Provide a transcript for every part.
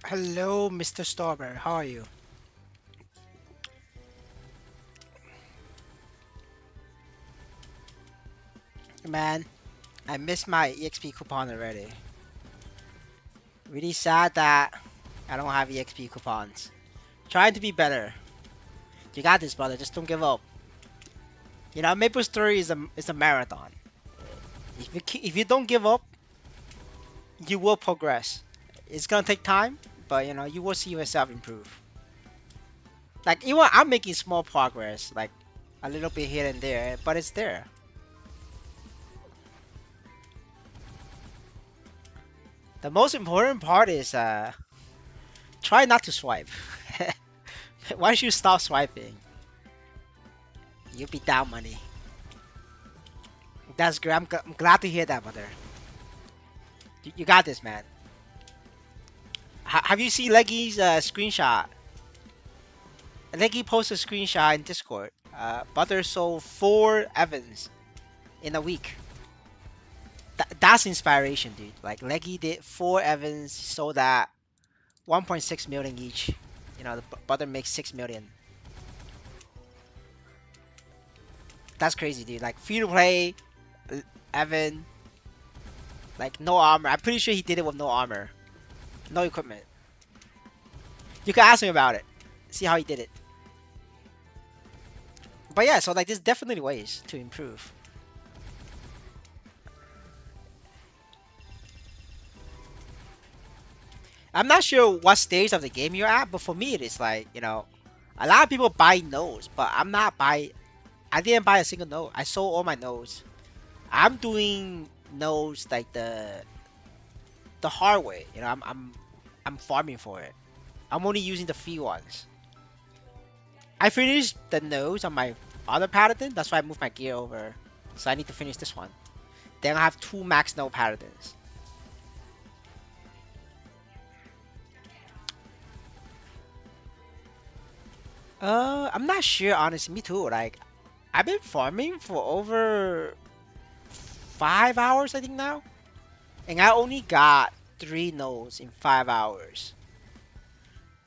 Hello, Mr. Starber. How are you? Man, I missed my EXP coupon already. Really sad that I don't have EXP coupons. Trying to be better. You got this, brother. Just don't give up. You know, Maplestory is a marathon. If you don't give up, you will progress. It's gonna take time, but you will see yourself improve. Like even I'm making small progress, like a little bit here and there, but it's there. The most important part is try not to swipe. Once you stop swiping, you'll be down money. That's great. I'm glad to hear that, brother. You got this, man. Have you seen Leggy's screenshot? Leggy posted a screenshot in Discord. Butter sold 4 Evans in a week. That's inspiration, dude. Like Leggy did 4 Evans, sold at 1.6 million each. The Butter makes 6 million. That's crazy, dude. Like free to play, Evan, like no armor. I'm pretty sure he did it with no armor, no equipment. You can ask him about it, see how he did it. But yeah, so like there's definitely ways to improve. I'm not sure what stage of the game you're at, but for me it is like, a lot of people buy nodes, but I'm not buy. I didn't buy a single node. I sold all my nodes. I'm doing nodes like the hard way. I'm farming for it. I'm only using the free ones. I finished the nodes on my other paladin. That's why I moved my gear over. So I need to finish this one. Then I have 2 max node paladins. I'm not sure, honestly. Me too. Like, I've been farming for over 5 hours, I think now, and I only got 3 nodes in 5 hours.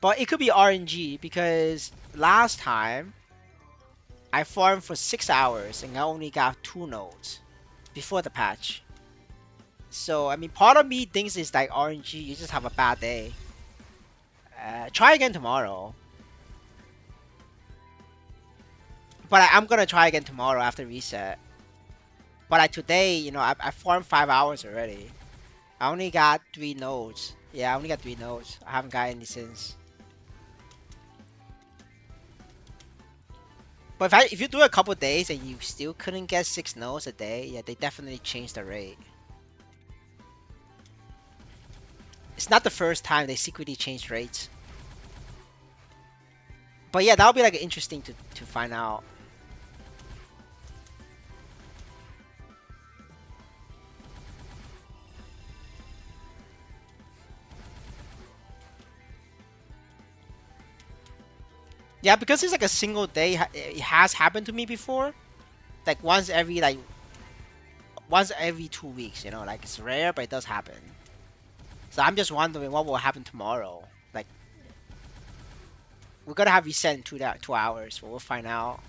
But it could be RNG because last time I farmed for 6 hours and I only got 2 nodes before the patch. So I mean, part of me thinks it's like RNG. You just have a bad day. Try again tomorrow. But I'm gonna try again tomorrow after reset. But like today, I farmed 5 hours already. I only got 3 nodes. Yeah, I only got 3 nodes. I haven't got any since. But if you do a couple days and you still couldn't get 6 nodes a day, yeah, they definitely changed the rate. It's not the first time they secretly changed rates. But yeah, that'll be like interesting to find out. Yeah, because it's like a single day. It has happened to me before. Like once every 2 weeks. Like it's rare, but it does happen. So I'm just wondering what will happen tomorrow. Like we're gonna have reset in 2 hours, but we'll find out.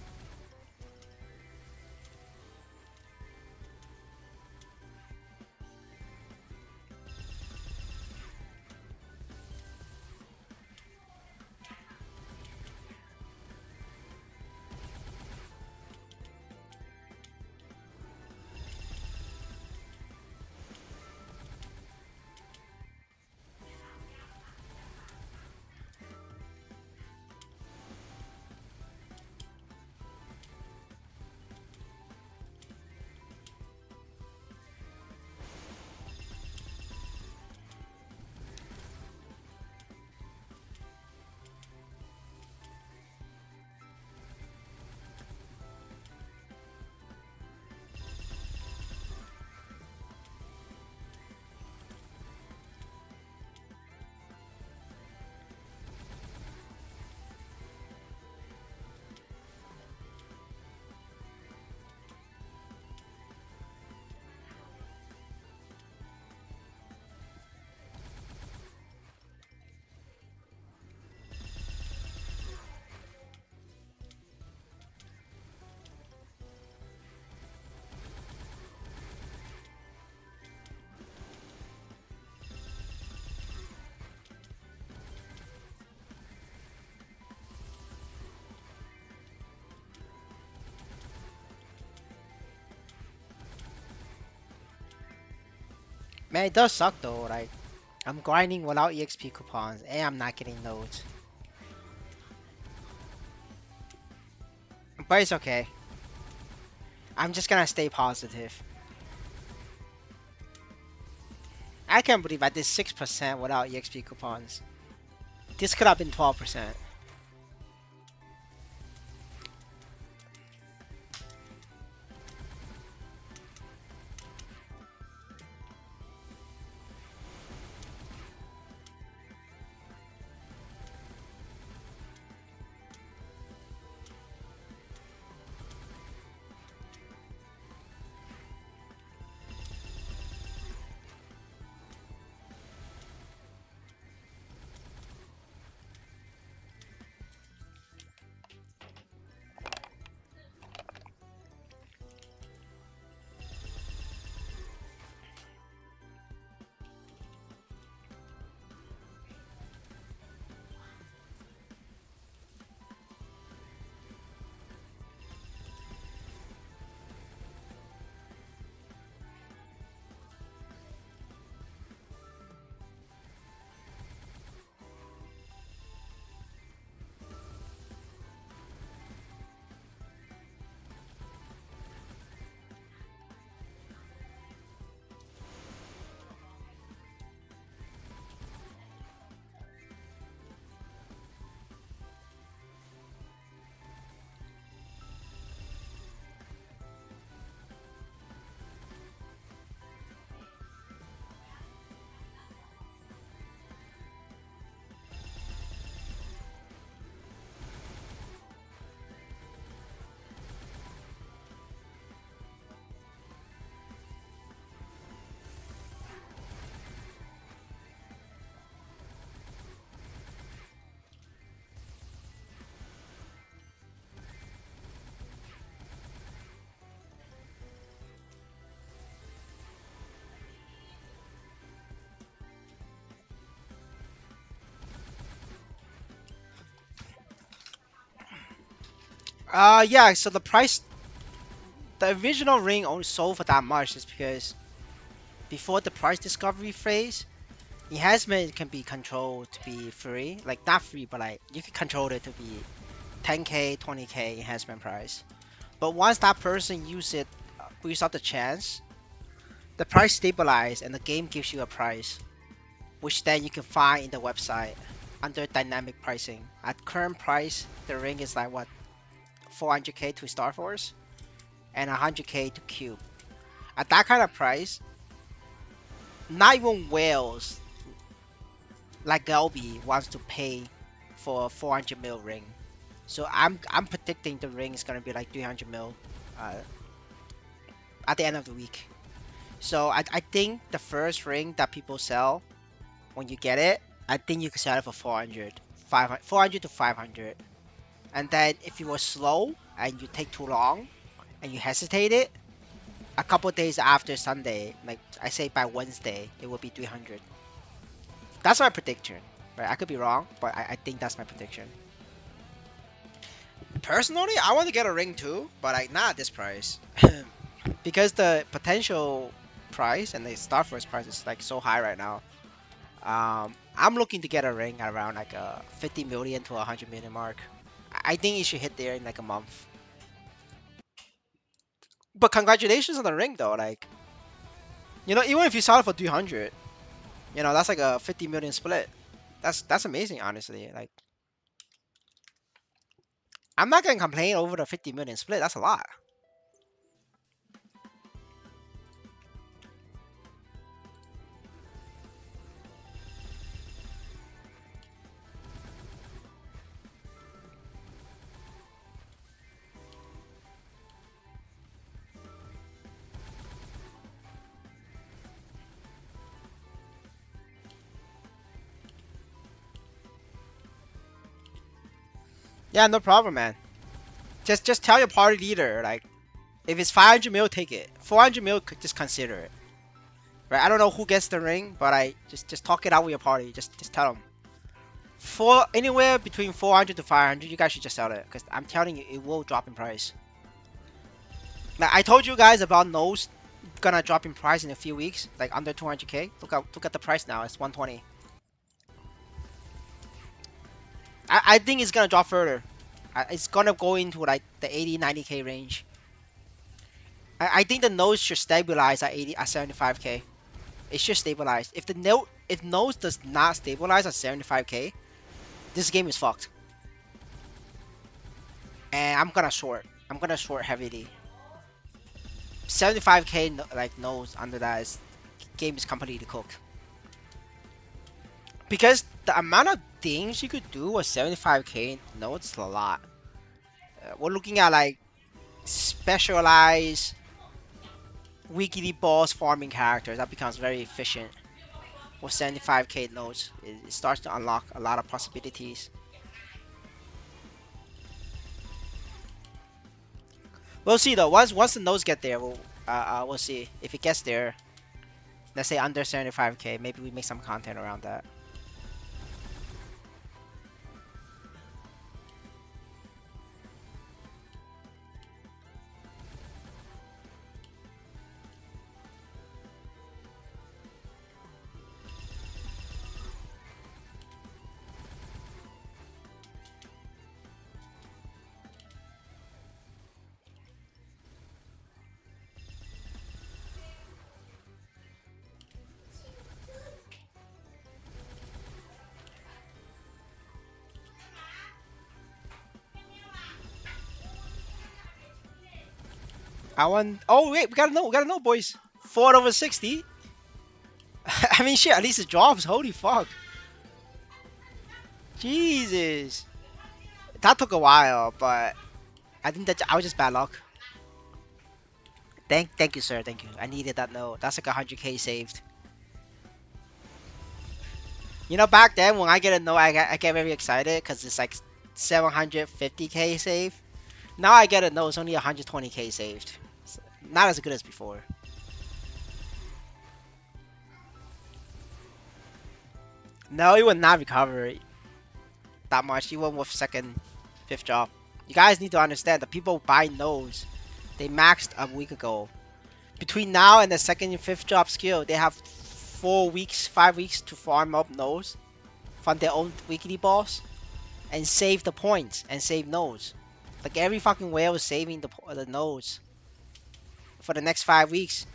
Man, it does suck though. Like, I'm grinding without EXP coupons, and I'm not getting nodes. But it's okay. I'm just gonna stay positive. I can't believe I did 6% without EXP coupons. This could have been 12%. Yeah, so the original ring only sold for that much is because before the price discovery phase, enhancement can be controlled to be free. Like, not free, but like, you can control it to be 10k, 20k enhancement price. But once that person use up the chance, the price stabilizes and the game gives you a price, which then you can find in the website under dynamic pricing. At current price, the ring is like what, 400k to Star Force and 100k to Cube. At that kind of price, not even whales like Gelby wants to pay for a 400 mil ring. So I'm predicting the ring is gonna be like 300 mil uh, at the end of the week. So I think the first ring that people sell when you get it, I think you can sell it for 400 to 500. And then if you were slow and you take too long and you hesitated, a couple days after Sunday, like I say by Wednesday, it will be 300. That's my prediction. Right? I could be wrong, but I think that's my prediction. Personally, I want to get a ring too, but not at this price. Because the potential price and the Star Force price is like so high right now. I'm looking to get a ring at around like a 50 million to 100 million mark. I think it should hit there in like a month. But congratulations on the ring though. Like, even if you sell it for 300, that's like a 50 million split. That's amazing, honestly. Like, I'm not gonna complain over the 50 million split. That's a lot. Yeah, no problem, man. Just tell your party leader, like, if it's 500 mil, take it. 400 mil, just consider it. Right? I don't know who gets the ring, but I just talk it out with your party. Just tell them. For anywhere between 400 to 500, you guys should just sell it, because I'm telling you, it will drop in price. Like, I told you guys about nodes gonna drop in price in a few weeks, like under 200k. Look at the price now. It's 120. I think it's gonna drop further. It's gonna go into like the 80, 90k range. I think the nose should stabilize at 75k. It should stabilize. If nose does not stabilize at 75k, this game is fucked. And I'm gonna short. I'm gonna short heavily. 75k like nose under that is game is completely cooked. Because the amount of things you could do with 75k nodes is a lot. We're looking at like specialized weekly boss farming characters that becomes very efficient with 75k nodes. It starts to unlock a lot of possibilities. We'll see though. Once the nodes get there, we'll see if it gets there. Let's say under 75k, maybe we make some content around that. I want. Oh wait, we gotta know, boys. 4/60. I mean, shit. At least it drops. Holy fuck. Jesus. That took a while, but I think that I was just bad luck. Thank you, sir. Thank you. I needed that note. That's like 100k saved. You know, back then when I get a note, I get very excited because it's like 750k saved. Now I get a note, it's only 120k saved. It's not as good as before. No, it would not recover that much, even with second, fifth drop. You guys need to understand that people buy nodes. They maxed a week ago. Between now and the second and fifth drop skill, they have 4 weeks, 5 weeks to farm up nodes from their own weekly boss and save the points and save nodes. Like every fucking whale is saving the nodes for the next 5 weeks.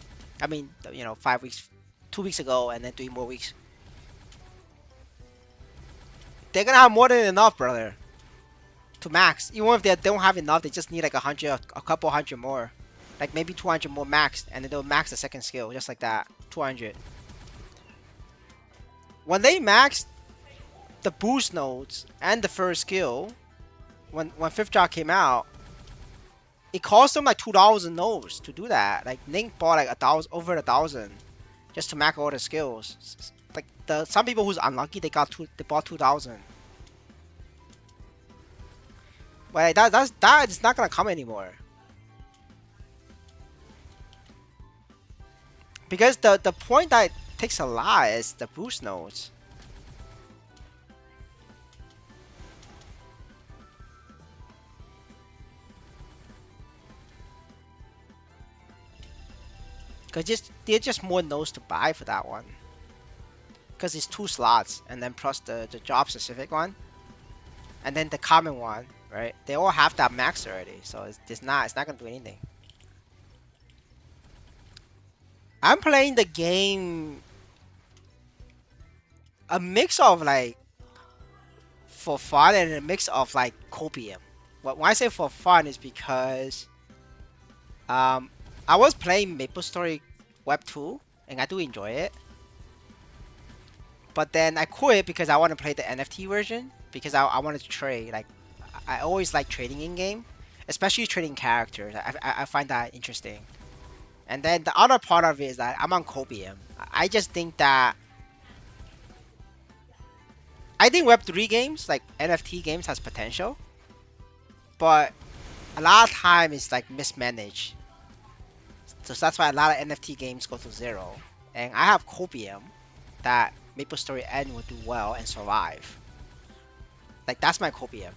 I mean, 5 weeks, 2 weeks ago, and then 3 more weeks. They're gonna have more than enough, brother, to max. Even if they don't have enough, they just need like 100, a couple hundred more. Like maybe 200 more maxed, and then they'll max the second skill, just like that. 200. When they maxed the boost nodes and the first skill, when fifth drop came out, it cost them like 2,000 nodes to do that. Like Link bought like over 1,000 just to max all the skills. Like some people who's unlucky, they bought 2,000. But that is not gonna come anymore. Because the point that takes a lot is the boost nodes. Because they're just more nodes to buy for that one. Because it's 2 slots, and then plus the job specific one, and then the common one, right? They all have that max already, so it's not gonna do anything. I'm playing the game a mix of like for fun and a mix of like copium. When I say for fun is because I was playing Maplestory Web 2 and I do enjoy it. But then I quit because I want to play the NFT version because I wanted to trade. Like I always like trading in game, especially trading characters. I find that interesting. And then the other part of it is that I'm on copium. I just think that I think Web3 games like NFT games has potential, but a lot of time it's like mismanaged. So that's why a lot of NFT games go to zero. And I have copium that Maplestory N would do well and survive. Like that's my copium.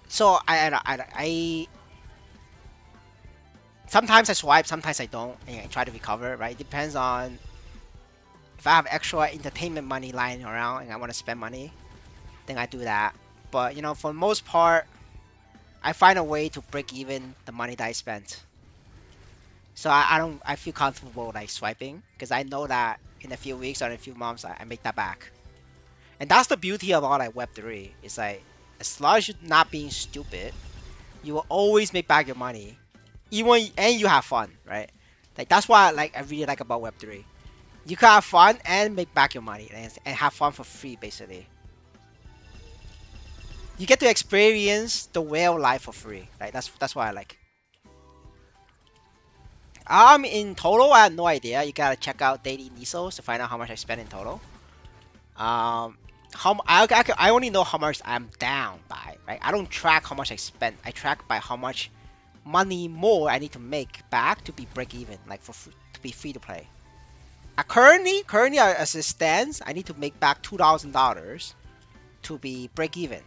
So I sometimes I swipe, sometimes I don't, and I try to recover, right? It depends on if I have extra entertainment money lying around and I want to spend money, then I do that. But you know, for the most part, I find a way to break even the money that I spent. So I don't I feel comfortable like swiping because I know that in a few weeks or in a few months I make that back. And that's the beauty of all like Web3. It's like as long as you're not being stupid, you will always make back your money, even and you have fun, right? Like that's what like I really like about Web3. You can have fun and make back your money and have fun for free basically. You get to experience the whale life for free. Like that's what I like. In total, I have no idea. You gotta check out daily Nisos to find out how much I spent in total. Um, I only know how much I'm down by, right? I don't track how much I spent. I track by how much money more I need to make back to be break even, like to be free to play. Currently, as it stands, I need to make back $2,000 to be break even,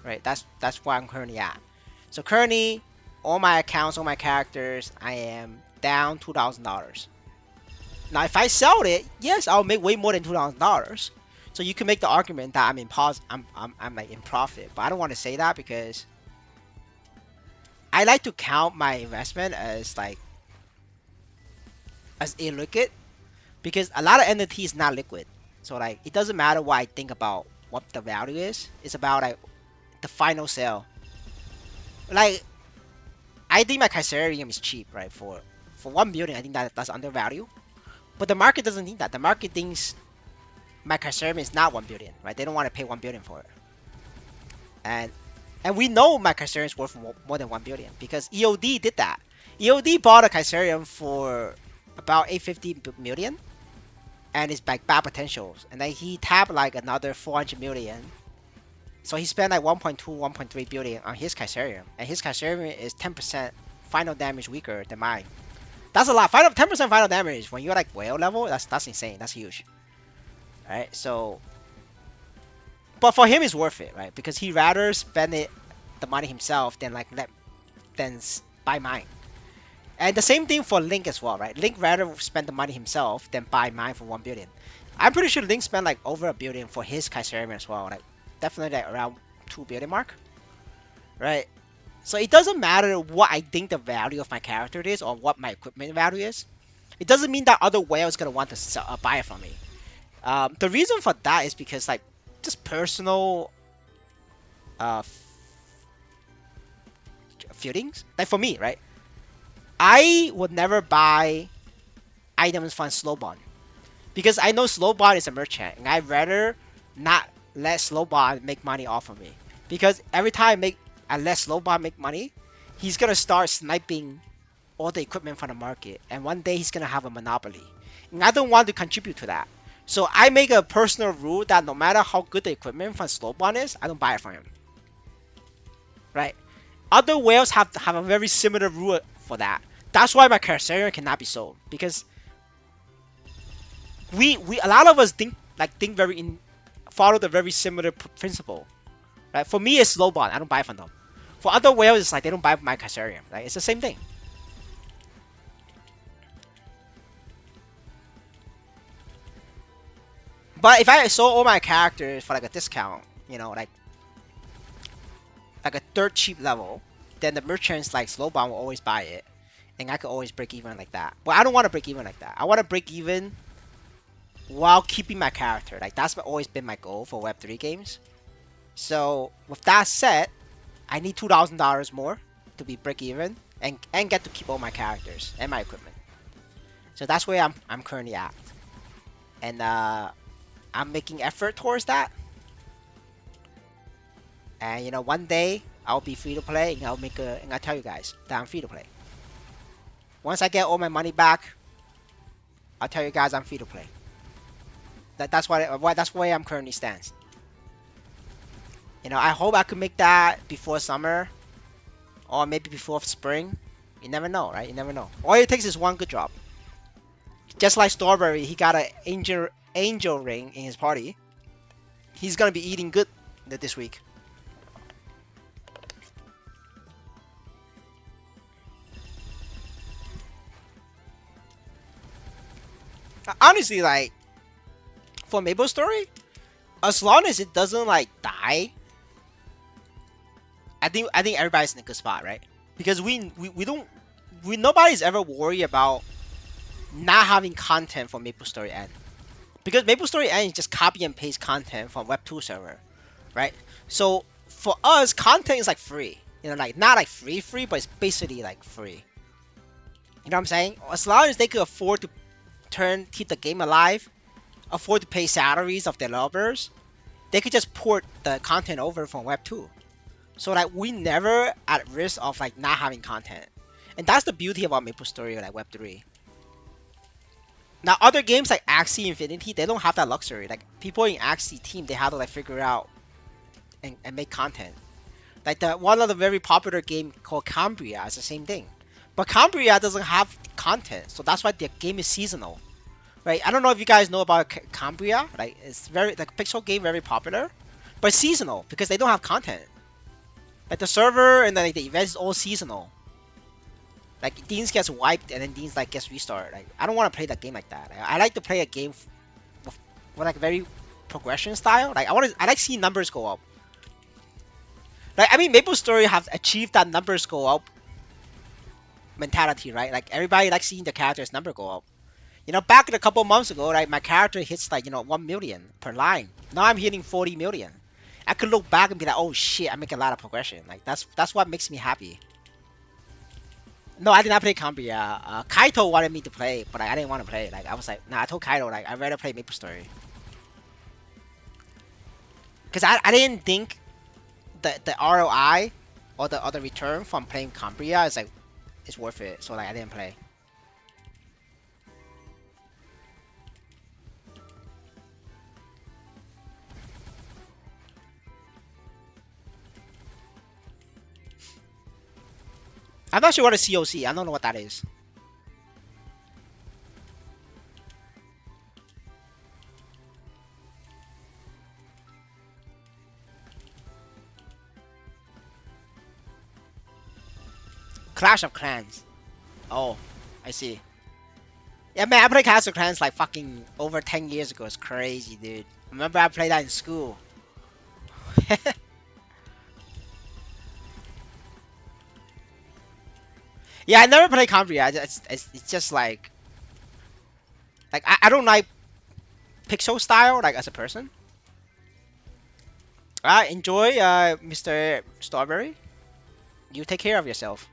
right? That's where I'm currently at. So currently, all my accounts, all my characters, I am down $2,000. Now, if I sell it, yes, I'll make way more than $2,000. So you can make the argument that I'm like in profit, but I don't want to say that because I like to count my investment as like as illiquid because a lot of entities is not liquid. So like it doesn't matter what I think about what the value is. It's about like the final sale. Like I think my Kaiserium is cheap, right? For 1 billion, I think that's undervalued. But the market doesn't think that. The market thinks my Kaiserium is not 1 billion, right? They don't want to pay 1 billion for it. And we know my Kaiserium is worth more than 1 billion because EOD did that. EOD bought a Kaiserium for about 850 million and it's like bad potentials. And then he tapped like another 400 million. So he spent like 1.2, 1.3 billion on his Kaiserium. And his Kaiserium is 10% final damage weaker than mine. That's a lot. 10% final damage when you're like whale level, that's insane. That's huge. Right? So, but for him it's worth it, right? Because he rather spend the money himself than like buy mine. And the same thing for Link as well, right? Link rather spend the money himself than buy mine for 1 billion. I'm pretty sure Link spent like over 1 billion for his Kaiserium as well. Like definitely like around 2 billion mark, right? So it doesn't matter what I think the value of my character is or what my equipment value is. It doesn't mean that other whales gonna want to buy it from me. The reason for that is because like just personal uh, feelings. Like for me, right? I would never buy items from Slowbond because I know Slowbond is a merchant, and I'd rather not let Slowbond make money off of me. Because every time I let Slowbond make money, he's gonna start sniping all the equipment from the market, and one day he's gonna have a monopoly. And I don't want to contribute to that. So I make a personal rule that no matter how good the equipment from Slowbond is, I don't buy it from him. Right? Other whales have a very similar rule for that. That's why my Kaiserium cannot be sold because we a lot of us think follow the very similar principle. Right? For me, it's Slowbond. I don't buy from them. For other whales, it's like they don't buy my Kaiserium. Right? It's the same thing. But if I sold all my characters for like a discount, you know, like a third cheap level, then the merchants like Slowbond will always buy it. And I could always break even like that. But I don't want to break even like that. I want to break even while keeping my character. Like that's always been my goal for Web3 games. So with that said, I need $2,000 more to be break even and get to keep all my characters and my equipment. So that's where I'm currently at. And I'm making effort towards that. And you know, one day I'll be free to play and I'll tell you guys that I'm free to play. Once I get all my money back, I'll tell you guys I'm free to play. That's where I'm currently stands. You know, I hope I could make that before summer, or maybe before spring. You never know, right? You never know. All it takes is one good drop. Just like Strawberry, he got an angel ring in his party. He's gonna be eating good this week. Honestly, like for Maplestory, as long as it doesn't like die, I think everybody's in a good spot, right? Because we don't nobody's ever worried about not having content for Maplestory N. Because Maplestory N is just copy and paste content from Web2 server, right? So for us, content is like free. You know, like not like free, but it's basically like free. You know what I'm saying? As long as they could afford to keep the game alive, afford to pay salaries of developers, they could just port the content over from Web2. So like we never at risk of like not having content. And that's the beauty about MapleStory like Web3. Now other games like Axie Infinity, they don't have that luxury. Like people in Axie team, they have to like figure out and make content. Like the one of the very popular game called Cambria is the same thing. But Cambria doesn't have content, so that's why the game is seasonal. Right? I don't know if you guys know about Cambria. Like it's very like pixel game, very popular, but it's seasonal because they don't have content. Like the server and then like, the event is all seasonal. Like Dean's gets wiped and then Dean's like gets restarted. Like I don't want to play that game like that. I like to play a game with like very progression style. Like I like seeing numbers go up. Like I mean MapleStory have achieved that numbers go up mentality, right? Like everybody likes seeing the character's number go up. You know, back a couple months ago, like my character hits like 1 million per line. Now I'm hitting 40 million. I could look back and be like, oh shit, I make a lot of progression. Like that's what makes me happy. No, I did not play Cambria. Kaito wanted me to play, but like, I didn't want to play. Like I was like, nah. I told Kaito like I'd rather play MapleStory because I didn't think the ROI or the return from playing Cambria is like it's worth it. So like I didn't play. I'm not sure what a COC. I don't know what that is. Clash of Clans. Oh, I see. Yeah, man, I played Clash of Clans like fucking over 10 years ago. It's crazy, dude. Remember I played that in school. Yeah, I never played Cambria. It's just like I don't like pixel style like as a person. Enjoy, Mr. Strawberry. You take care of yourself.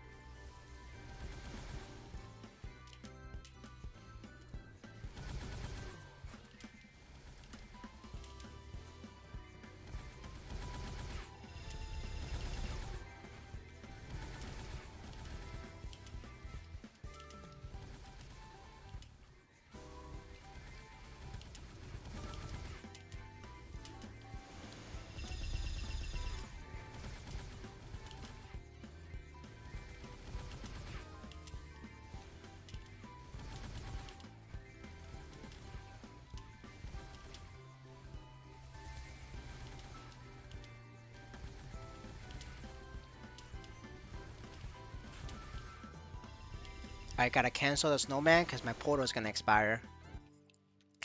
I gotta cancel the snowman because my portal is gonna expire.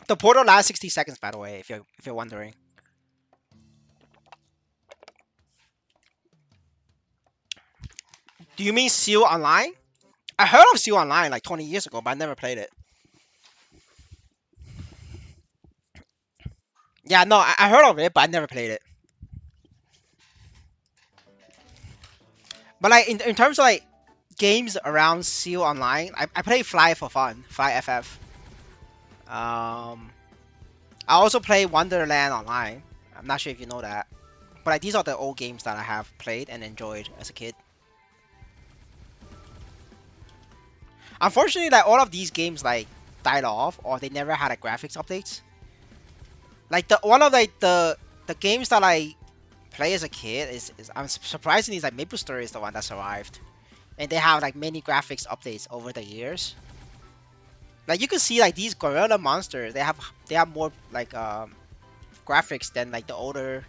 The portal lasts 60 seconds, by the way, if you're wondering. Do you mean Seal Online? I heard of Seal Online like 20 years ago, but I never played it. Yeah, no, I heard of it, but I never played it. But like in terms of like games around Seal Online, I play Fly for fun, Fly FF. I also play Wonderland online. I'm not sure if you know that, but like these are the old games that I have played and enjoyed as a kid. Unfortunately, like all of these games like died off or they never had a graphics updates. Like the one of like the games that I play as a kid is I'm surprisingly is like MapleStory is the one that survived, and they have like many graphics updates over the years. Like you can see like these gorilla monsters, they have more like graphics than like the older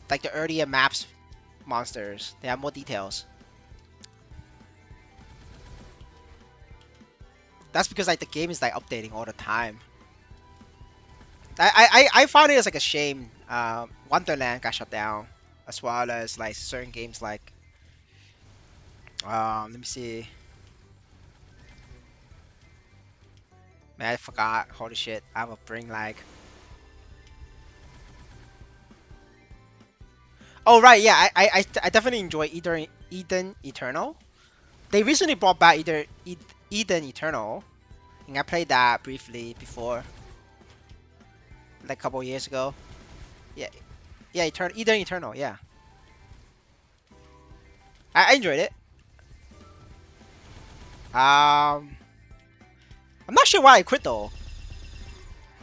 like the earlier maps monsters. They have more details. That's because like the game is like updating all the time. I find it as like a shame. Wonderland got shut down, as well as like certain games like let me see. Man, I forgot. Holy shit, I have a brain lag. Oh right, yeah, I definitely enjoy Eden Eternal. They recently brought back Eden Eternal, and I played that briefly before, like a couple of years ago. Yeah, yeah, Eden Eternal, yeah. I enjoyed it. I'm not sure why I quit though.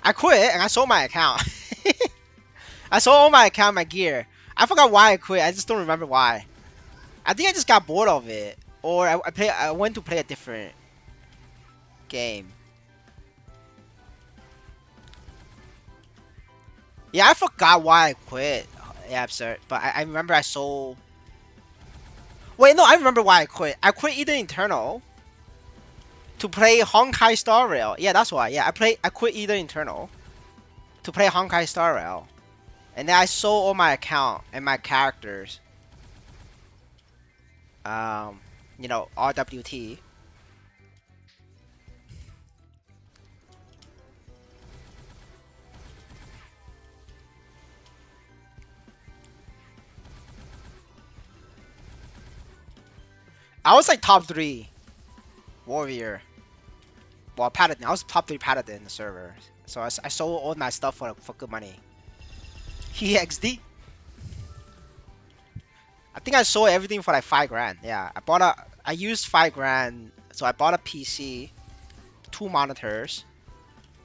I quit and I sold my account. I sold all my account, my gear. I forgot why I quit. I just don't remember why. I think I just got bored of it, or I went to play a different game. Yeah, I forgot why I quit. Yeah, absurd. But I remember I sold. Wait, no, I remember why I quit. I quit Eden Eternal to play Honkai Star Rail. Yeah, that's why. Yeah, I quit Eden Eternal to play Honkai Star Rail, and then I sold all my account and my characters. You know, RWT. I was like top 3 warrior. Well, paladin. I was top 3 paladin in the server. So I sold all my stuff for good money. EXD. I think I sold everything for like 5 grand. Yeah, I used 5 grand. So I bought a PC, 2 monitors,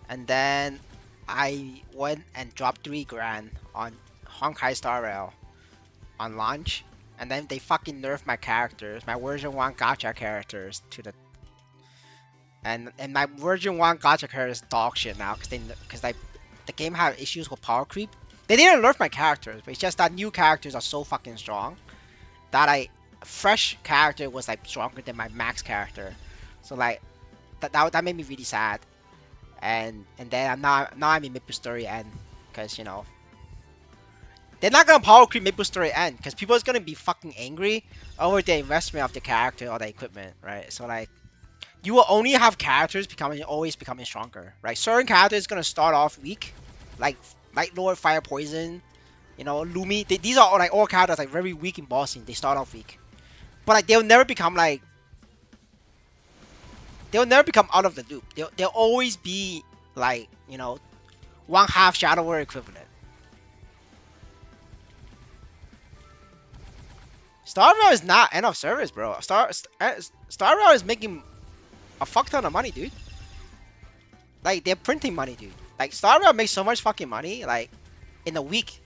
and then I went and dropped 3 grand on Honkai Star Rail on launch. And then they fucking nerfed my characters, my version 1 gacha characters to the and my version 1 gacha characters dog shit now because like the game had issues with power creep. They didn't nerf my characters, but it's just that new characters are so fucking strong that fresh character was like stronger than my max character. So like that made me really sad. And then now I'm in Maplestory N because you know they're not gonna power creep Maplestory N because people is gonna be fucking angry over the investment of the character or the equipment, right? So like, you will only have characters always becoming stronger, right? Certain characters gonna start off weak, like Lord Fire Poison, you know, Lumi. These are like all characters like very weak in bossing. They start off weak, but like they'll never become out of the loop. They'll always be like, you know, 1/2 Shadow Warrior equivalent. Star Rail is not end of service, bro. Star Rail is making a fuck ton of money, dude. Like, they're printing money, dude. Like, Star Rail makes so much fucking money, like, in a week.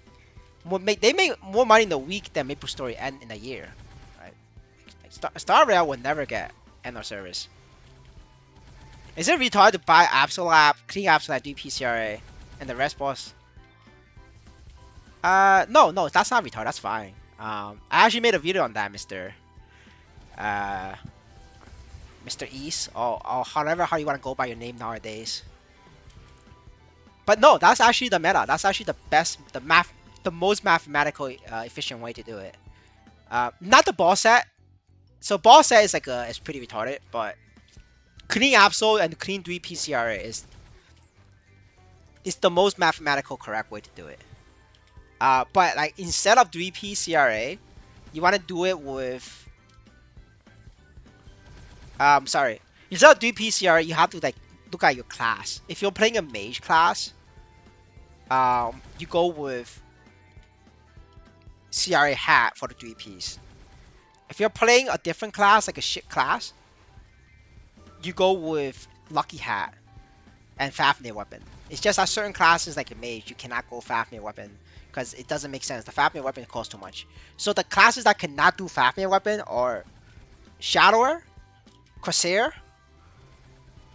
They make more money in a week than Maplestory N in a year, right? Like, Star Rail will never get end of service. Is it retarded to buy xWcLuckz, clean xWcLuckz, do PCRA, and the rest boss? No, that's not retarded. That's fine. I actually made a video on that, Mr. East, or however how you want to go by your name nowadays. But no, that's actually the meta. That's actually the most mathematical efficient way to do it. Not the boss set. So boss set is it's pretty retarded, but clean Absol and clean 3 PCRA is the most mathematical correct way to do it. But like, instead of 3 PCRA, you want to do it with sorry. Instead of 3 PCRA, you have to like look at your class. If you're playing a mage class, you go with CRA hat for the 3 Ps. If you're playing a different class, like a shit class, you go with Lucky Hat and Fafnir weapon. It's just that certain classes like a mage, you cannot go Fafnir weapon because it doesn't make sense. The Fafnir weapon costs too much. So the classes that cannot do Fafnir weapon are Shadower, Corsair,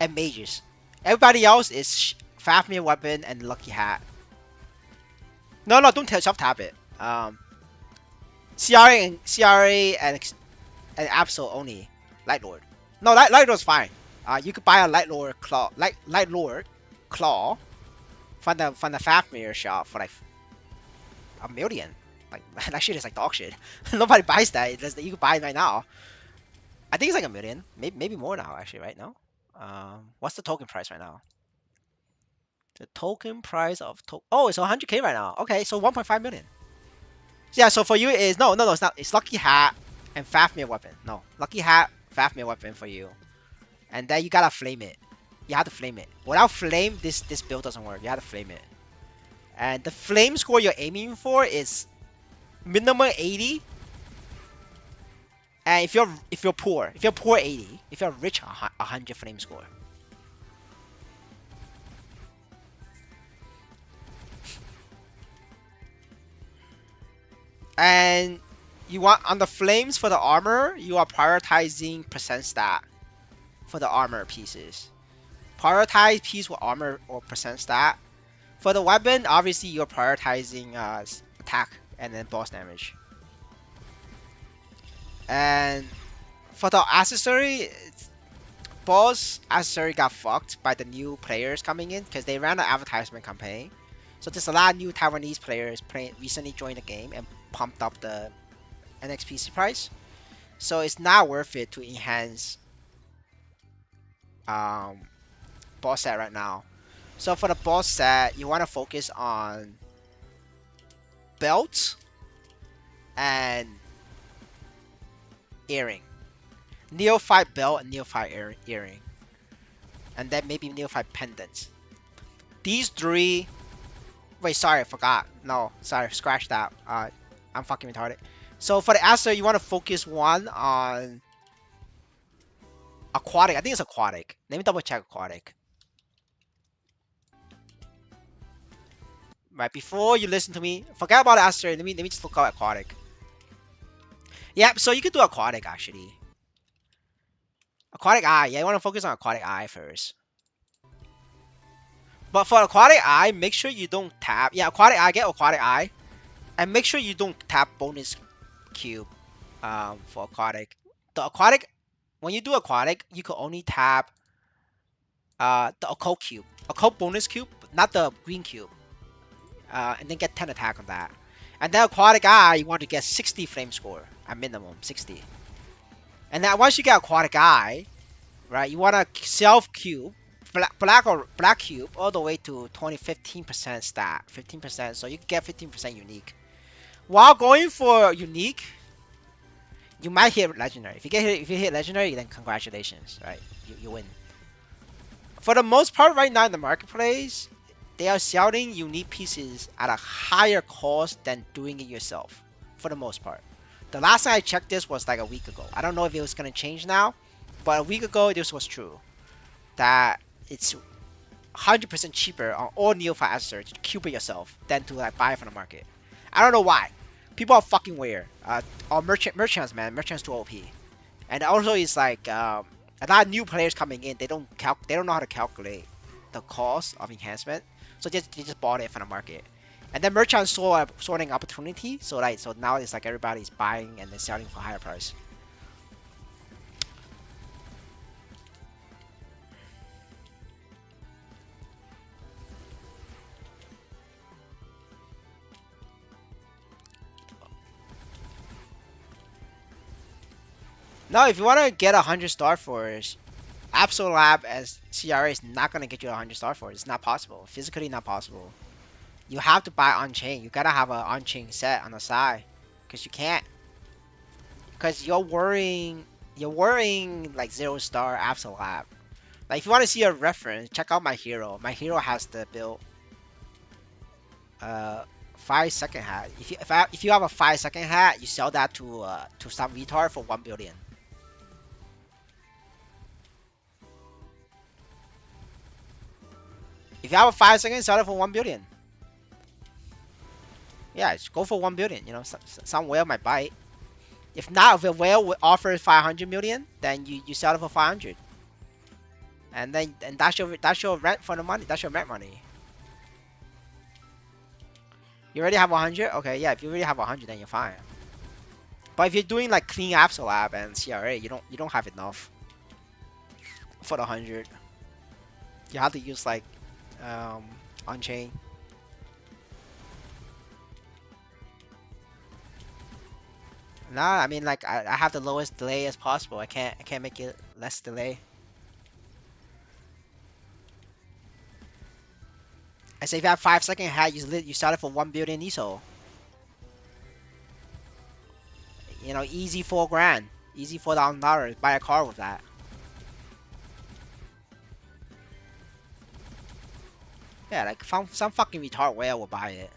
and mages. Everybody else is Fafnir weapon and Lucky Hat. No, don't self-tap it. CRA and Absol only. Light Lord. No, Light Lord's fine. You could buy a light lord claw from the Fafnir shop for like a million. Like that shit is like dog shit. Nobody buys that. You can buy it right now. I think it's like a million, maybe more now actually. Right now, what's the token price right now? The token price of oh, it's 100K right now. Okay, so 1.5 million. Yeah, so for you is no, it's not. It's Lucky Hat and Fafnir weapon. No, Lucky Hat, Fafnir weapon for you, and then you gotta flame it. You have to flame it. Without flame, this build doesn't work. You have to flame it. And the flame score you're aiming for is minimum 80. And if you're poor, 80. If you're rich, 100 flame score. And you want on the flames for the armor, you are prioritizing percent stat for the armor pieces. Prioritize piece with armor or percent stat. For the weapon, obviously you're prioritizing attack and then boss damage. And for the accessory, boss accessory got fucked by the new players coming in because they ran an advertisement campaign. So there's a lot of new Taiwanese players recently joined the game and pumped up the NXPC price. So it's not worth it to enhance boss set right now. So for the boss set, you want to focus on belt and earring. Neophyte belt and Neophyte earring. And then maybe Neophyte pendants. These three... Wait, sorry, I forgot. No, sorry, scratch that. I'm fucking retarded. So for the Aster, you want to focus one on aquatic. I think it's aquatic. Let me double check aquatic. Right, before you listen to me, forget about Aster. Let me just look up aquatic. Yep, so you could do aquatic actually. Aquatic Eye. Yeah, you want to focus on aquatic eye first. But for aquatic eye, make sure you don't tap. Yeah, aquatic eye, get aquatic eye. And make sure you don't tap bonus cube for aquatic. The aquatic, when you do aquatic, you can only tap the occult cube. Occult bonus cube, not the green cube. And then get 10 attack on that. And then aquatic eye, you want to get 60 flame score at minimum, 60. And then once you get aquatic eye, right, you want to self cube, black cube, all the way to 15% stat, 15%, so you can get 15% unique. While going for unique, you might hit legendary. If you hit legendary, then congratulations, right? You win. For the most part, right now in the marketplace, they are selling unique pieces at a higher cost than doing it yourself. For the most part. The last time I checked this was like a week ago. I don't know if it was gonna change now, but a week ago this was true. That it's 100% cheaper on all Neophyte Aster to cube it yourself than to like buy it from the market. I don't know why. People are fucking weird. Or merchants, man. Merchants too OP. And also it's like a lot of new players coming in. They don't know how to calculate the cost of enhancement, so they just bought it from the market. And then merchants saw an opportunity, so now it's like everybody's buying and then selling for a higher price. Now, if you want to get 100 Star Force, xWcLuckz as CRA is not going to get you 100 Star Force. It's not possible. Physically not possible. You have to buy on-chain. You gotta have an on-chain set on the side. Because you can't. Because you're worrying like 0-star xWcLuckz. Like, if you want to see a reference, check out my hero. My hero has the build 5-second hat. If you have a 5-second hat, you sell that to some retard for 1 billion. If you have a 5-second, sell it for 1 billion. Yeah, just go for 1 billion. You know, some whale might buy it. If not, if a whale offers 500 million, then you sell it for 500. And that's your rent for the money. That's your rent money. You already have 100? Okay, yeah. If you already have 100, then you're fine. But if you're doing like clean xWcLuckz and CRA, you don't have enough. for the 100. You have to use like on chain. Nah, I mean like I have the lowest delay as possible. I can't make it less delay. I say if you have 5 second hat, you start it for 1 billion ESO. You know, easy 4 grand, easy $4,000. Buy a car with that. Yeah, like some fucking retard whale will buy it.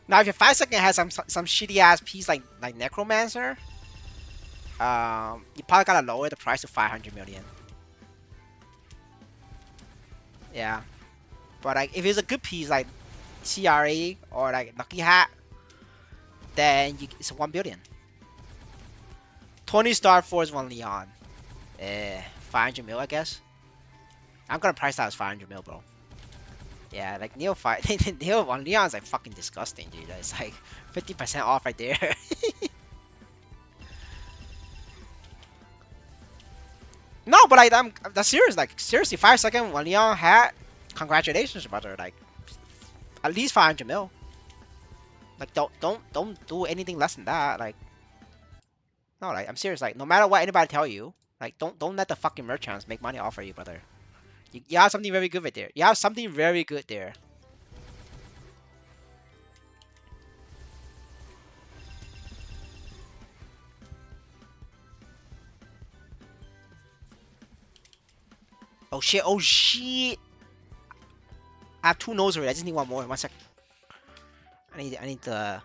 Now if your 5 second has some shitty ass piece like Necromancer, you probably gotta lower the price to 500 million. Yeah, but like if it's a good piece like CRA or like Lucky Hat, then it's 1 billion. 20 Star Force 1 Leon. 500 mil, I guess. I'm gonna price that as 500 mil, bro. Yeah, like Neo 5, Neo 1 Leon's like fucking disgusting, dude. It's like 50% off right there. No, but like that's serious. Like seriously, 5 second 1 Leon hat. Congratulations, brother. Like at least 500 mil. Like don't do anything less than that. Like no, like I'm serious. Like no matter what anybody tell you, like don't let the fucking merchants make money off of you, brother. You have something very good right there. You have something very good there. Oh shit! Oh shit! I have two nodes already. I just need one more. 1 sec. I need to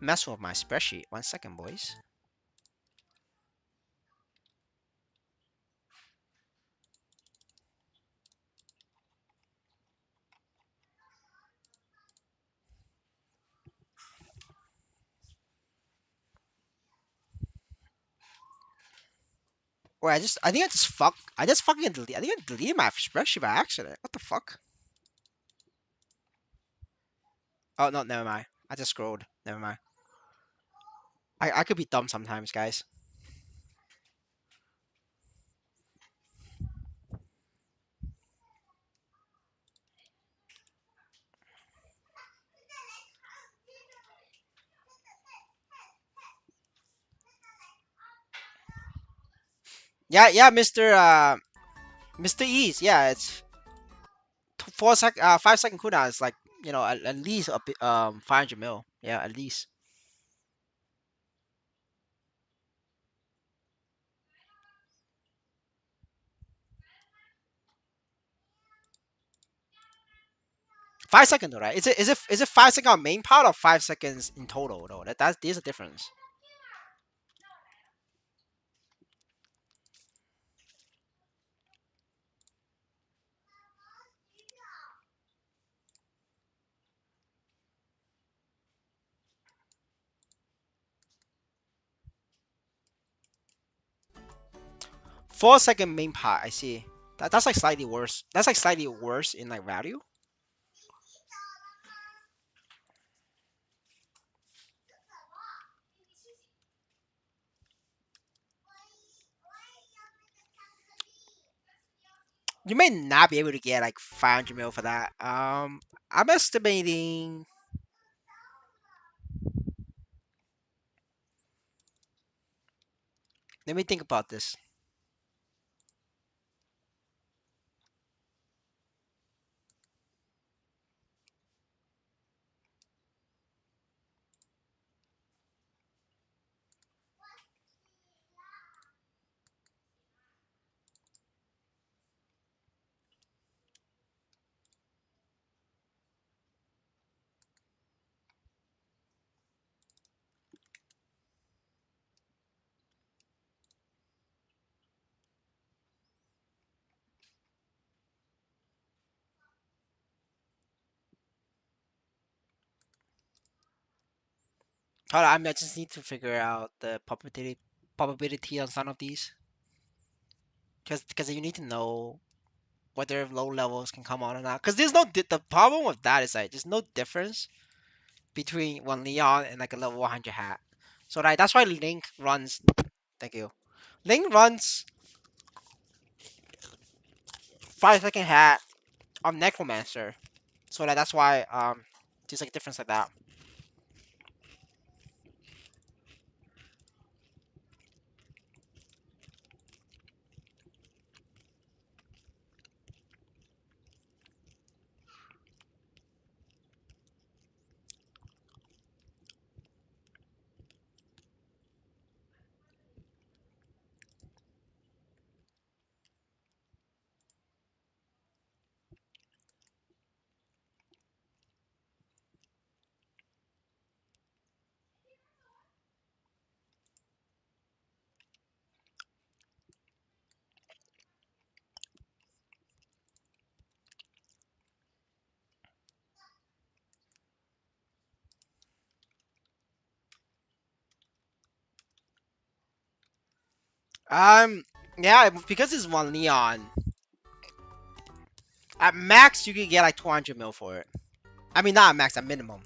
mess with my spreadsheet. 1 second, boys. Wait, I just fucking delete. I think I deleted my spreadsheet by accident. What the fuck? Oh no, never mind. I just scrolled. Never mind. I could be dumb sometimes, guys. Yeah, yeah, Mr. Ease. Yeah, it's 5 second cooldown. It's like at least 500 mil. Yeah, at least 5 second though, right? Is it 5 second on main part or 5 seconds in total though? There's a difference. 4 second main part. I see. That's like slightly worse. That's like slightly worse in like value. You may not be able to get like 500 mil for that. I'm estimating. Let me think about this. Hold on, I just need to figure out the probability on some of these, because you need to know whether low levels can come on or not. Because there's no the problem with that is like there's no difference between one Leon and like a level 100 hat. So like that's why Link runs. Thank you. Link runs 5 second hat on Necromancer. So like that's why there's like a difference like that. Um, yeah, because it's one Neon. At max, you could get like 200 mil for it. I mean, not at max, at minimum.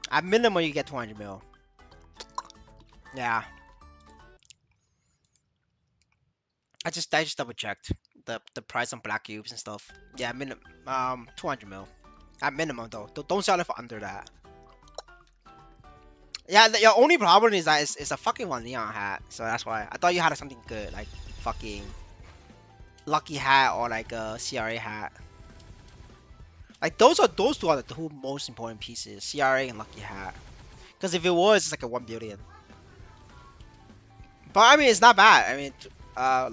At minimum, you get 200 mil. Yeah, I just double checked the price on black cubes and stuff. Yeah, 200 mil. At minimum though. Don't sell it for under that. Yeah, your only problem is that it's a fucking one Neon hat, so that's why I thought you had something good like fucking lucky hat or like a CRA hat. Like those two are the two most important pieces, CRA and lucky hat. Because if it was, it's like a 1 billion. But I mean, it's not bad. I mean,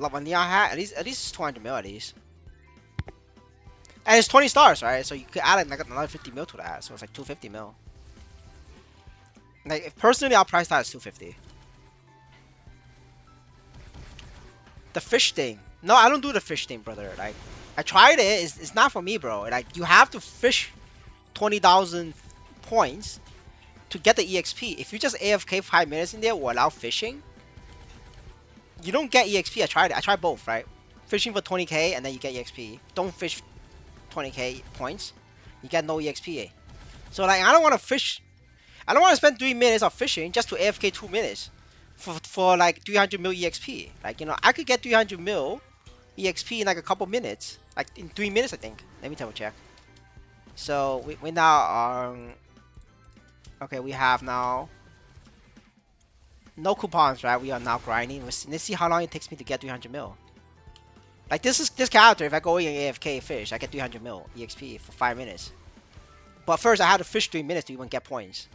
like one Neon hat at least it's 200 mil at least. And it's 20 stars, right? So you could add like another 50 mil to that, so it's like 250 mil. Like personally, I'll price that as 250. The fish thing. No, I don't do the fish thing, brother. Like, I tried it. It's not for me, bro. Like, you have to fish 20,000 points to get the EXP. If you just AFK 5 minutes in there without fishing, you don't get EXP. I tried it. I tried both, right? Fishing for 20k and then you get EXP. Don't fish 20k points. You get no EXP. So, like, I don't want to fish. I don't want to spend 3 minutes of fishing just to AFK 2 minutes. For like 300 mil EXP. Like, you know, I could get 300 mil EXP in like a couple minutes. Like in 3 minutes, I think. Let me double check. So we now are. Okay, we have now no coupons, right? We are now grinding. Let's see how long it takes me to get 300 mil. Like this character, if I go in AFK fish, I get 300 mil EXP for 5 minutes. But first, I had to fish 3 minutes to even get points.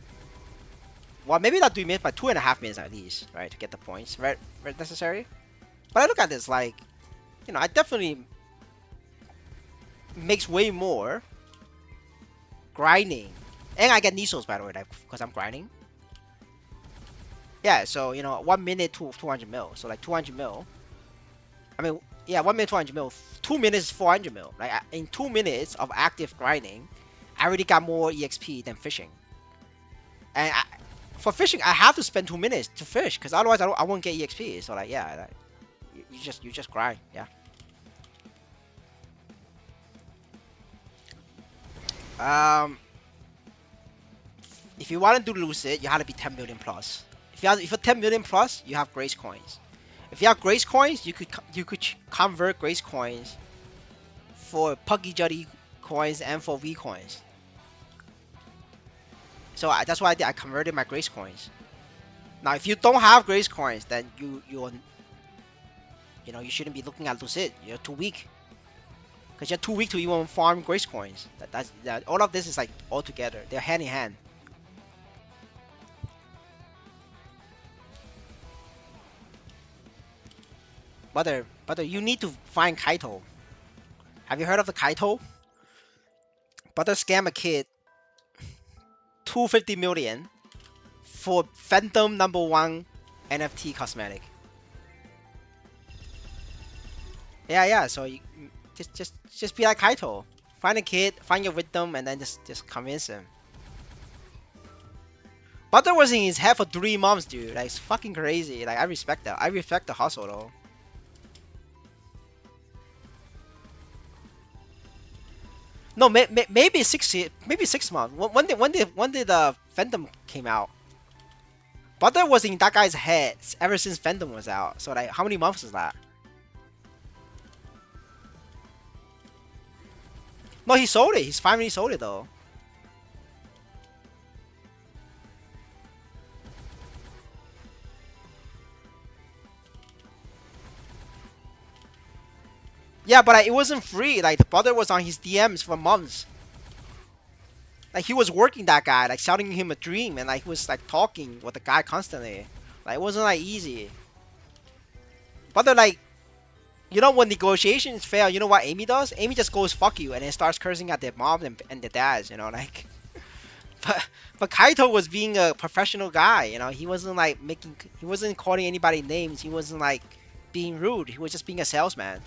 Well, maybe not 3 minutes, but 2.5 minutes at least, right, to get the points. Right, necessary. But I look at this like, you know, I definitely makes way more grinding, and I get Nisos by the way, like because I'm grinding. Yeah, so you know, 1 minute to 200 mil, so like 200 mil. I mean, yeah, 1 minute 200 mil. 2 minutes is 400 mil. Like in 2 minutes of active grinding, I already got more EXP than fishing. And for fishing, I have to spend 2 minutes to fish, because otherwise I won't get EXP. So like, yeah, like, you just grind, yeah. If you want to do Lucid, you have to be 10 million plus. If you're 10 million plus, you have Grace coins. If you have Grace coins, you could convert Grace coins for Puggy Juddy coins and for V coins. So that's why I converted my Grace coins. Now, if you don't have Grace coins, then you know, you shouldn't be looking at Lucid. You're too weak. Because you're too weak to even farm Grace coins. All of this is like all together. They're hand in hand. Brother, you need to find Kaito. Have you heard of the Kaito? Brother scam a kid 250 million for Phantom #1 NFT cosmetic. Yeah. So you just be like Kaito. Find a kid, find your wisdom, and then just convince him. Butter was in his head for 3 months, dude. Like, it's fucking crazy. Like, I respect that. I respect the hustle, though. No, maybe 6 months. When did the Phantom came out? Butter was in that guy's head ever since Fandom was out. So like, how many months is that? No, he sold it. He's finally sold it though. Yeah, but like, it wasn't free. Like the Butter was on his DMs for months. Like he was working that guy, like selling him a dream, and like he was like talking with the guy constantly. Like it wasn't like easy. But they're like, you know, when negotiations fail, you know what Amy does? Amy just goes "fuck you" and then starts cursing at their moms and their dads. You know, like. But Kaito was being a professional guy. You know, he wasn't like making. He wasn't calling anybody names. He wasn't like being rude. He was just being a salesman.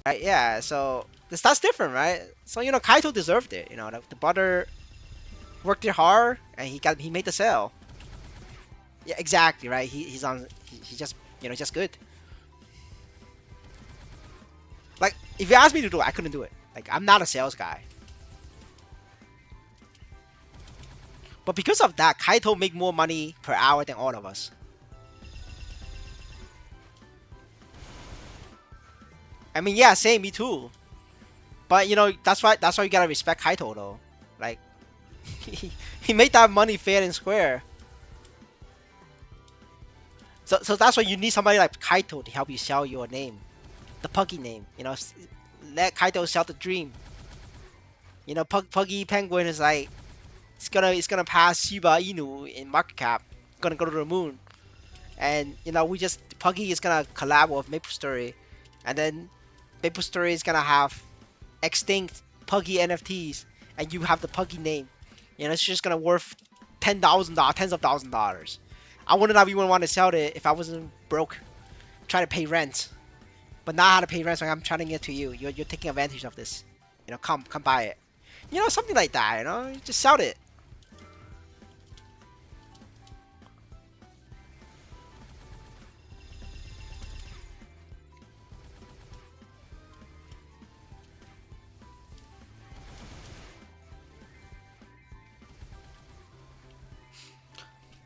Right? Yeah. So that's different, right? So you know, Kaito deserved it. You know, the Butter worked it hard and he made the sale. Yeah, exactly, right. He's on. He just just good. Like if you asked me to do it, I couldn't do it. Like I'm not a sales guy. But because of that, Kaito make more money per hour than all of us. I mean, yeah, same, me too. But you know, that's why you gotta respect Kaito though. Like he made that money fair and square. So that's why you need somebody like Kaito to help you sell your name, the Puggy name. You know, let Kaito sell the dream. You know, Puggy Penguin is like it's gonna pass Shiba Inu in market cap. Gonna go to the moon, and you know Puggy is gonna collab with Maplestory, and then Maplestory is gonna have extinct Puggy NFTs, and you have the Puggy name. You know, it's just gonna worth $10,000, tens of $1,000s. I wouldn't have even want to sell it if I wasn't broke, trying to pay rent. But now how to pay rent, so I'm charging it to you. You're taking advantage of this. You know, come buy it. You know, something like that. You know, just sell it.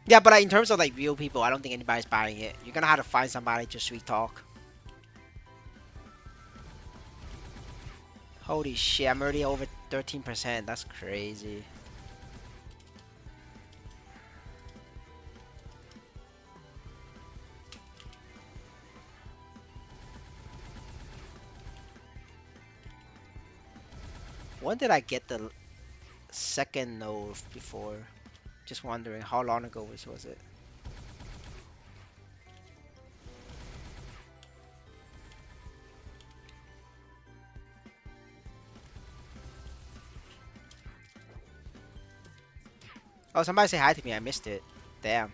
Yeah, but like, in terms of like real people, I don't think anybody's buying it. You're gonna have to find somebody to sweet talk. Holy shit, I'm already over 13%. That's crazy. When did I get the second node before? Just wondering how long ago was it? Oh, somebody say hi to me. I missed it. Damn.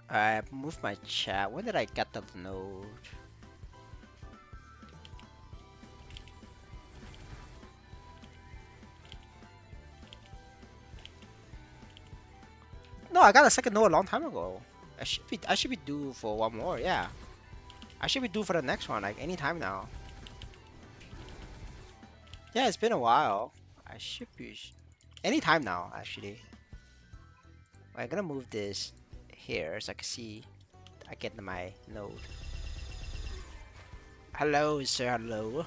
I moved my chat. When did I get the node? No, I got a second node a long time ago. I should be due for one more. Yeah, I should be due for the next one like anytime now. Yeah, it's been a while. I should be anytime now actually. I'm gonna move this here so I can see. I get my node. Hello, sir. Hello.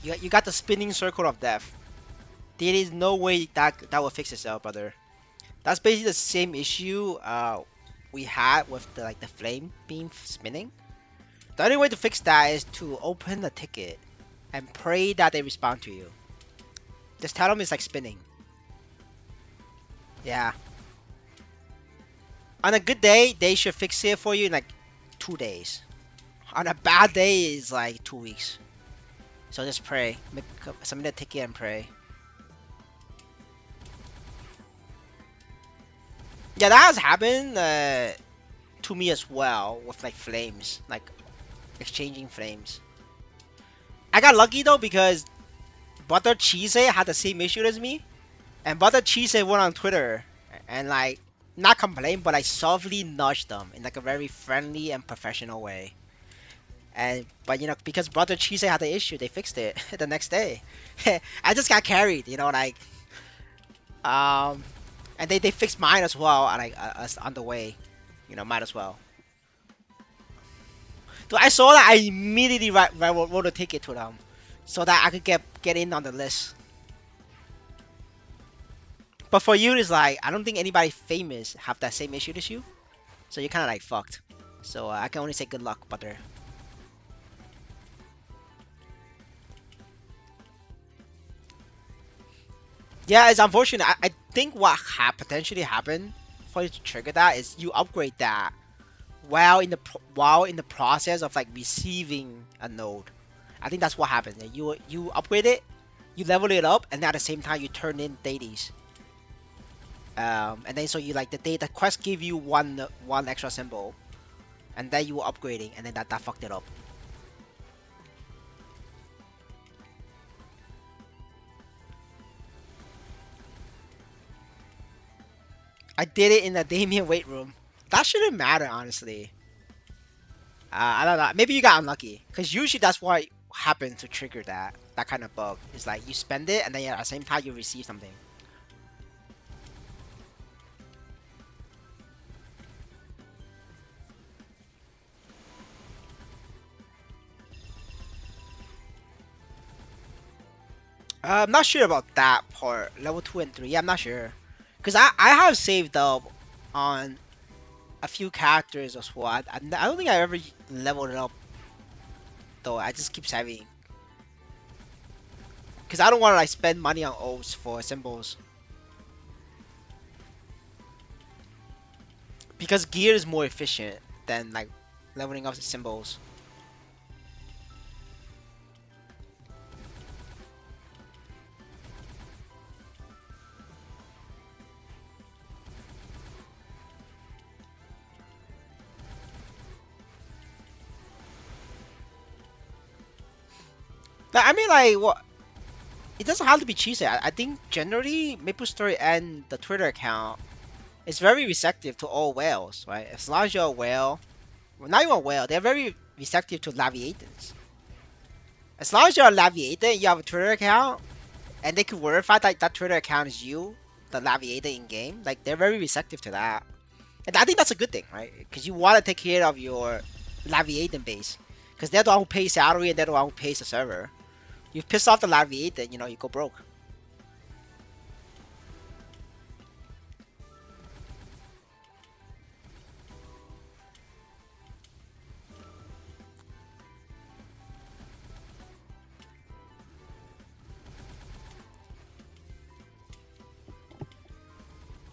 You got the spinning circle of death. There is no way that will fix itself, brother. That's basically the same issue we had with the flame beam spinning. The only way to fix that is to open the ticket and pray that they respond to you. Just tell them it's like spinning. Yeah. On a good day, they should fix it for you in like 2 days. On a bad day, it's like 2 weeks. So just pray. Submit a ticket and pray. Yeah, that has happened to me as well with like flames, like exchanging flames. I got lucky though because Butter Cheese had the same issue as me, and Butter Cheese went on Twitter and like not complain, but I softly nudged them in like a very friendly and professional way. And but because Butter Cheese had the issue, they fixed it the next day. I just got carried, like um, and they fixed mine as well, like on the way, might as well. So I saw that I immediately wrote a ticket to them, so that I could get in on the list. But for you, it's like I don't think anybody famous have that same issue as you, so you're kind of like fucked. So I can only say good luck, Butter. Yeah, it's unfortunate. I think what potentially happened for you to trigger that is you upgrade that while in the process of like receiving a node. I think that's what happened. You upgrade it, you level it up, and at the same time you turn in deities. And then so you like the data quest give you one extra symbol, and then you were upgrading, and then that fucked it up. I did it in the Damien weight room. That shouldn't matter, honestly. I don't know. Maybe you got unlucky, because usually that's what happens to trigger that kind of bug. It's like you spend it, and then at the same time you receive something. I'm not sure about that part. Level 2 and 3, I'm not sure. Because I have saved up on a few characters as well. I don't think I ever leveled it up, though. I just keep saving. Because I don't want to like spend money on oaths for symbols. Because gear is more efficient than like leveling up the symbols. But I mean, like, what? It doesn't have to be cheesy. I think generally Maplestory and the Twitter account is very receptive to all whales, right? As long as you're a whale, well, not even a whale, they're very receptive to Laviatans. As long as you're a Laviator, you have a Twitter account, and they can verify that that Twitter account is you, the Laviator in game. Like they're very receptive to that, and I think that's a good thing, right? Because you want to take care of your Laviator base, because they're the one who pays salary and they're the one who pays the server. You piss off the Laviator, you go broke.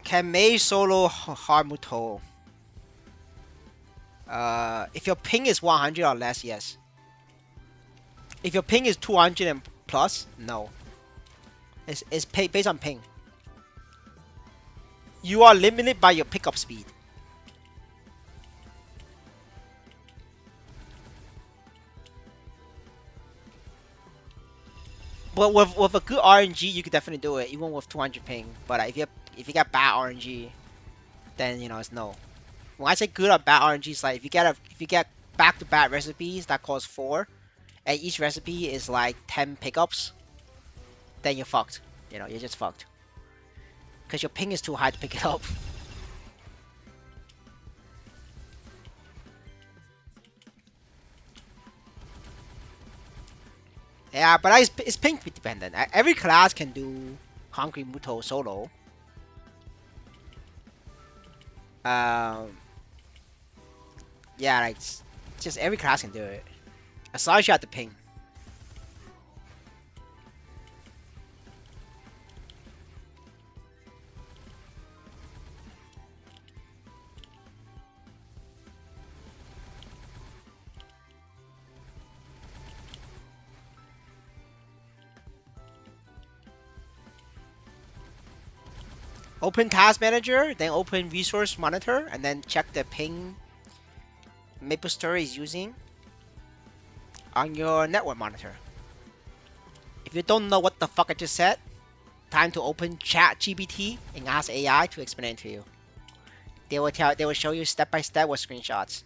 Can Mei solo Harmuto? If your ping is 100 or less, yes. If your ping is 200 and plus, no. It's based on ping. You are limited by your pickup speed. But with a good RNG, you could definitely do it, even with 200 ping. But if you got bad RNG, then it's no. When I say good or bad RNG, it's like if you get back-to-back recipes that cost 4, and each recipe is like 10 pickups, then you're fucked. You're just fucked. Because your ping is too high to pick it up. Yeah, but it's ping dependent. Every class can do Concrete Muto solo. Um, yeah, like just every class can do it. As long as you have the ping. Open Task Manager, then open Resource Monitor, and then check the ping Maplestory is using on your network monitor. If you don't know what the fuck I just said, time to open ChatGPT and ask AI to explain it to you. They will show you step by step with screenshots.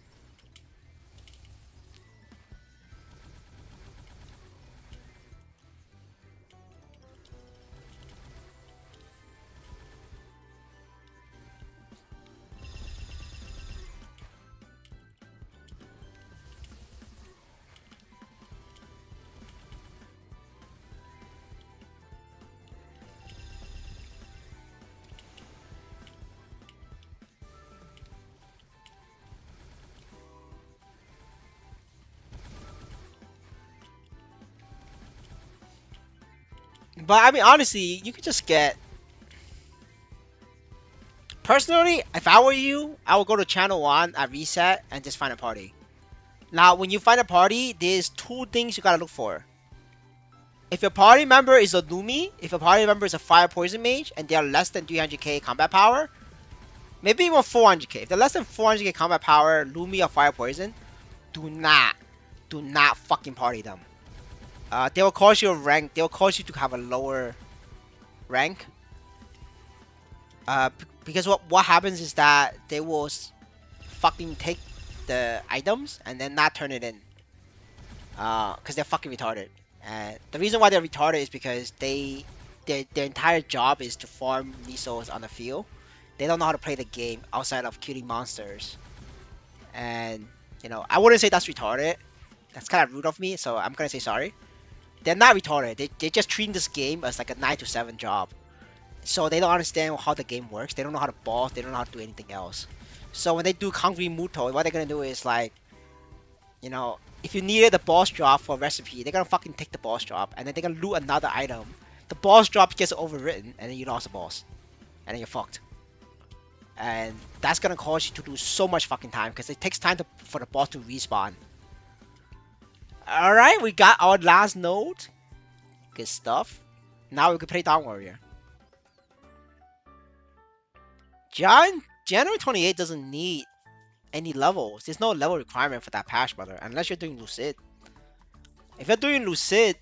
But I mean, honestly, you could just get. Personally, if I were you, I would go to channel 1 at reset and just find a party. Now, when you find a party, there's two things you gotta look for. If your party member is a Lumi, if your party member is a Fire Poison Mage, and they are less than 300k combat power, maybe even 400k. If they're less than 400k combat power, Lumi or Fire Poison, do not fucking party them. They will cause you a rank. They will cause you to have a lower rank. Because what happens is that they will fucking take the items and then not turn it in. Because they're fucking retarded. And the reason why they're retarded is because their entire job is to farm resources on the field. They don't know how to play the game outside of killing monsters. And you know, I wouldn't say that's retarded. That's kind of rude of me, so I'm gonna say sorry. They're not retarded. They're just treating this game as like a 9 to 7 job. So they don't understand how the game works. They don't know how to boss. They don't know how to do anything else. So when they do Concrete Muto, what they're gonna do is like, you know, if you needed the boss drop for a recipe, they're gonna fucking take the boss drop and then they're gonna loot another item. The boss drop gets overwritten and then you lost the boss. And then you're fucked. And that's gonna cause you to lose so much fucking time because it takes time for the boss to respawn. Alright, we got our last node. Good stuff. Now we can play Dawn Warrior. January 28 doesn't need any levels. There's no level requirement for that patch, brother, unless you're doing Lucid. If you're doing Lucid,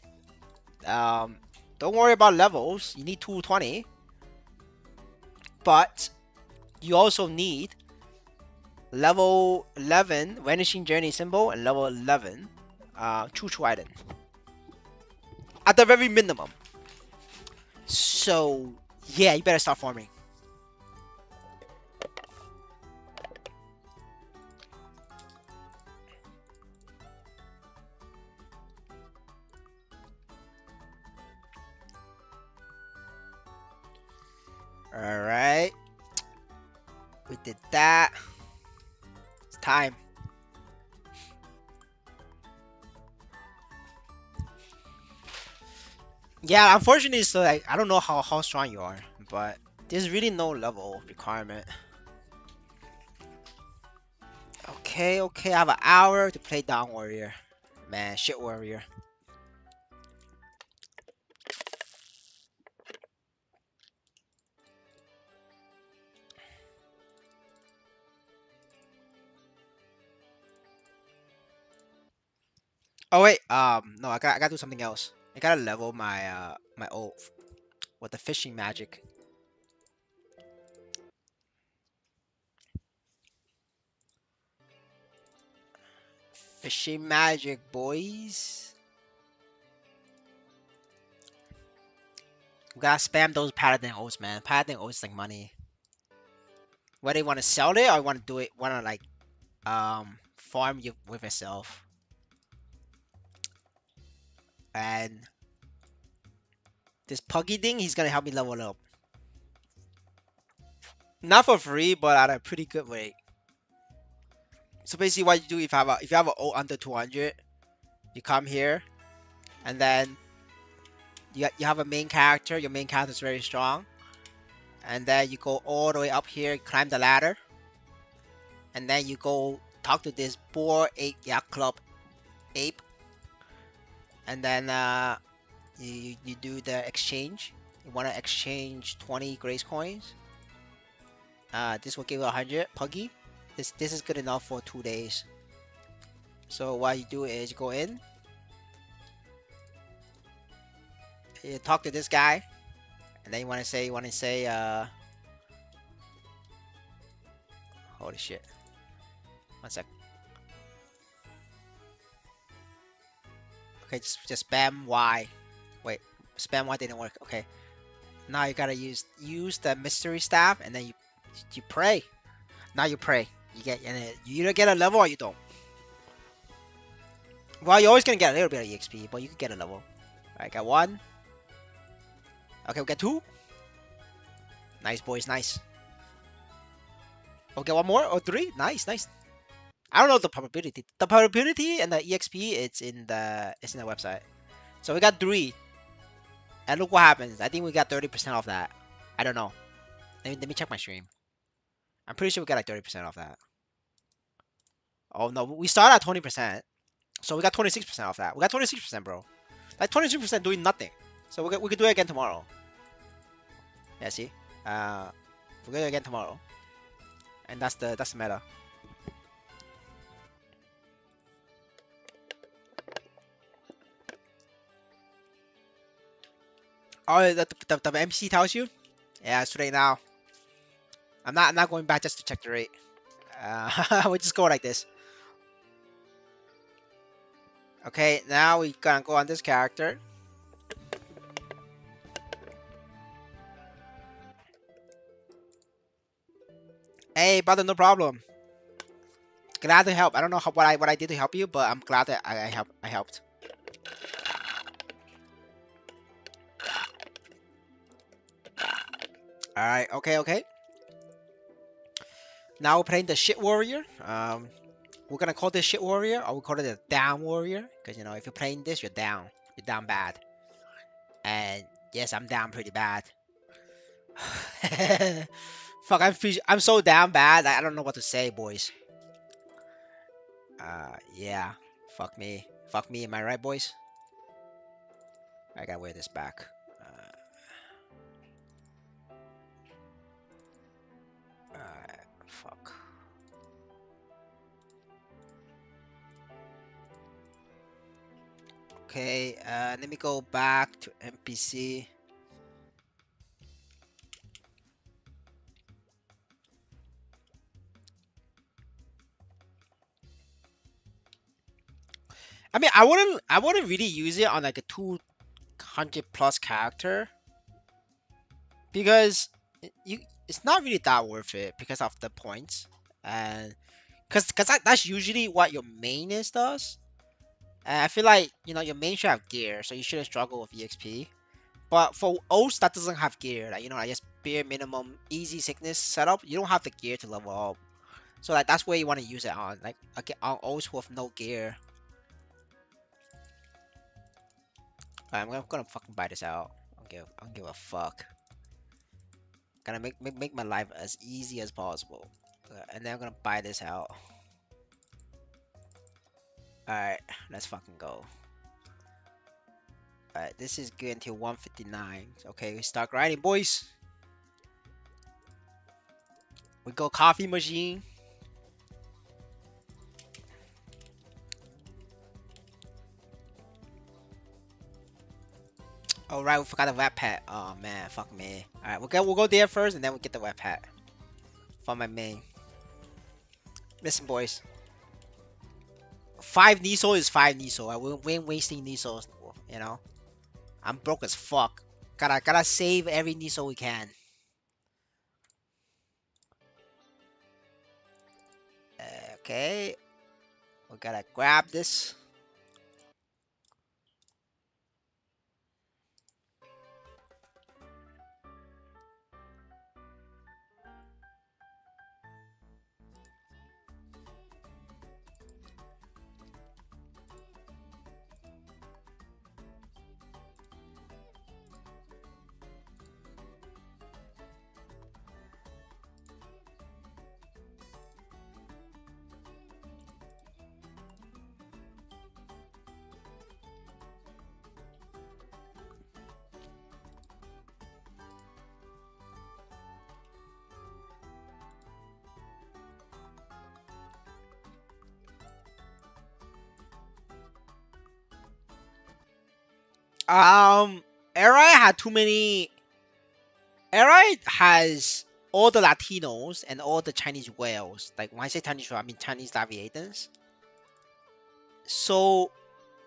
don't worry about levels. You need 220. But you also need level 11 Vanishing Journey symbol and level 11 Chuchu item. At the very minimum. So, yeah, you better start farming. Alright. We did that. It's time. Yeah, unfortunately, so like, I don't know how strong you are, but there's really no level requirement. Okay, I have an hour to play Dawn Warrior. Man, shit warrior. Oh wait, no, I gotta do something else. I gotta level my my ult with the fishing magic. Fishing magic, boys. We gotta spam those paladin ults, man. Paladin ults is like money. Whether you want to sell it or want to do it, want to like farm you with yourself. And this Puggy thing, he's gonna help me level up. Not for free, but at a pretty good rate. So basically, what you do if you have an ult under 200, you come here, and then you have a main character. Your main character is very strong, and then you go all the way up here, climb the ladder, and then you go talk to this Boar Ape Yacht Club ape, and then you do the exchange. You want to exchange 20 grace coins, This will give you 100 puggy. This is good enough for 2 days. So what you do is you go in, you talk to this guy, and then you want to say holy shit. One sec. Okay, just spam Y. Wait, spam Y didn't work. Okay. Now you gotta use the mystery staff, and then you pray. Now you pray. And you either get a level or you don't. Well, you're always gonna get a little bit of EXP, but you can get a level. Alright, got 1. Okay, we got 2. Nice, boys, nice. Okay, 1 more or 3. Nice, nice. I don't know the probability. The probability and the EXP it's in the website. So we got 3. And look what happens. I think we got 30% off that. I don't know. Let me check my stream. I'm pretty sure we got like 30% off that. Oh no, we started at 20%. So we got 26% off that. We got 26%, bro. Like 26% doing nothing. So we could do it again tomorrow. Yeah, see? We're gonna do it again tomorrow. And that's the meta. Oh, the MC tells you? Yeah, it's right now. I'm not going back just to check the rate. We'll just go like this. Okay, now we gonna go on this character. Hey, brother, no problem. Glad to help. I don't know what I did to help you, but I'm glad that I helped. All right, okay. Now we're playing the shit warrior. We're gonna call this shit warrior, or we call it a down warrior, because you know if you're playing this, you're down. You're down bad. And yes, I'm down pretty bad. Fuck, I'm so down bad. I don't know what to say, boys. Yeah. Fuck me. Fuck me. Am I right, boys? I gotta wear this back. Fuck. Okay, let me go back to NPC. I mean, I wouldn't really use it on like a 200 plus character because it's not really that worth it because of the points and because that's usually what your main is does. And I feel like you know your main should have gear, so you shouldn't struggle with EXP. But for O's that doesn't have gear, like you know, I just bare minimum easy sickness setup, you don't have the gear to level up. So like that's where you want to use it on, like on O's with no gear. I'm gonna fucking buy this out. I don't give a fuck. Gonna make my life as easy as possible. And then I'm gonna buy this out. Alright, let's fucking go. Alright, this is good until 159. Okay, we start grinding, boys. We go coffee machine. Oh right, we forgot the web pad. Oh man, fuck me. Alright, we'll go there first and then we get the web pad. For my main. Listen boys. 5 Niso is 5 Niso. We ain't wasting Nisos, you know. I'm broke as fuck. Gotta save every Niso we can. Okay. We gotta grab this. Arai had too many. Arai has all the Latinos and all the Chinese whales. Like when I say Chinese whale, I mean Chinese aviators. So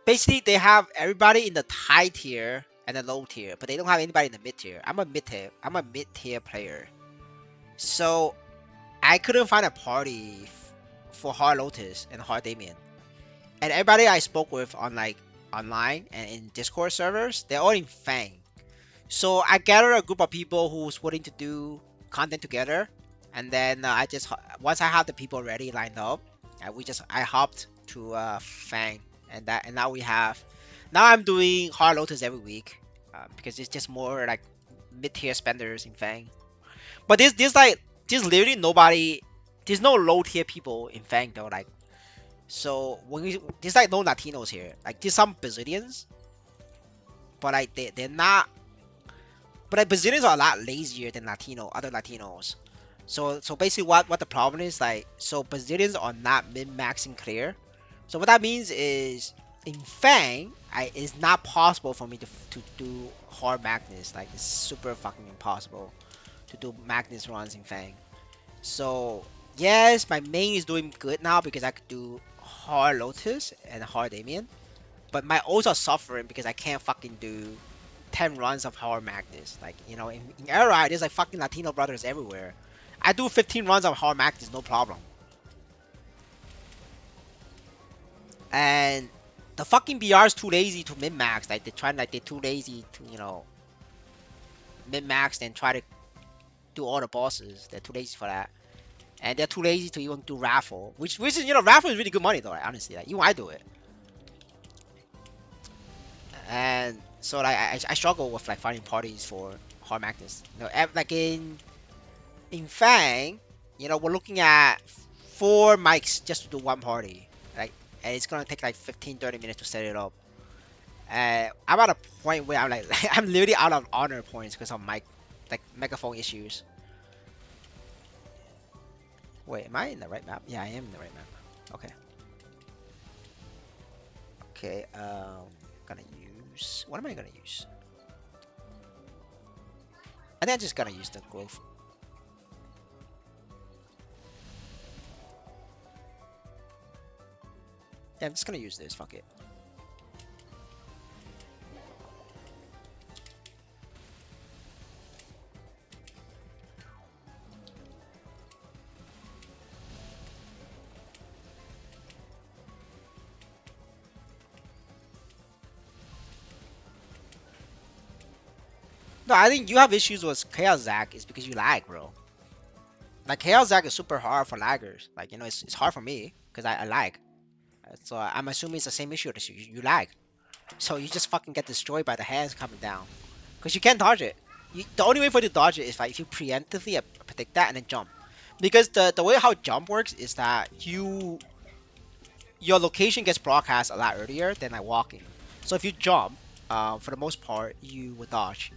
basically, they have everybody in the high tier and the low tier, but they don't have anybody in the mid tier. I'm a mid tier. I'm a mid tier player. So I couldn't find a party for Hard Lotus and Hard Damien. And everybody I spoke with on like online and in Discord servers, they're all in Fang. So I gathered a group of people who's willing to do content together, and then I just once I have the people ready lined up, I hopped to Fang, and now we have now I'm doing Hard Lotus every week because it's just more like mid tier spenders in Fang. But there's literally nobody. There's no low tier people in Fang though. Like so when we there's like no Latinos here. Like there's some Brazilians, but like they're not. But like Brazilians are a lot lazier than other Latinos. So basically what the problem is like so Brazilians are not min maxing clear. So what that means is in Fang, it's not possible for me to do hard Magnus. Like it's super fucking impossible to do Magnus runs in Fang. So yes, my main is doing good now because I could do hard Lotus and hard Damien. But my ults are suffering because I can't fucking do 10 runs of hard Magnus. Like, you know, in Era, there's like fucking Latino brothers everywhere. I do 15 runs of hard Magnus, no problem. And the fucking BR is too lazy to min-max. Like, they're too lazy to, you know, min-max and try to do all the bosses. They're too lazy for that. And they're too lazy to even do raffle. Which is, you know, raffle is really good money though, right? Honestly. Like, even I do it. And so like I struggle with like finding parties for hard Magnus. You know, like in Fang, you know, we're looking at 4 mics just to do one party. Like, and it's gonna take like 15-30 minutes to set it up. I'm at a point where I'm like, I'm literally out of honor points because of mic, like megaphone issues. Wait, am I in the right map? Yeah, I am in the right map. Okay. Okay. Gonna use. What am I gonna use? I think I'm just gonna use the growth. Yeah, I'm just gonna use this. Fuck it. No, I think you have issues with Chaos Zac is because you lag, bro. Like Chaos Zac is super hard for laggers. Like you know, it's hard for me because I lag. So I'm assuming it's the same issue as you. You lag. So you just fucking get destroyed by the hands coming down. Because you can't dodge it. The only way for you to dodge it is like if you preemptively predict that and then jump. Because the way how jump works is that your location gets broadcast a lot earlier than like walking. So if you jump, for the most part, you would dodge.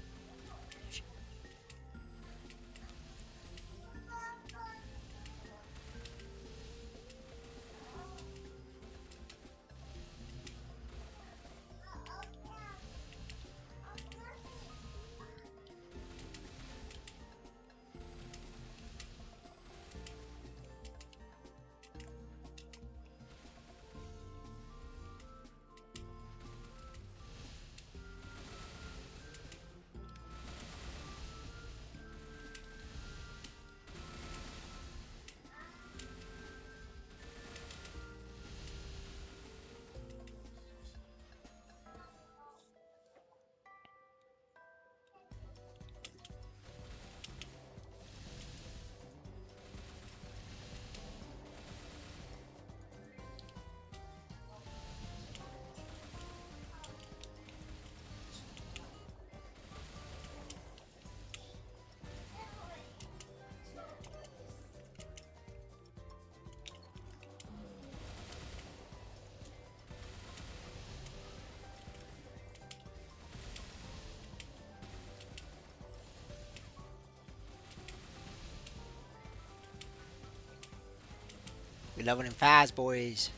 We're leveling fast, boys.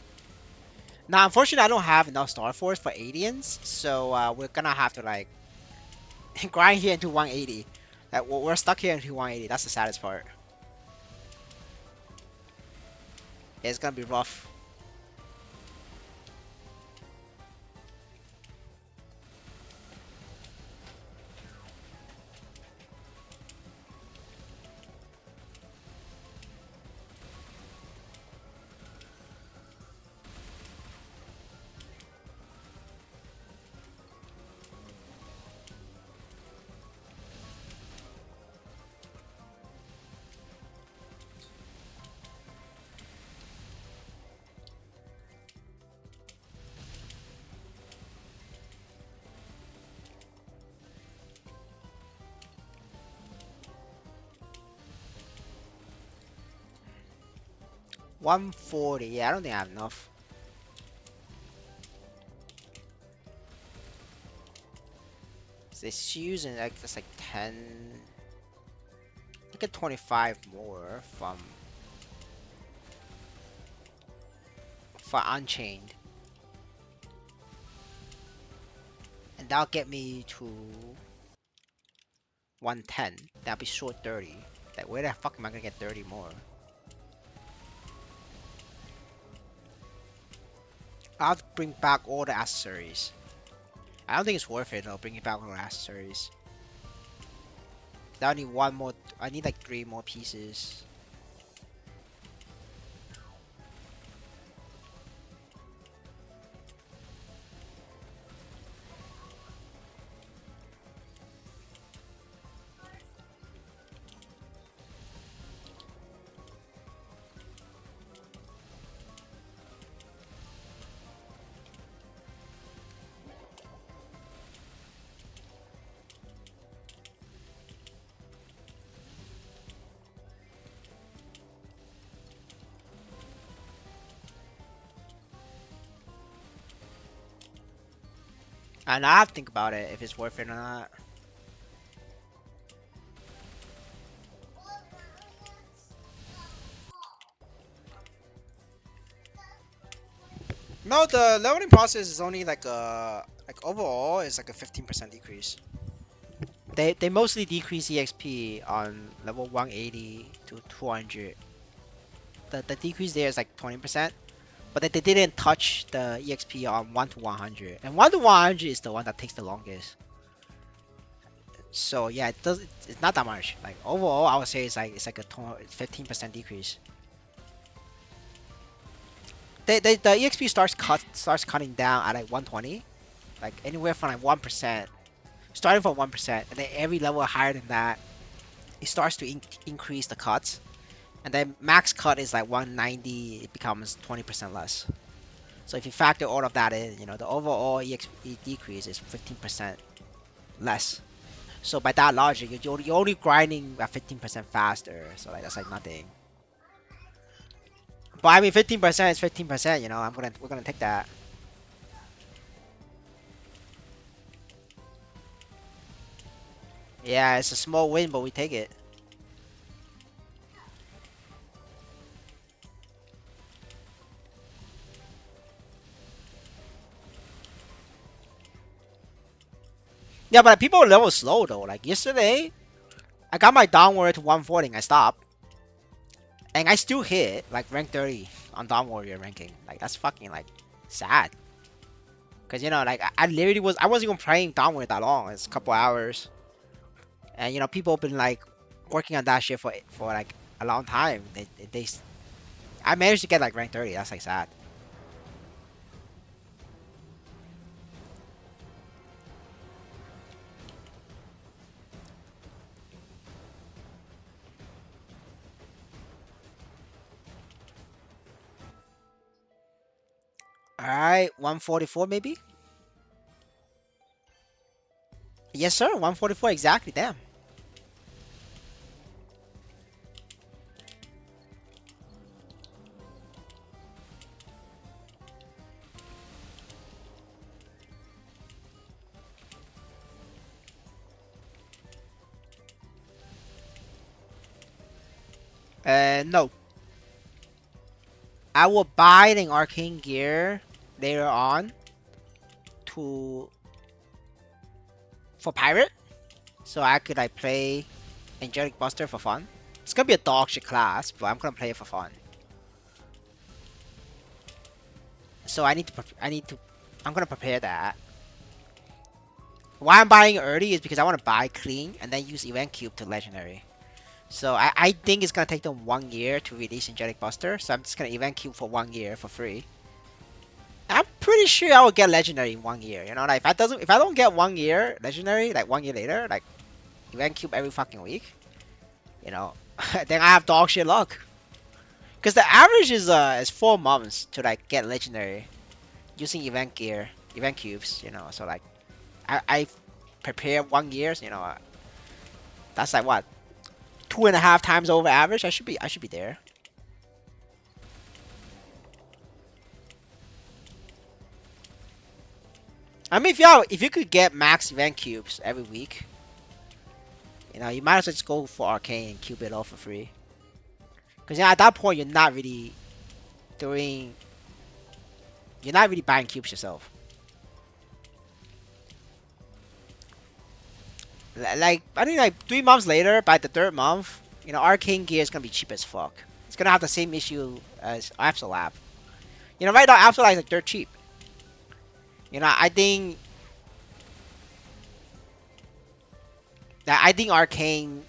Now, unfortunately, I don't have enough Star Force for aliens, so we're gonna have to like grind here into 180. Like we're stuck here into 180. That's the saddest part. It's gonna be rough. 140. Yeah, I don't think I have enough. This using like just like 10. Look at 25 more from for Unchained, and that'll get me to 110. That'll be short 30. Like where the fuck am I gonna get 30 more? I'll have to bring back all the accessories. I don't think it's worth it though, bringing back all the accessories. I need one more. I need like 3 more pieces. And I have to think about it if it's worth it or not. No, the leveling process is only like like overall it's like a 15% decrease. They mostly decrease EXP on level 180 to 200. The decrease there is like 20%, but they didn't touch the EXP on 1 to 100. And 1 to 100 is the one that takes the longest. So yeah, it's not that much. Like overall, I would say it's like a 15% decrease. The EXP starts cutting down at like 120, like anywhere from like 1%, starting from 1%, and then every level higher than that, it starts to increase the cuts, and then max cut is like 190. It becomes 20% less. So if you factor all of that in, you know the overall EXP decrease is 15% less. So by that logic, you're only grinding at 15% faster. So like that's like nothing. But I mean, 15% is 15%. You know, we're gonna take that. Yeah, it's a small win, but we take it. Yeah, but people level slow though. Like yesterday, I got my downward to 140. I stopped, and I still hit like rank 30 on Dawn Warrior ranking. Like that's fucking like sad. Cause you know, like I literally I wasn't even playing Dawn Warrior that long. It's a couple hours, and you know, people have been like working on that shit for like a long time. I managed to get like rank 30. That's like sad. All right, 144 maybe. Yes, sir. 144 exactly. Damn. No. I will buy an arcane gear later on to for pirate, so I could like play Angelic Buster for fun. It's gonna be a dog shit class, but I'm gonna play it for fun. So I'm gonna prepare that. Why I'm buying early is because I want to buy clean and then use Event Cube to legendary. So I think it's gonna take them 1 year to release Angelic Buster, so I'm just gonna Event Cube for 1 year for free. I'm pretty sure I will get legendary in 1 year. You know, like if I don't get 1 year legendary, like 1 year later, like Event Cube every fucking week, you know, then I have dog shit luck. Because the average is 4 months to like get legendary using event cubes. You know, so like I prepare 1 year. You know, that's like what 2.5 times over average. I should be there. I mean, if you could get max event cubes every week, you know, you might as well just go for arcane and cube it all for free. Because at that point, doing, you're not really buying cubes yourself. Like I think like 3 months later, by the third month, you know, arcane gear is gonna be cheap as fuck. It's gonna have the same issue as xWcLuckz. You know, right now xWcLuckz is like dirt cheap. You know, I think arcane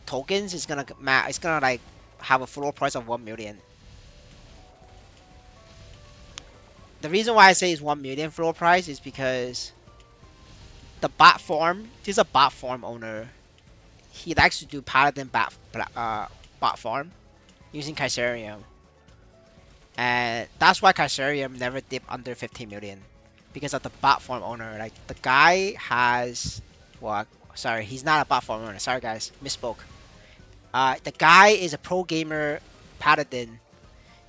tokens is gonna like have a floor price of 1 million. The reason why I say it's 1 million floor price is because the bot farm. This is a bot farm owner. He likes to do paladin bot farm using Kaiserium, and that's why Kaiserium never dipped under 15 million because of the bot farm owner. Like the guy has, well, sorry, he's not a bot farm owner. Sorry guys, misspoke. The guy is a pro gamer paladin.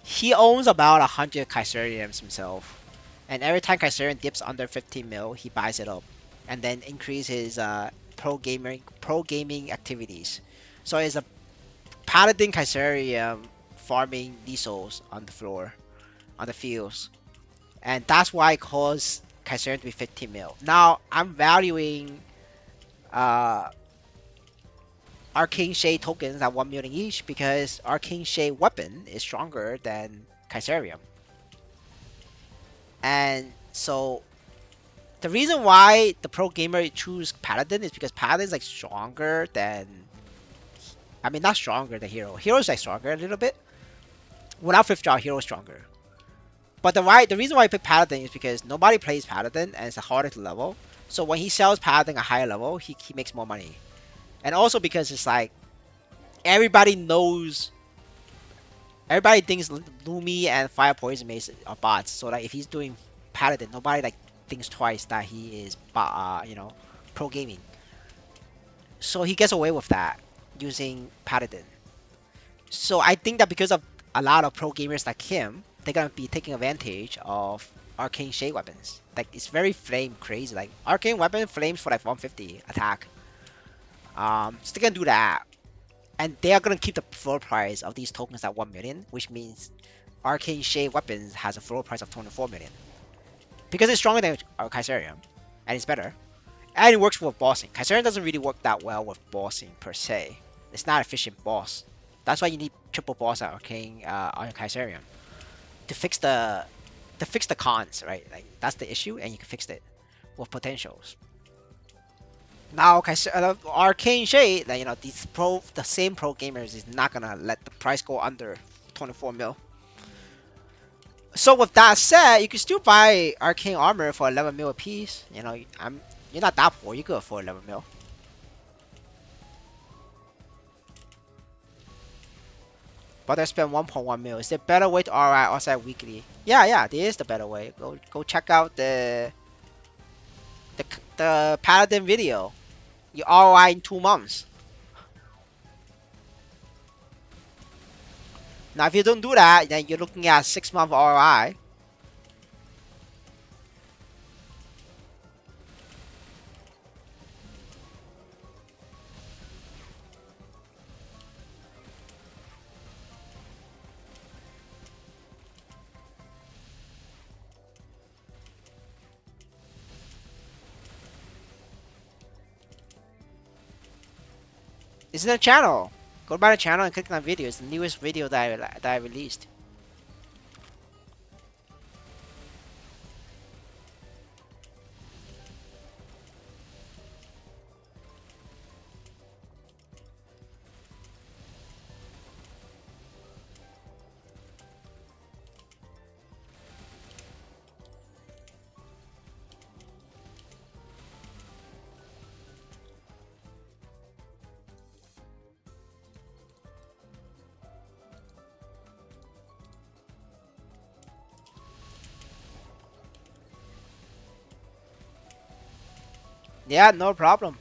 He owns about 100 Kaiseriums himself, and every time Kaiserium dips under 15 mil, he buys it up, and then increase his pro gaming activities. So it's a paladin Kaiserium farming these souls on the floor, on the fields, and that's why it caused Kaiserium to be 15 mil. Now I'm valuing uh, Arcane Shade tokens at 1 million each because Arcane Shade weapon is stronger than Kaiserium. And so the reason why the pro gamer choose Paladin is because Paladin is like stronger than, I mean, not stronger than Hero. Hero's like stronger a little bit. Without 5th draw, Hero's stronger. But the reason why I pick Paladin is because nobody plays Paladin and it's harder to level. So when he sells Paladin at higher level, he makes more money. And also because it's like everybody thinks Lumi and Fire Poison Mace are bots. So like if he's doing Paladin, nobody like thinks twice that he is pro gaming. So he gets away with that using Paladin. So I think that because of a lot of pro gamers like him, they're gonna be taking advantage of Arcane Shade weapons. Like it's very flame crazy. Like Arcane weapon flames for like 150 attack. So they're gonna do that, and they are gonna keep the floor price of these tokens at 1 million, which means Arcane Shade weapons has a floor price of 24 million because it's stronger than Kaiserium, and it's better, and it works with bossing. Kaiserium doesn't really work that well with bossing per se. It's not efficient boss. That's why you need triple boss at Arcane on Kaiserium to fix the cons, right? Like that's the issue, and you can fix it with potentials. Now, Arcane Shade, like, you know, the same pro gamers is not gonna let the price go under 24 mil. So with that said, you can still buy Arcane Armor for 11 mil a piece. You know, you're not that poor. You could afford 11 mil. But I spent 1.1 mil. Is there a better way to ROI outside weekly? Yeah, there is the better way. Go check out the Paladin video. You ROI in 2 months. Now, if you don't do that, then you're looking at 6-month ROI. It's in the channel. Go to my channel and click on that video. It's the newest video that I released. Yeah, no problem.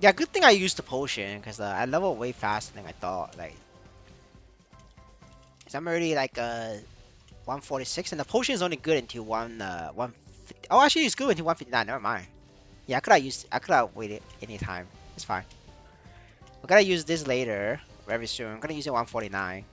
Yeah, good thing I used the potion because I leveled way faster than I thought. Like, 'cause I'm already like 146, and the potion is only good until 150. Oh, actually, it's good until 159. Never mind. Yeah, I could have waited any time. It's fine. We're gonna use this later, very soon. I'm gonna use it 149.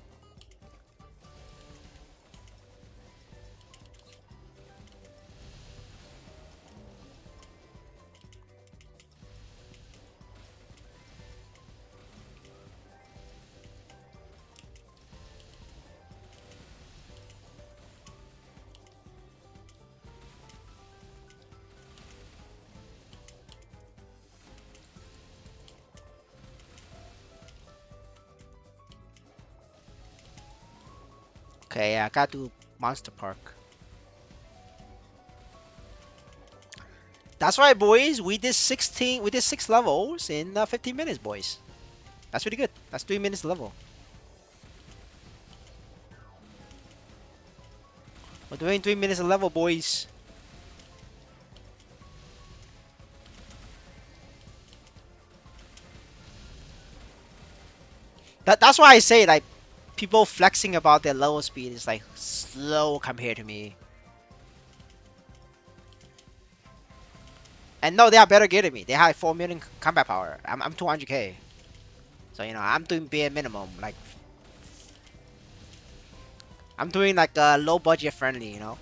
Okay, yeah, I gotta do Monster Park. That's right, boys. We did 16. We did 6 levels in 15 minutes, boys. That's really good. That's 3 minutes level. We're doing 3 minutes a level, boys. That's why I say like people flexing about their level speed is like slow compared to me. And no, they are better gear than me. They have 4 million combat power. I'm 200k. So you know I'm doing bare minimum. Like I'm doing like low budget friendly. You know.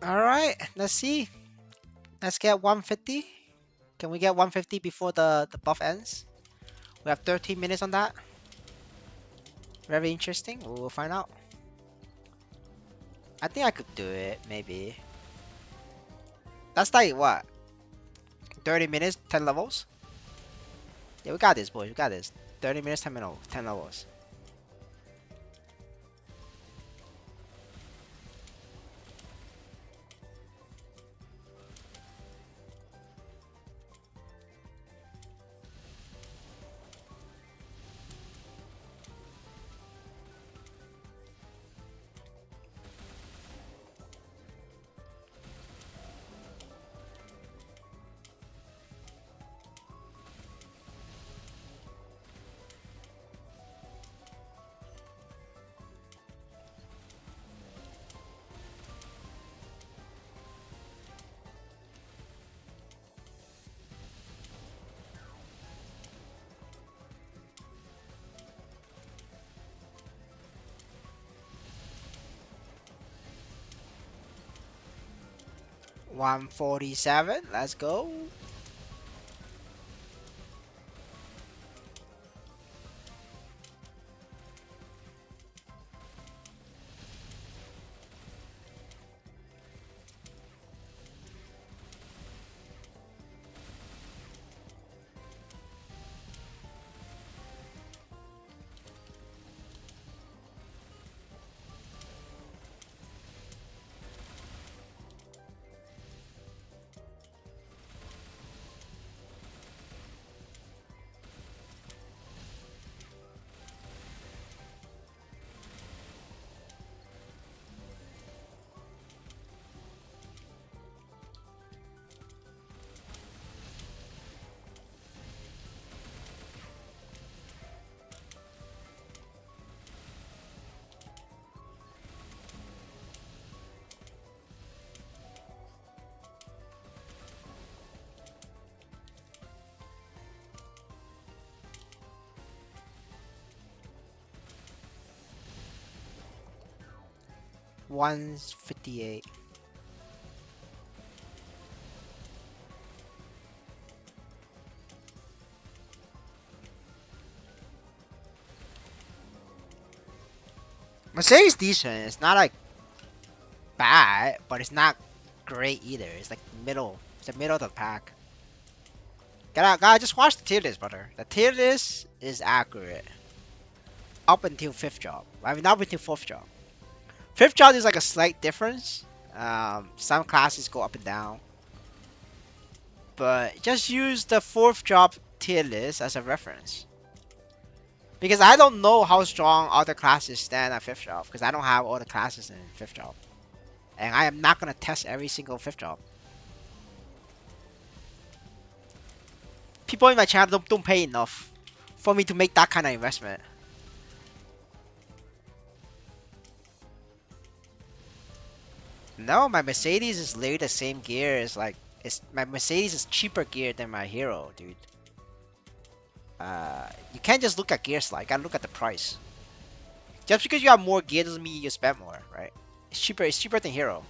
All right. Let's see. Let's get 150. Can we get 150 before the buff ends? We have 13 minutes on that. Very interesting. We'll find out. I think I could do it. Maybe. That's like what? 30 minutes, 10 levels? Yeah, we got this, boys. We got this. 30 minutes, 10 minutes, 10 levels. 147. Let's go. One's 58. Mercedes decent. It's not like bad, but it's not great either. It's like middle. It's the middle of the pack. Gotta just watch the tier list, brother. The tier list is accurate up until fifth job. I mean, up until fourth job. Fifth job is like a slight difference. Some classes go up and down, but just use the fourth job tier list as a reference. Because I don't know how strong other classes stand at fifth job, because I don't have all the classes in fifth job, and I am not gonna test every single fifth job. People in my channel don't pay enough for me to make that kind of investment. No, my Mercedes is literally the same gear as like my Mercedes is cheaper gear than my Hero, dude. You can't just look at gear slot. You gotta look at the price. Just because you have more gear doesn't mean you spend more, right? It's cheaper. It's cheaper than Hero.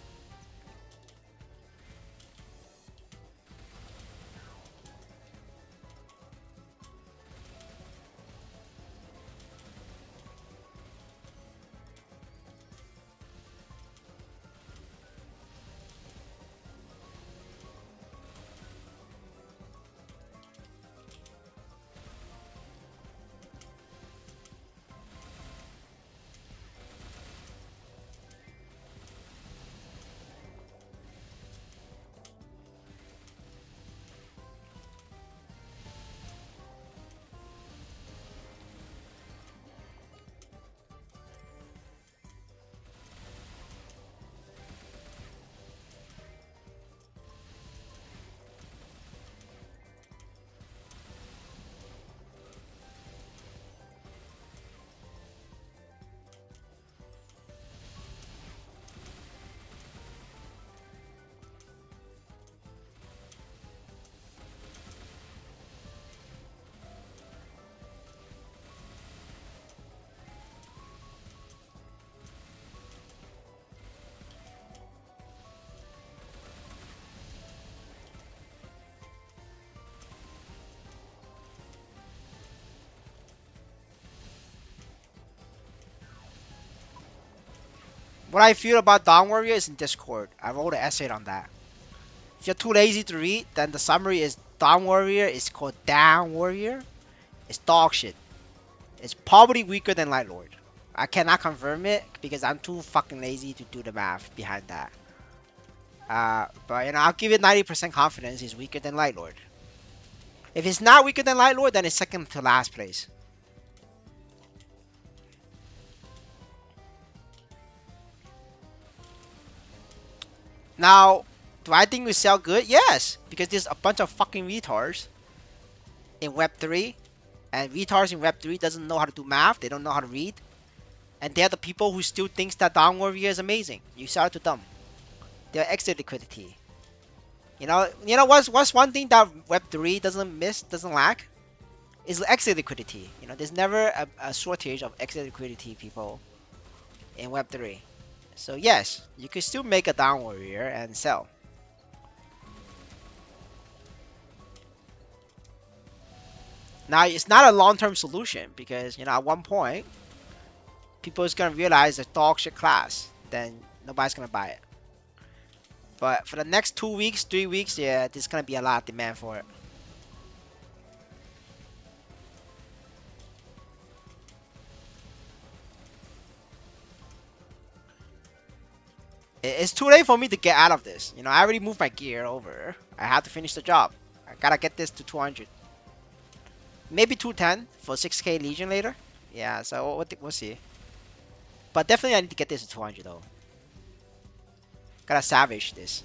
What I feel about Dawn Warrior is in Discord. I wrote an essay on that. If you're too lazy to read, then the summary is Dawn Warrior is called Down Warrior. It's dog shit. It's probably weaker than Light Lord. I cannot confirm it because I'm too fucking lazy to do the math behind that. But you know, I'll give it 90% confidence it's weaker than Light Lord. If it's not weaker than Light Lord, then it's second to last place. Now, do I think we sell good? Yes, because there's a bunch of fucking retards in Web3, and retards in Web3 doesn't know how to do math, they don't know how to read, and they're the people who still thinks that Dawn Warrior is amazing. You sell it to them. They're exit liquidity. You know what's one thing that Web3 doesn't lack? Is exit liquidity. You know, there's never a shortage of exit liquidity people in Web3. So yes, you could still make a Dawn Warrior and sell. Now it's not a long-term solution because at one point people is gonna realize it's dog shit class. Then nobody's gonna buy it. But for the next 2 weeks, 3 weeks, yeah, there's gonna be a lot of demand for it. It's too late for me to get out of this. I already moved my gear over. I have to finish the job. I gotta get this to 200. Maybe 210 for 6k Legion later. Yeah, so we'll see. But definitely I need to get this to 200 though. Gotta savage this.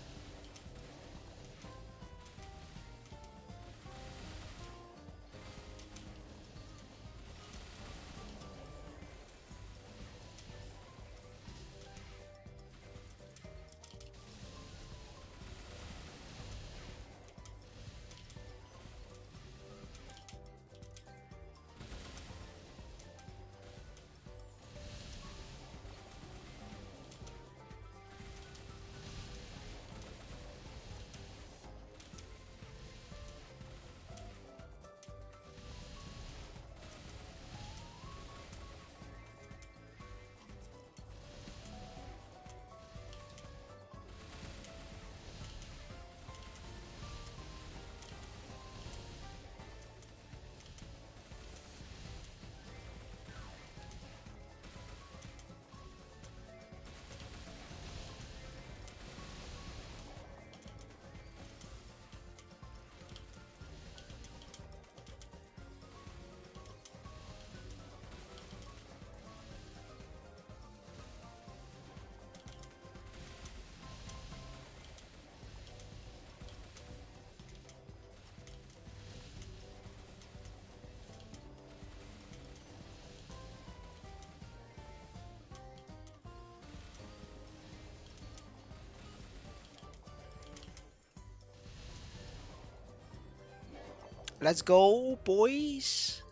Let's go, boys.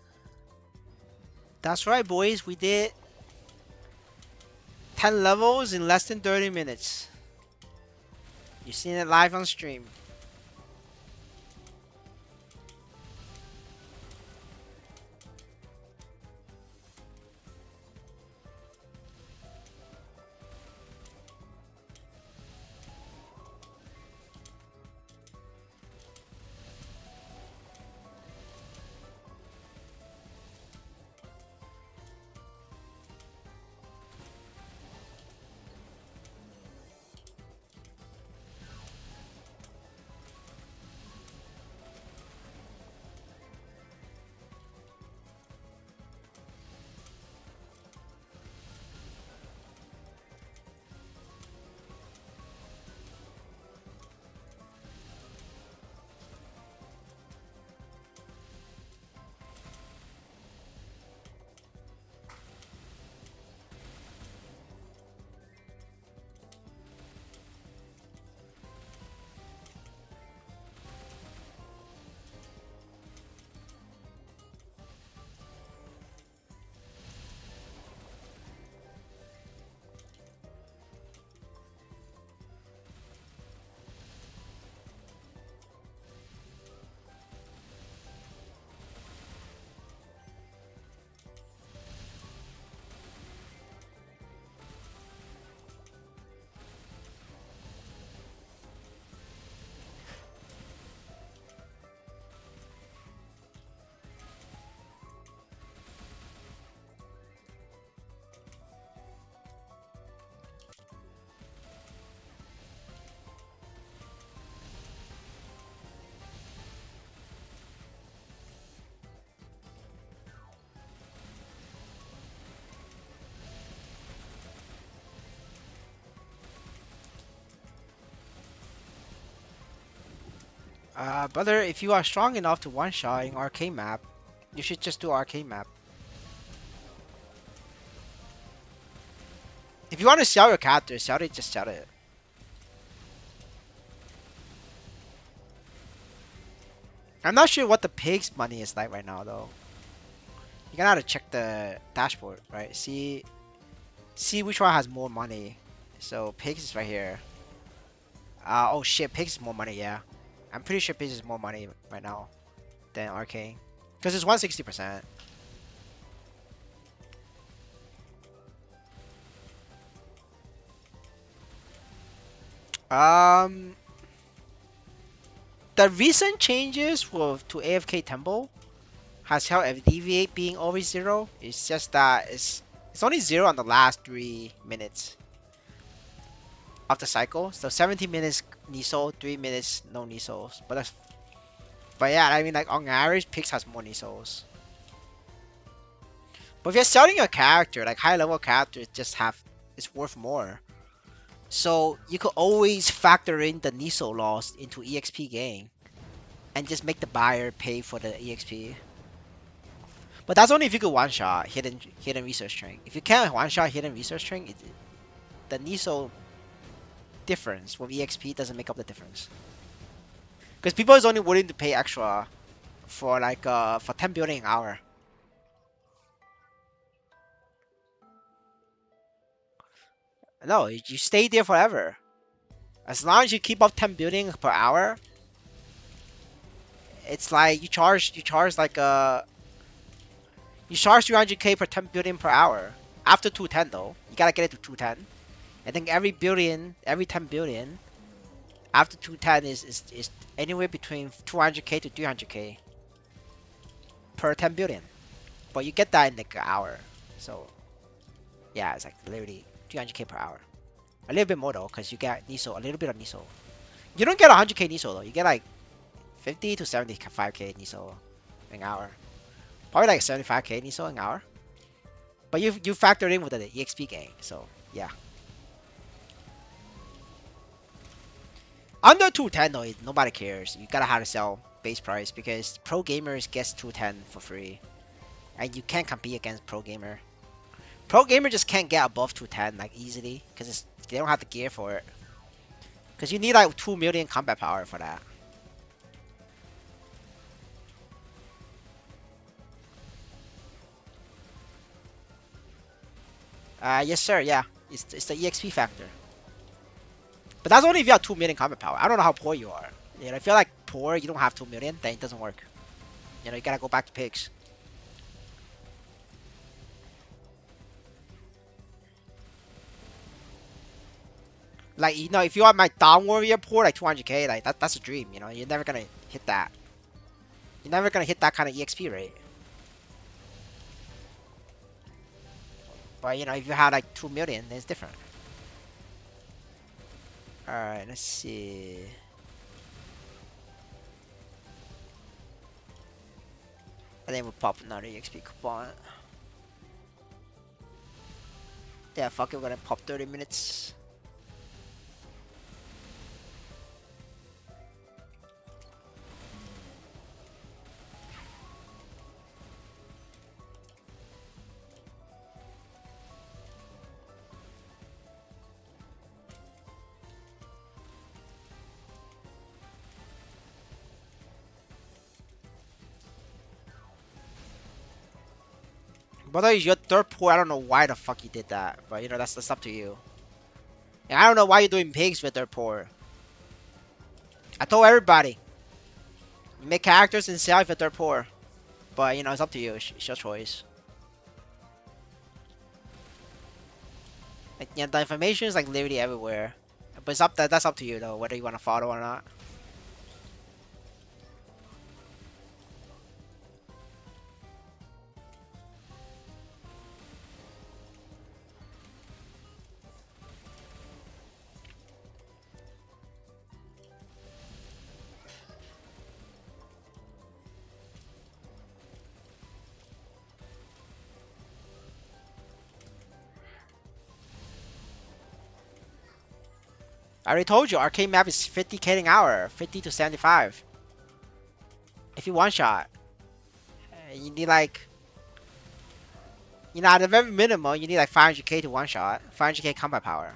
That's right, boys. We did 10 levels in less than 30 minutes. You're seeing it live on stream. Brother, if you are strong enough to one-shot in arcade map, you should just do arcade map. If you want to sell your character, sell it, just sell it. I'm not sure what the pig's money is like right now, though. You're gonna have to check the dashboard, right? See which one has more money. So pigs is right here. Oh shit, pigs is more money, yeah. I'm pretty sure pigs is more money right now than arcade. Because it's 160%. Um, the recent changes to AFK Temple has helped alleviate being always zero. It's just that it's only zero on the last 3 minutes of the cycle. So 17 minutes Niso, 3 minutes no Nisos. But yeah, I mean like on average, Pix has more Nisos. But if you're selling a character, like high level characters just have it's worth more. So you could always factor in the Niso loss into EXP gain and just make the buyer pay for the EXP. But that's only if you could one shot hidden research string. If you can't one shot hidden research string, the Niso difference with EXP doesn't make up the difference. Because people is only willing to pay extra for like for 10 building an hour. No, you stay there forever. As long as you keep up 10 building per hour, it's like you charge like you charge 300k per 10 building per hour. After 210 though, you gotta get it to 210. I think every 10 billion after 210 is anywhere between 200k to 300k per 10 billion. But you get that in like an hour. So yeah, it's like literally 300k per hour. A little bit more though, because you get Niso, a little bit of Niso. You don't get 100k Niso though. You get like 50 to 75k Niso an hour. Probably like 75k Niso an hour. But you factor in with the EXP gain, so yeah. Under 210 though, nobody cares. You gotta have to sell base price because pro gamers gets 210 for free, and you can't compete against pro gamer. Pro gamer just can't get above 210 like easily because they don't have the gear for it. Because you need like 2 million combat power for that. Yes sir, yeah. It's the EXP factor. But that's only if you have 2 million combat power. I don't know how poor you are. You know, if you're like poor, you don't have 2 million, then it doesn't work. You know, you gotta go back to pigs. Like, you know, if you are my down warrior poor, like 200k, like that's a dream, you know. You're never gonna hit that. You're never gonna hit that kind of EXP rate. But, you know, if you had like 2 million, then it's different. Alright, let's see. I think we'll pop another EXP coupon. Yeah, fuck it, we're gonna pop 30 minutes. Brother, you're third poor. I don't know why the fuck you did that, but you know that's up to you. And I don't know why you're doing pigs with third poor. I told everybody, you make characters and sell if you're third poor, but you know it's up to you. It's your choice. Like, yeah, the information is like literally everywhere, but that's up to you though whether you want to follow or not. I already told you, arcade map is 50k an hour, 50 to 75. If you one shot, you need like, you know, at the very minimum, you need like 500k to one shot, 500k combat power.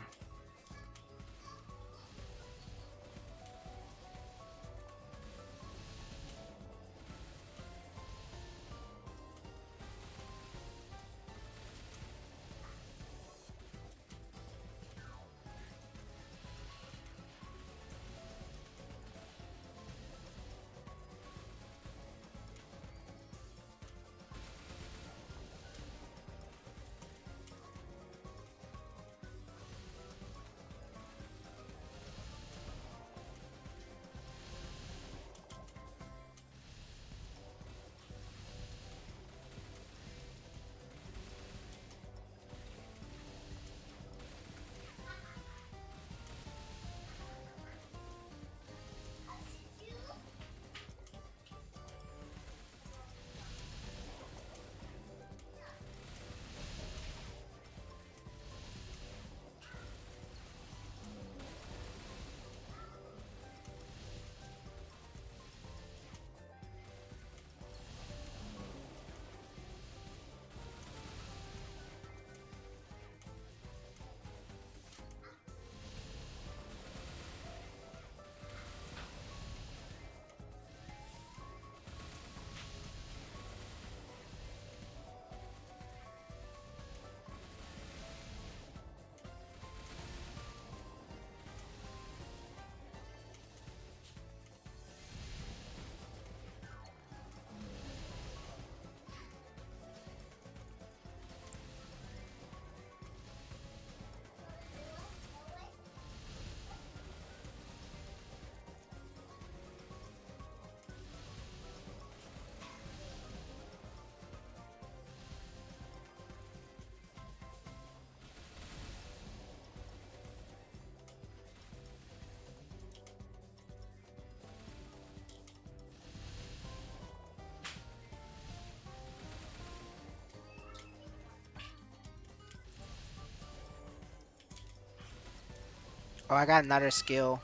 Oh, I got another skill.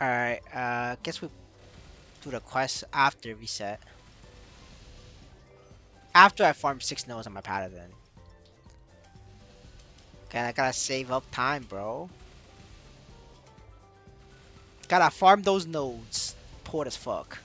Alright, guess we do the quest after reset. After I farm 6 nodes on my paladin. Okay, I gotta save up time, bro. Gotta farm those nodes. Poor as fuck.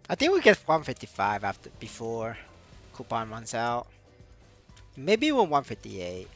I think we get 155 after before coupon runs out. Maybe even 158.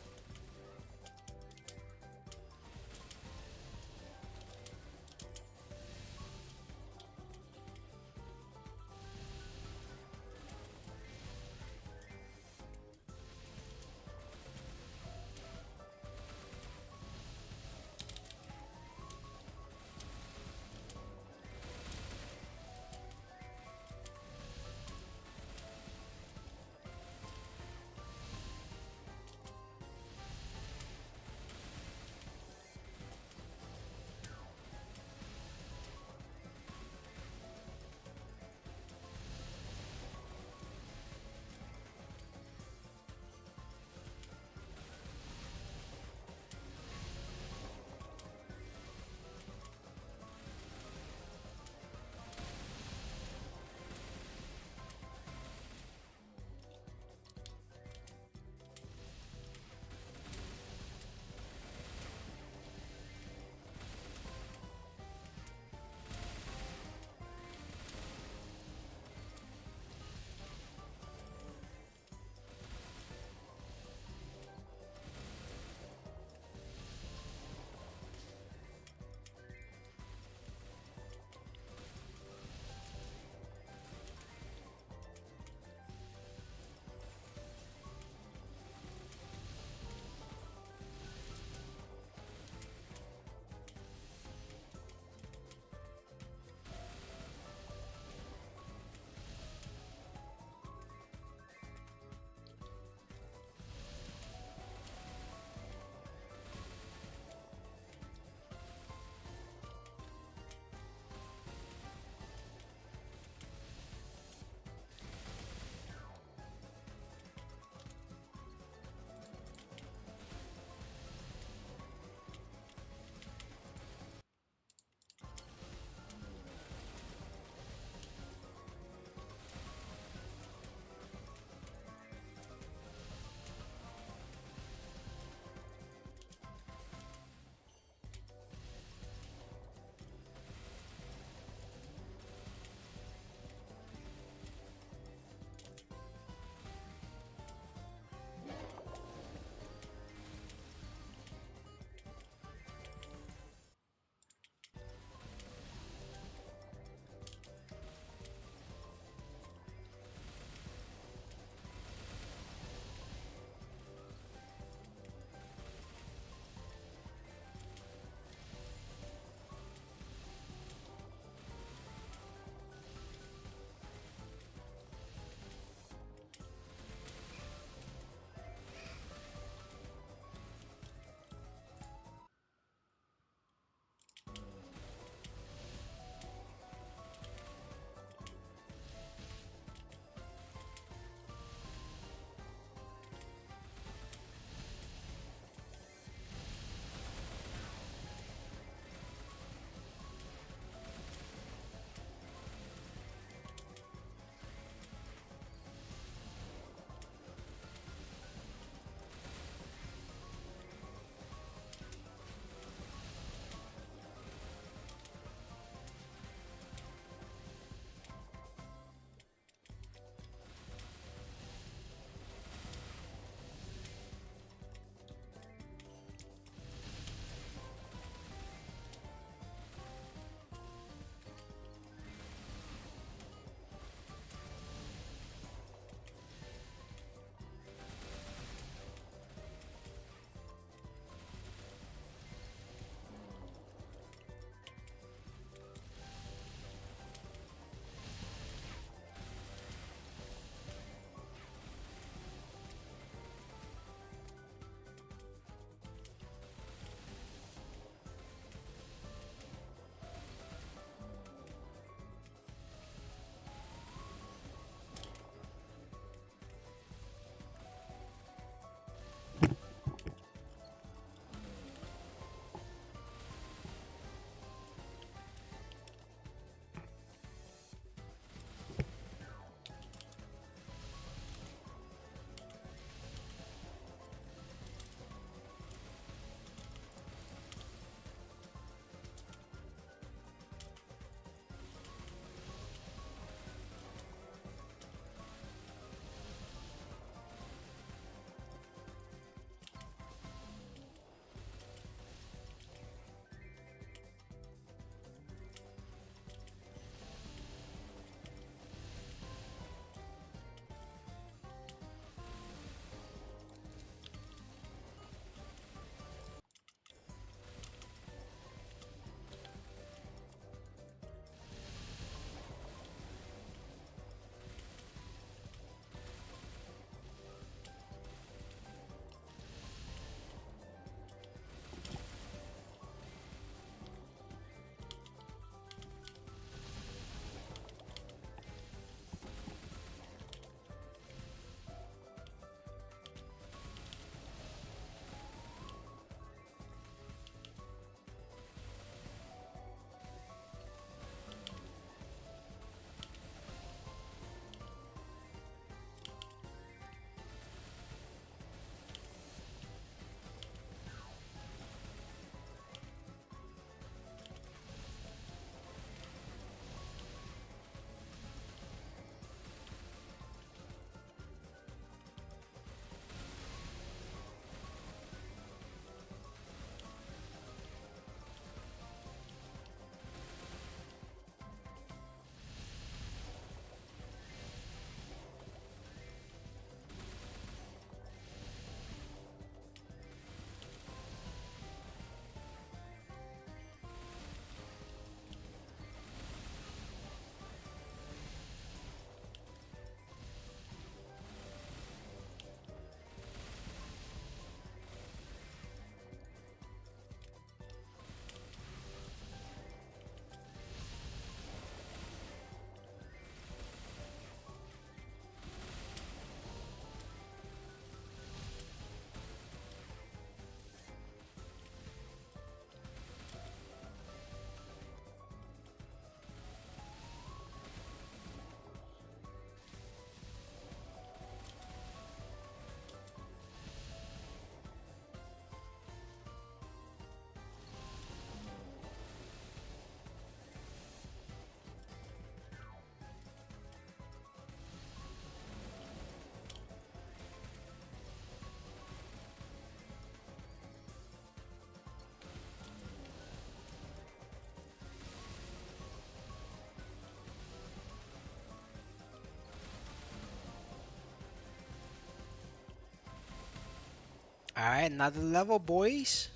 Alright, another level, boys.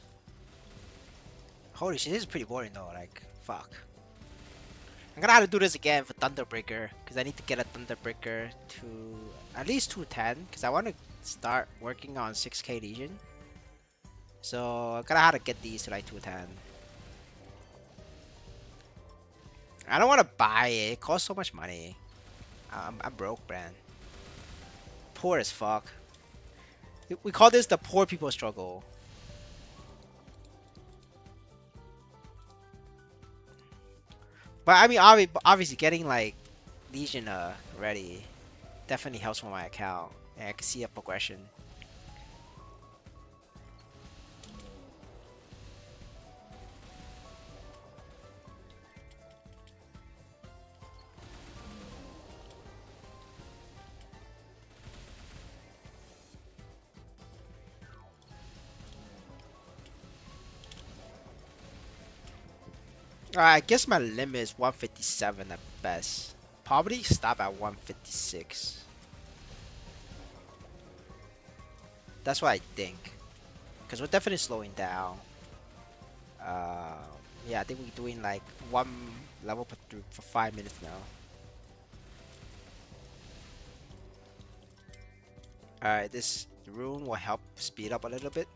Holy shit, this is pretty boring though. Like, fuck. I'm gonna have to do this again for Thunderbreaker, because I need to get a Thunderbreaker to at least 210, because I want to start working on 6k Legion. So I'm gonna have to get these to like 210. I don't want to buy it. It costs so much money. I'm broke, man. Poor as fuck. We call this the poor people struggle. But I mean, obviously getting like Legion ready definitely helps with my account. And I can see a progression. Alright, I guess my limit is 157 at best. Probably stop at 156. That's what I think. Because we're definitely slowing down. Uh, yeah, I think we're doing like one level for 5 minutes now. Alright, this rune will help speed up a little bit.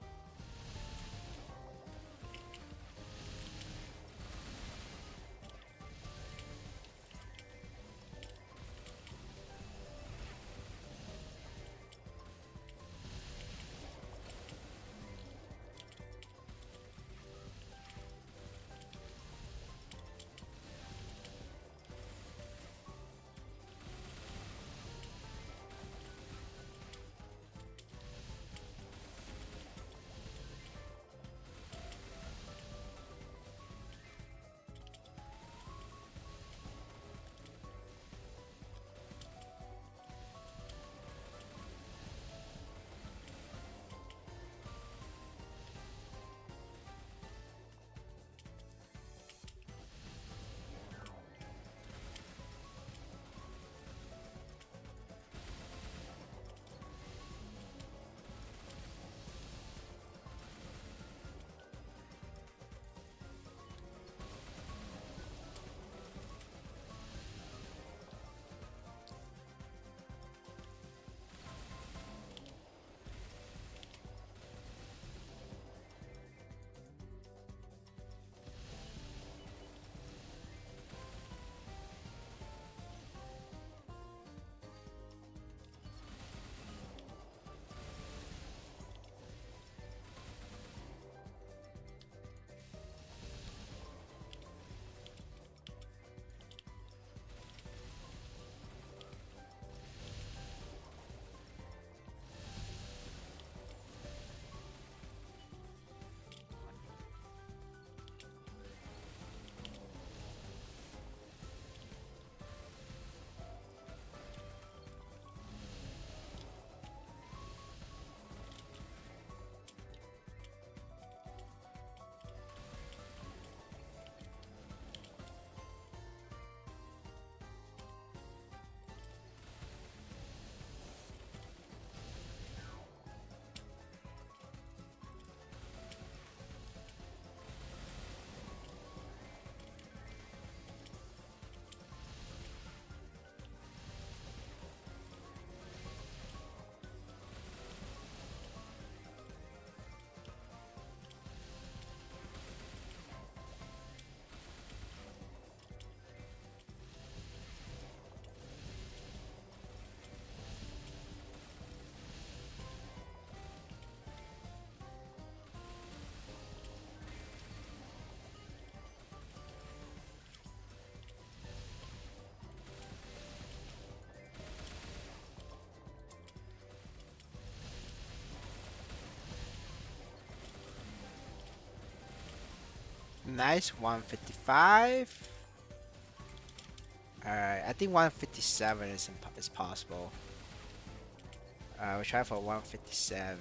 Nice, 155. Alright, I think 157 is possible. We'll try for 157.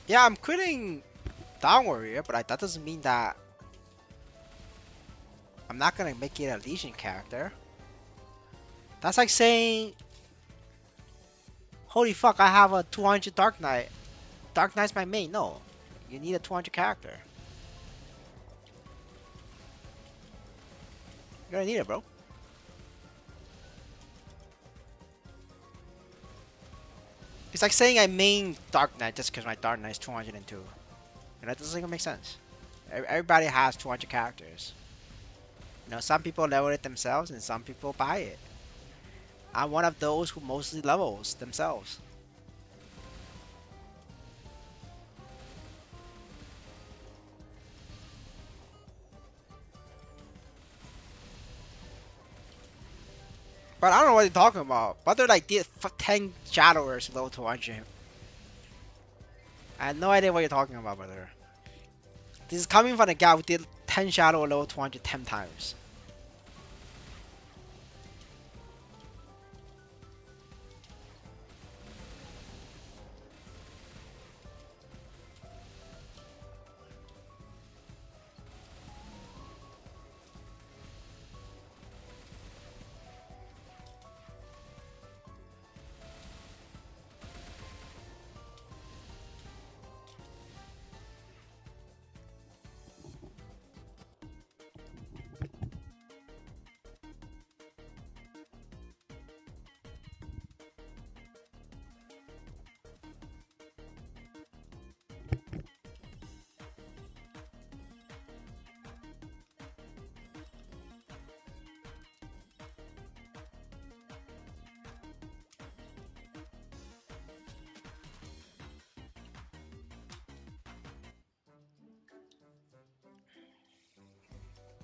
Yeah, I'm quitting Dawn Warrior, but that doesn't mean that I'm not gonna make it a Legion character. That's like saying, holy fuck, I have a 200 Dark Knight. Dark Knight's my main. No, you need a 200 character. You're gonna need it, bro. It's like saying I main Dark Knight just because my Dark Knight is 202. And that doesn't even make sense. Everybody has 200 characters. Some people level it themselves and some people buy it. I'm one of those who mostly levels themselves. But I don't know what you're talking about. But they're like did 10 shadowers level 200. I have no idea what you're talking about, brother. This is coming from a guy who did 10 shadow level 200 10 times.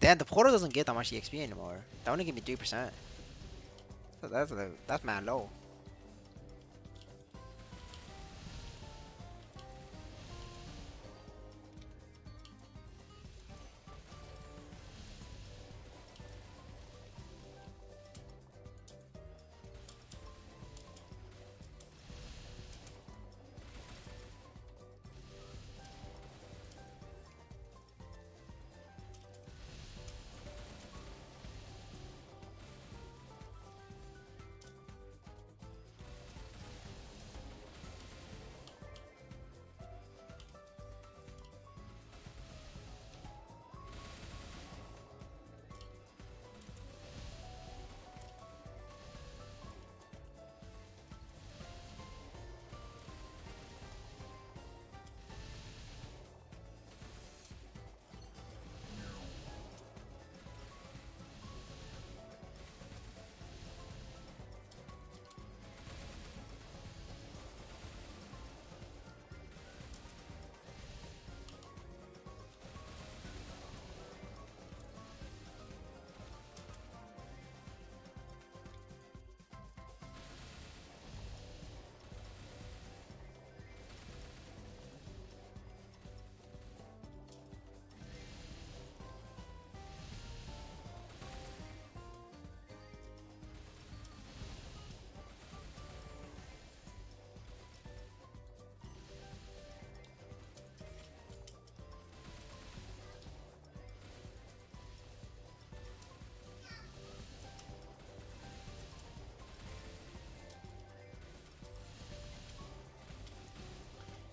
Damn, the portal doesn't get that much EXP anymore. They only give me 3%. So that's man low.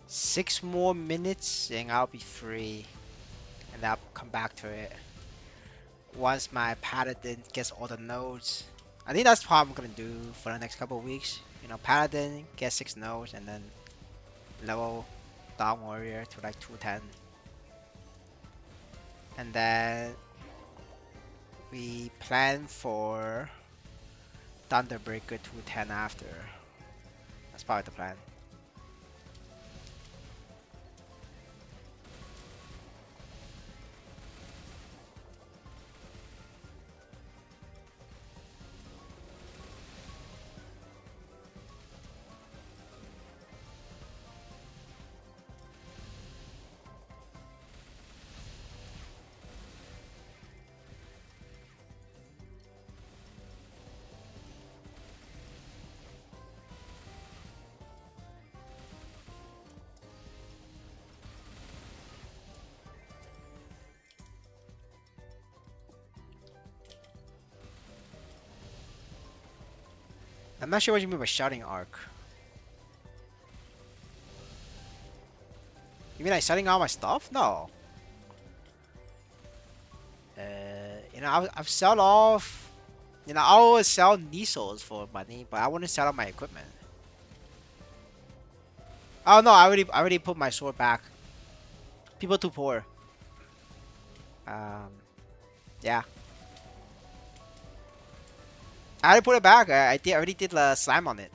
Six more minutes and I'll be free. And I'll come back to it. Once my paladin gets all the nodes. I think that's what I'm gonna do for the next couple of weeks. Paladin get 6 nodes and then level Dawn Warrior to like 210. And then we plan for Thunderbreaker 210 after. That's probably the plan. I'm not sure what you mean by shouting arc. You mean like selling all my stuff? No. I've sold off. I always sell Nisos for money, but I wouldn't sell all my equipment. Oh no, I already put my sword back. People too poor. Um, yeah. I already put it back. I already did the slime on it.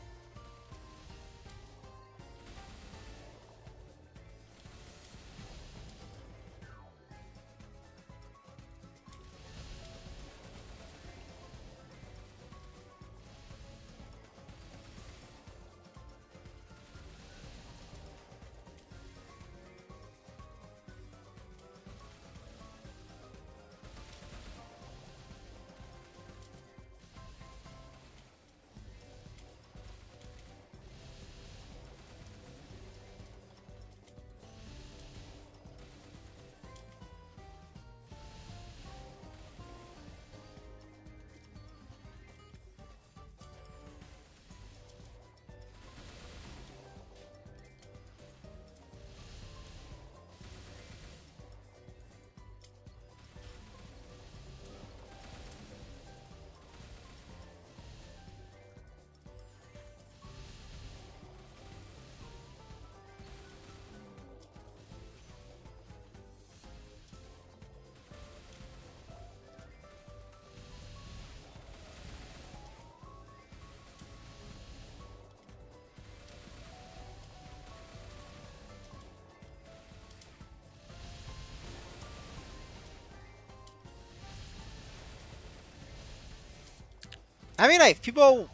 I mean, like people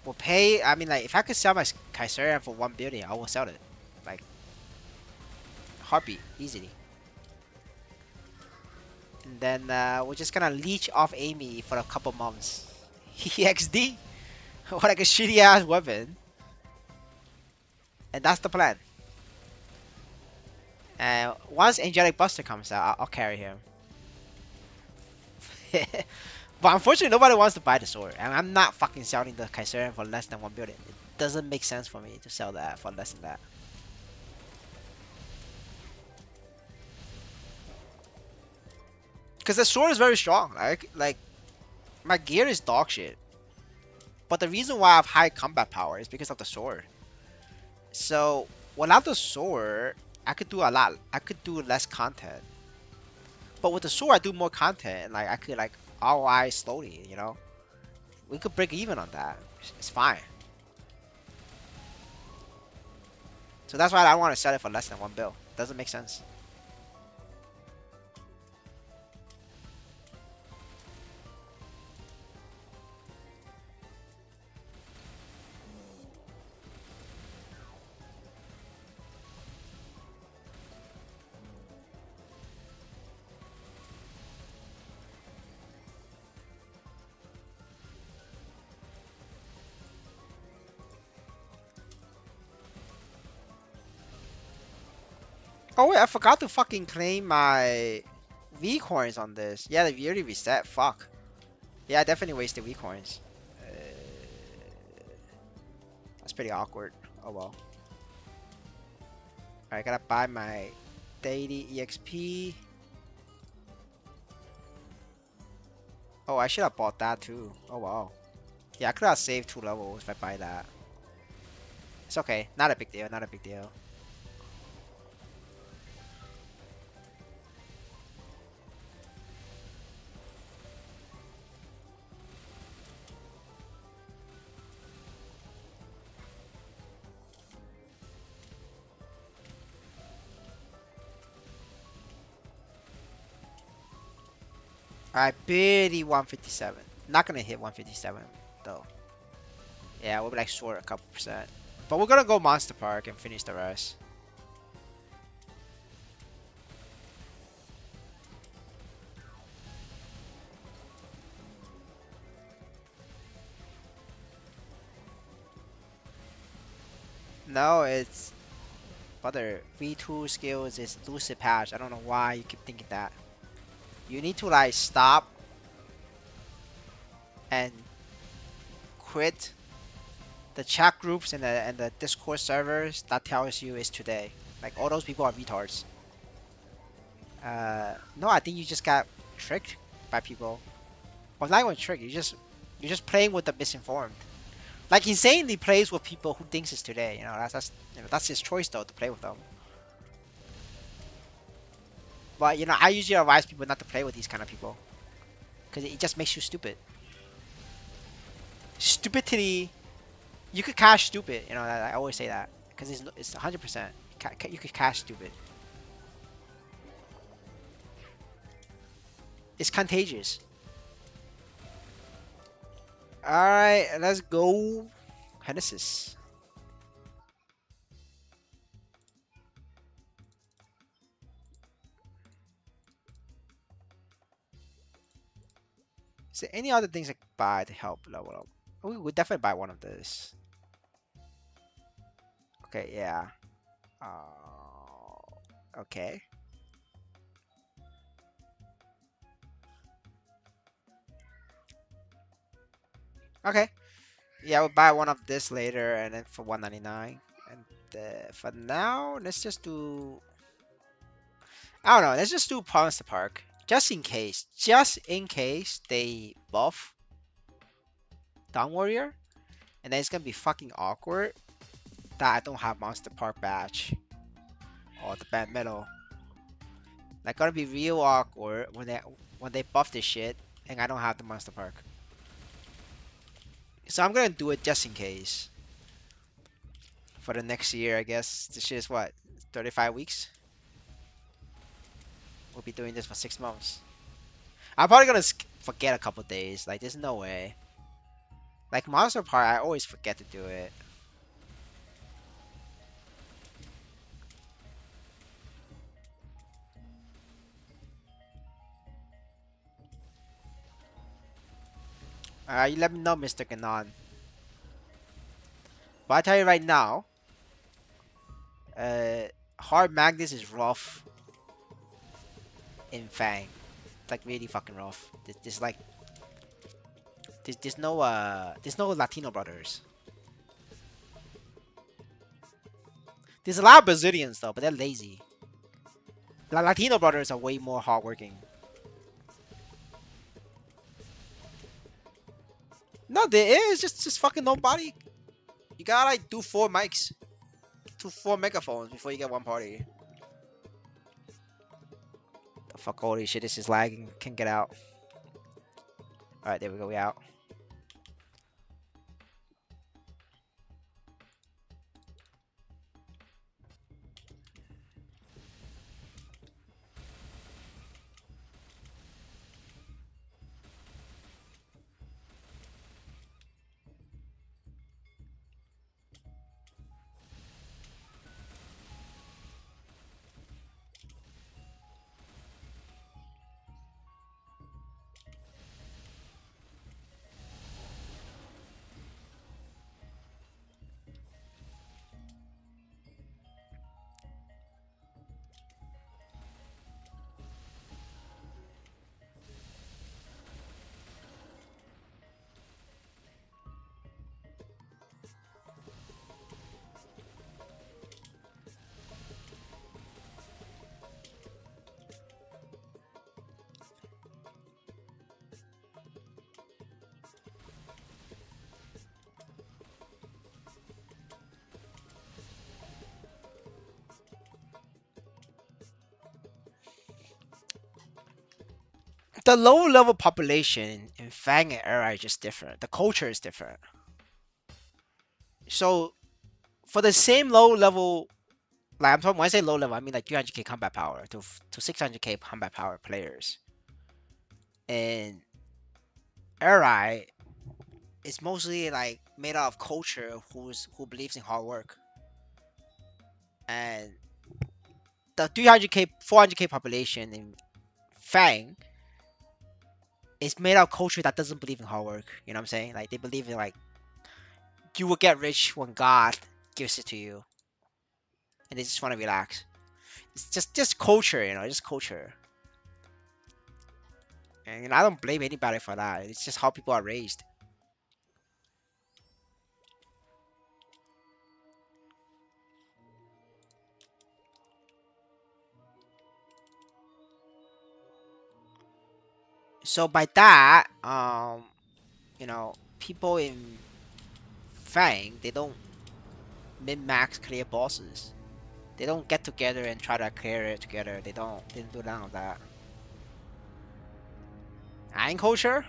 will pay. I mean, like if I could sell my Kaiserian for 1 billion, I will sell it. Like heartbeat, easily. And then we're just gonna leech off Amy for a couple months. EXD? What like a shitty ass weapon. And that's the plan. And once Angelic Buster comes out, I'll carry him. But unfortunately, nobody wants to buy the sword. And I'm not fucking selling the Kaiserian for less than 1 billion. It doesn't make sense for me to sell that for less than that. Because the sword is very strong. Like my gear is dog shit. But the reason why I have high combat power is because of the sword. So without the sword, I could do a lot. I could do less content. But with the sword, I do more content. Like I could like ROI slowly. We could break even on that. It's fine. So that's why I don't want to sell it for less than 1 bill. Doesn't make sense. Oh wait, I forgot to fucking claim my V coins on this. Yeah, they already reset. Fuck. Yeah, I definitely wasted V coins. That's pretty awkward. Oh well. Alright, gotta buy my daily EXP. Oh, I should have bought that too. Oh wow. Yeah, I could have saved 2 levels if I buy that. It's okay. Not a big deal. Not a big deal. Alright, barely 157. Not gonna hit 157 though. Yeah, we'll be like short a couple percent. But we're gonna go Monster Park and finish the rest. No, it's brother. V2 skills is lucid patch. I don't know why you keep thinking that. You need to like stop. and quit the chat groups and the Discord servers, that tells you it's today. Like all those people are retards. No, I think you just got tricked by people. Well, not even tricked. You're just playing with the misinformed. Like insanely plays with people who thinks it's today. You know, that's his choice though to play with them. But you know, I usually advise people not to play with these kind of people because it just makes you stupid. Stupidity. You could cash stupid. You know, I always say that because it's 100%. You could cash stupid. It's contagious. All right, let's go, Genesis. Is there any other things I could buy to help level up? We would definitely buy one of these. Okay, yeah. Okay. Okay. Yeah, we'll buy one of this later, and then for 199. And for now, let's just do. I don't know. Let's just do Monster Park, just in case. Just in case they buff Dawn Warrior, and then it's gonna be fucking awkward that I don't have Monster Park badge or the band metal. Like gonna be real awkward when they buff this shit and I don't have the Monster Park. So I'm gonna do it just in case. For the next year, I guess. This shit is what? 35 weeks? We'll be doing this for 6 months. I'm probably gonna forget a couple days. Like, there's no way. Like, Monster Park, I always forget to do it. You let me know, Mr. Ganon. But I tell you right now, uh, Hard Magnus is rough in Fang. It's like really fucking rough. There's like there's no Latino brothers. There's a lot of Brazilians though, but they're lazy. The Latino brothers are way more hardworking. No, there is just fucking nobody. You gotta like do 4 mics, 4 megaphones before you get one party. The fuck, holy shit, this is lagging. Can't get out. All right, there we go. We out. The low level population in Fang and Era is just different. The culture is different. So for the same low level, like I'm talking when I say low level, I mean like 300k combat power to 600k combat power players. And Eri is mostly like made out of culture who believes in hard work. And the 300k, 400k population in Fang is made out of culture that doesn't believe in hard work. You know what I'm saying? Like they believe in like you will get rich when God gives it to you, and they just want to relax. It's just culture, you know, just culture. And I don't blame anybody for that. It's just how people are raised. So by that, people in Fang, they don't min-max clear bosses. They don't get together and try to clear it together. They don't do none of that. Iron culture?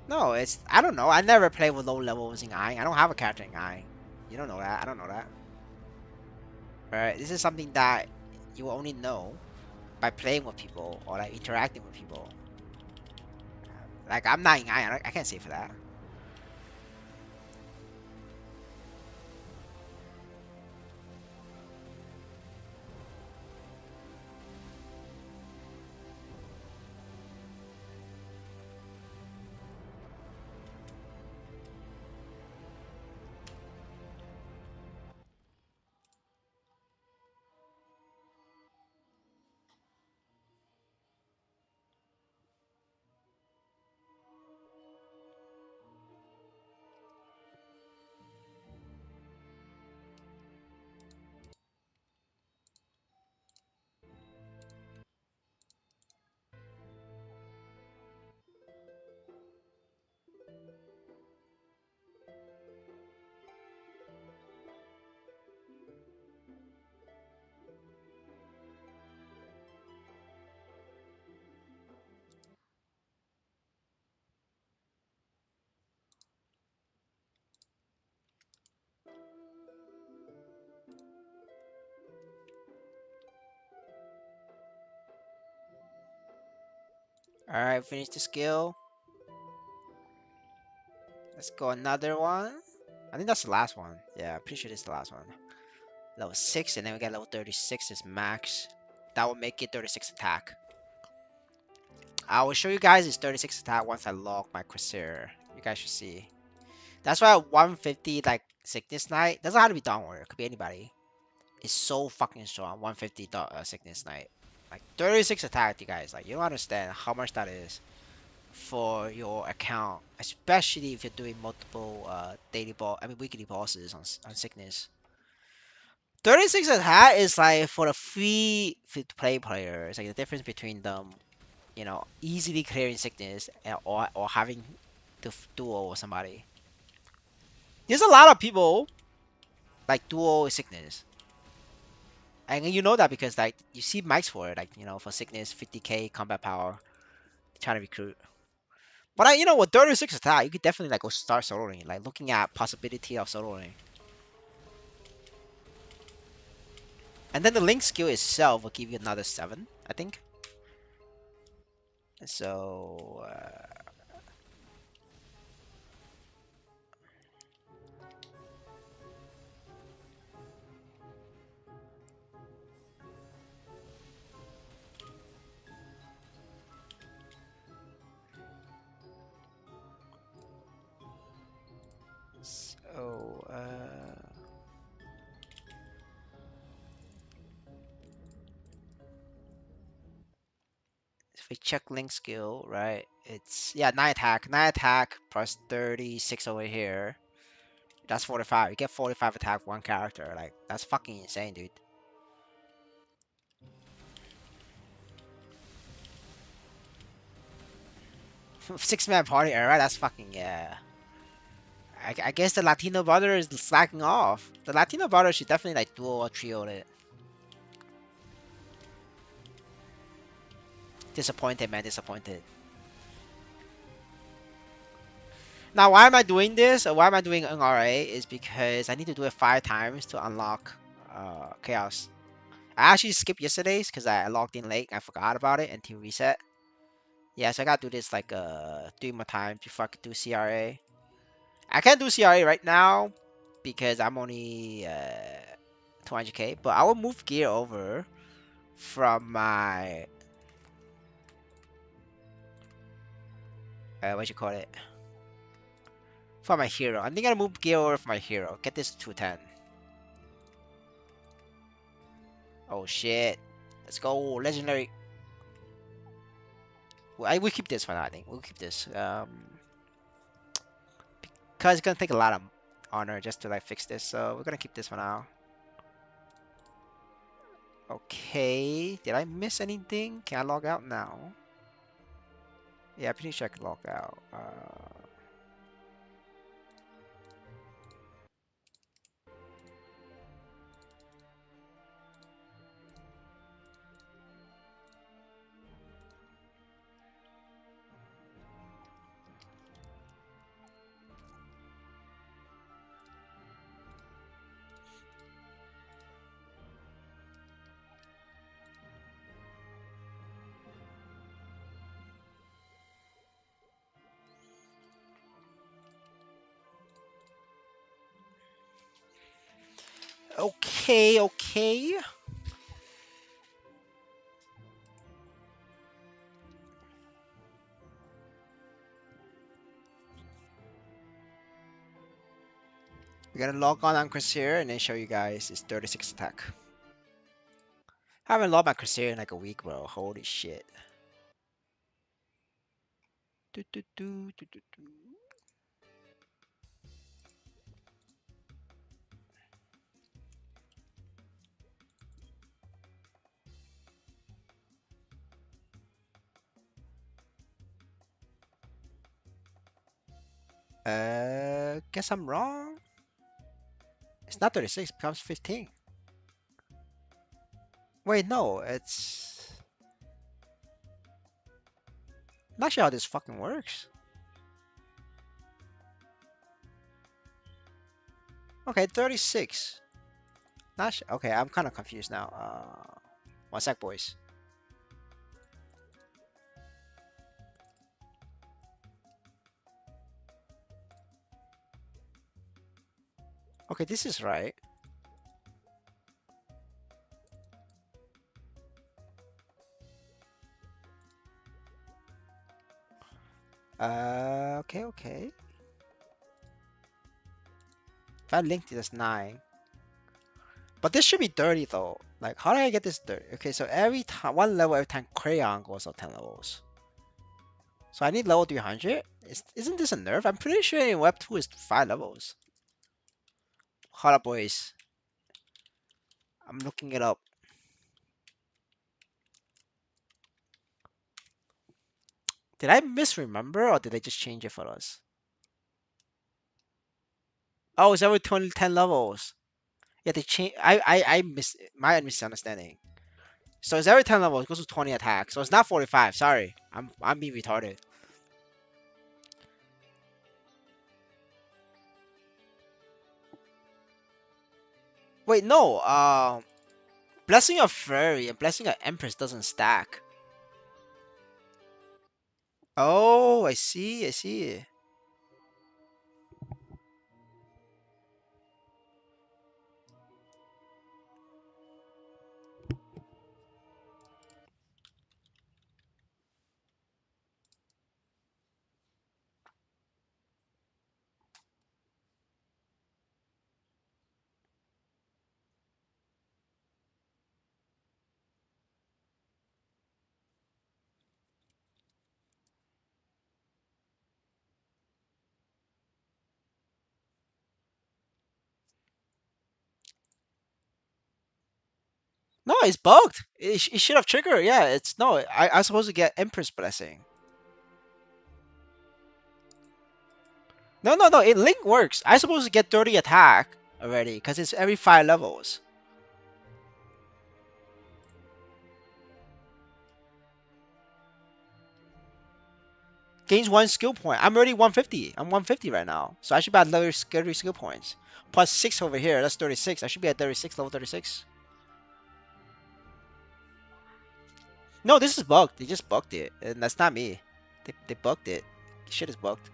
No, I don't know. I never played with low levels in Iron. I don't have a character in Iron. You don't know that. I don't know that. Right? This is something that you will only know by playing with people or like interacting with people. Like I'm not in Iron. I can't say for that. All right, finish the skill. Let's go another one. I think that's the last one. Yeah, I'm pretty sure this is the last one. Level 6, and then we got level 36 is max. That will make it 36 attack. I will show you guys this 36 attack once I log my Corsair. You guys should see. That's why at 150, like, Sickness Knight, doesn't have to be Dawnward. It could be anybody. It's so fucking strong. 150 Sickness Knight. Like, 36 attack, you guys. Like, you don't understand how much that is for your account. Especially if you're doing multiple weekly bosses on Sickness. 36 attack is like for the free free-to-play player. It's like the difference between them, easily clearing Sickness or having to duel with somebody. There's a lot of people like duel Sickness. And you know that because like you see mics for it, like for Sickness, 50k combat power, trying to recruit. But with 36 attack, you could definitely like go start soloing, like looking at possibility of soloing. And then the link skill itself will give you another 7, I think. So so if we check link skill, right? It's yeah, 9 attack plus 36 over here. That's 45. You get 45 attack, one character. Like that's fucking insane, dude. 6-man party era. That's fucking yeah. I guess the Latino brother is slacking off. The Latino brother should definitely like duo or trio it. Disappointed, man. Disappointed. Now, why am I doing this? Or why am I doing NRA? Is because I need to do it 5 times to unlock Chaos. I actually skipped yesterday's because I logged in late. I forgot about it until reset. Yeah, so I gotta do this like 3 more times before I can do CRA. I can't do CRA right now because I'm only 200k, but I will move gear over from my what you call it? For my hero. I think I'll move gear over for my hero. Get this to 210. Oh shit. Let's go. Legendary. We keep this for now, I think. We'll keep this. Because it's gonna take a lot of honor just to like fix this, so we're gonna keep this for now. Okay, did I miss anything? Can I log out now? Yeah, I'm pretty sure I can log out. Okay, okay. We're gonna log on Crusader and then show you guys this 36 attack. I haven't logged my Crusader in like a week, bro. Holy shit. Do, do, do, do, do, do. Guess I'm wrong. It's not 36, it becomes 15. Wait, no, it's not sure how this fucking works. Okay, 36. Not sure. Okay, I'm kind of confused now. One sec, boys. Okay, this is right. Okay, okay. If I linked it as 9. But this should be 30 though. Like, how did I get this 30? Okay, so every time, one level every time Crayon goes up 10 levels. So I need level 300? Isn't this a nerf? I'm pretty sure in Web 2 is 5 levels. Hold up, boys. I'm looking it up. Did I misremember or did they just change it for us? Oh, it's every 20, 10 levels. Yeah, they change. I miss my misunderstanding. So it's every 10 levels, it goes to 20 attack. So it's not 45. Sorry, I'm being retarded. Wait, no. Blessing of Fairy and Blessing of Empress doesn't stack. Oh, I see. I see. No, it's bugged. It should have triggered. Yeah, it's no. I supposed to get Empress Blessing. No, no, no. It Link works. I supposed to get 30 attack already because it's every 5 levels. Gains 1 skill point. I'm already 150. I'm 150 right now. So I should be at level 30 skill points. Plus 6 over here. That's 36. I should be at 36, level 36. No, this is bugged. They just bugged it. And that's not me. They bugged it. Shit is bugged.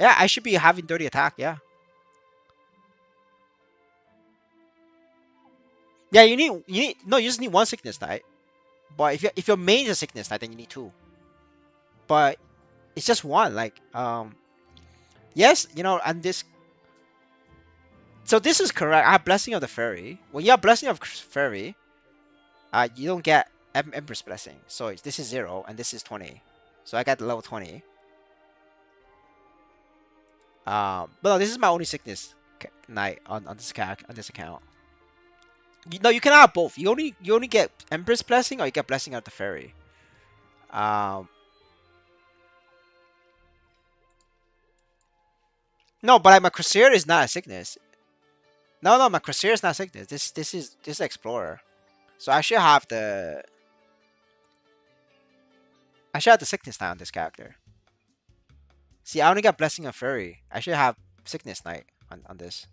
Yeah, I should be having 30 attack. Yeah. Yeah, you need no, you just need 1 sickness knight. But if your main is a sickness knight, then you need 2. But it's just 1. Like yes, and this. So this is correct. I have Blessing of the Fairy. When you have Blessing of Fairy, You don't get Empress Blessing. So this is 0 and this is 20. So I got the level 20. But no, this is my only sickness knight on this account. No, you can have both. You only get Empress Blessing or you get Blessing out the Fairy. Um, no, but like my Crusader is not a sickness. No, my Crusader is not a sickness. This is Explorer. So I should have the sickness knight on this character. See, I only got Blessing of Fairy. I should have sickness knight on this.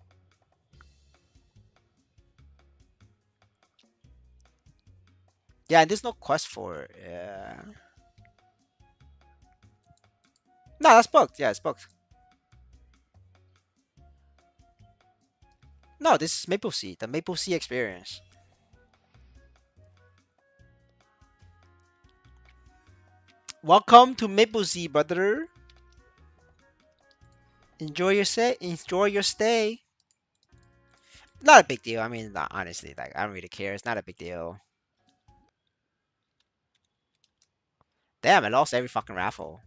Yeah, and there's no quest for it. Yeah. No, that's booked. Yeah, it's booked. No, this is Maple Sea, the Maple Sea experience. Welcome to Maple Sea, brother. Enjoy your stay. Enjoy your stay. Not a big deal. I mean, honestly, like I don't really care. It's not a big deal. Damn, I lost every fucking raffle.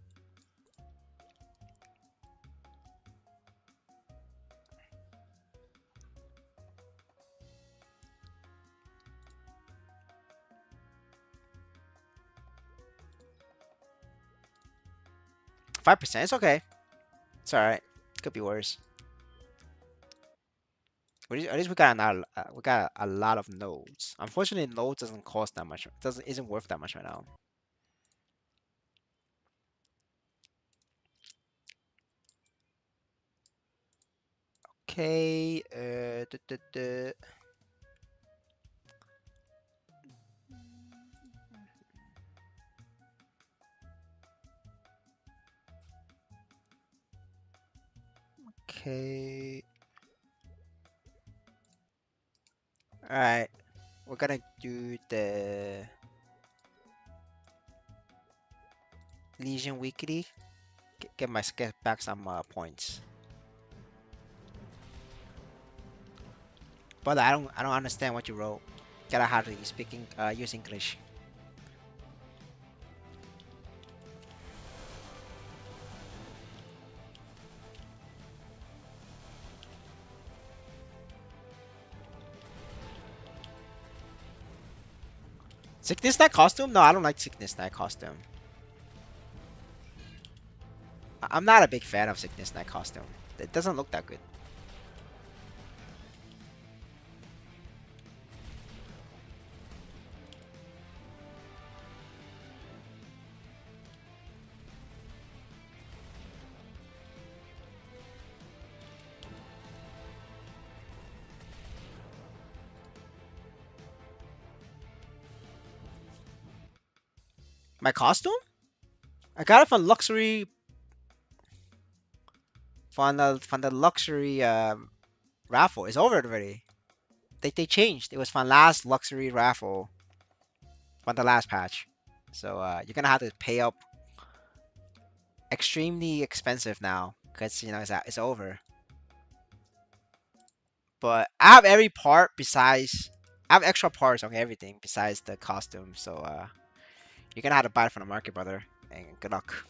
5%. It's okay. It's all right. Could be worse. At least we got a lot of nodes. Unfortunately, nodes doesn't cost that much. Doesn't isn't worth that much right now. Okay. Okay. All right. We're gonna do the Legion Weekly. Get back some points. But I don't understand what you wrote. Gotta hardly speaking use English. Sickness Knight costume? No, I don't like Sickness Knight costume. I'm not a big fan of Sickness Knight costume. It doesn't look that good. My costume? I got it from the luxury raffle. It's over already. They changed. It was from last luxury raffle from the last patch. So you're gonna have to pay up extremely expensive now because it's over. But I have every part besides I have extra parts on everything besides the costume. So you're gonna have to buy it from the market, brother. And good luck.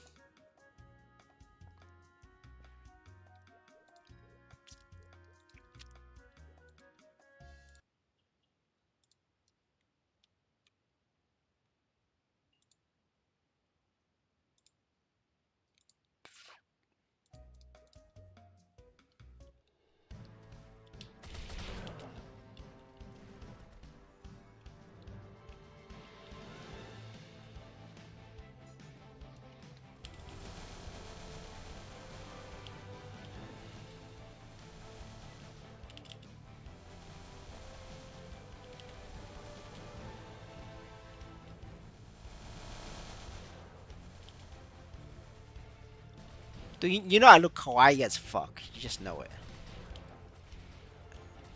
Dude, you know I look kawaii as fuck. You just know it.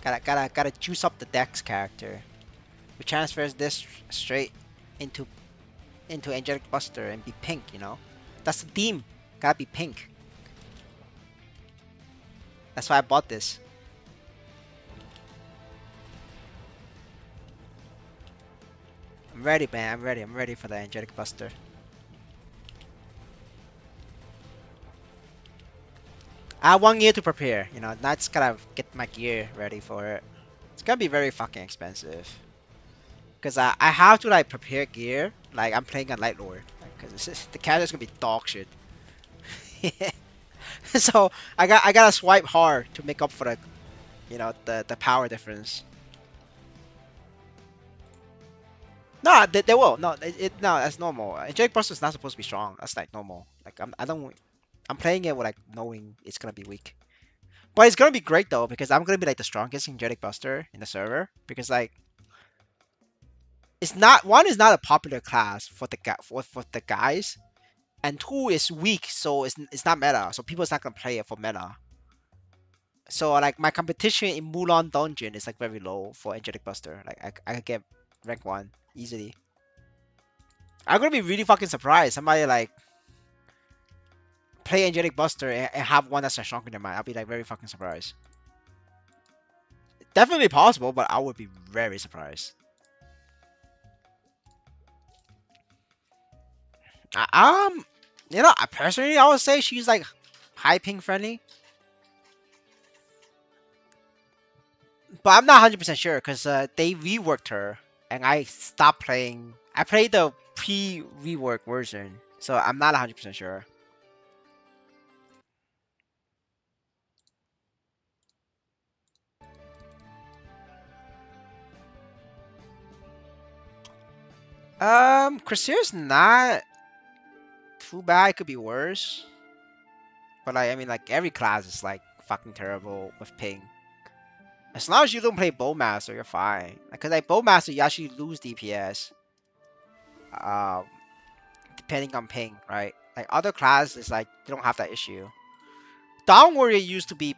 Gotta juice up the Dex character. We transfers this straight into Angelic Buster and be pink. That's the theme. Gotta be pink. That's why I bought this. I'm ready, man. I'm ready. I'm ready for the Angelic Buster. I have 1 year to prepare. You know, that's gotta get my gear ready for it. It's gonna be very fucking expensive. Cause I have to like prepare gear. Like I'm playing a Light Lord. Cause the character's gonna be dog shit. So I gotta swipe hard to make up for the the power difference. No, they will. No, no, that's normal. Angelic Buster is not supposed to be strong. That's like normal. Like I don't. I'm playing it with like knowing it's gonna be weak. But it's gonna be great though because I'm gonna be like the strongest Angelic Buster in the server because like it's not one is not a popular class for for the guys, and two is weak, so it's not meta. So people's not gonna play it for meta. So like my competition in Mulan Dungeon is like very low for Angelic Buster. Like I could get rank 1 easily. I'm gonna be really fucking surprised. Somebody like play Angelic Buster and have one that's stronger than mine. I'll be like very fucking surprised. Definitely possible, but I would be very surprised. Um, I personally I would say she's like high ping friendly, but I'm not 100% sure because they reworked her and I stopped playing. I played the pre-rework version, so I'm not 100% sure. Crasier's not too bad. It could be worse, but like I mean, like every class is like fucking terrible with ping. As long as you don't play Bowmaster, you're fine. Because like Bowmaster, you actually lose DPS. Um, depending on ping, right? Like other classes, like they don't have that issue. Dawn Warrior used to be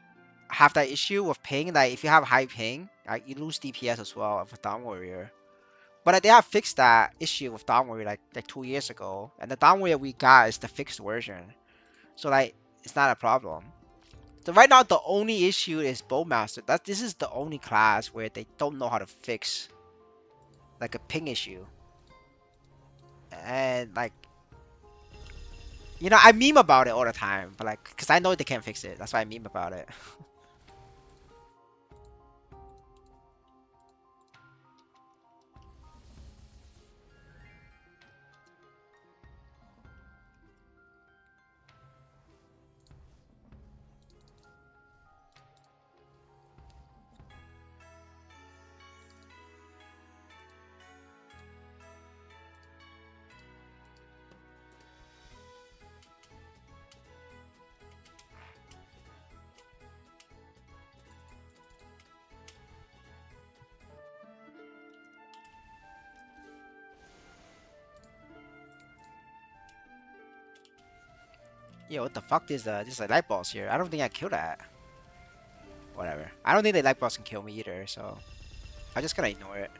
have that issue with ping. Like if you have high ping, like you lose DPS as well with Dawn Warrior. But like, they have fixed that issue with Dawn Warrior like 2 years ago, and the Dawn Warrior we got is the fixed version. So like it's not a problem. So right now the only issue is Bowmaster. This is the only class where they don't know how to fix like a ping issue. And like I meme about it all the time, but like because I know they can't fix it. That's why I meme about it. Yo, what the fuck is this a light boss here? I don't think I killed that. Whatever. I don't think the light boss can kill me either, so I'm just gonna ignore it.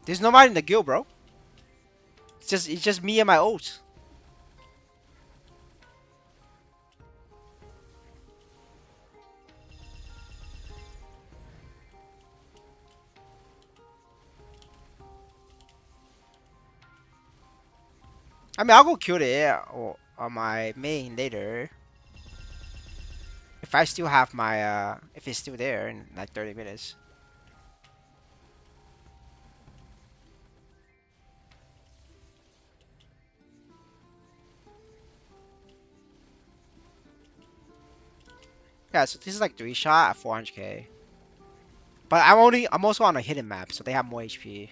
There's nobody in the guild, bro. It's just me and my oats. I mean, I'll go kill it on my main later. If I still have my if it's still there in like 30 minutes. Yeah, so this is like 3 shot at 400k. But I'm also on a hidden map, so they have more HP.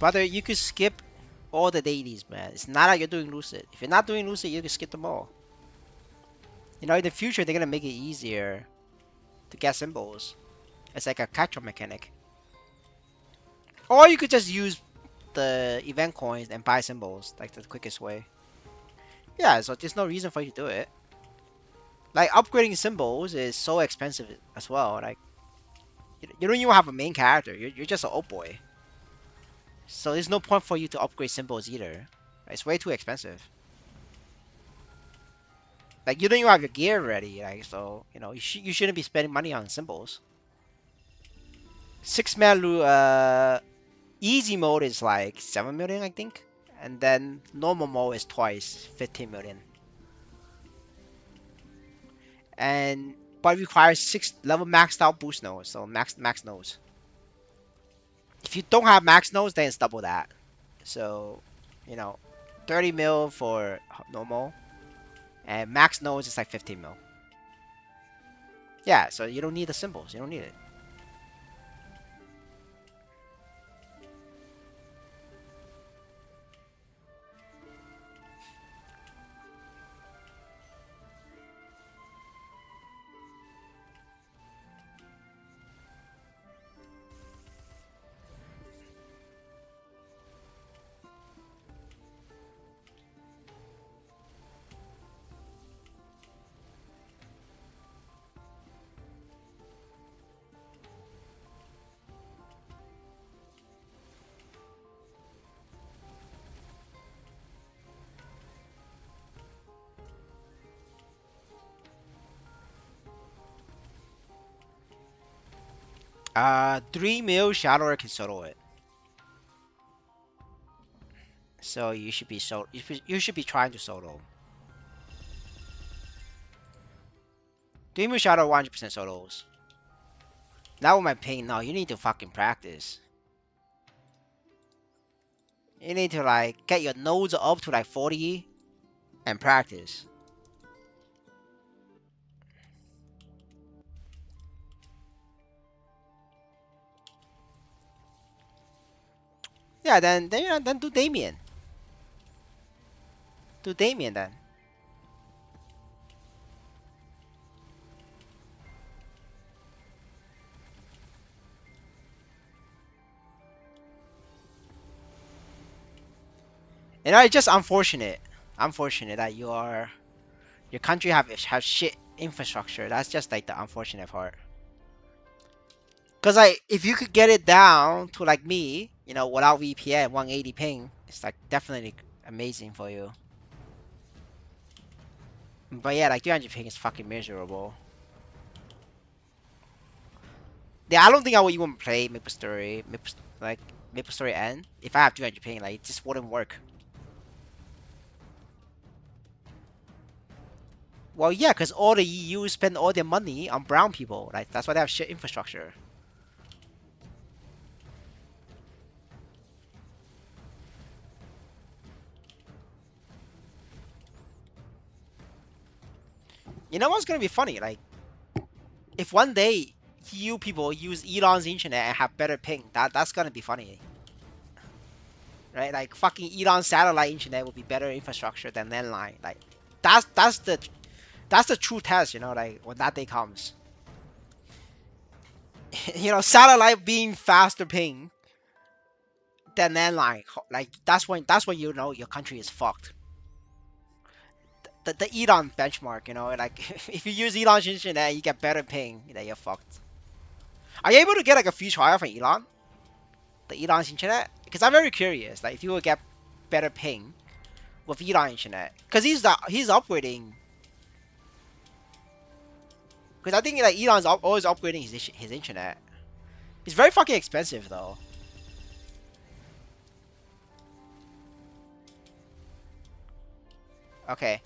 Brother, you could skip all the dailies, man. It's not like you're doing Lucid. If you're not doing Lucid, you can skip them all. You know, in the future, they're gonna make it easier to get symbols. It's like a catch-up mechanic. Or you could just use the event coins and buy symbols, like the quickest way. Yeah, so there's no reason for you to do it. Like, upgrading symbols is so expensive as well. Like, you don't even have a main character. You're just an old boy. So there's no point for you to upgrade symbols either. It's way too expensive. Like, you don't even have your gear ready. Like, so, you know, you shouldn't be spending money on symbols. 6-man easy mode is like 7 million, I think. And then normal mode is twice, 15 million. And but it requires 6 level maxed out boost nodes, so max nodes. If you don't have max nodes, then it's double that. So, you know, 30 mil for normal, and max nodes is like 15 mil. Yeah, so you don't need the symbols. You don't need it. Uh, 3 mil Shadower can solo it. So you should be you should be trying to solo. 3 mil Shadow 100% solos. Now with my ping, no, you need to fucking practice. You need to like get your nodes up to like 40 and practice. Yeah, then do Damien. Do Damien then. You know, it's just unfortunate that your country have shit infrastructure. That's just like the unfortunate part. Cause like if you could get it down to like me, you know, without VPN, 180 ping, it's like definitely amazing for you. But yeah, like 300 ping is fucking miserable. Yeah, I don't think I would even play Maplestory N if I have 200 ping. Like it just wouldn't work. Well, yeah, because all the EU spend all their money on brown people. Like that's why they have shit infrastructure. You know what's gonna be funny? Like, if one day EU people use Elon's internet and have better ping, that's gonna be funny, right? Like fucking Elon's satellite internet will be better infrastructure than landline. Like, that's the true test, you know. Like when that day comes, you know, satellite being faster ping than landline. Like that's when you know your country is fucked. The Elon benchmark, you know, like if you use Elon's internet, you get better ping, then you're fucked. Are you able to get like a free trial from Elon? The Elon's internet? Because I'm very curious, like if you would get better ping with Elon internet, because he's upgrading. Because I think like Elon's always upgrading his internet. It's very fucking expensive though. Okay,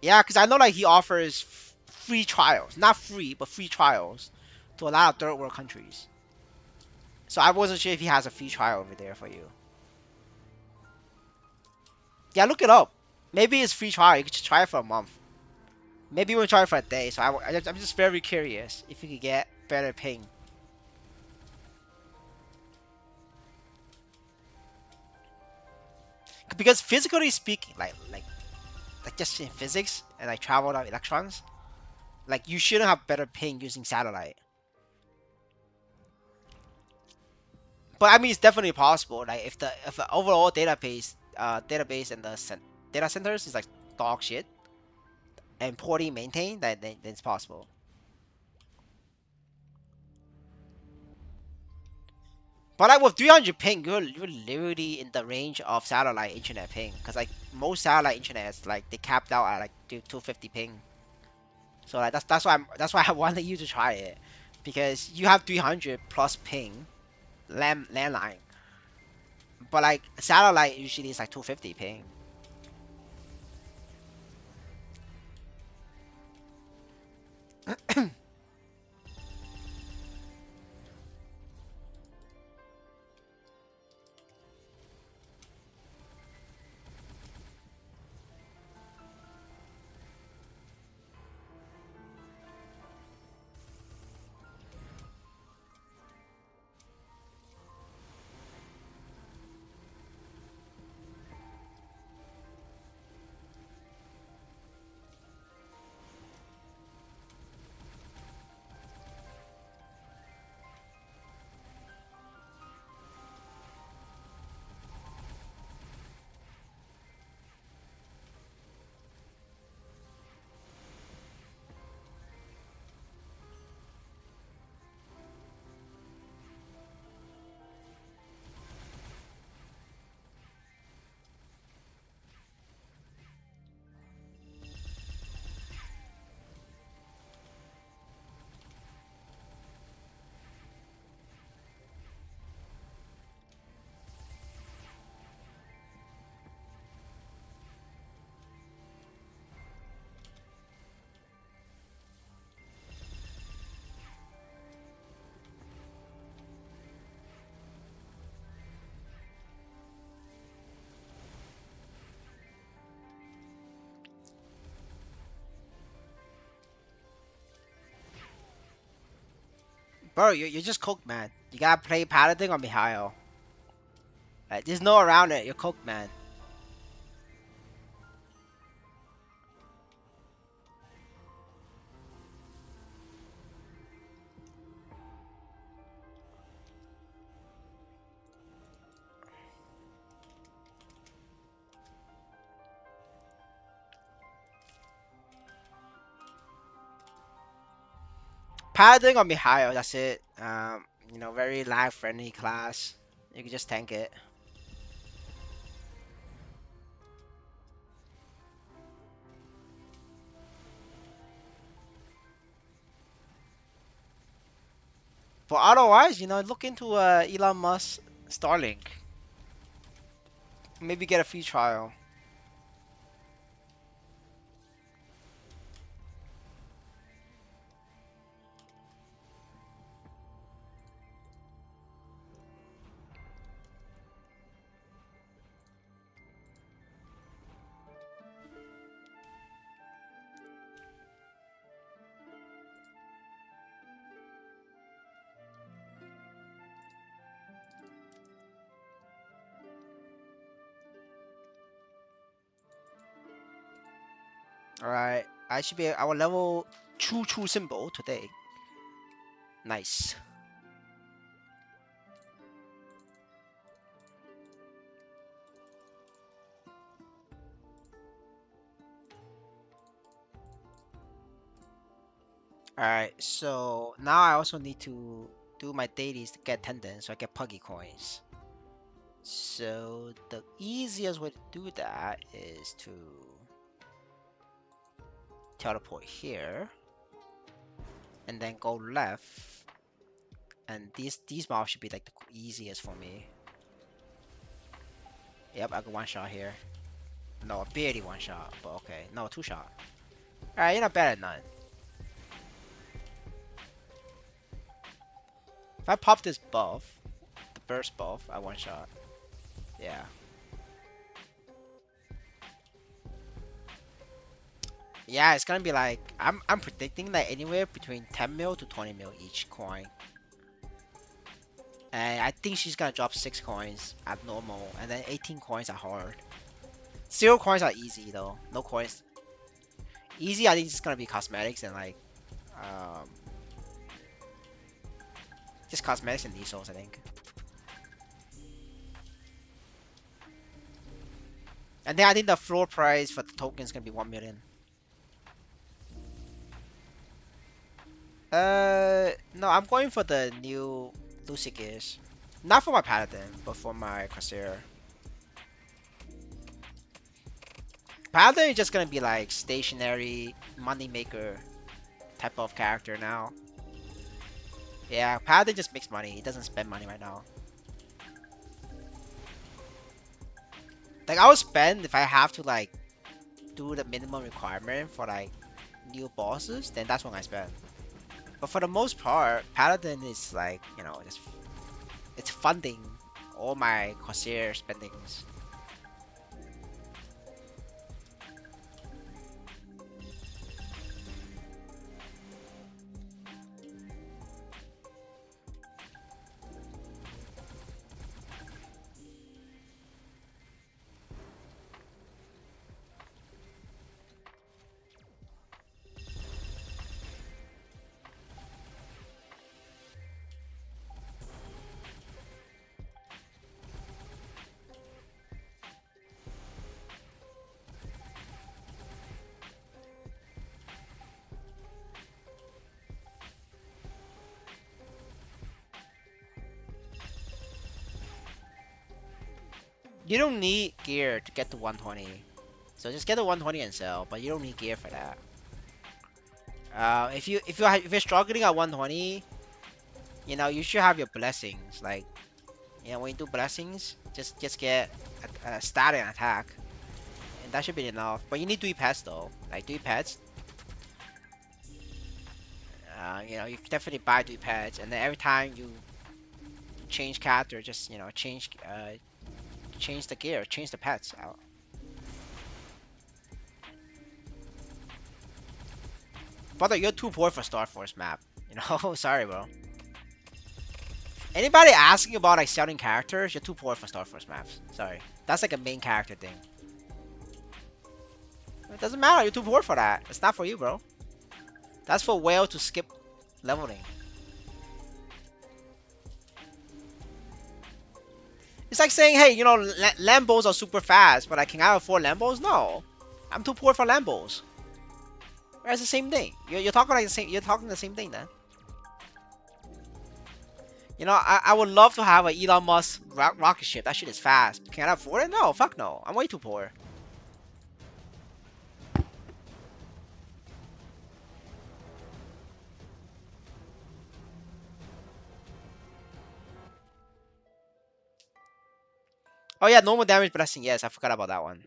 yeah, because I know like he offers free trials, not free, but free trials to a lot of third world countries. So I wasn't sure if he has a free trial over there for you. Yeah, look it up. Maybe it's free trial. You could just try it for a month. Maybe we'll try it for a day. So I'm just very curious if you could get better ping. because physically speaking, like just in physics and like travel of electrons, like you shouldn't have better ping using satellite. But I mean, it's definitely possible. Like if the overall database and the data centers is like dog shit and poorly maintained, then it's possible. But like with 300 ping, you're literally in the range of satellite internet ping. Cause like most satellite internets, like they capped out at like 250 ping. So like that's why I wanted you to try it, because you have 300 plus ping landline, but like satellite usually is like 250 ping. Bro, you're just cooked, man. You gotta play Paladin or Mihail. Like, there's no around it. You're cooked, man. Paladin or Mihail, that's it. Very lag friendly class. You can just tank it. But otherwise, look into Elon Musk Starlink. Maybe get a free trial. Alright, I should be our level true symbol today. Nice. Alright, so now I also need to do my dailies to get attendance so I get puggy coins. So the easiest way to do that is to teleport here and then go left, and these mobs should be like the easiest for me. Yep, I got one shot here. No, barely one shot, but okay. No, two shot. Alright, you're not bad at none. If I pop this buff, the burst buff, I one shot. Yeah. Yeah, it's gonna be like I'm predicting that anywhere between 10 mil to 20 mil each coin. And I think she's gonna drop 6 coins at normal and then 18 coins at hard. 0 coins are easy though. No coins. Easy, I think it's gonna be cosmetics and like, um, just cosmetics and diesels, I think. And then I think the floor price for the token is gonna be 1 million. No, I'm going for the new Lucy Gears. Not for my Paladin, but for my Corsair. Paladin is just gonna be like stationary money maker type of character now. Yeah, Paladin just makes money. He doesn't spend money right now. Like I would spend if I have to like do the minimum requirement for like new bosses, then that's when I spend. But for the most part, Paladin is like, you know, just it's funding all my Corsair spendings. You don't need gear to get to 120. So just get the 120 and sell, but you don't need gear for that. If you're struggling at 120, you know you should have your blessings. Like, you know, when you do blessings, just get a stat and attack, and that should be enough. But you need 3 pets though. Like 3 pets. You know, you can definitely buy 3 pets, and then every time you change character, just, you know, change the gear, change the pets out. Brother, you're too poor for Star Force map. You know, sorry, bro. Anybody asking about like selling characters, you're too poor for Star Force maps. Sorry, that's like a main character thing. It doesn't matter. You're too poor for that. It's not for you, bro. That's for whale to skip leveling. It's like saying, hey, you know, Lambos are super fast, but like, can I afford Lambos? No, I'm too poor for Lambos. It's the same thing. You're talking like the same. You're talking the same thing then. You know, I would love to have an Elon Musk rocket ship. That shit is fast. Can I afford it? No, fuck no. I'm way too poor. Oh yeah, normal damage blessing. Yes, I forgot about that one.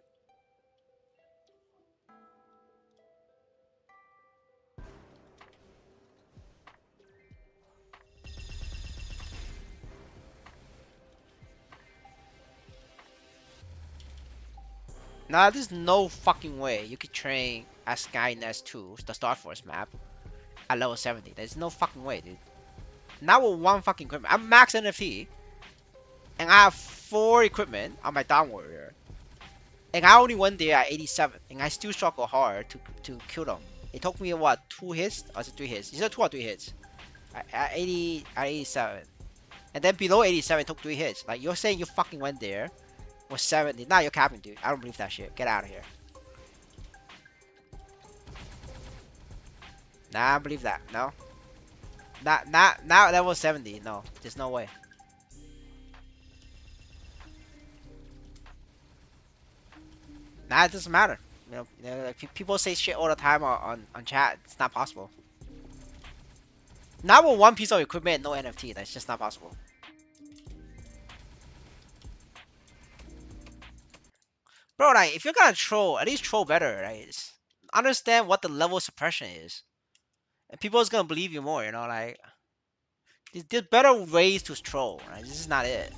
Now, there's no fucking way you could train as Skynet 2, the Star Force map, at level 70. There's no fucking way, dude. Not with 1 fucking equipment. I'm max NFT, and I have 4 equipment on my Dawn Warrior. And I only went there at 87, and I still struggle hard to kill them. It took me, what, 2 hits? Or is it 3 hits? Is it 2 or 3 hits? At 87. And then below 87, it took 3 hits. Like, you're saying you fucking went there with 70. Nah, you're capping, dude. I don't believe that shit. Get out of here. Nah, I don't believe that. No. Not level 70. No, there's no way. Nah, it doesn't matter. You know, like, people say shit all the time on chat. It's not possible. Not with 1 piece of equipment, no NFT. That's just not possible. Bro, like, if you're gonna troll, at least troll better, right? Understand what the level of suppression is. And people is gonna believe you more, you know, like, there's better ways to troll, right? This is not it.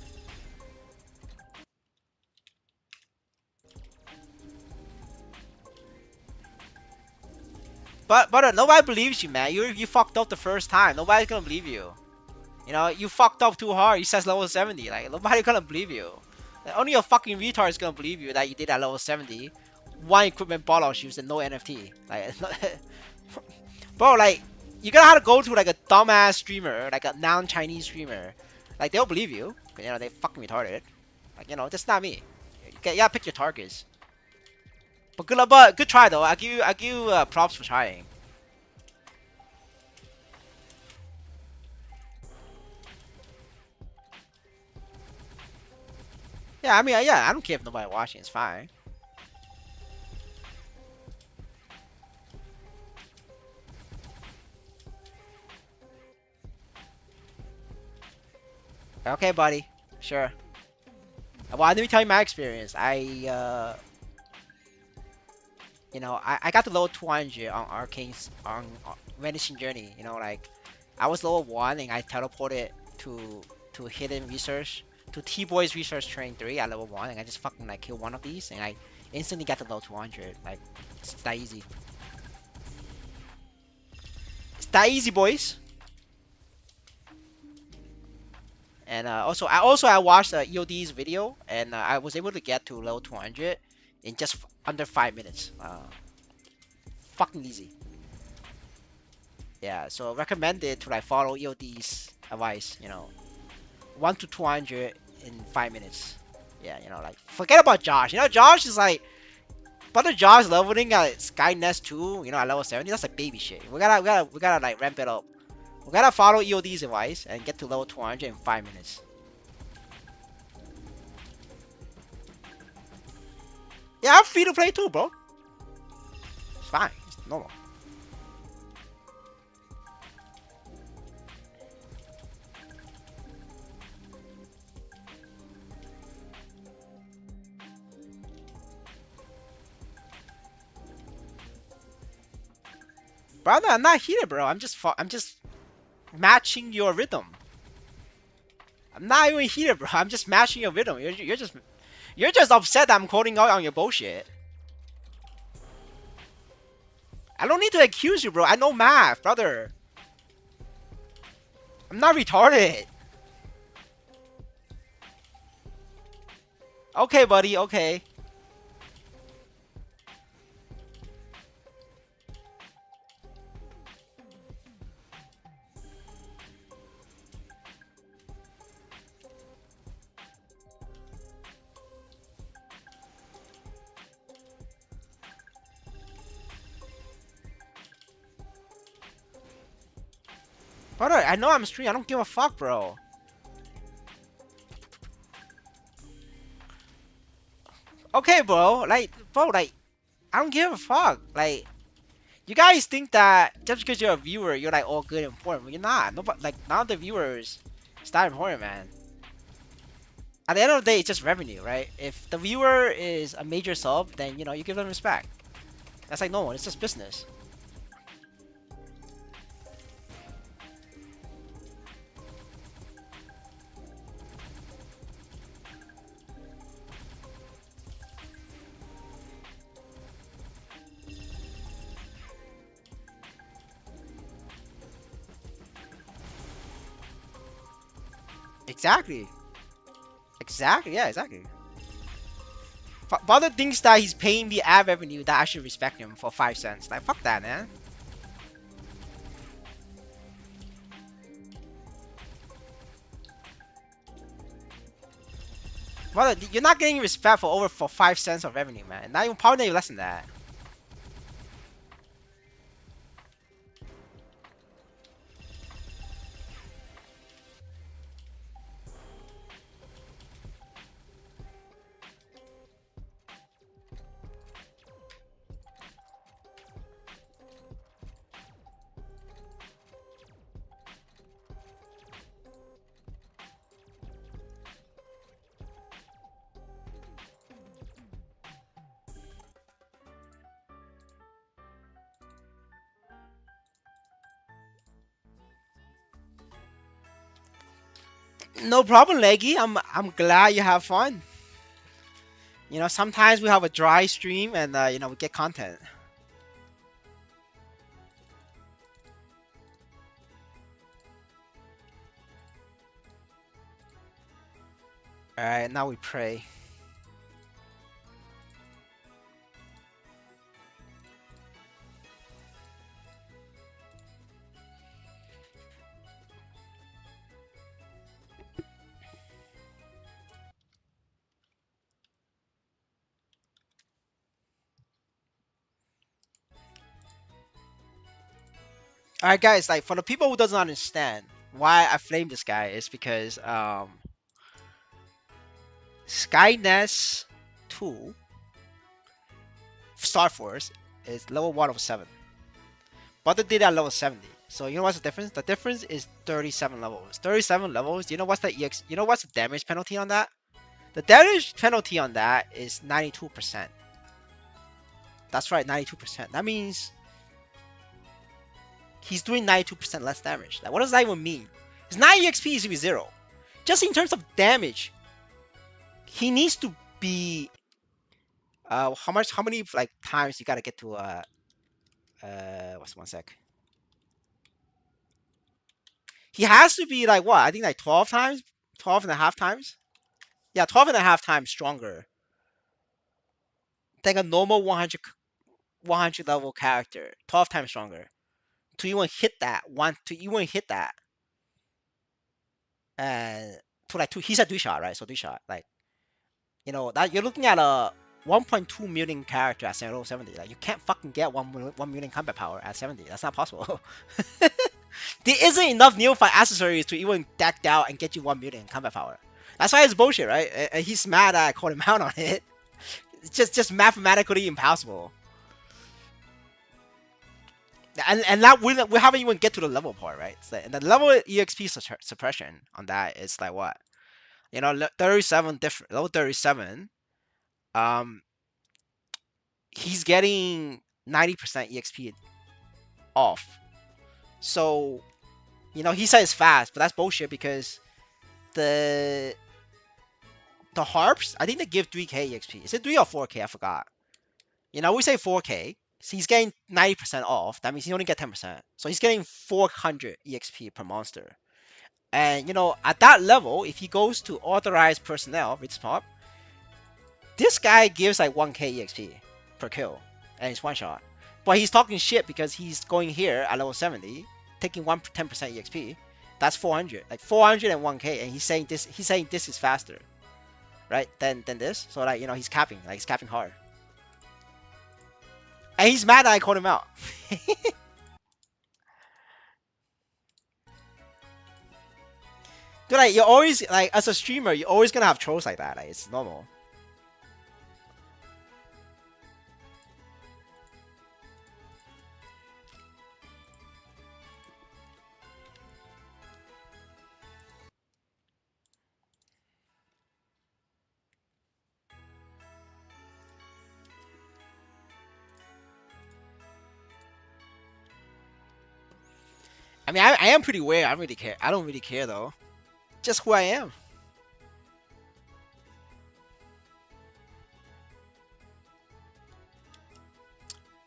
But nobody believes you, man. You fucked up the first time. Nobody's gonna believe you. You know, you fucked up too hard. You says level 70. Like, nobody's gonna believe you. Like, only a fucking retard is gonna believe you that you did at level 70. One equipment bottle shoes and no NFT. Like, it's not bro, like, you gotta have to go to like a dumbass streamer, like a non-Chinese streamer. Like, they'll believe you. You know, they fucking retarded. Like, you know, that's not me. You gotta pick your targets. But good try though. I give you props for trying. Yeah, I mean, yeah, I don't care if nobody watching. It's fine. Okay, buddy. Sure. Well, let me tell you my experience. You know, I got to level 200 on Arcane's on Vanishing Journey. You know, like, I was level 1 and I teleported to Hidden Research, to T-Boy's Research Train 3 at level 1, and I just fucking like killed one of these, and I instantly got to level 200. Like, it's that easy. It's that easy, boys. And I watched EOD's video, and I was able to get to level 200 in just under 5 minutes. Fucking easy. Yeah, so recommended to like follow EOD's advice. You know, 1 to 200 in 5 minutes. Yeah, you know, like forget about Josh. You know, Josh is like, brother Josh leveling at Skynet 2. You know, at level 70. That's like baby shit. We gotta like ramp it up. We gotta follow EOD's advice and get to level 200 in 5 minutes. Yeah, I'm free to play too, bro. It's fine. It's normal. Brother, I'm not heated, bro. I'm just matching your rhythm. I'm not even heated, bro. I'm just matching your rhythm. You're just upset that I'm calling out on your bullshit. I don't need to accuse you, bro. I know math, brother. I'm not retarded. Okay, buddy. Okay. Brother, I know I'm streaming. I don't give a fuck, bro. Okay, bro. Like, bro, like, I don't give a fuck. Like, you guys think that just because you're a viewer, you're like all good and important. But you're not. Nobody, like, none of the viewers, it's not important, man. At the end of the day, it's just revenue, right? If the viewer is a major sub, then you know you give them respect. That's like normal. It's just business. Exactly. Exactly. Yeah. Exactly. Father thinks that he's paying me ad revenue that I should respect him for 5 cents. Like, fuck that, man. Brother, you're not getting respect for over for 5 cents of revenue, man. Not even probably less than that. No problem, Leggy. I'm glad you have fun. You know, sometimes we have a dry stream and you know we get content. All right, now we pray. Alright guys, like for the people who doesn't understand why I flame this guy is because Skyness 2 Star Force is level 1 of 7. But they did at level 70. So you know what's the difference? The difference is 37 levels. 37 levels, you know what's the you know what's the damage penalty on that? The damage penalty on that is 92%. That's right, 92%. That means he's doing 92% less damage. Like, what does that even mean? His 9 EXP is to be 0. Just in terms of damage, he needs to be how many like times you gotta get to what's one sec. He has to be like what? I think like 12 times? 12 and a half times? Yeah, 12 and a half times stronger than a normal 100 level character. 12 times stronger. To even hit that one, to even hit that. And to like two, he's a 3 shot, right? So 3 shot. Like, you know, that you're looking at a 1.2 million character at level 70. Like, you can't fucking get 1 million combat power at 70. That's not possible. There isn't enough neophyte accessories to even deck out and get you 1 million combat power. That's why it's bullshit, right? And he's mad that I called him out on it. It's just mathematically impossible. And that we haven't even get to the level part, right? So, and the level EXP suppression on that is like what? You know, 37 different level 37. Um, he's getting 90% EXP off. So, you know, he says fast, but that's bullshit because the harps, I think they give 3k EXP. Is it 3 or 4k? I forgot. You know, we say 4k. So he's getting 90% off. That means he only get 10%. So he's getting 400 EXP per monster. And, you know, at that level, if he goes to authorized personnel, with pop, this guy gives like 1k EXP per kill. And it's one shot. But he's talking shit because he's going here at level 70, taking 10% EXP. That's 400. Like 400 and 1k. And he's saying this is faster. Right? Than this. So like, you know, he's capping. Like he's capping hard. And he's mad that I called him out. Dude, like, you're always, like, as a streamer, you're always gonna have trolls like that. Like, it's normal. I mean, I am pretty weird. I don't really care. I don't really care, though. Just who I am.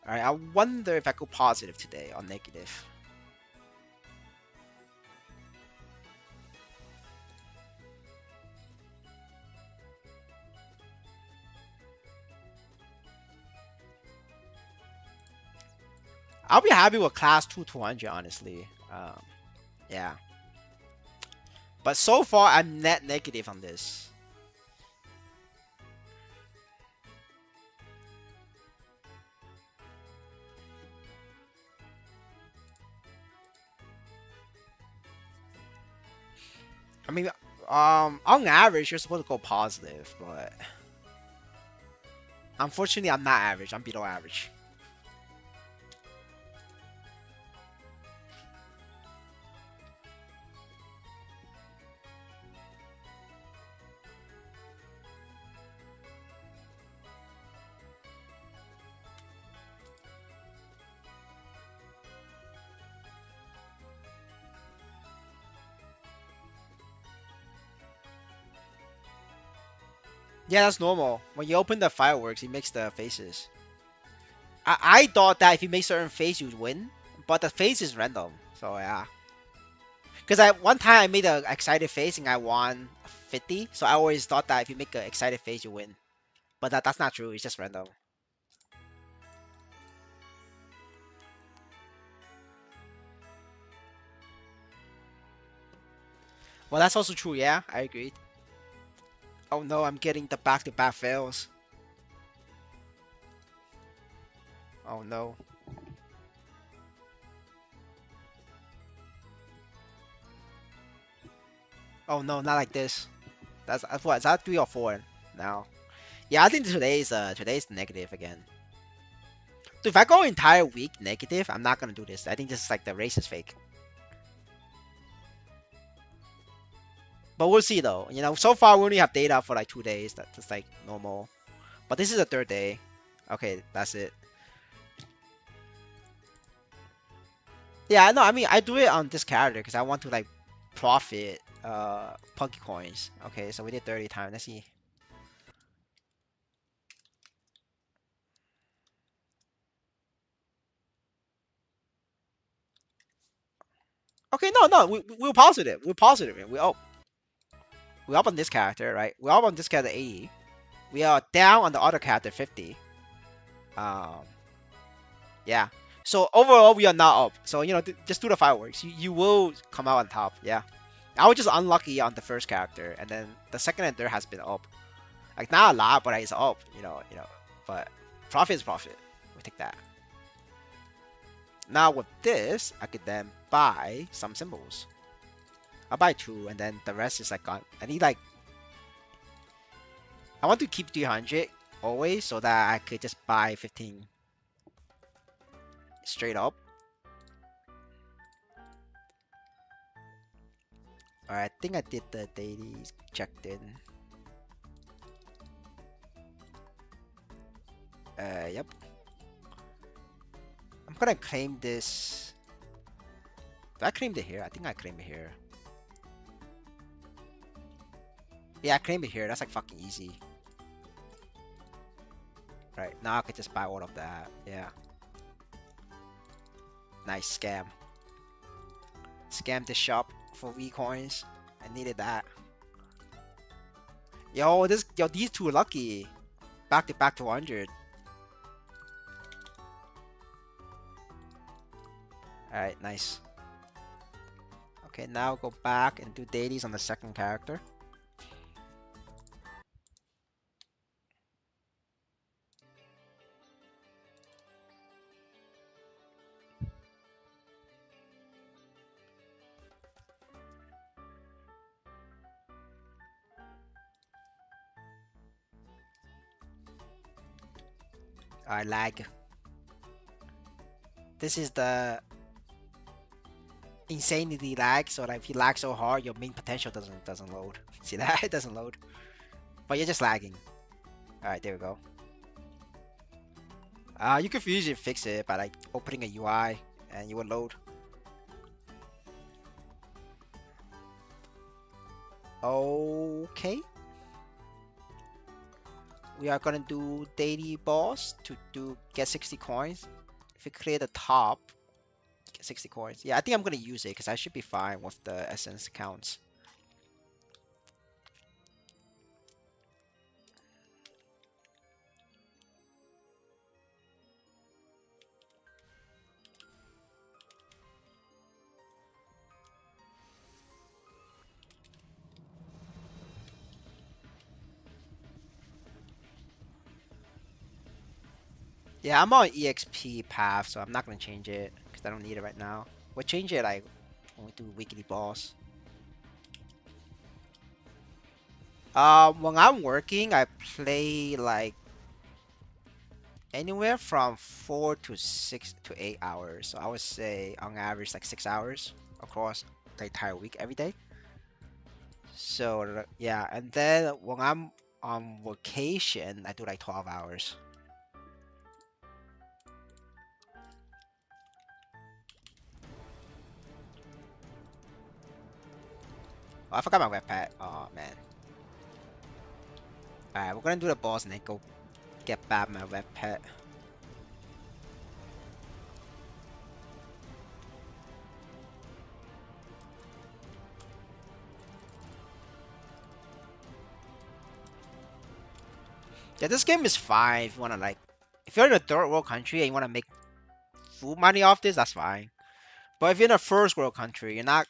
Alright, I wonder if I go positive today or negative. I'll be happy with class 2 200, honestly. Yeah. But so far, I'm net negative on this. I mean, on average, you're supposed to go positive, but unfortunately, I'm not average. I'm below average. Yeah, that's normal. When you open the fireworks, it makes the faces. I thought that if you make certain face, you'd win, but the face is random. So yeah. Because one time I made an excited face and I won 50. So I always thought that if you make an excited face, you win. But that's not true. It's just random. Well, that's also true. Yeah, I agree. Oh no, I'm getting the back-to-back fails. Oh no. Oh no, not like this. That's what? Is that 3 or 4 now? Yeah, I think today's negative again. So if I go entire week negative, I'm not gonna do this. I think this is like the race is fake. But we'll see though. You know, so far we only have data for like 2 days. That's just like normal. But this is the third day. Okay, that's it. Yeah, no, I mean I do it on this character because I want to like profit Punky coins. Okay, so we did 30 times. Let's see. Okay, no, we're positive. We're positive. Man. We up on this character, right? We're up on this character 80. We are down on the other character 50. Um, yeah. So overall, we are not up. So you know, just do the fireworks. You will come out on top. Yeah. I was just unlucky on the first character, and then the second and third has been up. Like not a lot, but it's up. You know. But profit is profit. We take that. Now with this, I could then buy some symbols. I'll buy 2, and then the rest is like gone. I need like I want to keep 300 always, so that I could just buy 15 straight up. Alright, I think I did the dailies checked in. Yep. I'm gonna claim this. Did I claim it here? I think I claimed it here. Yeah, I claimed it here. That's like fucking easy. Right, now I could just buy all of that. Yeah. Nice scam. Scam the shop for V coins. I needed that. Yo, these two are lucky. Back to back to 100. Alright, nice. Okay, now go back and do dailies on the second character. Alright, lag. This is the insanity lag, so that if you lag so hard, your main potential doesn't load. See that? It doesn't load. But you're just lagging. Alright, there we go. You could usually fix it by like opening a UI and you will load. Okay. We are gonna do daily boss to get 60 coins. If we clear the top, get 60 coins. Yeah, I think I'm gonna use it because I should be fine with the essence counts. Yeah, I'm on EXP path, so I'm not gonna change it because I don't need it right now. We'll change it like when we do weekly boss. When I'm working, I play like anywhere from 4 to 6 to 8 hours. So I would say on average like 6 hours across the entire week every day. So yeah, and then when I'm on vacation, I do like 12 hours. Oh, I forgot my web pad. Oh man. Alright, we're gonna do the boss and then go get back my web pad. Yeah, this game is fine if you wanna like, if you're in a third world country and you wanna make full money off this, that's fine. But if you're in a first world country, you're not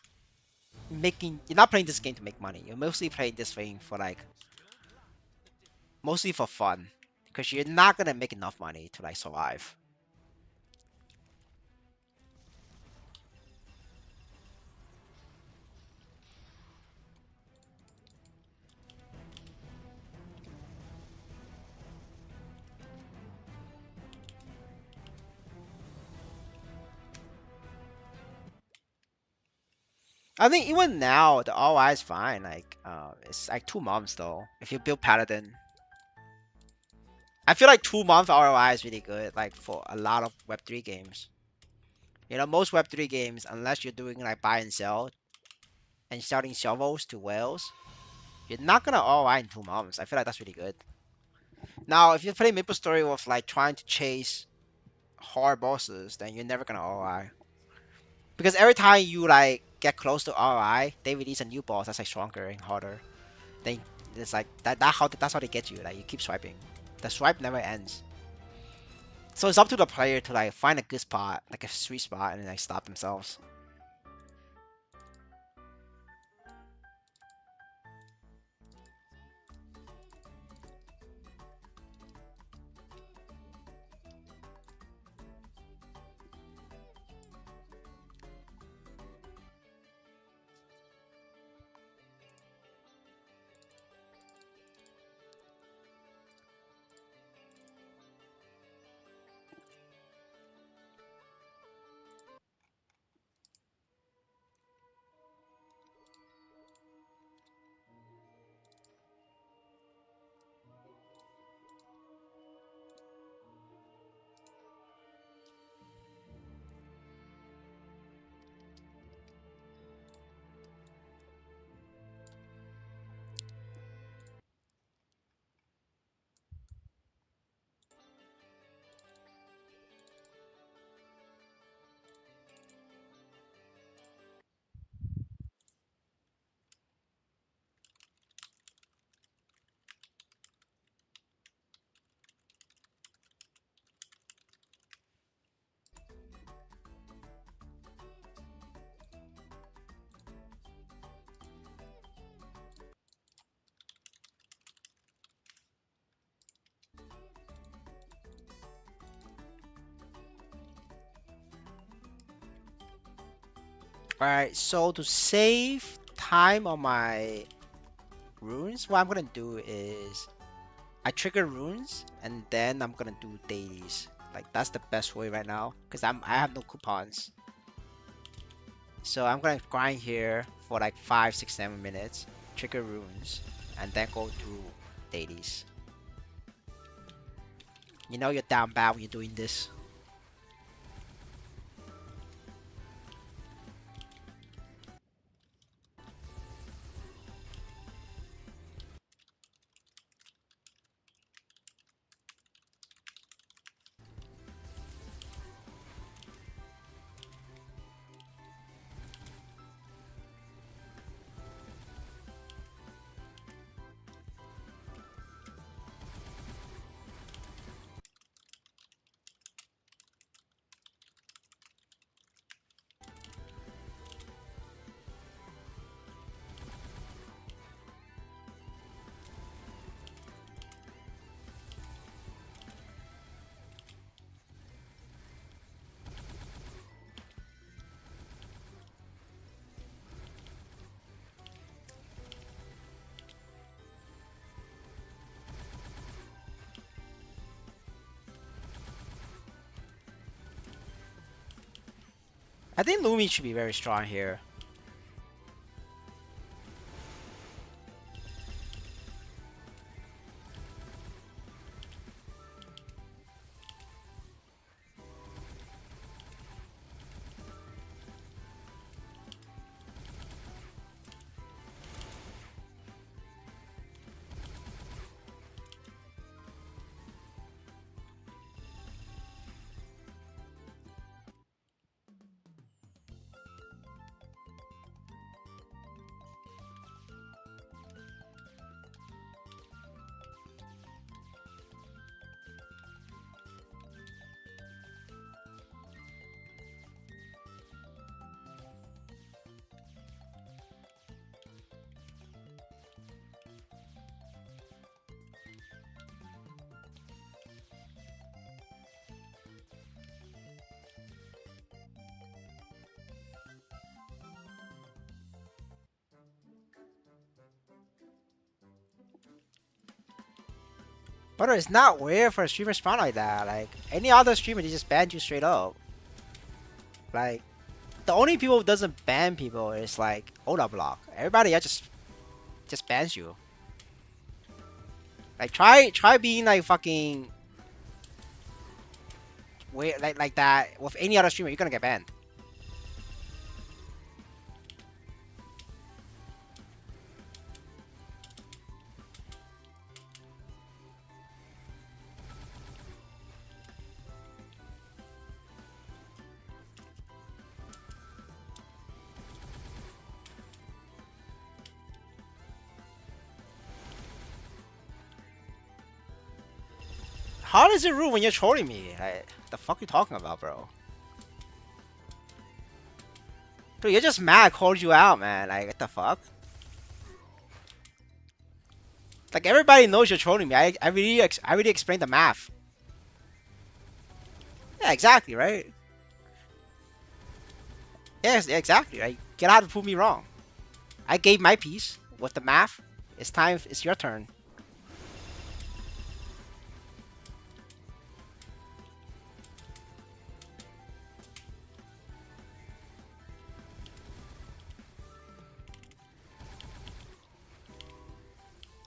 playing this game to make money. You're mostly playing this thing for like, mostly for fun, because you're not gonna make enough money to like survive. I think even now the ROI is fine. Like it's like 2 months though. If you build Paladin, I feel like 2 month ROI is really good. Like for a lot of Web3 games. Most Web3 games, unless you're doing like buy and sell and selling shovels to whales, you're not gonna ROI in 2 months. I feel like that's really good. Now, if you play Maplestory with like trying to chase hard bosses, then you're never gonna ROI. Because every time you like get close to RI, they release a new boss that's like stronger and harder. They it's like that's how they get you. Like you keep swiping. The swipe never ends. So it's up to the player to like find a good spot, like a sweet spot, and then like stop themselves. Alright, so to save time on my runes, what I'm gonna do is I trigger runes and then I'm gonna do dailies. Like that's the best way right now because I have no coupons. So I'm gonna grind here for like 5, 6, 7 minutes, trigger runes, and then go through dailies. You know you're down bad when you're doing this. I think Lumi should be very strong here. But it's not weird for a streamer spawn like that. Like any other streamer, they just ban you straight up. Like the only people who doesn't ban people is like Oda Block. Everybody else just bans you. Like try being like fucking weird like that with any other streamer, you're gonna get banned. How does it rude when you're trolling me? Like, the fuck you talking about, bro? Dude, you're just mad I called you out, man. Like, what the fuck? Like, everybody knows you're trolling me. I really explained the math. Yeah, exactly, right? Yes, yeah, exactly. Right? Get out to prove me wrong. I gave my piece with the math. It's time. It's your turn.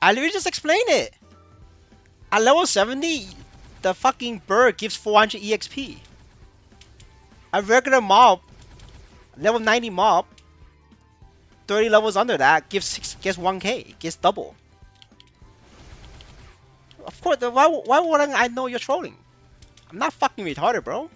I literally just explained it. At level 70, the fucking bird gives 400 EXP. A regular mob, level 90 mob, 30 levels under that gets 1k, gets double. Of course, why wouldn't I know you're trolling? I'm not fucking retarded, bro.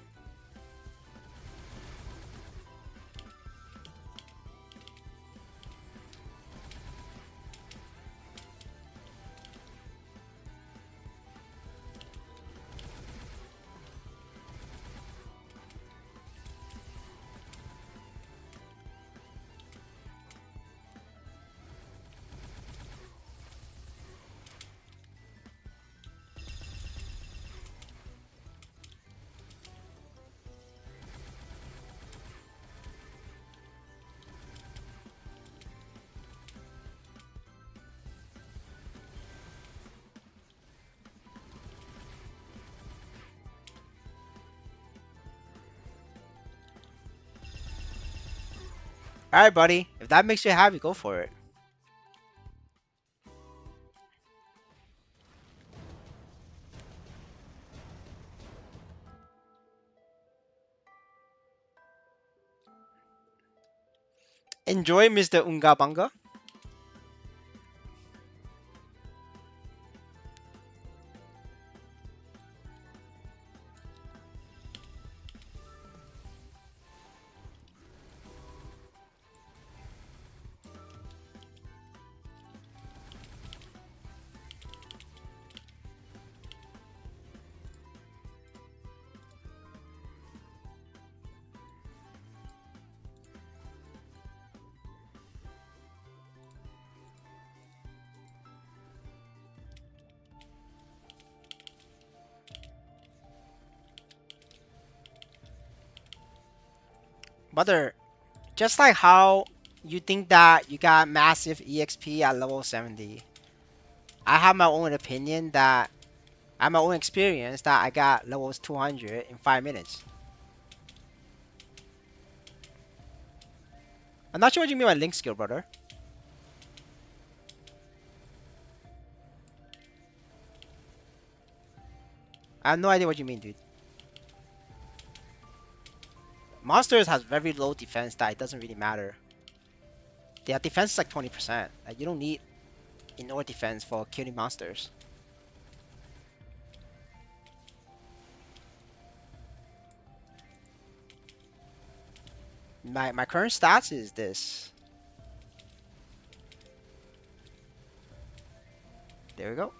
Alright, buddy. If that makes you happy, go for it. Enjoy, Mr. Unga Bunga. Brother, just like how you think that you got massive EXP at level 70, I have my own opinion that I have my own experience that I got levels 200 in 5 minutes. I'm not sure what you mean by link skill, brother. I have no idea what you mean, dude. Monsters has very low defense that it doesn't really matter. Their defense is like 20%. Like, you don't need in-order defense for killing monsters. My current stats is this. There we go.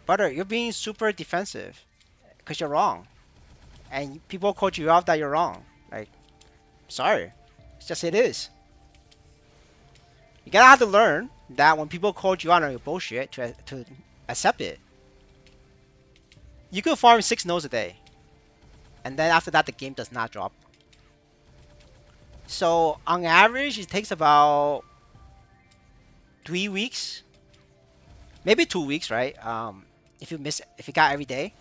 Brother, you're being super defensive because you're wrong. And people called you out that you're wrong. Like, sorry. It's just it is. You gotta have to learn that when people called you out on your bullshit to accept it. You could farm 6 nodes a day. And then after that, the game does not drop. So, on average, it takes about 3 weeks maybe 2 weeks, right? If you got every day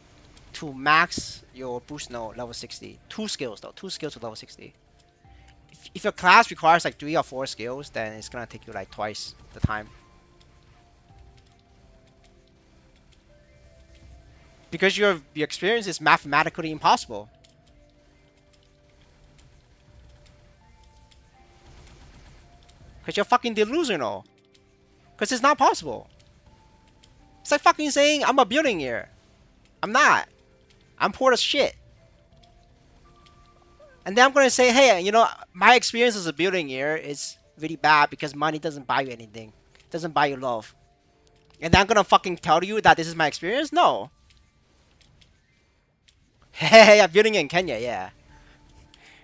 to max your boost node level 60. 2 skills though, 2 skills to level 60. If your class requires like 3 or 4 skills, then it's gonna take you like twice the time. Because your experience is mathematically impossible. Because you're fucking delusional. Because it's not possible. It's like fucking saying I'm a building here. I'm not. I'm poor as shit. And then I'm gonna say, hey, my experience as a building here is really bad because money doesn't buy you anything. Doesn't buy you love. And then I'm gonna fucking tell you that this is my experience? No. Hey, I'm building in Kenya, yeah.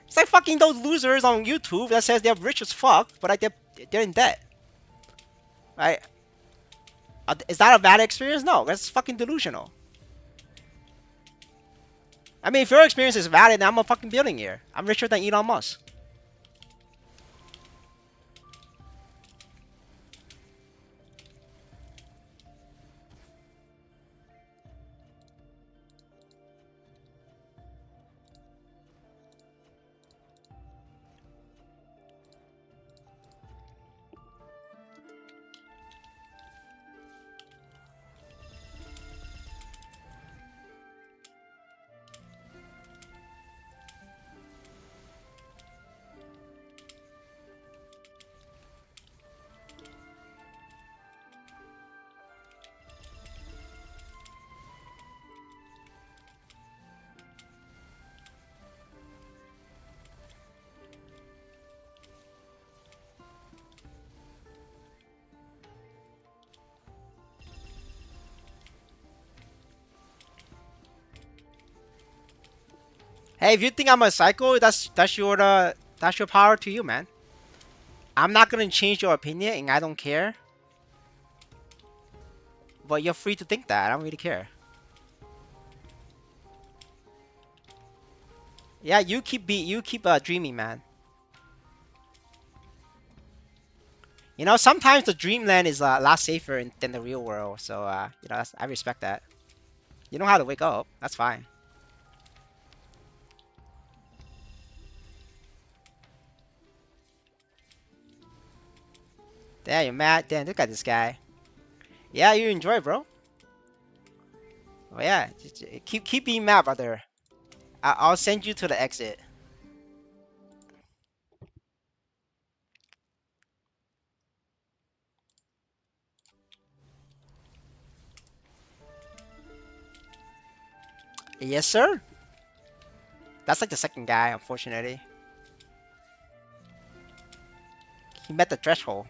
It's like fucking those losers on YouTube that says they're rich as fuck, but like they're in debt. Right? Is that a bad experience? No, that's fucking delusional. I mean, if your experience is valid, then I'm a fucking building here. I'm richer than Elon Musk. Hey, if you think I'm a psycho, that's your power to you, man. I'm not gonna change your opinion, and I don't care. But you're free to think that. I don't really care. Yeah, you keep dreaming, man. Sometimes the dreamland is a lot safer than the real world. So I respect that. You know how to wake up. That's fine. Damn, you're mad. Damn, look at this guy. Yeah, you enjoy, bro. Oh yeah, keep being mad, brother. I'll send you to the exit. Yes, sir. That's like the second guy, unfortunately. He met the threshold.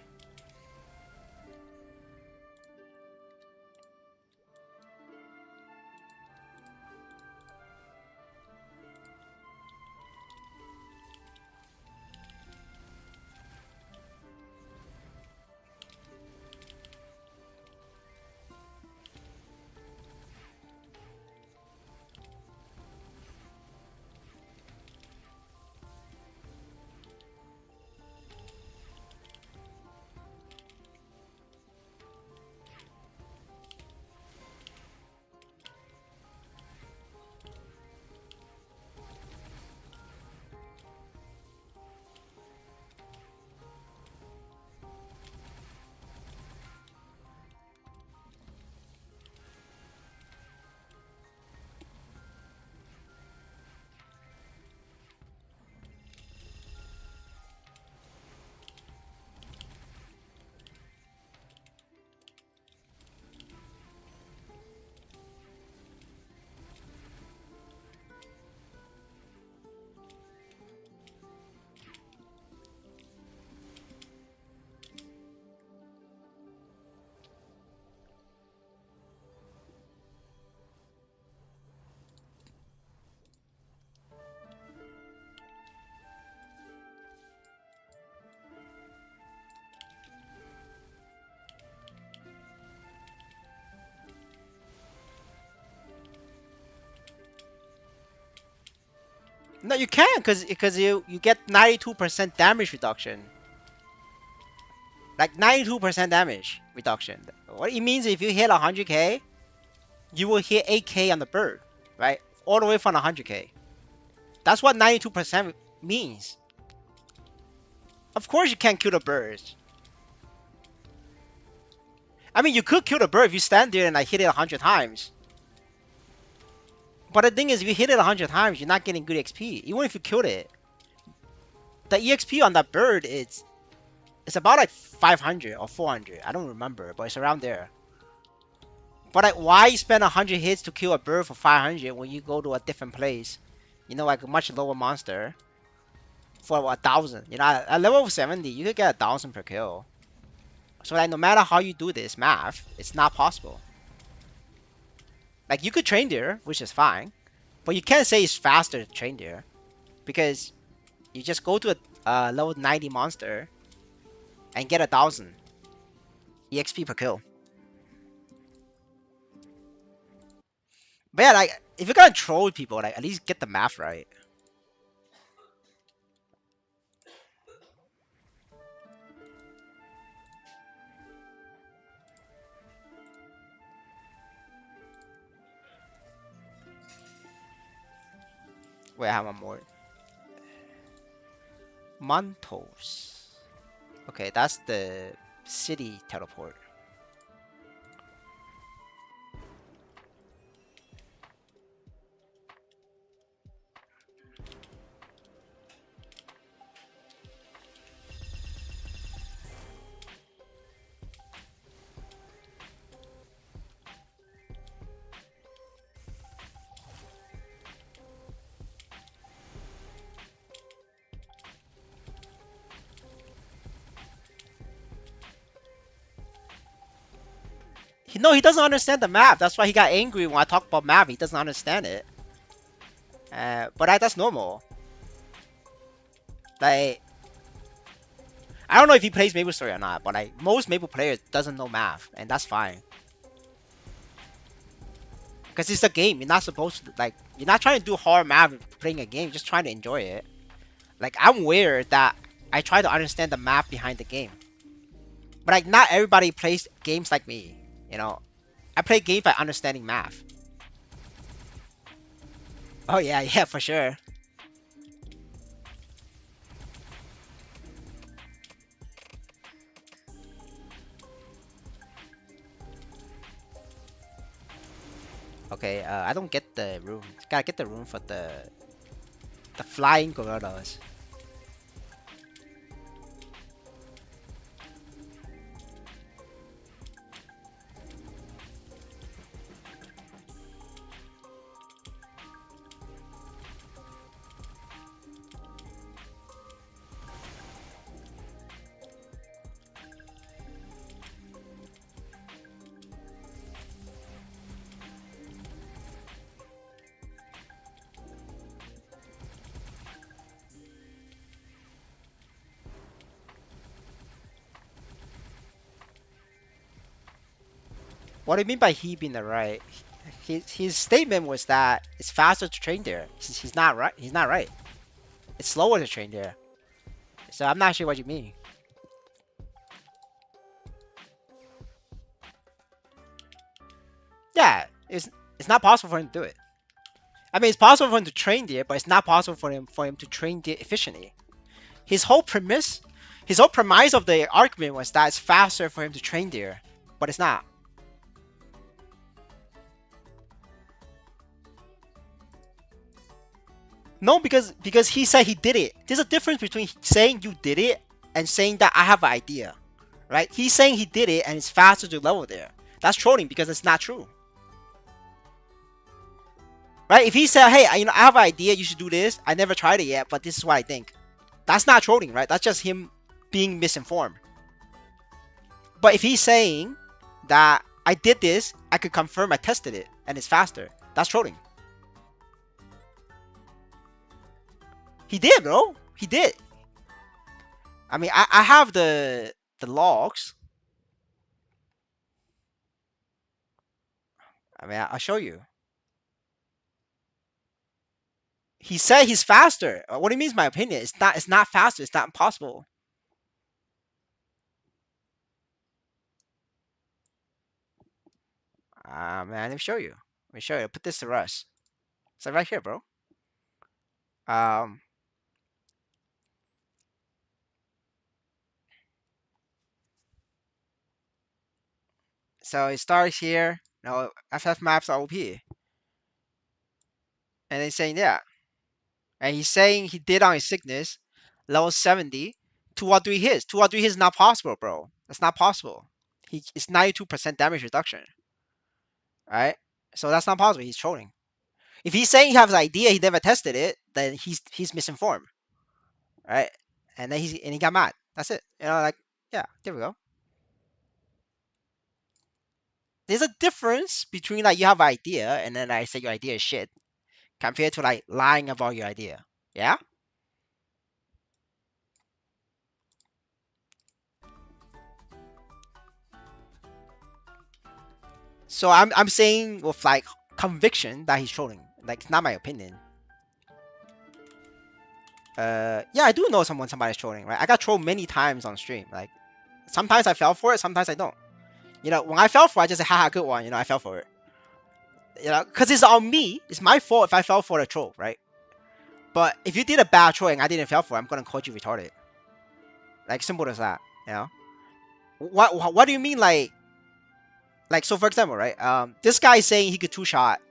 No, you can't, because you get 92% damage reduction. Like 92% damage reduction. What it means if you hit 100k, you will hit 8k on the bird, right? All the way from 100k. That's what 92% means. Of course you can't kill the birds. I mean, you could kill the bird if you stand there and like hit it 100 times. But the thing is, if you hit it 100 times, you're not getting good XP. Even if you killed it. The EXP on that bird is it's about like 500 or 400. I don't remember, but it's around there. But like, why spend 100 hits to kill a bird for 500 when you go to a different place? You know, like a much lower monster for 1,000. You know, at level 70, you could get 1,000 per kill. So like, no matter how you do this math, it's not possible. Like, you could train there, which is fine, but you can't say it's faster to train there because you just go to a level 90 monster and get 1,000 EXP per kill. But yeah, like, if you're gonna troll people, like, at least get the math right. Wait, I have one more. Montos. Okay, that's the city teleport. No, he doesn't understand the map. That's why he got angry when I talk about map. He doesn't understand it. But that's normal. Like, I don't know if he plays Maplestory or not, but like most Maple players doesn't know math, and that's fine. Because it's a game. You're not supposed to like. You're not trying to do hard math playing a game. You're just trying to enjoy it. Like, I'm weird that I try to understand the math behind the game. But like, not everybody plays games like me. You know, I play games by understanding math. Oh yeah, yeah, for sure. Okay, I don't get the room. Gotta get the room for the flying gorillas. What do you mean by he being the right? His statement was that it's faster to train there. He's not right. He's not right. It's slower to train there. So I'm not sure what you mean. Yeah, it's not possible for him to do it. I mean, it's possible for him to train there, but it's not possible for him to train there efficiently. His whole premise, his whole premise of the argument was that it's faster for him to train there, but it's not. No, because he said he did it. There's a difference between saying you did it and saying that I have an idea, right? He's saying he did it and it's faster to level there. That's trolling because it's not true, right? If he said, hey, I have an idea, you should do this. I never tried it yet, but this is what I think. That's not trolling, right? That's just him being misinformed. But if he's saying that I did this, I could confirm I tested it and it's faster, that's trolling. He did, bro. He did. I mean, I have the logs. I mean, I'll show you. He said he's faster. What do you mean? Is my opinion? It's not. It's not faster. It's not impossible. Man, let me show you. Let me show you. Put this to rest. It's like right here, bro. Um, so it starts here. No, FF maps are OP, and he's saying yeah, and he's saying he did on his sickness, level 70, 2 or 3 hits. 2 or 3 hits is not possible, bro. That's not possible. It's 92% damage reduction, right? So that's not possible. He's trolling. If he's saying he has an idea, he never tested it, then he's misinformed, right? And then he got mad. That's it. Like yeah, there we go. There's a difference between like you have an idea and then I say your idea is shit compared to like lying about your idea. Yeah. So I'm saying with like conviction that he's trolling. Like it's not my opinion. Yeah, I do know somebody's trolling, right? I got trolled many times on stream. Like sometimes I fell for it, sometimes I don't. When I fell for it, I just say, haha, good one. I fell for it. Because it's on me. It's my fault if I fell for the troll, right? But if you did a bad troll and I didn't fall for it, I'm gonna call you retarded. Like simple as that. What do you mean like so for example, right? This guy is saying he could two-shot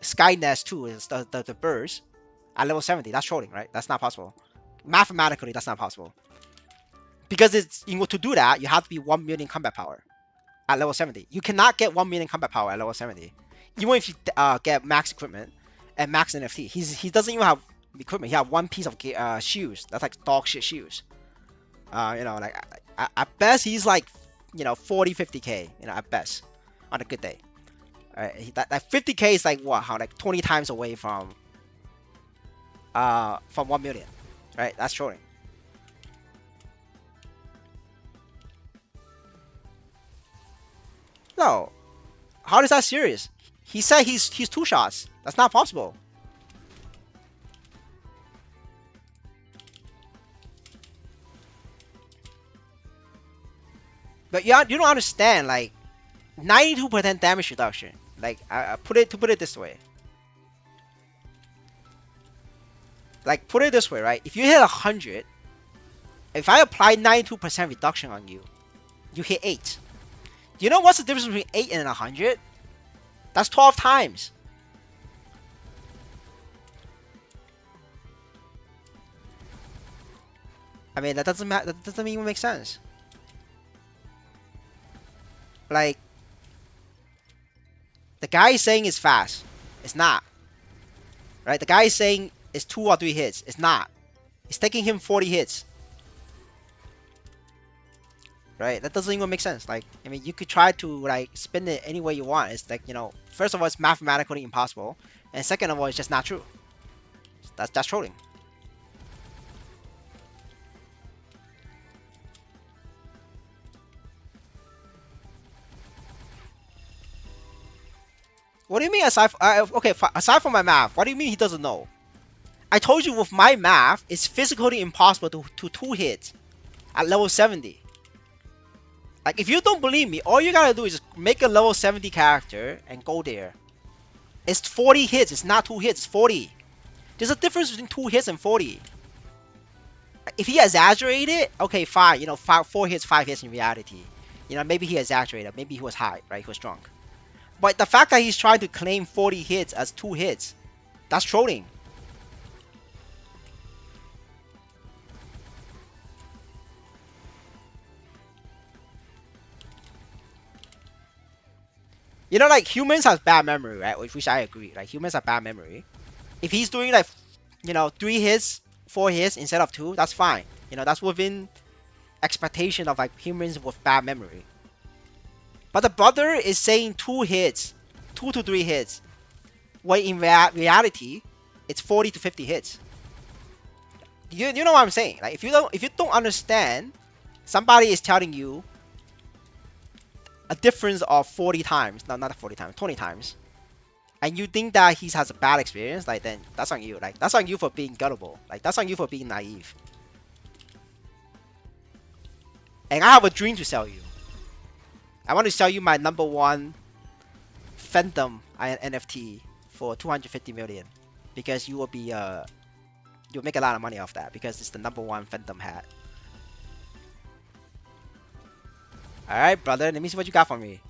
Skynet 2 is the burst at level 70. That's trolling, right? That's not possible. Mathematically, that's not possible. Because it's to do that, you have to be 1 million combat power at level 70. You cannot get 1 million combat power at level 70. Even if you get max equipment and max NFT. He doesn't even have equipment. He has one piece of shoes. That's like dog shit shoes. Like at best he's like 40 50k at best on a good day. That 50k is like what, how like 20 times away from 1 million, right? That's trolling. No, how is that serious? He said he's 2 shots. That's not possible. But you don't understand, like 92% damage reduction. Like I put it this way. Like put it this way, right? If you hit 100, if I apply 92% reduction on you, you hit 8. Do you know what's the difference between 8 and 100? That's 12 times. I mean, that doesn't even make sense. Like, the guy is saying it's fast. It's not. Right? The guy is saying it's 2 or 3 hits. It's not. It's taking him 40 hits. Right? That doesn't even make sense. Like, I mean, you could try to like spin it any way you want. It's like, first of all, it's mathematically impossible, and second of all, it's just not true. That's trolling. What do you mean aside? Okay, aside from my math, what do you mean he doesn't know? I told you with my math, it's physically impossible to 2 hit at level 70. Like, if you don't believe me, all you gotta do is just make a level 70 character and go there. It's 40 hits. It's not 2 hits. It's 40. There's a difference between 2 hits and 40. If he exaggerated, okay, fine. 4 hits, 5 hits in reality. Maybe he exaggerated. Maybe he was high, right? He was drunk. But the fact that he's trying to claim 40 hits as 2 hits, that's trolling. Like humans have bad memory, right? Which I agree. Like humans have bad memory. If he's doing like, 3 hits, 4 hits instead of 2, that's fine. That's within expectation of like humans with bad memory. But the brother is saying 2 hits, 2 to 3 hits. When in reality, it's 40 to 50 hits. You know what I'm saying? Like if you don't understand, somebody is telling you a difference of 40 times, no, not 40 times, 20 times, and you think that he has a bad experience, like then that's on you. Like that's on you for being gullible. Like that's on you for being naive. And I have a dream to sell you. I want to sell you my #1 Phantom NFT for 250 million because you will be you'll make a lot of money off that because it's the #1 Phantom hat. All right, brother. Let me see what you got for me.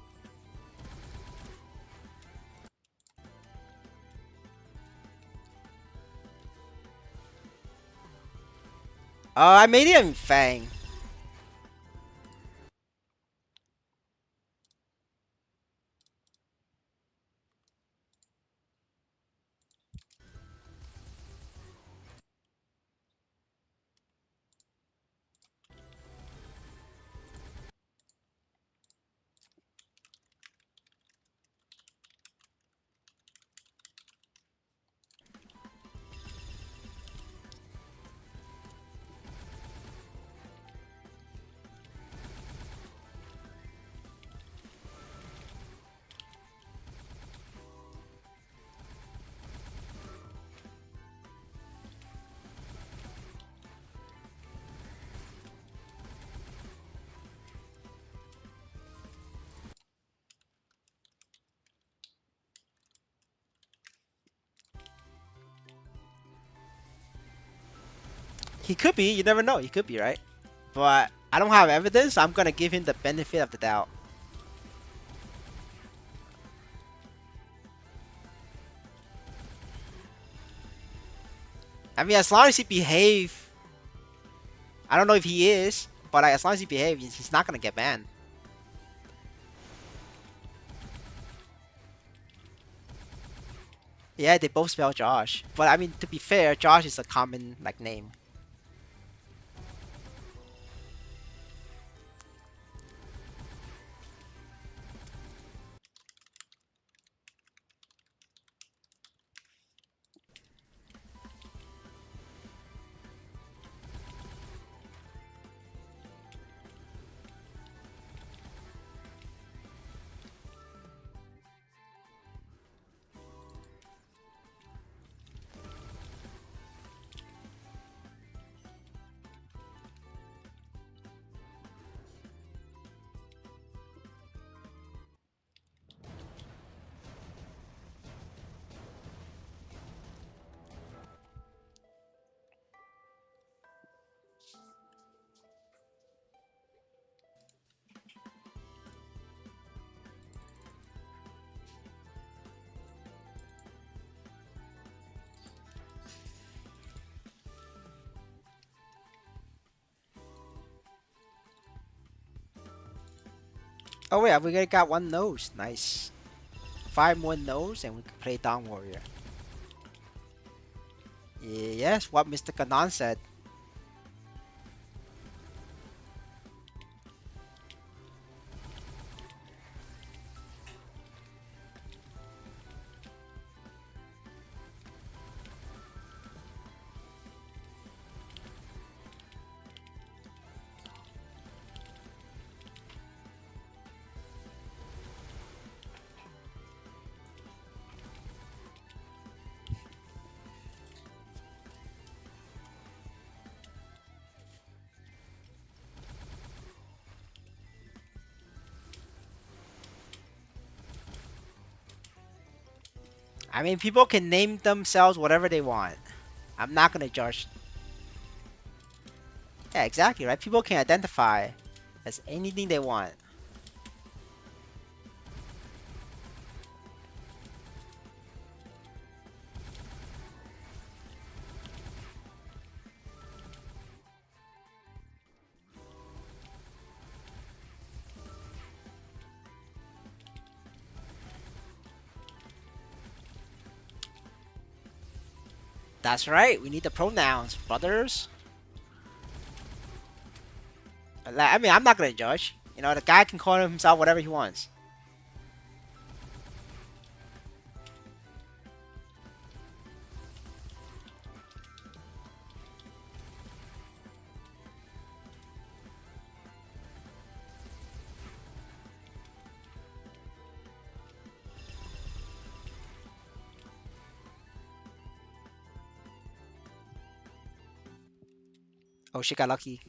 I made it in Fang. He could be. You never know. He could be right. But I don't have evidence. So I'm gonna give him the benefit of the doubt. I mean, as long as he behave, I don't know if he is, but as long as he behaves, he's not gonna get banned. Yeah, they both spell Josh. But I mean, to be fair, Josh is a common like name. Oh wait, we already got one nose. Nice. 5 more nose, and we can play Dawn Warrior. Yes, what Mr. Kanan said. I mean, people can name themselves whatever they want. I'm not gonna judge. Yeah, exactly, right? People can identify as anything they want. That's right. We need the pronouns, brothers. I mean, I'm not gonna judge. You know, the guy can call himself whatever he wants. Oh, she got lucky.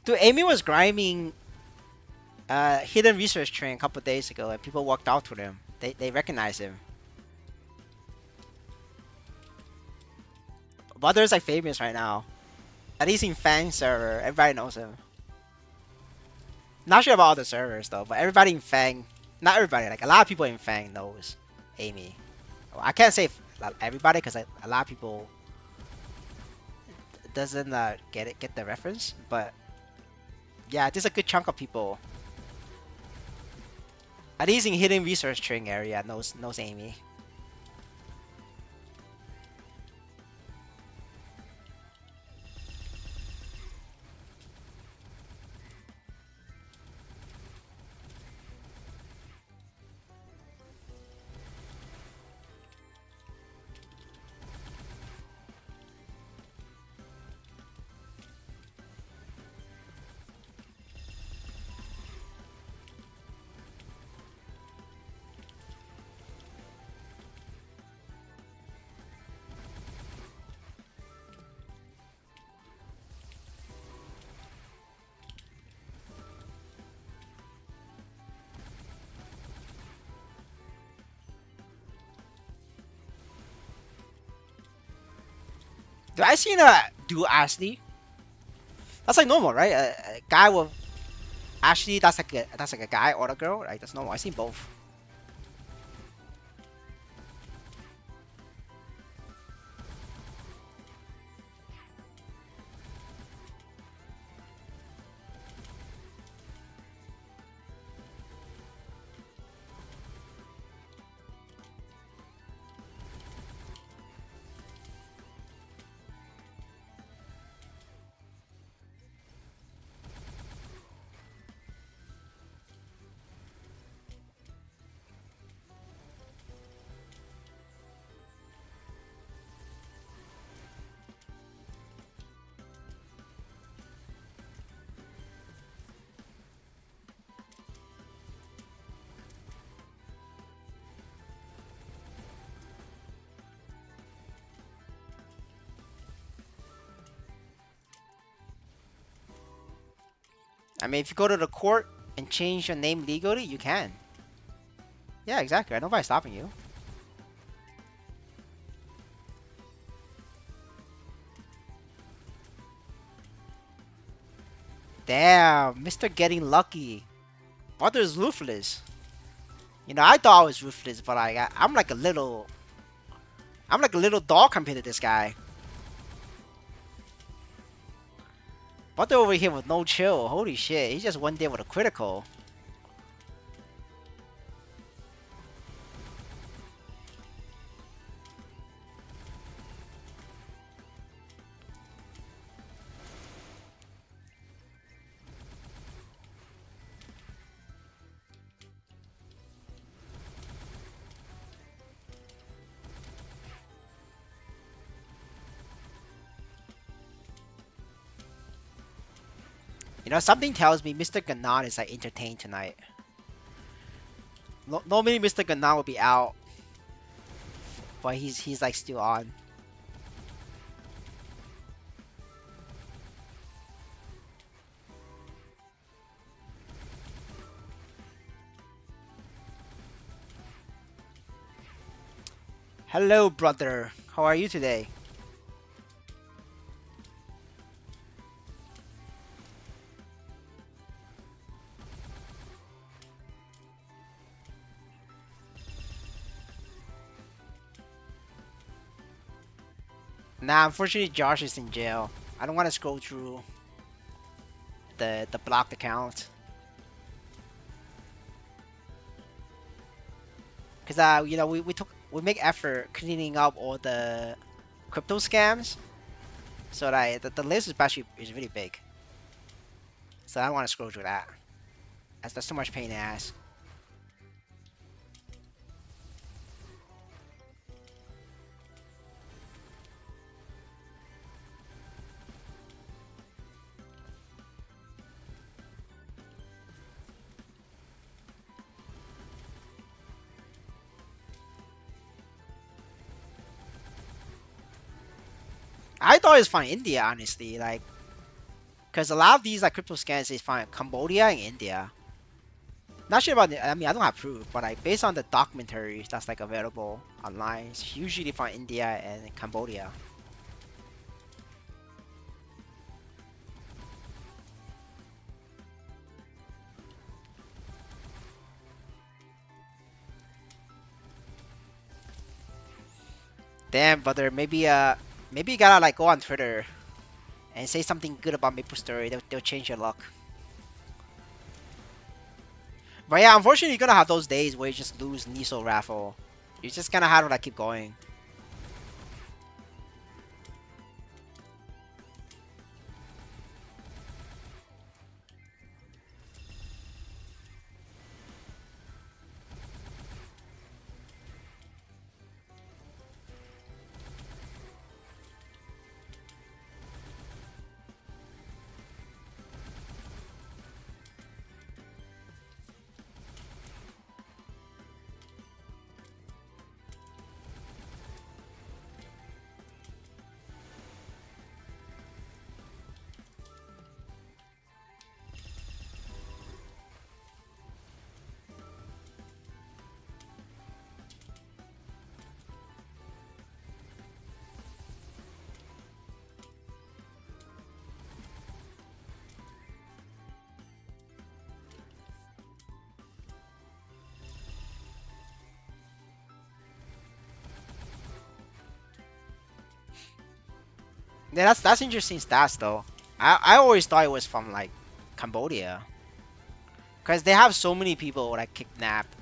Dude, Amy was grinding hidden research train a couple days ago, and people walked out to him. They recognized him. Butter's like famous right now. At least in Fang server, everybody knows him. Not sure about other servers though, but everybody in Fang, not everybody, like a lot of people in Fang knows Amy. Well, I can't say everybody because a lot of people doesn't get the reference, but yeah, there's a good chunk of people. At least in hidden research train area knows Amy. Do I seen a dual Ashley? That's like normal, right? A guy with Ashley, that's like a guy or a girl, right? That's normal. I seen both. I mean, if you go to the court and change your name legally, you can. Yeah, exactly. Right? Nobody's stopping you. Damn, Mr. Getting Lucky. Mother's ruthless. You know, I thought I was ruthless, but I'm like a little, I'm like a little dog compared to this guy. Mother over here with no chill. Holy shit, he just went there with a critical. You know, something tells me Mr. Ganon is like entertained tonight. Normally Mr. Ganon would be out, but he's like still on. Hello, brother. How are you today? Nah, unfortunately, Josh is in jail. I don't want to scroll through the blocked account. Cause you know, we make effort cleaning up all the crypto scams, so that the list is actually is really big. So I don't want to scroll through that. That's too much pain in the ass. I thought it was from India, honestly. Like, Because a lot of these like crypto scams is found in Cambodia and India. Not sure about the, I mean, I don't have proof, but like based on the documentaries that's like available online, it's usually found in India and Cambodia. Damn, brother, maybe you gotta like go on Twitter and say something good about Maplestory. They'll change your luck. But yeah, unfortunately, you're gonna have those days where you just lose Niso raffle. You just gonna have to like keep going. Yeah, that's interesting stats though. I always thought it was from like Cambodia, because they have so many people like kidnapped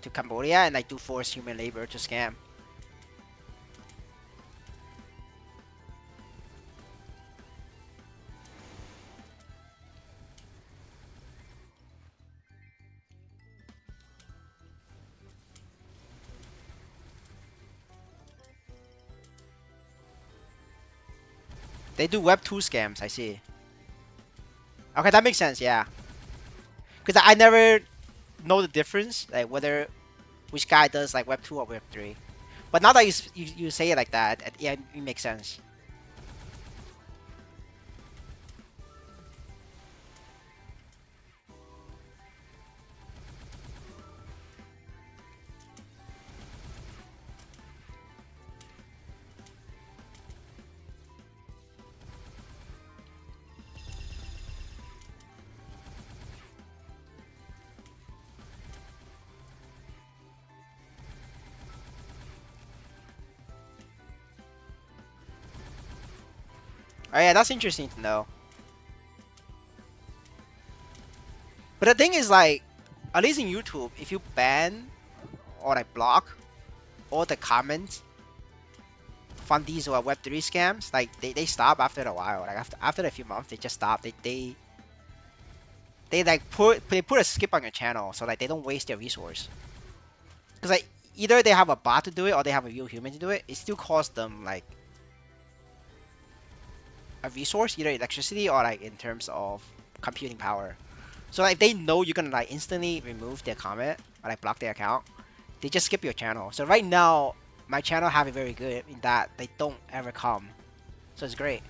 to Cambodia and like do forced human labor to scam. They do Web 2 scams. I see. Okay, that makes sense. Yeah, because I never know the difference, like whether which guy does like Web 2 or Web 3. But now that you say it like that, yeah, it makes sense. Oh yeah, that's interesting to know. But the thing is, like, at least in YouTube, if you ban or like block all the comments from these or Web3 scams, like they stop after a while. Like after a few months, they just stop. They like put a skip on your channel, so like they don't waste their resource. Because like either they have a bot to do it or they have a real human to do it. It still costs them like a resource, either electricity or like in terms of computing power. So like they know you're gonna like instantly remove their comment or like block their account, they just skip your channel. So right now, my channel have it very good in that they don't ever come. So it's great.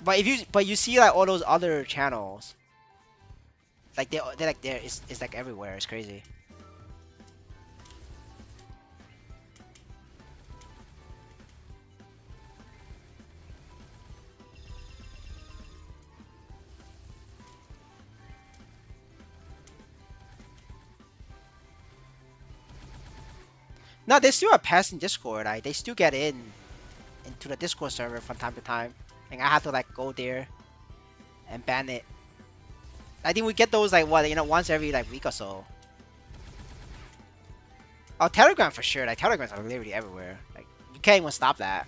But you see like all those other channels, like they're like there, it's like everywhere. It's crazy. No, they still are passing Discord. Like they still get in into the Discord server from time to time, and I have to like go there and ban it. I think we get those like what, once every like week or so. Oh, Telegram for sure. Like Telegrams are literally everywhere. Like you can't even stop that.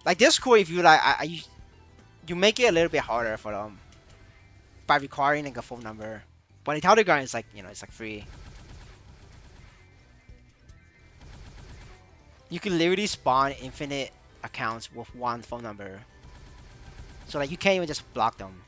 Like Discord, if you like, you make it a little bit harder for them by requiring like a phone number. But in Telegram, it's like it's like free. You can literally spawn infinite accounts with one phone number. So like you can't even just block them.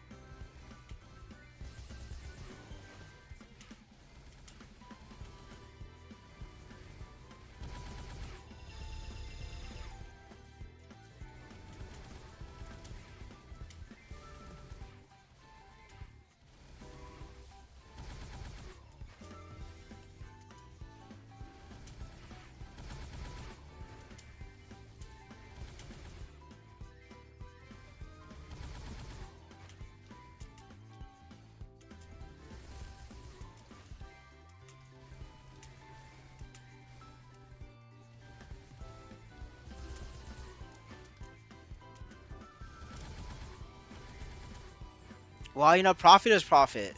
Well, profit is profit,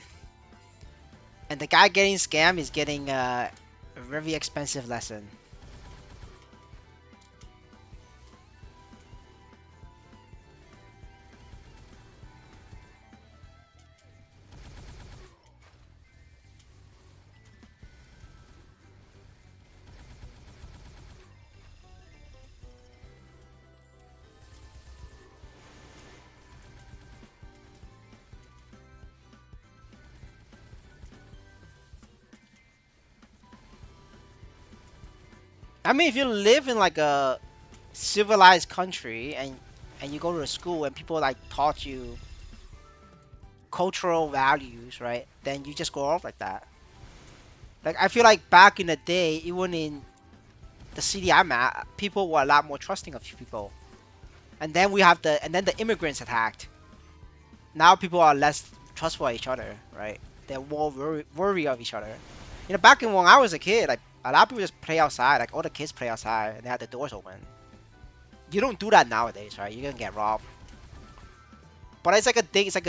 and the guy getting scammed is getting a very expensive lesson. I mean, if you live in like a civilized country and you go to a school and people like taught you cultural values, right? Then you just go off like that. Like I feel like back in the day, even in the city I'm at, people were a lot more trusting of people. And then the immigrants attacked. Now people are less trustful of each other, right? They're more worried of each other. Back in when I was a kid, like a lot of people just play outside. Like all the kids play outside and they had the doors open. You don't do that nowadays, right? You're gonna get robbed. But it's like a thing. It's like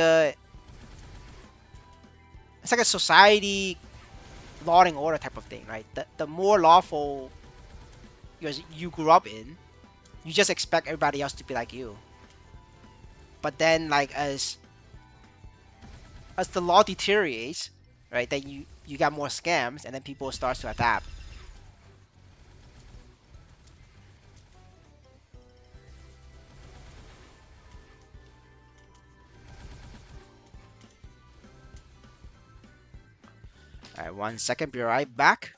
a society law and order type of thing, right? The more lawful you grew up in, you just expect everybody else to be like you. But then, like as the law deteriorates, right? Then you got more scams, and then people start to adapt. All right, 1 second, be right back.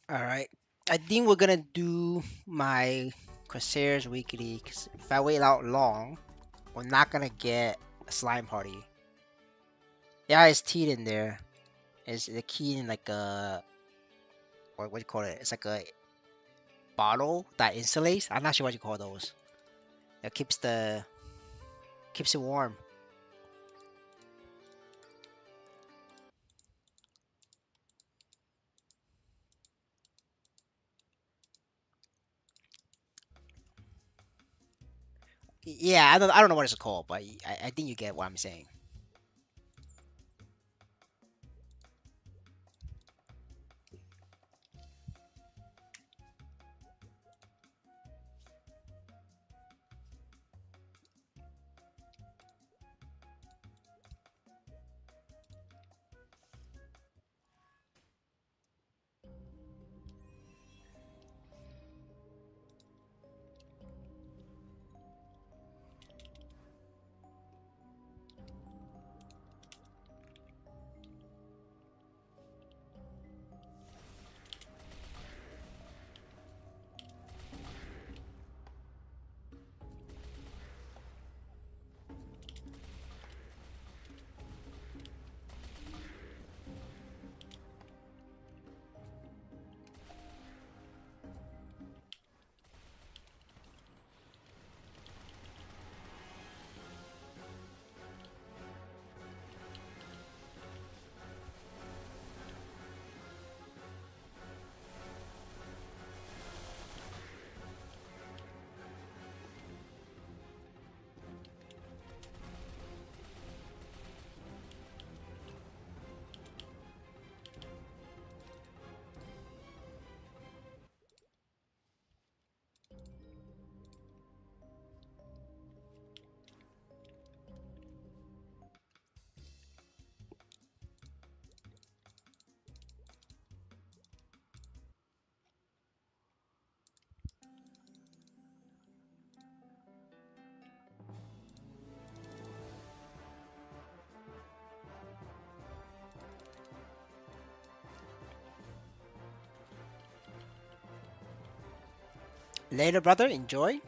All right. I think we're gonna do my Corsairs weekly. Cause if I wait out long, we're not gonna get a slime party. Yeah, it's teed in there. Is the key in like a what do you call it? It's like a bottle that insulates. I'm not sure what you call those. It keeps it warm. Yeah, I don't know what it's called, but I think you get what I'm saying. Later, brother. Enjoy.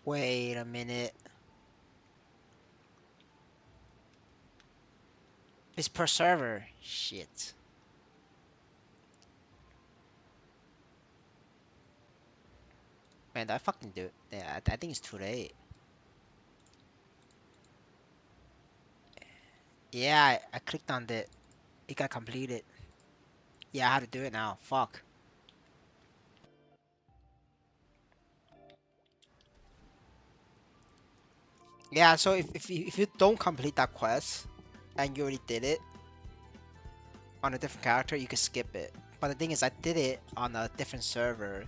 Wait a minute. It's per server. Shit. Man, I fucking do it. Yeah, I think it's too late. Yeah, I clicked on it. It got completed. Yeah, I have to do it now. Fuck. Yeah, so if you don't complete that quest and you already did it, on a different character, you could skip it. But the thing is, I did it on a different server,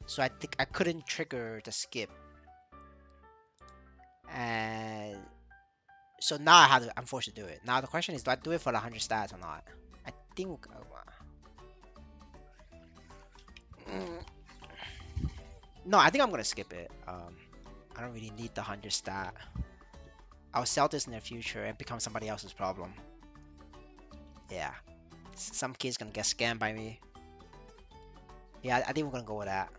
so I think I couldn't trigger the skip. And so now I have to, I'm forced to do it. Now the question is, do I do it for the 100 stats or not? I think. Mm, no, I think I'm gonna skip it. I don't really need the 100 stat. I'll sell this in the future and become somebody else's problem. Yeah, some kid's gonna get scammed by me. Yeah, I think we're gonna go with that.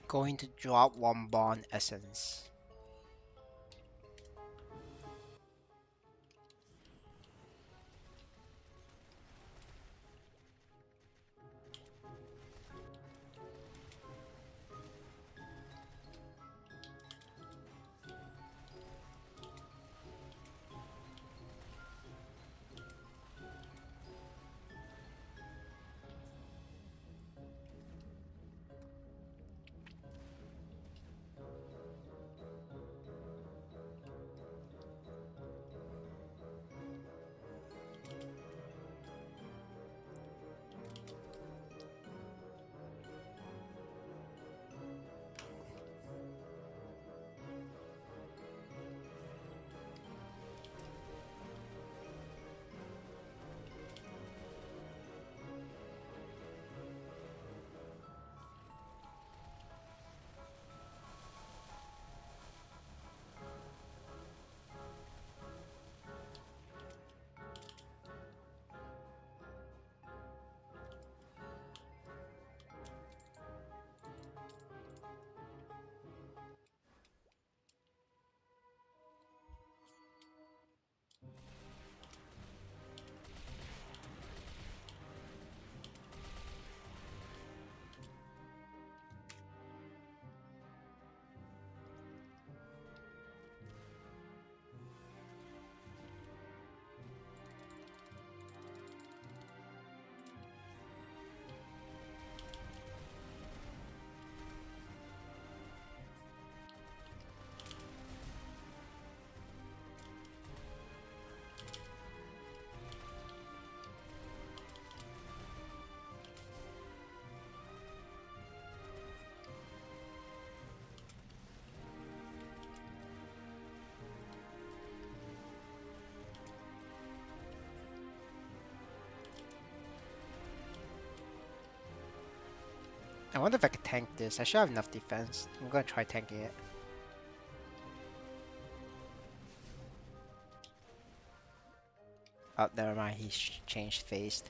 Going to drop one bond essence. I wonder if I could tank this. I should have enough defense. I'm gonna try tanking it. Oh, never mind. He's changed phased.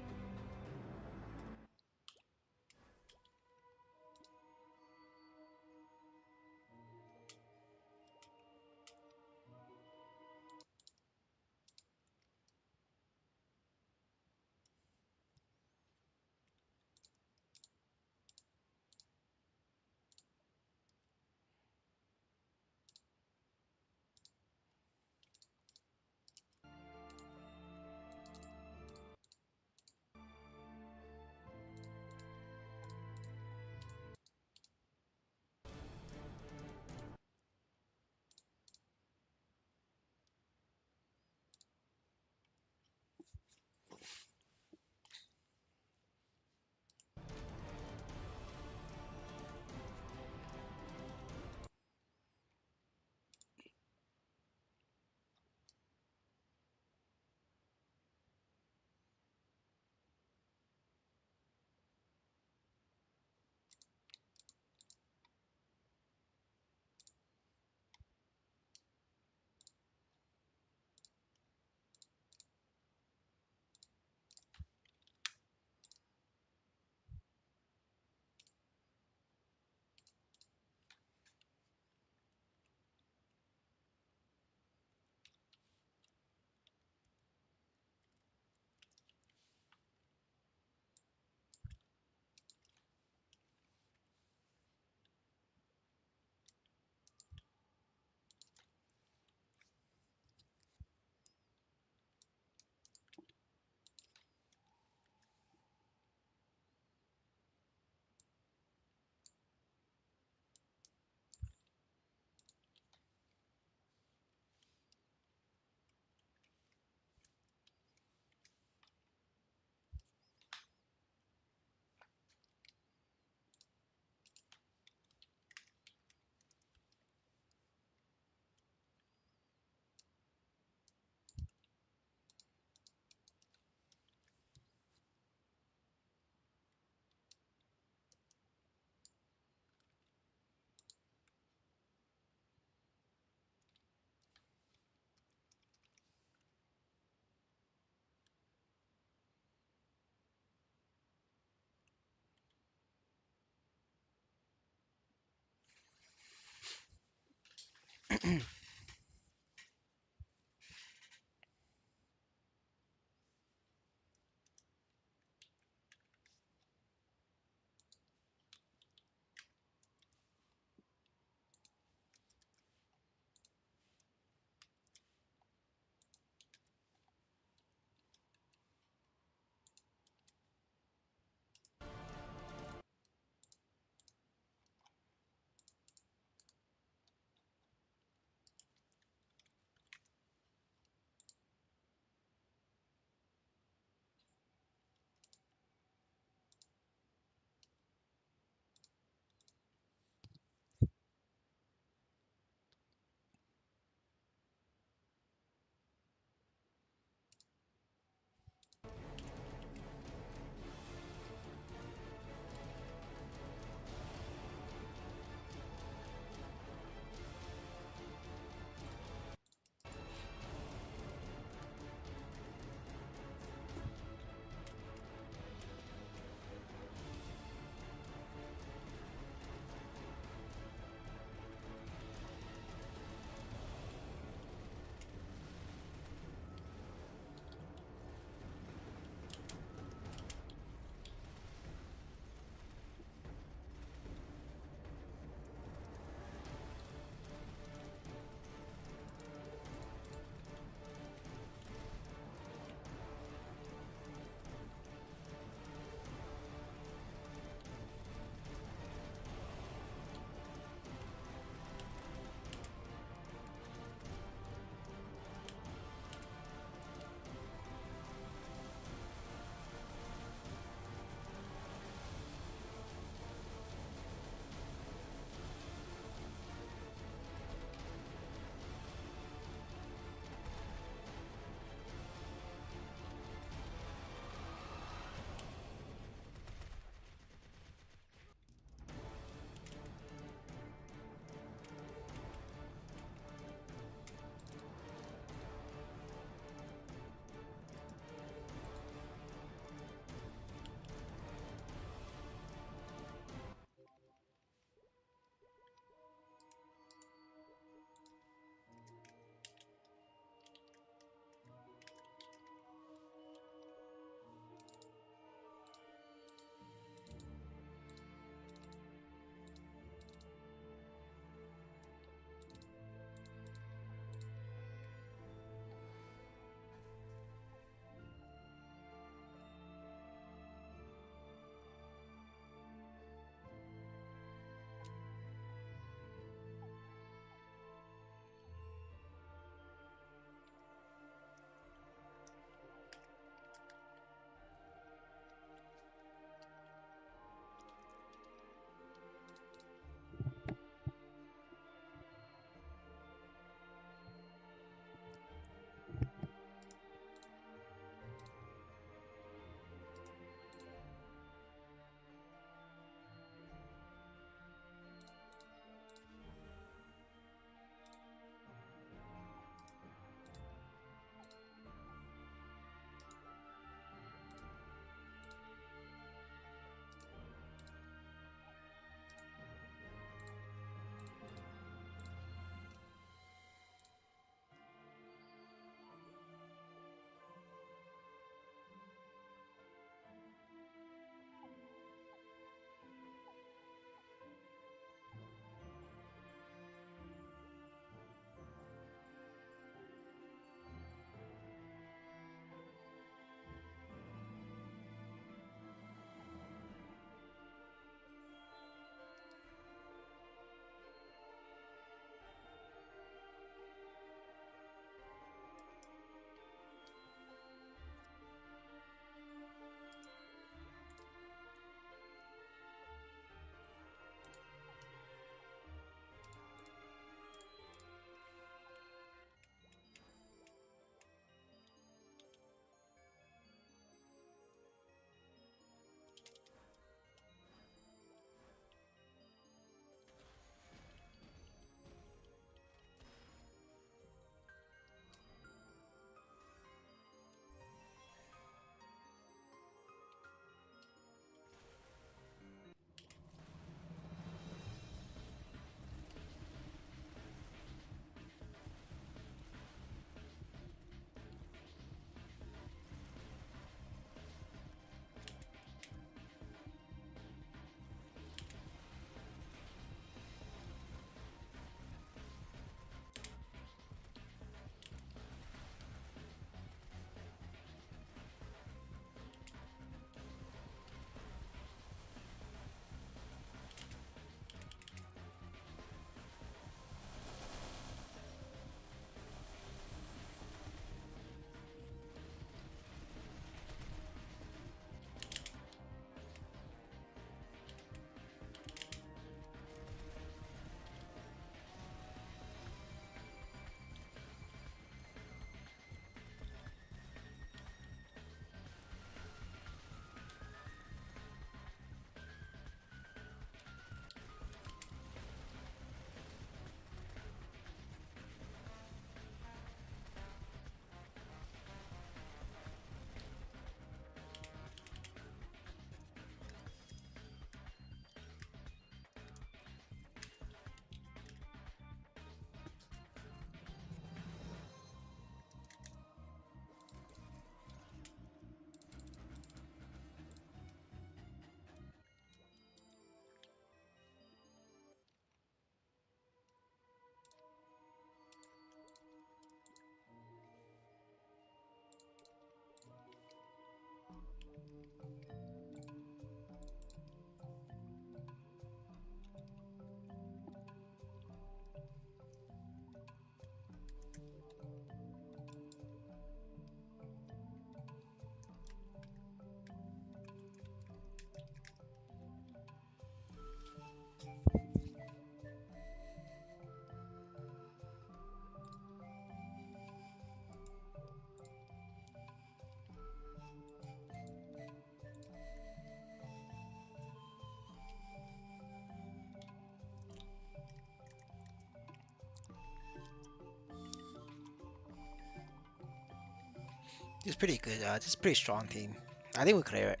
It's pretty good. This is a pretty strong team. I think we clear it.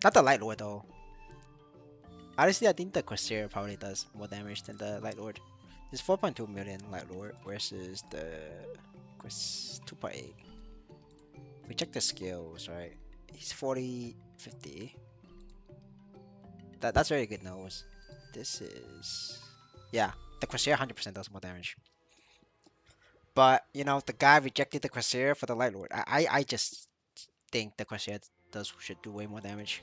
Not the Light Lord though. Honestly, I think the Corsair probably does more damage than the Light Lord. There's 4.2 million Light Lord versus the 2.8. We check the skills, right? He's 40, 50. That's very good nose. This is yeah. The Corsair 100% does more damage. But you know, the guy rejected the Corsair for the Light Lord. I just think the Corsair should do way more damage.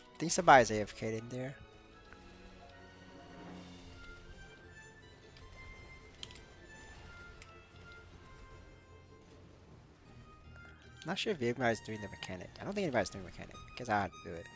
I think somebody's AFK in there. Not sure if anybody's doing the mechanic. I don't think anybody's doing mechanic because I had to do it.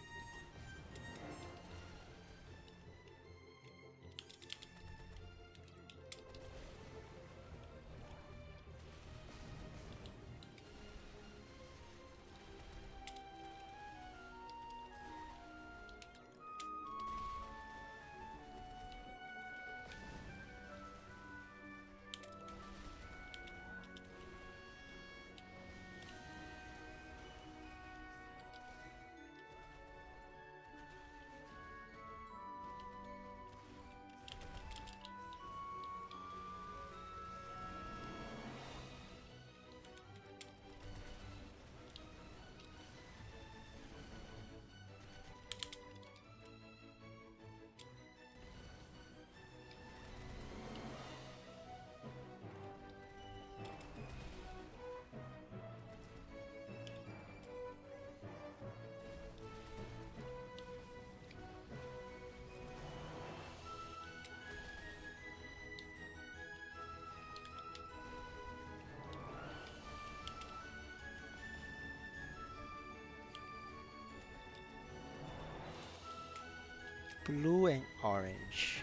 Blue and orange.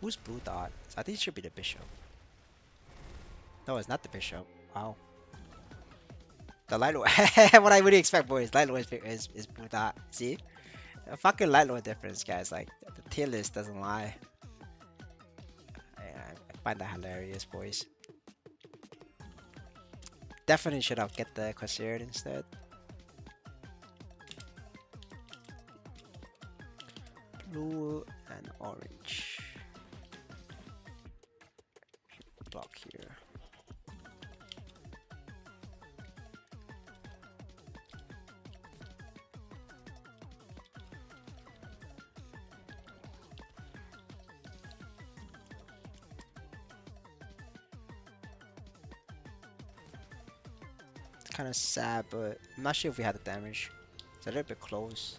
Who's blue dot? I think it should be the bishop. No, it's not the bishop. Wow. The light lord. What I really expect, boys. Light lord is blue dot. See? A fucking light lord difference, guys. Like the tier list doesn't lie. I find that hilarious, boys. Definitely should have get the Corsair instead. Blue and orange. Block here. It's kind of sad, but I'm not sure if we had the damage. It's a little bit close.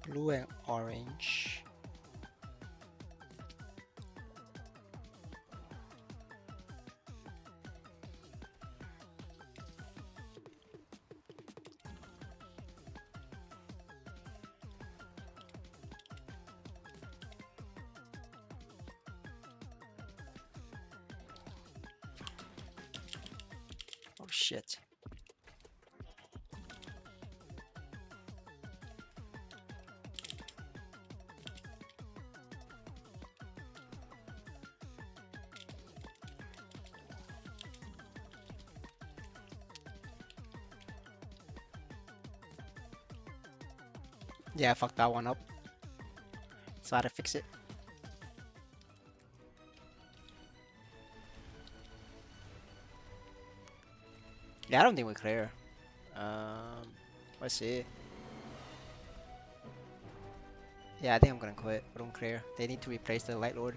Blue and orange. Oh shit. Yeah, I fucked that one up. So I had to fix it. Yeah, I don't think we're clear. Let's see. Yeah, I think I'm gonna quit. We don't clear. They need to replace the Light Lord.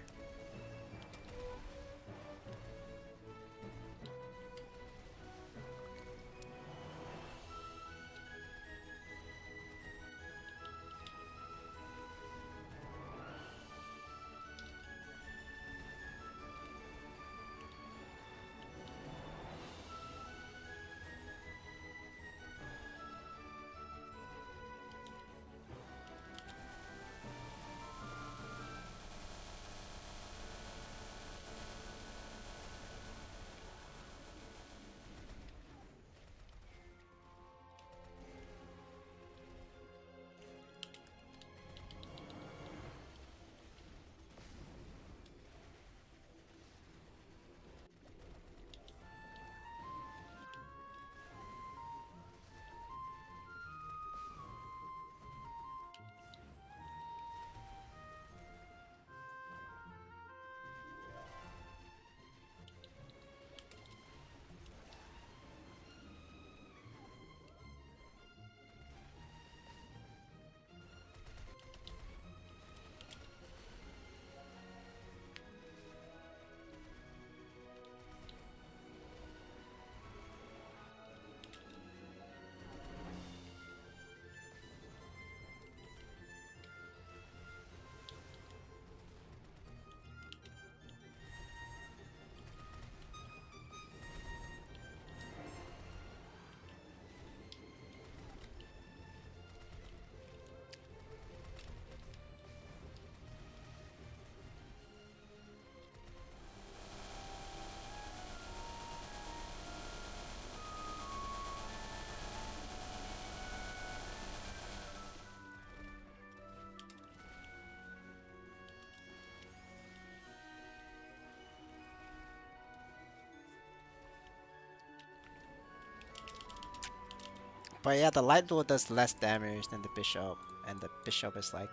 But yeah, the Light Lord does less damage than the Bishop, and the Bishop is like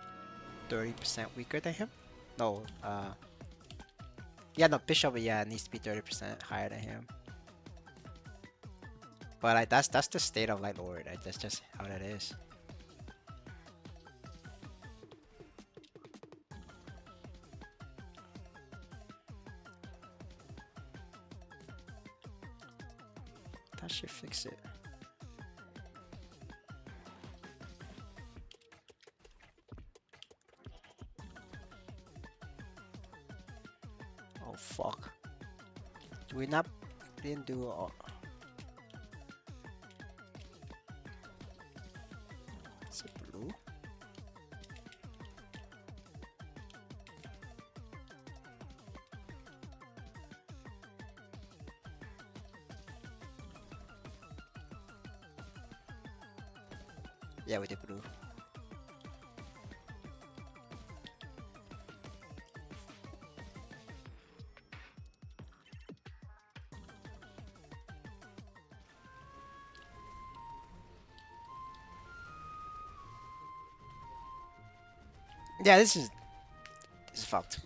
30% weaker than him. No, yeah, no, Bishop, yeah, needs to be 30% higher than him. But that's the state of Light Lord. That's just how that is. That should fix it. Oh fuck. Do we not didn't do all? Is it blue? Yeah, we did blue. Yeah, this is fucked.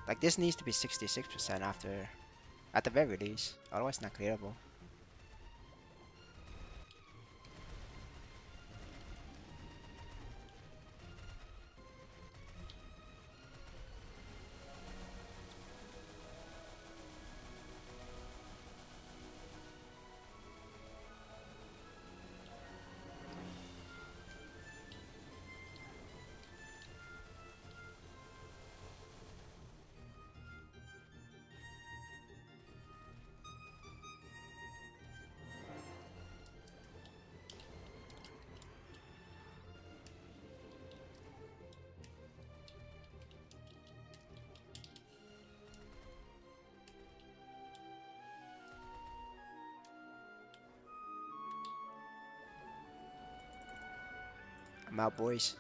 Like this needs to be 66% after, at the very least. Otherwise, not clearable. I'm out, boys.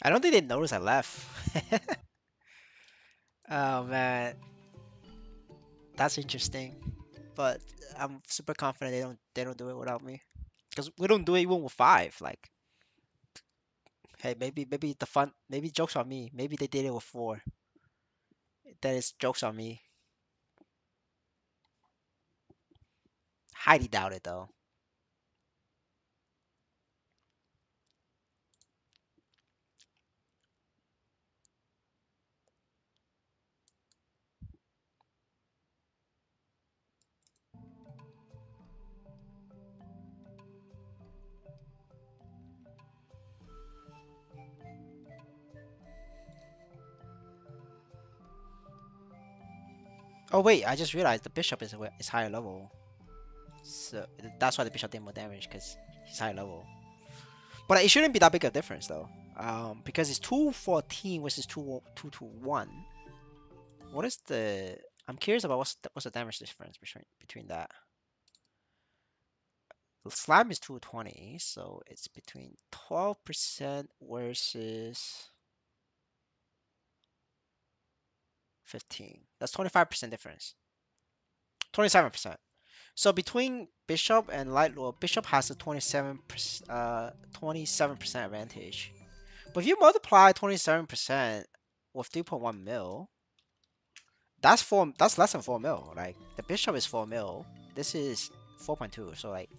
I don't think they noticed I left. Oh man, that's interesting. But I'm super confident they don't do it without me. Because we don't do it even with 5. Like, hey, maybe the fun, maybe jokes on me. Maybe they did it with 4. That is jokes on me. Highly doubt it though. Oh wait, I just realized the bishop is higher level. So that's why the bishop did more damage because he's high level. But it shouldn't be that big of a difference though, because it's 214 versus 221. What is the? I'm curious about what's the damage difference between that. The slab is 220, so it's between 12% versus 15. That's 25% difference. 27%. So between bishop and light lord, bishop has a 27% advantage. But if you multiply 27% with 3.1 mil, that's less than 4 mil. Like the bishop is 4 mil. This is 4.2. So like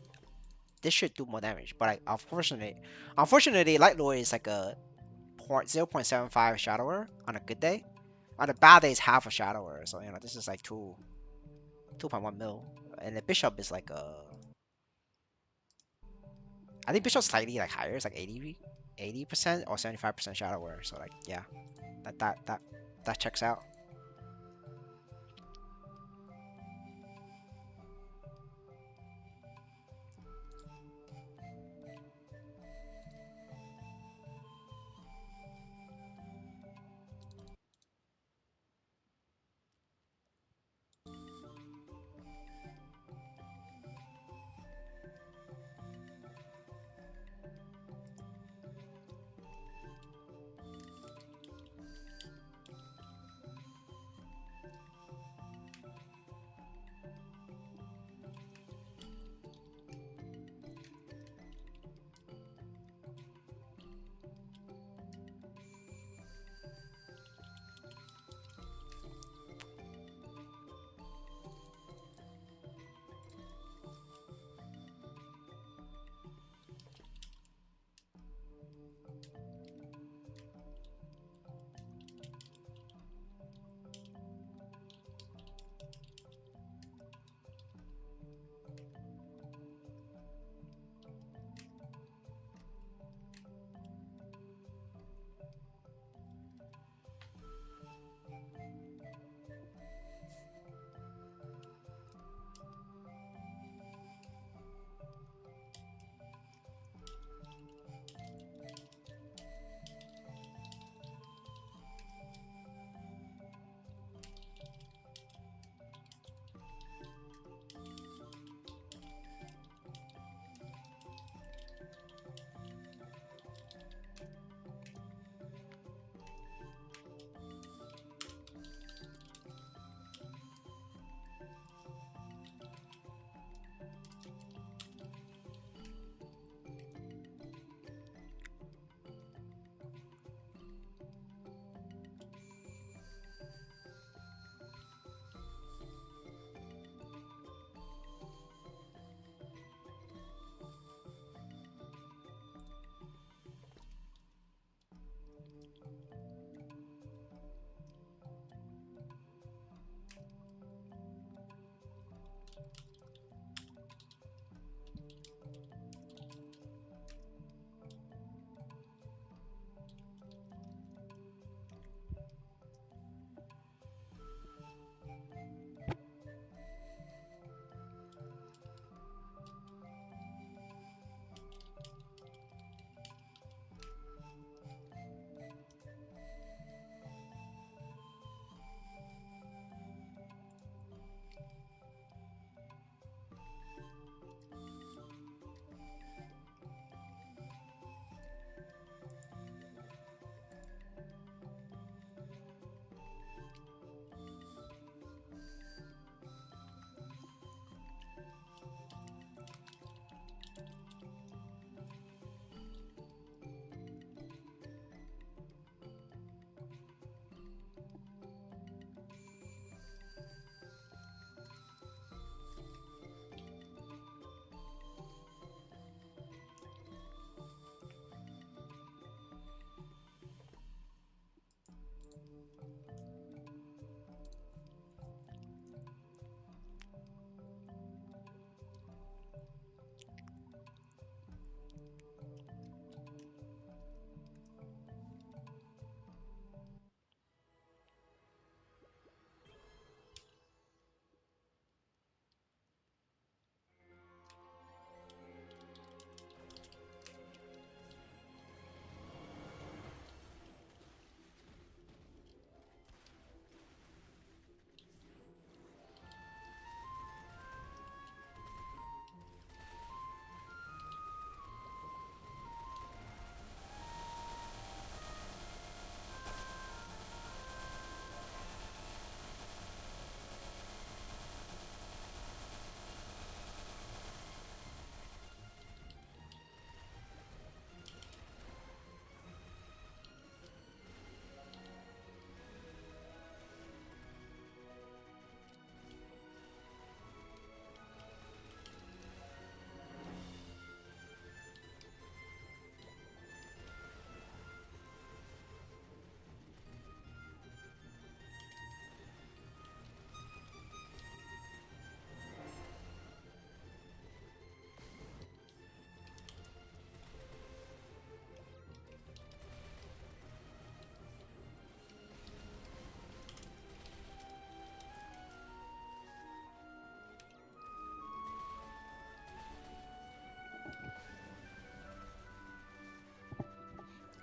this should do more damage. But like unfortunately, light lord is like a 0.75 shadower on a good day. On a bad day, it's half a shadower. So this is like 2.1 mil, and the bishop is like a. I think bishop's slightly like higher. It's like 80% or 75% shadower. So like yeah, that checks out.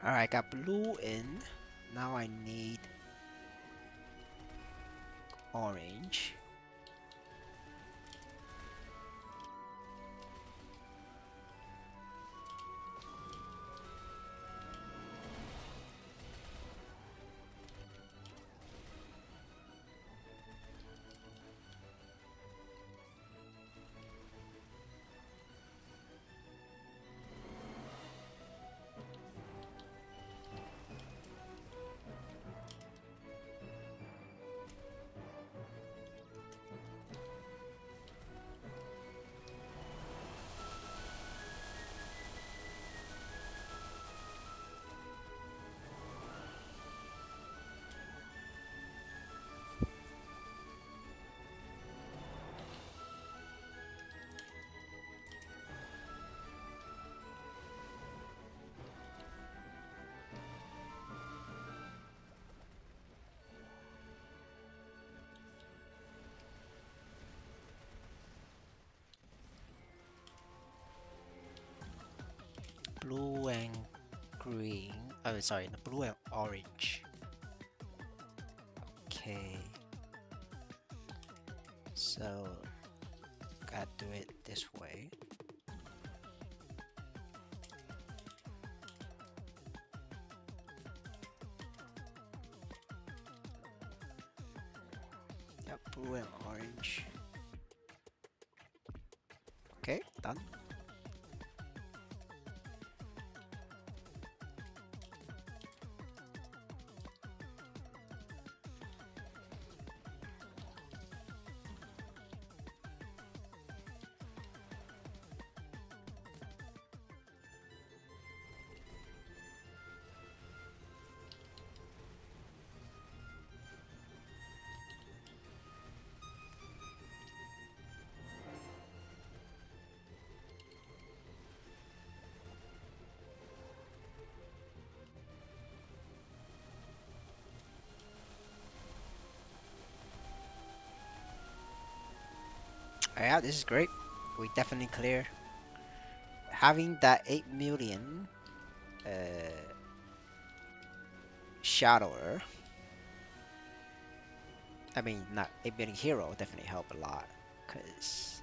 Alright, got blue in. Now I need orange. Blue and green. Oh, sorry, the blue and orange. Okay. So, gotta do it this way. Yep, blue and orange. Okay, done. Yeah, this is great. We definitely clear. Having that 8 million shadower. I mean, not 8 million hero definitely help a lot. Cause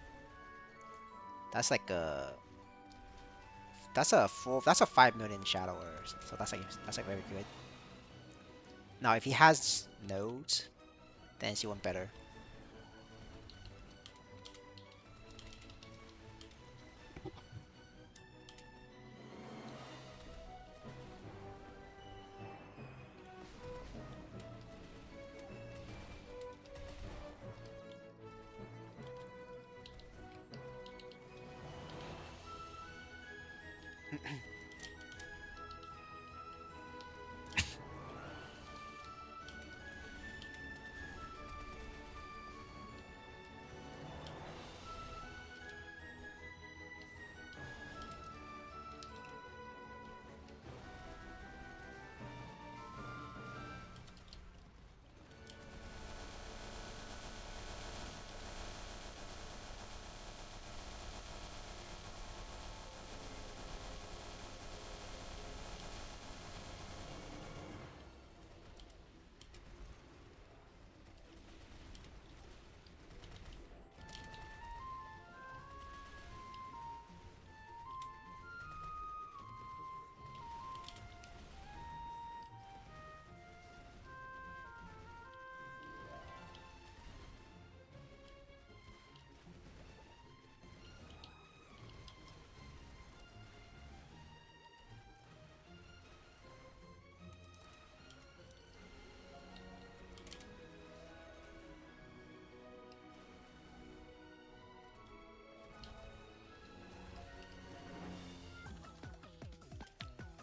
that's a 5 million shadower. So that's like very good. Now if he has nodes, then it's even better.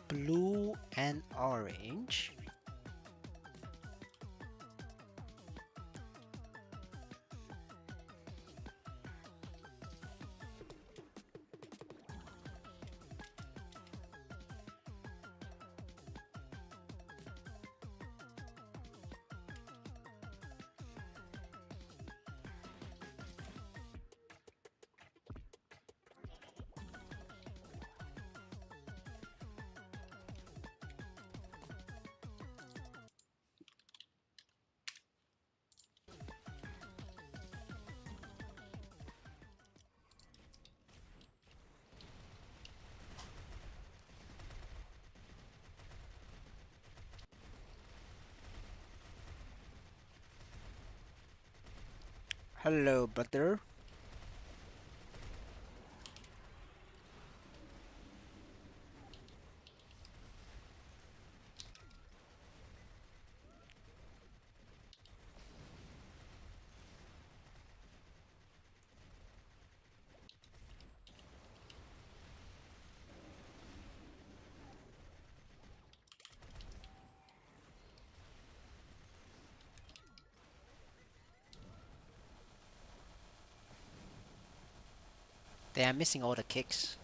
Blue and orange. Hello, brother. They are missing all the kicks.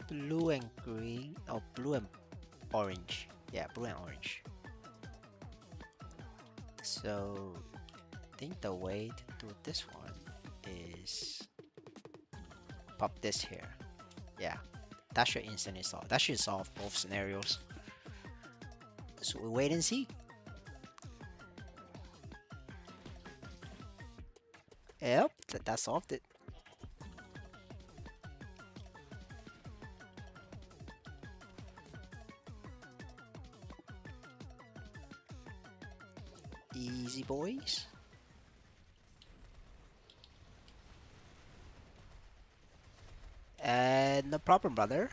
Blue and green. Oh, blue and orange. Yeah, blue and orange. So, I think the way to do this one is pop this here. Yeah, that should instantly solve. That should solve both scenarios. So we wait and see. Yep, that solved it. Easy boys. And no problem, brother.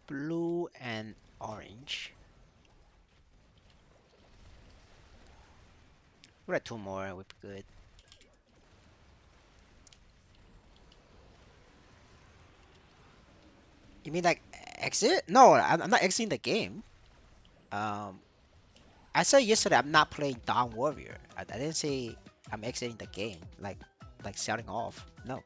blue and orange. We're at 2 more, we'd be good. You mean like exit? No, I'm not exiting the game. Um, I said yesterday I'm not playing Dawn Warrior. I didn't say I'm exiting the game, like selling off. No.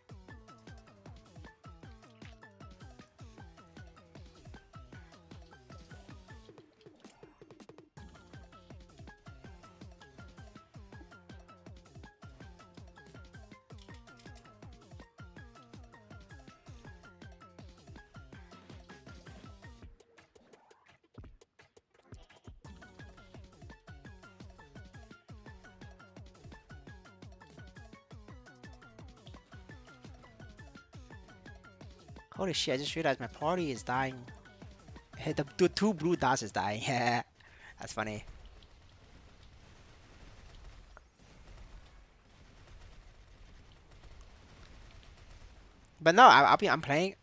Holy shit! I just realized my party is dying. Hey, the two blue dots is dying. Yeah, that's funny. But no, I'm playing.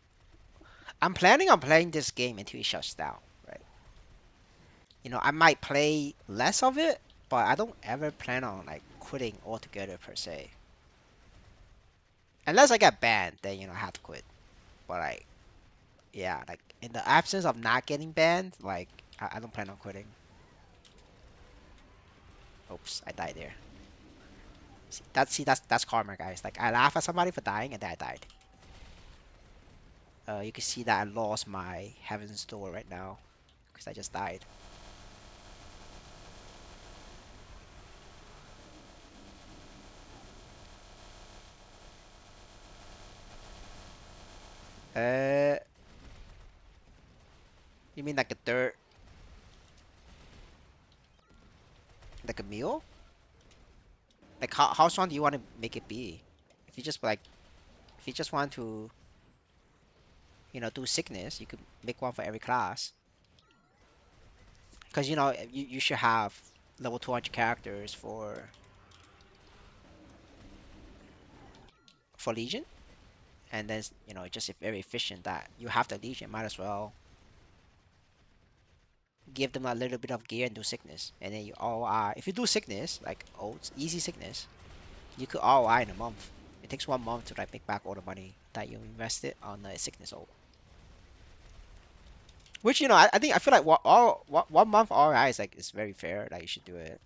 I'm planning on playing this game until it shuts down. Right? I might play less of it, but I don't ever plan on like quitting altogether per se. Unless I get banned, then I have to quit. But like, yeah, like in the absence of not getting banned, like I don't plan on quitting. Oops, I died there. See, that's karma, guys. Like I laugh at somebody for dying, and then I died. You can see that I lost my Heaven's Door right now because I just died. Uh, you mean like a third, like a meal? Like how strong do you want to make it be? If you just like, if you just want to, do sickness, you could make one for every class. Because you should have level 200 characters for Legion, and then just if very efficient that you have the Legion, might as well give them a little bit of gear and do sickness, and then you ROI. If you do sickness like oats, easy sickness, you could ROI in a month. It takes 1 month to like make back all the money that you invested on the sickness ult. Which I think I feel like 1 month ROI is very fair. Like you should do it.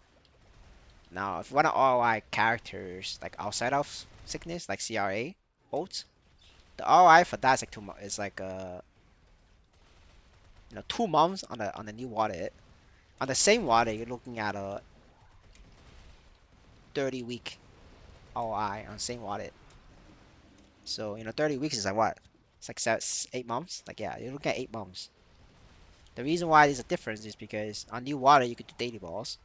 Now, if you want to ROI characters like outside of sickness, like CRA, oats, the ROI for that is like 2 months. It's like 2 months on the new wallet. On the same wallet, you're looking at a 30-week ROI on the same wallet. So 30 weeks is like what? It's like 8 months. Like yeah, you're looking at 8 months. The reason why there's a difference is because on new water you could do daily balls,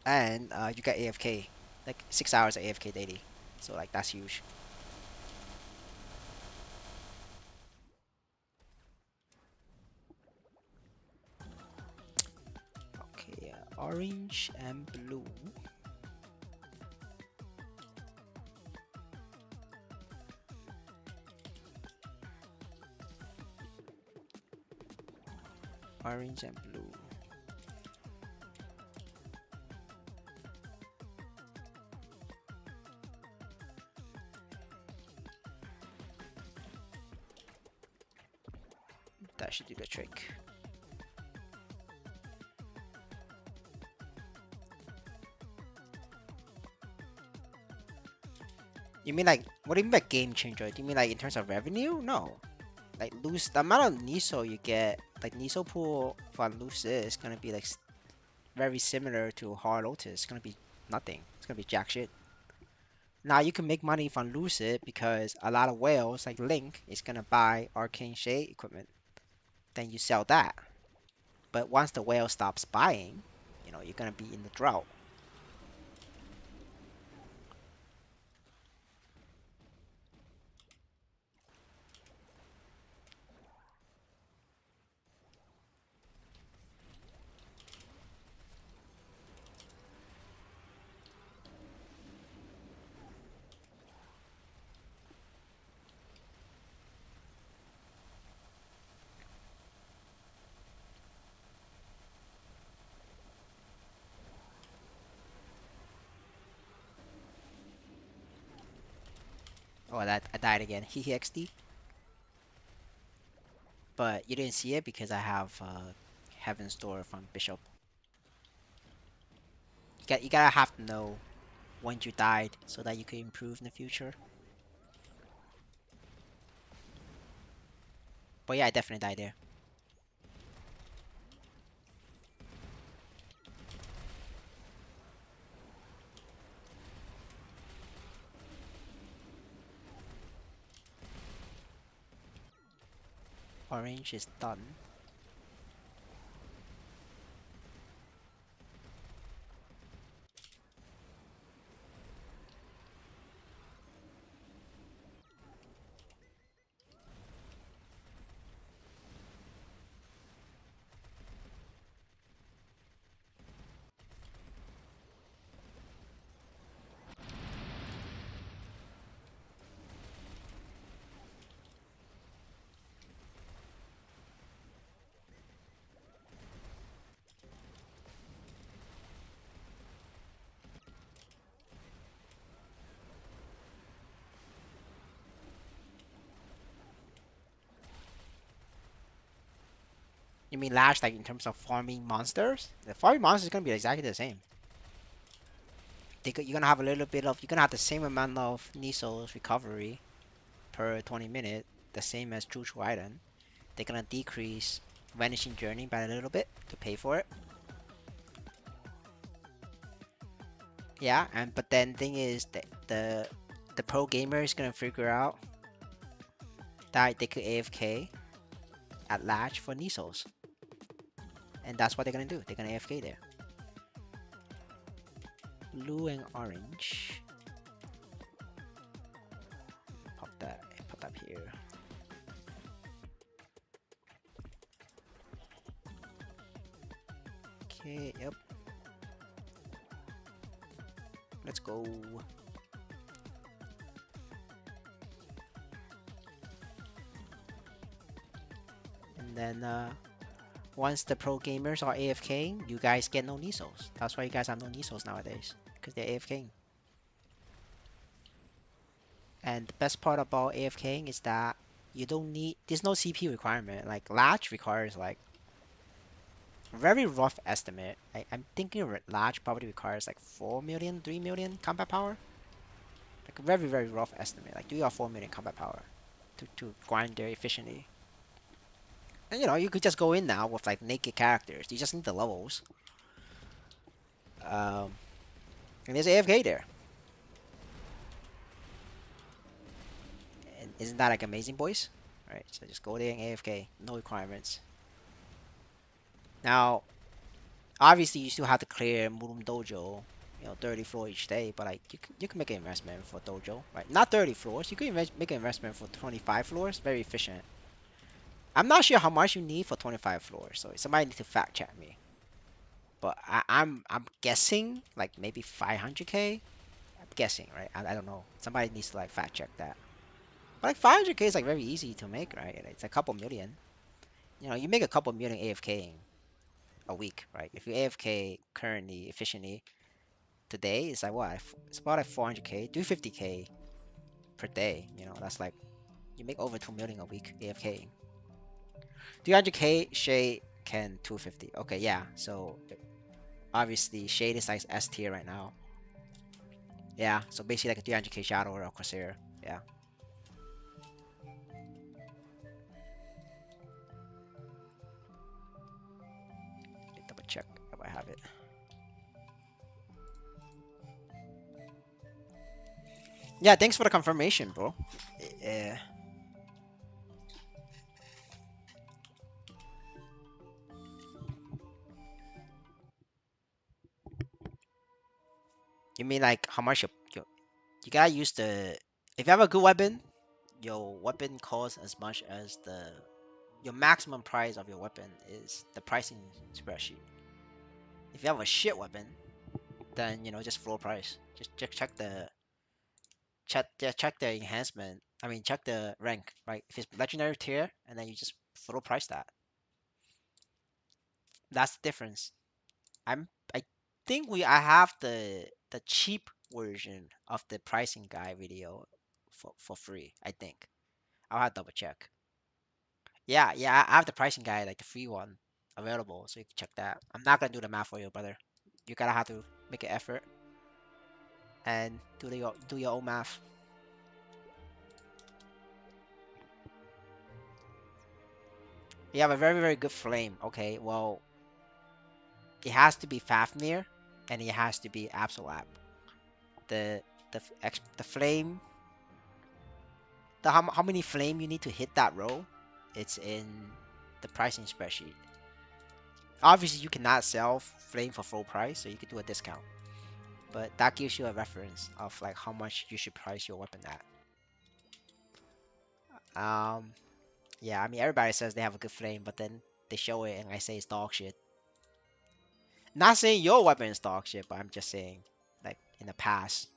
and you get AFK, like 6 hours of AFK daily. So like that's huge. Okay, orange and blue. Orange and blue. That should do the trick. You mean like, what do you mean by game changer? Do you mean like in terms of revenue? No. Like loose, the amount of Niso you get, like Niso pool for loose is gonna be like very similar to Hard Lotus. It's gonna be nothing. It's gonna be jack shit. Now you can make money from Lucid because a lot of whales like Link is gonna buy Arcane Shade equipment. Then you sell that. But once the whale stops buying, you're gonna be in the drought. Oh, that I died again. Hehe XD. But you didn't see it because I have Heaven's Door from Bishop. You gotta have to know when you died so that you can improve in the future. But yeah, I definitely died there. Orange is done. You mean Lash like in terms of farming monsters? The farming monsters is gonna be exactly the same. You're gonna have a little bit of, you're gonna have the same amount of Niso's recovery per 20 minutes, the same as Chuchu Item. They're gonna decrease Vanishing Journey by a little bit to pay for it. Yeah, and but then thing is that the pro gamer is gonna figure out that they could AFK at Latch for Nisos. And that's what they're gonna do. They're gonna AFK there. Blue and orange. Pop that here. Okay, yep. Let's go. And then once the pro gamers are AFKing, you guys get no Nisos. That's why you guys have no Nisos nowadays, because they're AFKing. And the best part about AFKing is that you don't need, there's no CP requirement. Like Latch requires like very rough estimate. I'm thinking Latch probably requires like 4 million, 3 million combat power. Like a very, very rough estimate. Like 3 or 4 million combat power to grind there efficiently. And you know, you could just go in now with like naked characters. You just need the levels. Um, and there's AFK there. And isn't that like amazing, boys? Alright, so just go there and AFK. No requirements. Now, obviously, you still have to clear Murum Dojo, 30 floors each day, but like you can make an investment for Dojo, right? Not 30 floors. You can make an investment for 25 floors. Very efficient. I'm not sure how much you need for 25 floors, so somebody need to fact check me. But I'm guessing like maybe 500k. I'm guessing, right? I don't know. Somebody needs to like fact check that. But like 500k is like very easy to make, right? It's a couple million. You make a couple million AFKing a week, right? If you AFK currently efficiently today, it's like what? It's about like 400k, 250k per day. That's like you make over 2 million a week AFKing. 300k Shade can 250. Okay, yeah. So obviously Shade is like S tier right now. Yeah, so basically like a 300k Shadow or a Corsair. Yeah. Double check if I have it. Yeah, thanks for the confirmation, bro. Yeah. You mean like how much you gotta use the if you have a good weapon, your weapon costs as much as your maximum price of your weapon is the pricing spreadsheet. If you have a shit weapon, then just floor price. Just check the enhancement. I mean check the rank, right? If it's legendary tier, and then you just floor price that. That's the difference. I think I have the cheap version of the pricing guide video. for free. I think I'll have to double check. Yeah, yeah, I have the pricing guide, like the free one, available, so you can check that. I'm not gonna do the math for you, brother. You gotta have to make an effort and do your own math. You have a very very good flame. Okay, well, it has to be Fafnir, and it has to be Absolab. The the flame, how many flame you need to hit that row, it's in the pricing spreadsheet. Obviously, you cannot sell flame for full price, so you could do a discount. But that gives you a reference of like how much you should price your weapon at. Um, yeah, I mean everybody says they have a good flame, but then they show it and I say it's dog shit. Not saying your weapon is dog shit, but I'm just saying like in the past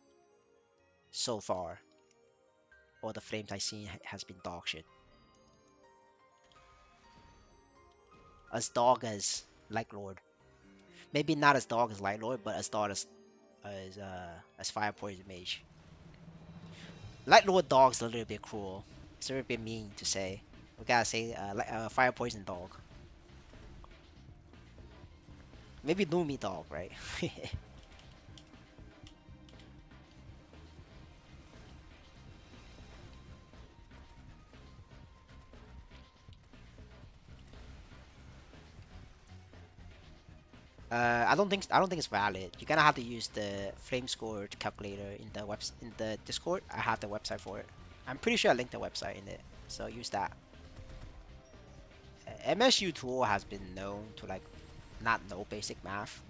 so far, all the flames I've seen has been dog shit. As dog as Light Lord. Maybe not as dog as Light Lord, but as dog as Fire Poison Mage. Light Lord dog's a little bit cruel. It's a little bit mean to say. We gotta say Fire Poison dog. Maybe Lumi dog, right? I don't think it's valid. You're gonna have to use the flame score calculator in the in the Discord. I have the website for it. I'm pretty sure I linked the website in it, so use that. MSU tool has been known to like not know basic math,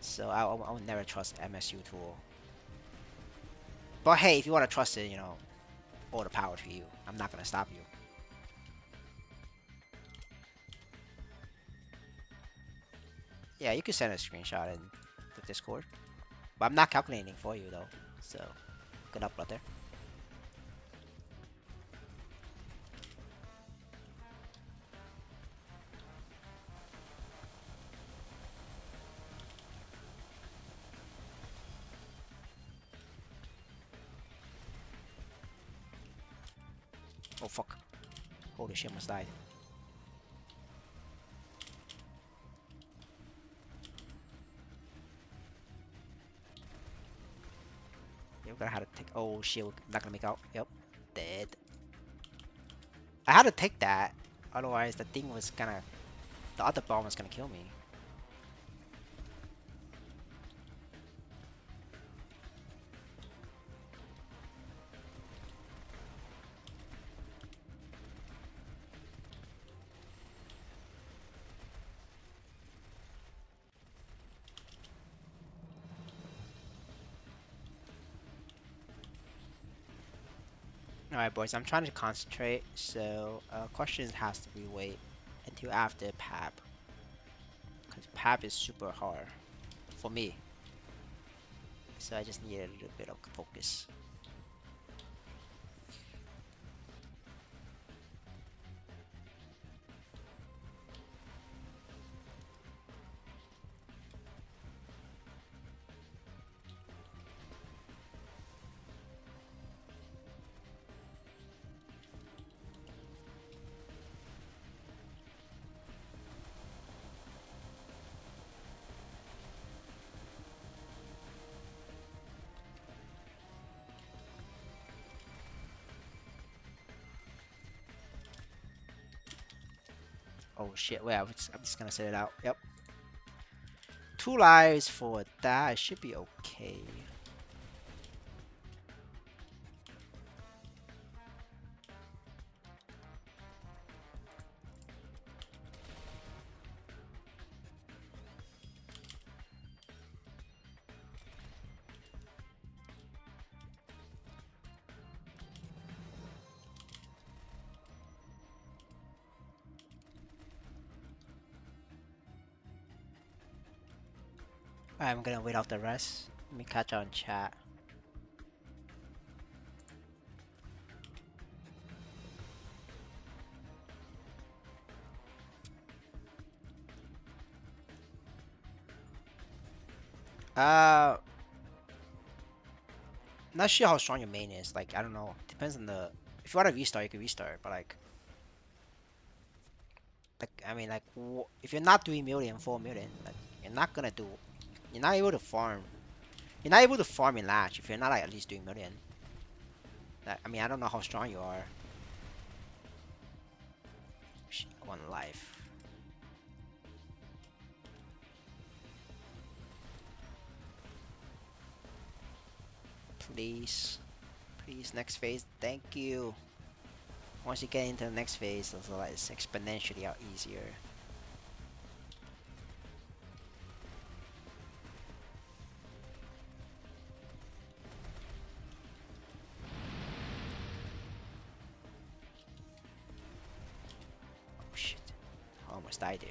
so I will never trust MSU tool. But hey, if you want to trust it, all the power to you. I'm not gonna stop you. Yeah, you can send a screenshot in the Discord, but I'm not calculating for you though. So good luck, brother. Oh fuck! Holy shit, almost died. Yeah, we're gonna have to take. Oh shit, we're not gonna make out. Yep, dead. I had to take that, otherwise the thing was gonna. The other bomb was gonna kill me. Alright, boys, I'm trying to concentrate, so questions has to be wait until after PAP. Because PAP is super hard for me. So I just need a little bit of focus. Oh shit, wait, I'm just gonna set it out. Yep. 2 lives for that, it should be okay. I'm gonna wait out the rest. Let me catch on chat. Uh, Not sure how strong your main is. Like I don't know. Depends on the. If you want to restart, you can restart. But like I mean, like if you're not doing million, 4 million, like you're not gonna do. You're not able to farm. You're not able to farm in latch if you're not like, at least doing million. I mean, I don't know how strong you are. One life. Please, please, next phase. Thank you. Once you get into the next phase, it's exponentially out easier. Oh shit! I almost died there.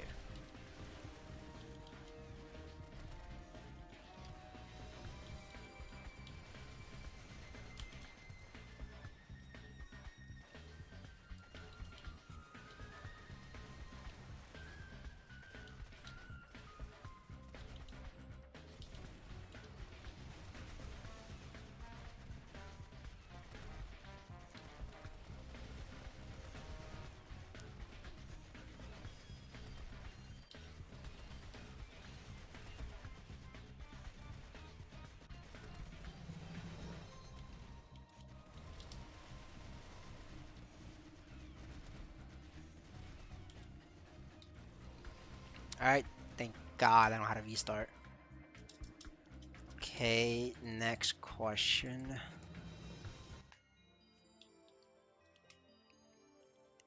Alright, thank God I don't know how to restart. Okay, next question.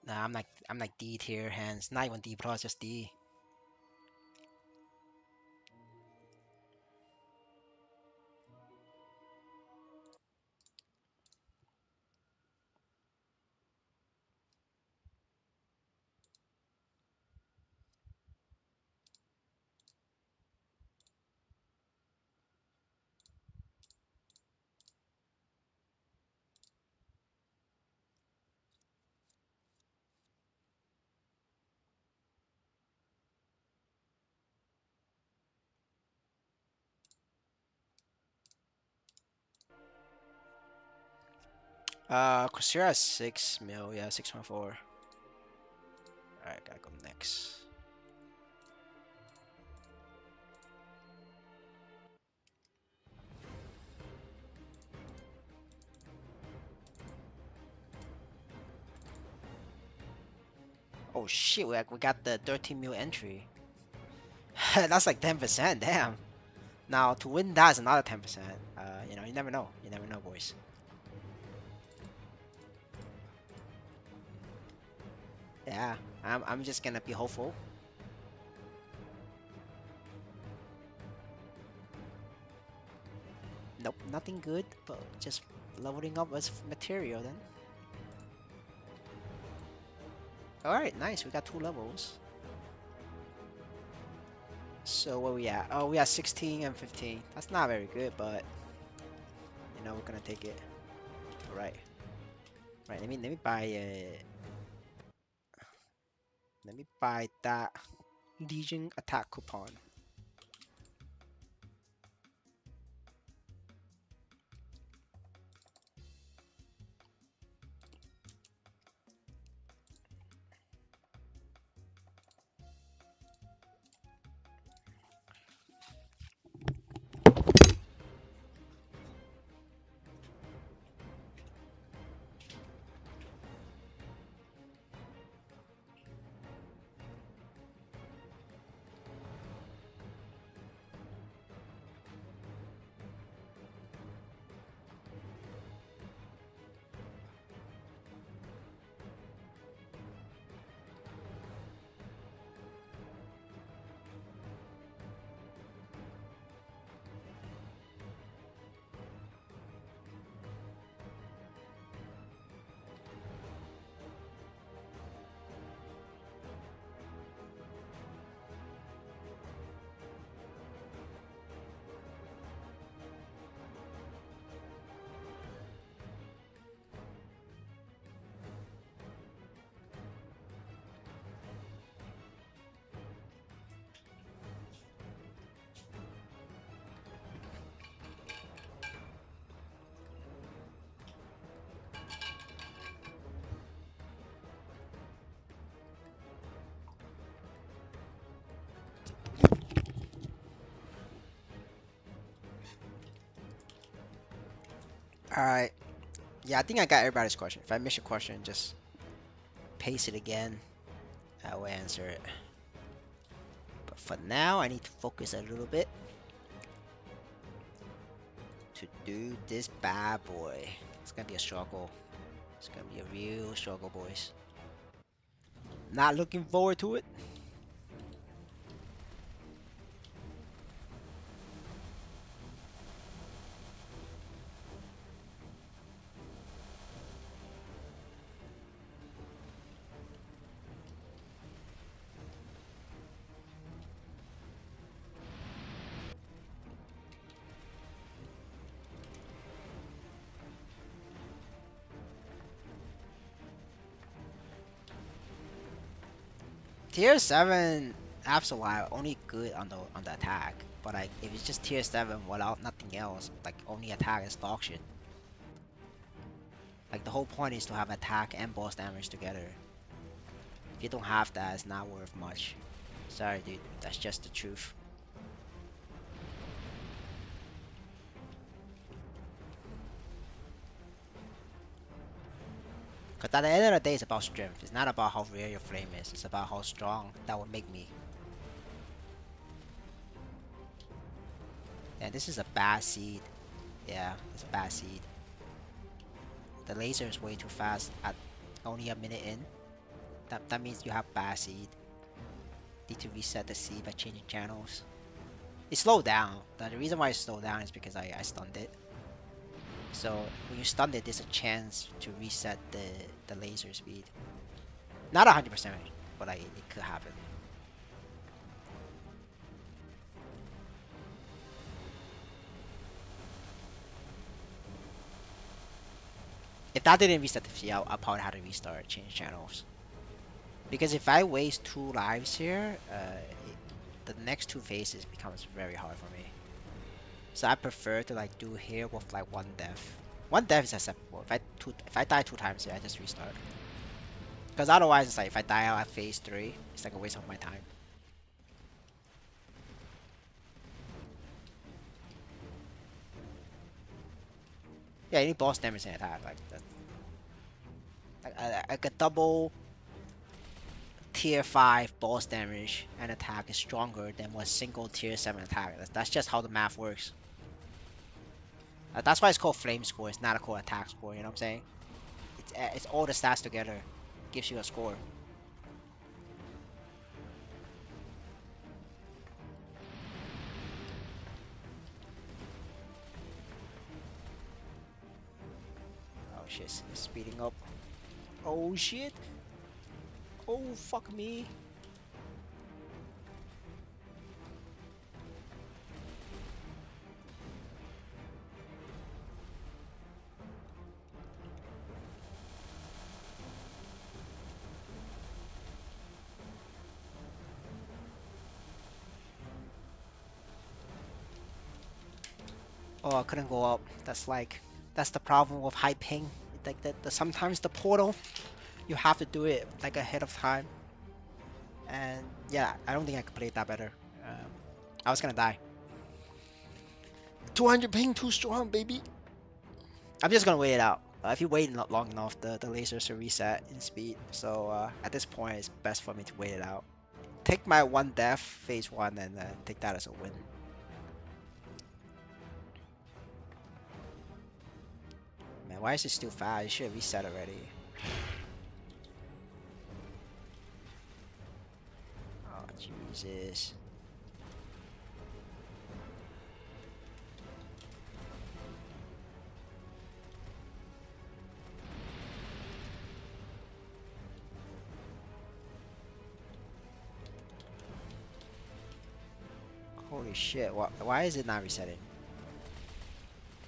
Nah, I'm like D tier hands. Not even D plus, just D. Coursera 6 mil, yeah, 6.4. Alright, gotta go next. Oh shit, we got the 13 mil entry. That's like 10%, damn. Now to win that is another 10%. You never know. You never know, boys. Yeah, I'm just gonna be hopeful. Nope, nothing good, but just leveling up as material then. Alright, nice, we got 2 levels. So where we at? Oh, we at 16 and 15. That's not very good, but we're gonna take it. Alright. Right, let me buy that Legion attack coupon. Alright. Yeah, I think I got everybody's question. If I miss your question, just paste it again. I will answer it. But for now, I need to focus a little bit to do this bad boy. It's gonna be a struggle. It's gonna be a real struggle, boys. Not looking forward to it. Tier 7 after a while only good on the attack. But like if it's just tier 7 without nothing else, like only attack is dog shit. Like the whole point is to have attack and boss damage together. If you don't have that, it's not worth much. Sorry dude, that's just the truth. Cause at the end of the day, it's about strength. It's not about how rare your flame is. It's about how strong that would make me. And this is a bad seed. Yeah, it's a bad seed. The laser is way too fast at only a minute in. That means you have bad seed. Need to reset the seed by changing channels. It slowed down. The reason why it slowed down is because I stunned it. So when you stun it, there's a chance to reset the laser speed. Not 100%, but it could happen. If that didn't reset the feed, I'll probably have to restart, change channels. Because if I waste 2 lives here, the next 2 phases becomes very hard for me. So I prefer to like do here with like 1 death. 1 death is acceptable. If I die 2 times here, I just restart. Because otherwise, it's like if I die out at phase 3, it's like a waste of my time. Yeah, you need boss damage and attack like that. Like a double tier 5 boss damage and attack is stronger than what single tier 7 attack. That's just how the math works. That's why it's called flame score. It's not called attack score. You know what I'm saying? It's all the stats together gives you a score. Oh shit, it's speeding up. Oh shit. Oh fuck me. Oh, I couldn't go up. That's the problem with high ping. Like sometimes the portal, you have to do it like ahead of time. And yeah, I don't think I could play it that better. I was gonna die. 200 ping too strong, baby. I'm just gonna wait it out. If you wait not long enough, the lasers will reset in speed. So at this point, it's best for me to wait it out. Take my 1 death, phase 1, and take that as a win. Man, why is it still fast? It should have reset already. Oh, Jesus. Holy shit, why is it not resetting?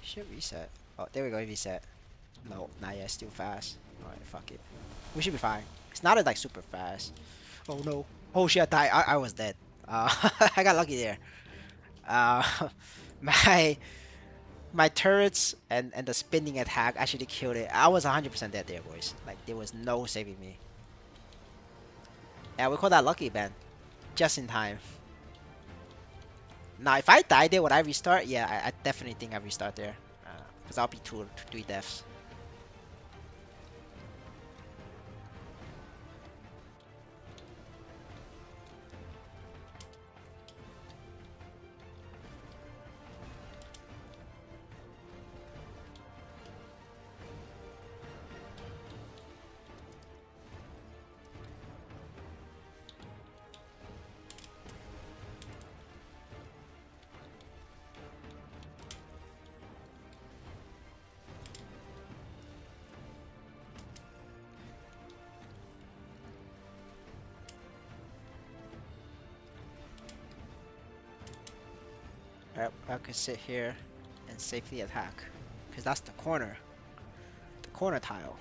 It should reset. Oh, there we go, it reset. No, not yet, still fast. Alright, fuck it. We should be fine. It's not like super fast. Oh no. Oh shit, I died. I was dead. I got lucky there. Uh, my my turrets and the spinning attack actually killed it. I was 100% dead there, boys. Like, there was no saving me. Yeah, we call that lucky, man. Just in time. Now, if I die there, would I restart? Yeah, I definitely think I restart there. Because I'll be 2 or 3 deaths. Alright, I can sit here and safely attack. Because that's the corner. The corner tile.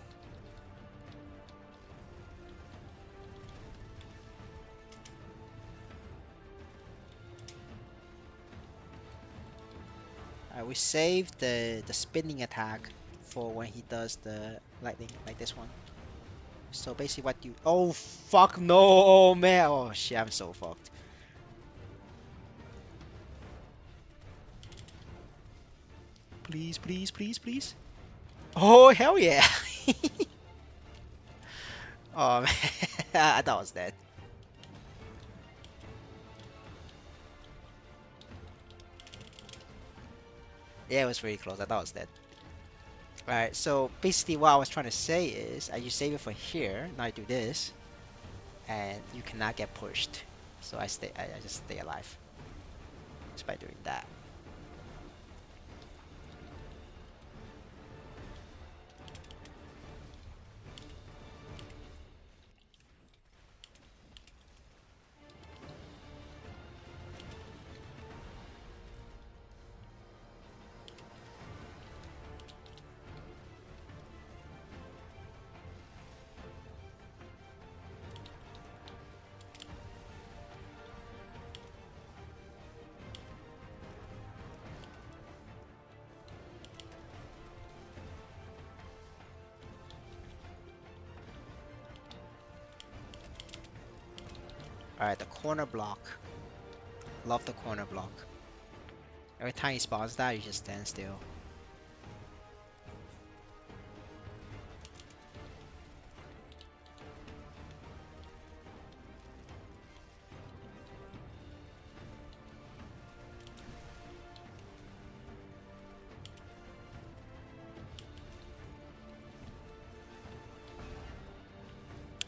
Alright, we save the spinning attack for when he does the lightning, like this one. So basically what you... Oh, fuck no! Oh, man! Oh, shit, I'm so fucked. Please, please, please, please. Oh, hell yeah! Oh, man. I thought I was dead. Yeah, it was pretty close. I thought I was dead. Alright, so basically what I was trying to say is, you save it for here, now I do this, and you cannot get pushed. So I just stay alive. Just by doing that. Alright, the corner block. Love the corner block. Every time he spawns that, you just stand still.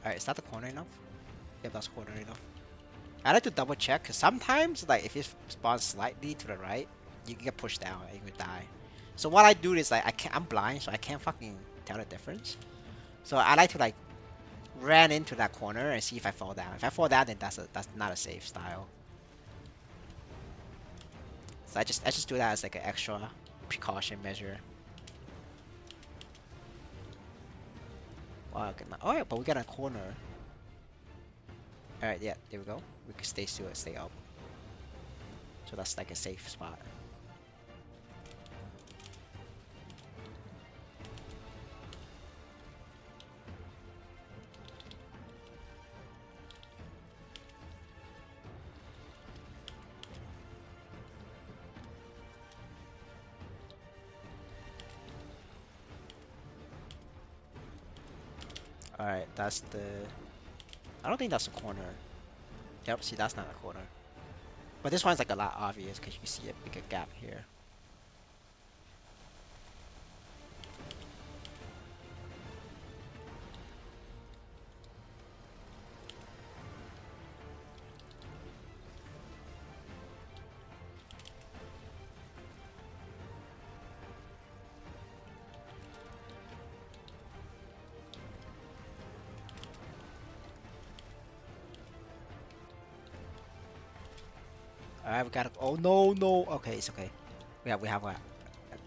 Alright, is that the corner enough? Yeah, that's corner enough. I like to double check, because sometimes, like, if it spawns slightly to the right, you can get pushed down and you would die. So what I do is, like, I'm blind, so I can't fucking tell the difference. So I like to, like, ran into that corner and see if I fall down. If I fall down, then that's not a safe style. So I just do that as like an extra precaution measure. Wow, okay, oh yeah, but we got a corner. All right, yeah, there we go. We can stay still and stay up. So that's like a safe spot. All right, that's the. I don't think that's a corner. Yep, see, that's not a corner. But this one's like a lot obvious because you can see a bigger gap here. Alright, we got to. Oh no, no. Okay, it's okay. We have a.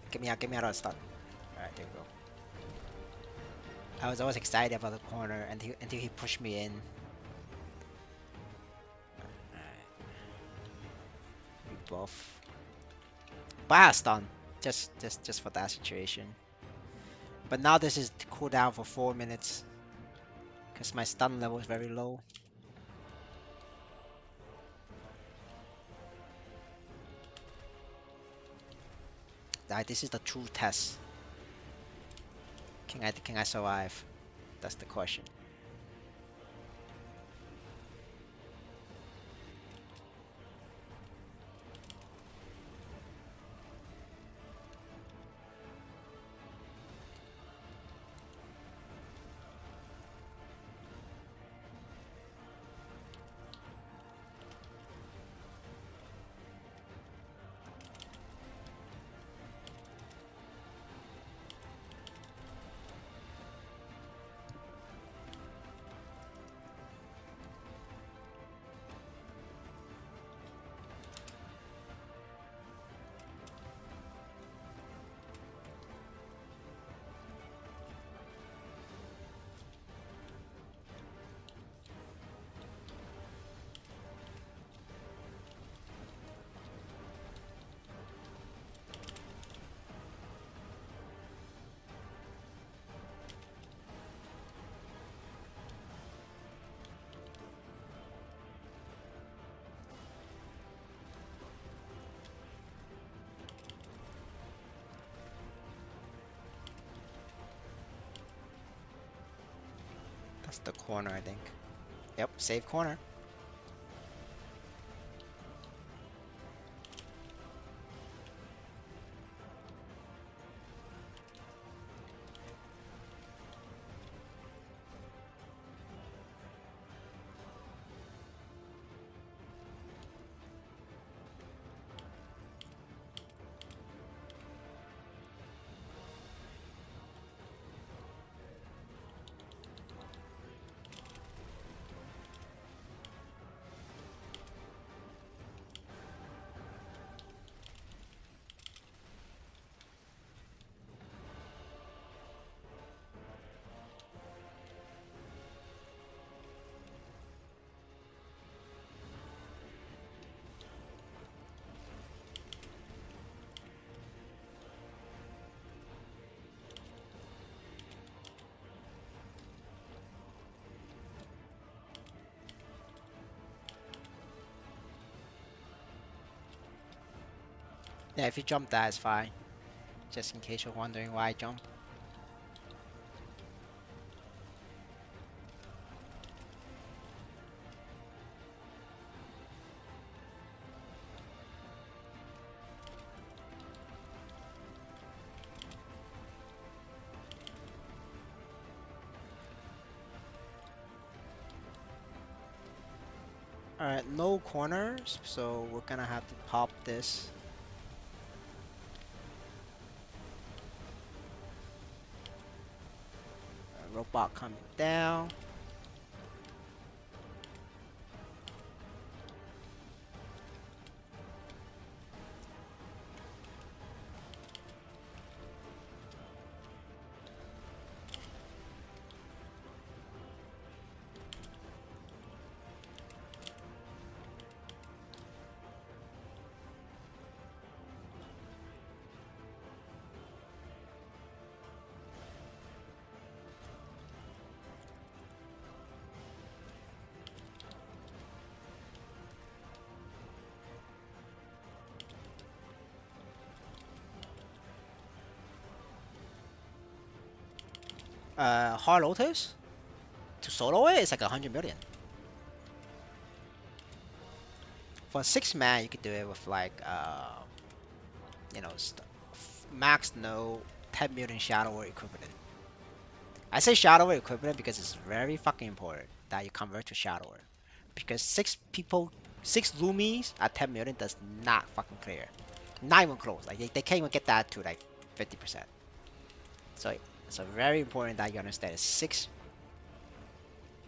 Get me out of the stun. Alright, there we go. I was always excited about the corner until he pushed me in. Alright, we both. But I had stun, just for that situation. But now this is to cool down for 4 minutes, because my stun level is very low. This is the true test. Can I survive? That's the question. That's the corner, I think. Yep, save corner. Yeah, if you jump that, it's fine. Just in case you're wondering why I jump. Alright, no corners, so we're gonna have to pop this. Robot coming down. Hard Lotus to solo it is like 100 million. For 6 man, you could do it with like, you know, max no 10 million Shadow Word equivalent. I say Shadow Word equivalent because it's very fucking important that you convert to Shadow Word. Because 6 Lumis at 10 million does not fucking clear. Not even close. Like they can't even get that to like 50%. So it's very important that you understand it's 6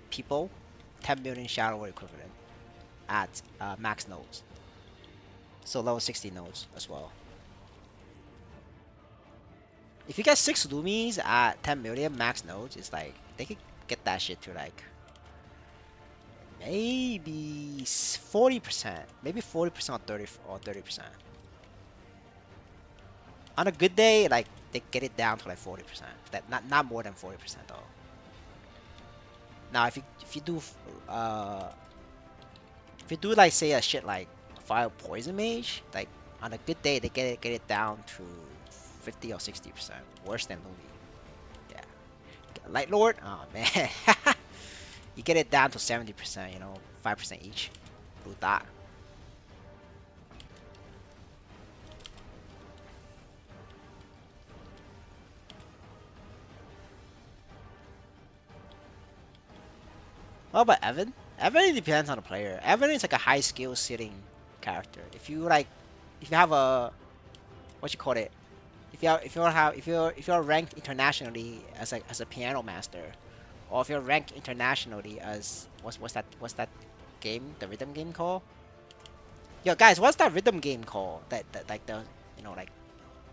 people, 10 million Shadow Word equivalent at max nodes. So level 60 nodes as well. If you get 6 Lumis at 10 million max nodes, it's like they could get that shit to like maybe 40%, maybe 40% or 30%. On a good day, like they get it down to like 40%. That not more than 40% though. Now if you do like say a shit like Fire Poison Mage, like on a good day they get it down to 50 or 60%, worse than Lumi. Yeah. Light Lord. Oh man, you get it down to 70%. 5% each. Brutal. What about Evan? Evan it depends on the player. Evan is like a high skill sitting character. If you have a, what you call it? If you're ranked internationally as a piano master, or if you're ranked internationally as what's that game, the rhythm game called? Yo guys, what's that rhythm game called? That like the like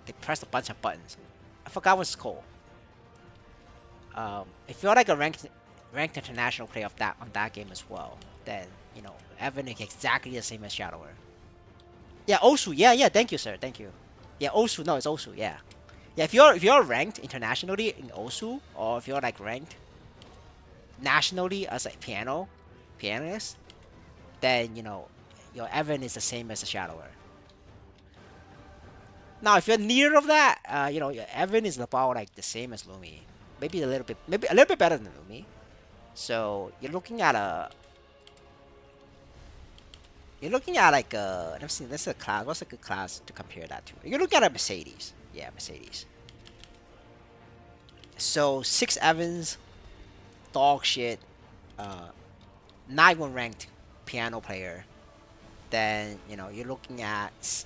they press a bunch of buttons. I forgot what it's called. If you're like a ranked international player of that on that game as well, then Evan is exactly the same as Shadower. Yeah, Osu. Yeah, yeah. Thank you, sir. Thank you. Yeah, Osu. No, it's Osu. Yeah. Yeah, if you're ranked internationally in Osu, or if you're like ranked nationally as a pianist, then your Evan is the same as a Shadower. Now, if you're near of that, your Evan is about like the same as Lumi, maybe a little bit better than Lumi. So you're looking at like let's see, this is a class. What's a good class to compare that to? You're looking at a Mercedes. Yeah, Mercedes. So 6 Evans, dog shit, uh, not even ranked piano player, then you're looking at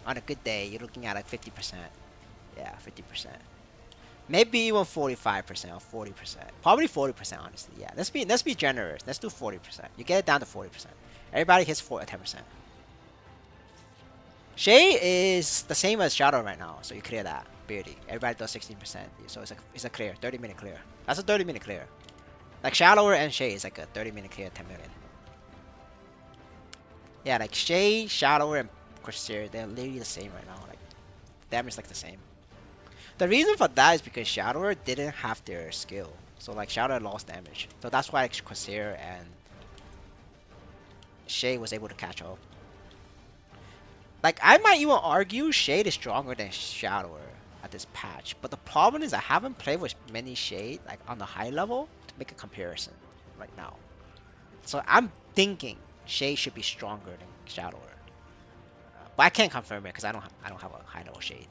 on a good day you're looking at like 50%. Yeah, 50%. Maybe even 45% or 40%. Probably 40% honestly. Yeah, let's be generous. Let's do 40%. You get it down to 40%. Everybody hits 10%. Shay is the same as Shadow right now, so you clear that barely. Everybody does 16%, so it's a clear 30-minute clear. That's a 30-minute clear. Like Shallower and Shay is like a 30-minute clear, 10 million. Yeah, like Shay, Shallower, and Corsair, they're literally the same right now. Like damage like the same. The reason for that is because Shallower didn't have their skill, so like Shallower lost damage. So that's why like Corsair and Shay was able to catch up. Like I might even argue Shade is stronger than Shallower at this patch, but the problem is I haven't played with many Shade like on the high level to make a comparison right now. So I'm thinking Shade should be stronger than Shallower, but I can't confirm it because I don't have a high level Shade.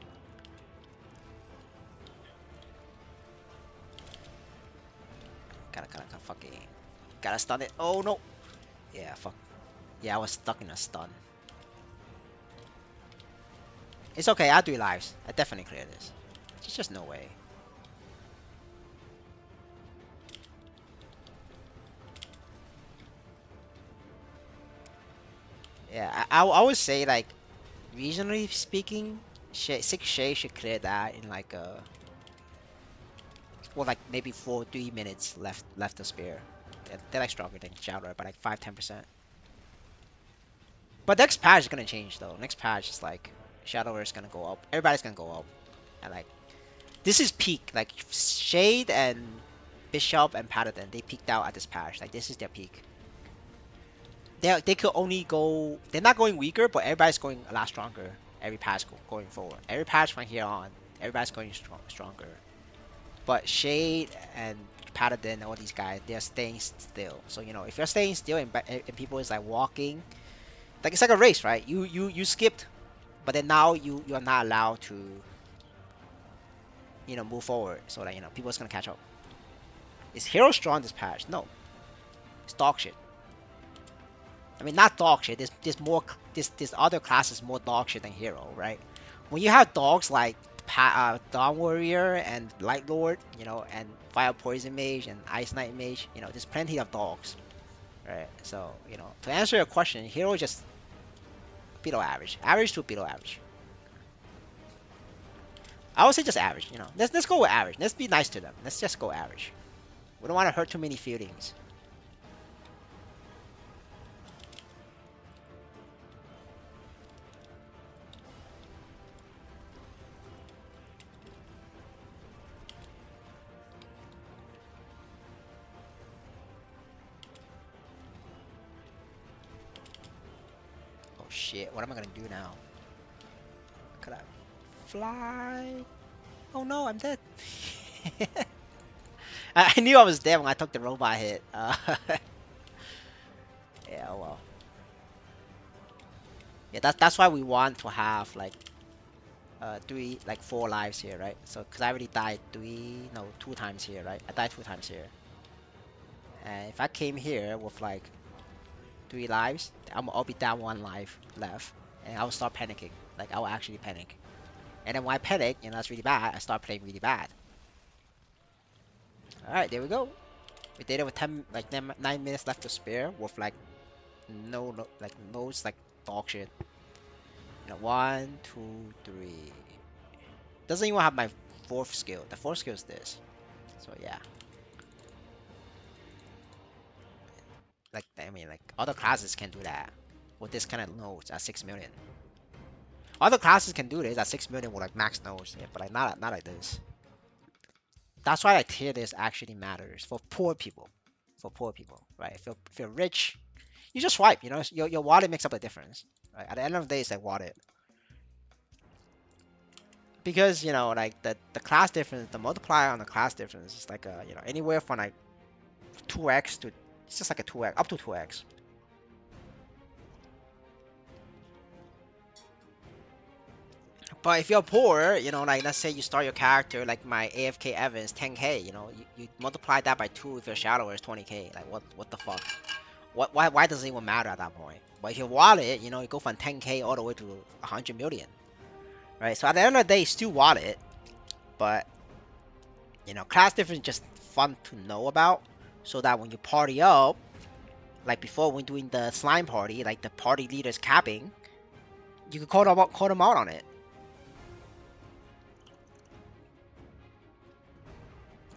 Gotta fucking gotta stun it. Oh no! Yeah, fuck. Yeah, I was stuck in a stun. It's okay. I'll do lives. I definitely clear this. There's just no way. Yeah, I would say like reasonably speaking, 6 Shay should clear that in like well like maybe 3 minutes left to spare. They're like stronger than Shadow by like 5-10%. But next patch is gonna change though. Next patch is like Shadow is gonna go up. Everybody's gonna go up, and like this is peak. Like Shade and Bishop and Paladin, they peaked out at this patch. Like this is their peak. They could only go. They're not going weaker, but everybody's going a lot stronger. Every patch going forward. Every patch from here on, everybody's going stronger. But Shade and Paladin, all these guys, they're staying still. So if you're staying still and people is like walking, like it's like a race, right? You skipped, but then now you're not allowed to move forward. So that people's gonna catch up. Is Hero strong this patch? No, it's dog shit. I mean, not dog shit. There's more. This other class is more dog shit than Hero, right? When you have dogs like Dawn Warrior and Light Lord, and Fire Poison Mage and Ice Knight Mage, there's plenty of dogs, right? So to answer your question, Hero is just below average, average to below average. I would say just average. Let's go with average. Let's be nice to them. Let's just go average. We don't want to hurt too many feelings. Oh shit! What am I gonna do now? Could I fly? Oh no, I'm dead. I knew I was dead when I took the robot hit. Yeah, oh well. Yeah, that's why we want to have like four lives here, right? So, cause I already died two times here, right? I died two times here. And if I came here with like three lives, I'll be down one life left, and I'll start panicking. Like I'll actually panic. And then when I panic, that's really bad. I start playing really bad. All right, there we go. We did it with 9 minutes left to spare, with like no like dog shit. One, two, three. Doesn't even have my fourth skill. The fourth skill is this. So yeah. Like I mean, like other classes can do that with this kind of nodes at 6 million. Other classes can do this at 6 million with like max nodes, yeah, but like not like this. That's why like tier list actually matters for poor people. For poor people, right? If you're rich, you just swipe. Your wallet makes up the difference. Right? At the end of the day, it's like wallet. Because like the class difference, the multiplier on the class difference is like anywhere from like 2x to it's just like a 2x up to 2x. But if you're poor, like let's say you start your character like my AFK Evans 10k, you multiply that by 2 if your shadow is 20k. Like what the fuck? Why does it even matter at that point? But if you wallet, you go from 10k all the way to 100 million, right? So at the end of the day, it's still wallet, but class difference is just fun to know about, so that when you party up, like before when doing the slime party, like the party leader's capping, you can call them out on it.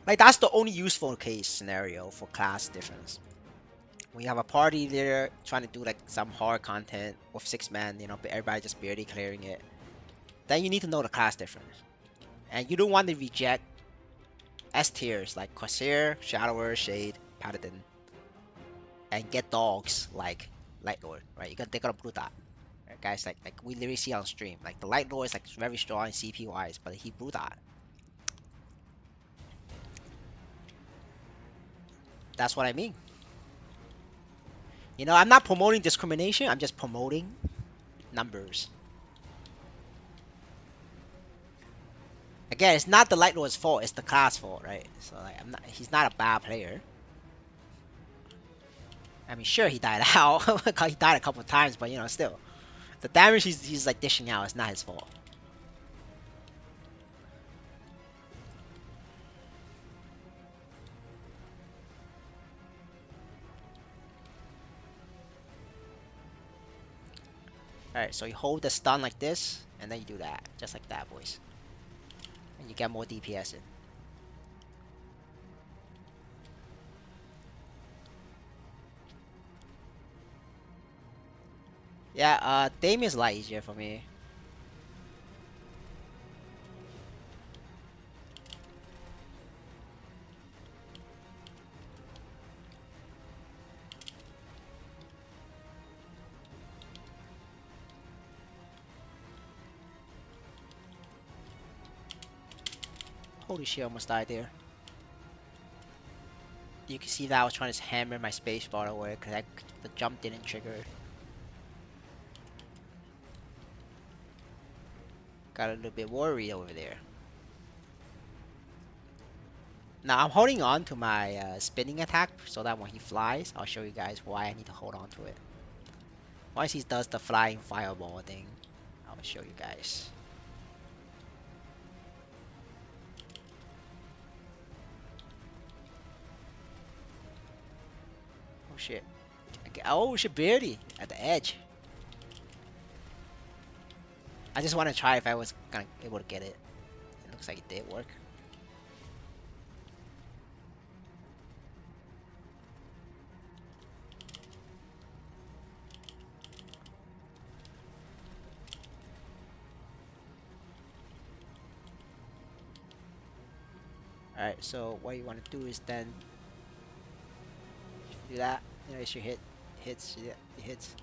Like that's the only useful case scenario for class difference. When you have a party leader trying to do like some hard content with 6 men, but everybody just barely clearing it, then you need to know the class difference. And you don't want to reject S tiers like Corsair, Shadower, Shade, Paladin, and get dogs like Light Lord, right? They're gonna blue dot. Right, guys, like we literally see on stream, like the Light Lord is like very strong CP wise, but he blue dot. That's what I mean. I'm not promoting discrimination. I'm just promoting numbers. Again, it's not the Light Lord's fault. It's the class fault, right? So like, He's not a bad player. I mean, sure he died out. He died a couple of times, but still, the damage he's like dishing out is not his fault. All right, so you hold the stun like this, and then you do that, just like that, boys, and you get more DPS in. Yeah, Damien's a lot easier for me. Holy shit, I almost died there. You can see that I was trying to hammer my spacebar away because the jump didn't trigger. Got a little bit worried over there. Now I'm holding on to my spinning attack so that when he flies, I'll show you guys why I need to hold on to it. Once he does the flying fireball thing, I'll show you guys. Oh shit. Oh shit, barely at the edge. I just want to try if I was gonna able to get it. It looks like it did work. Alright, so what you want to do is then do that. It should hits, yeah, it hits.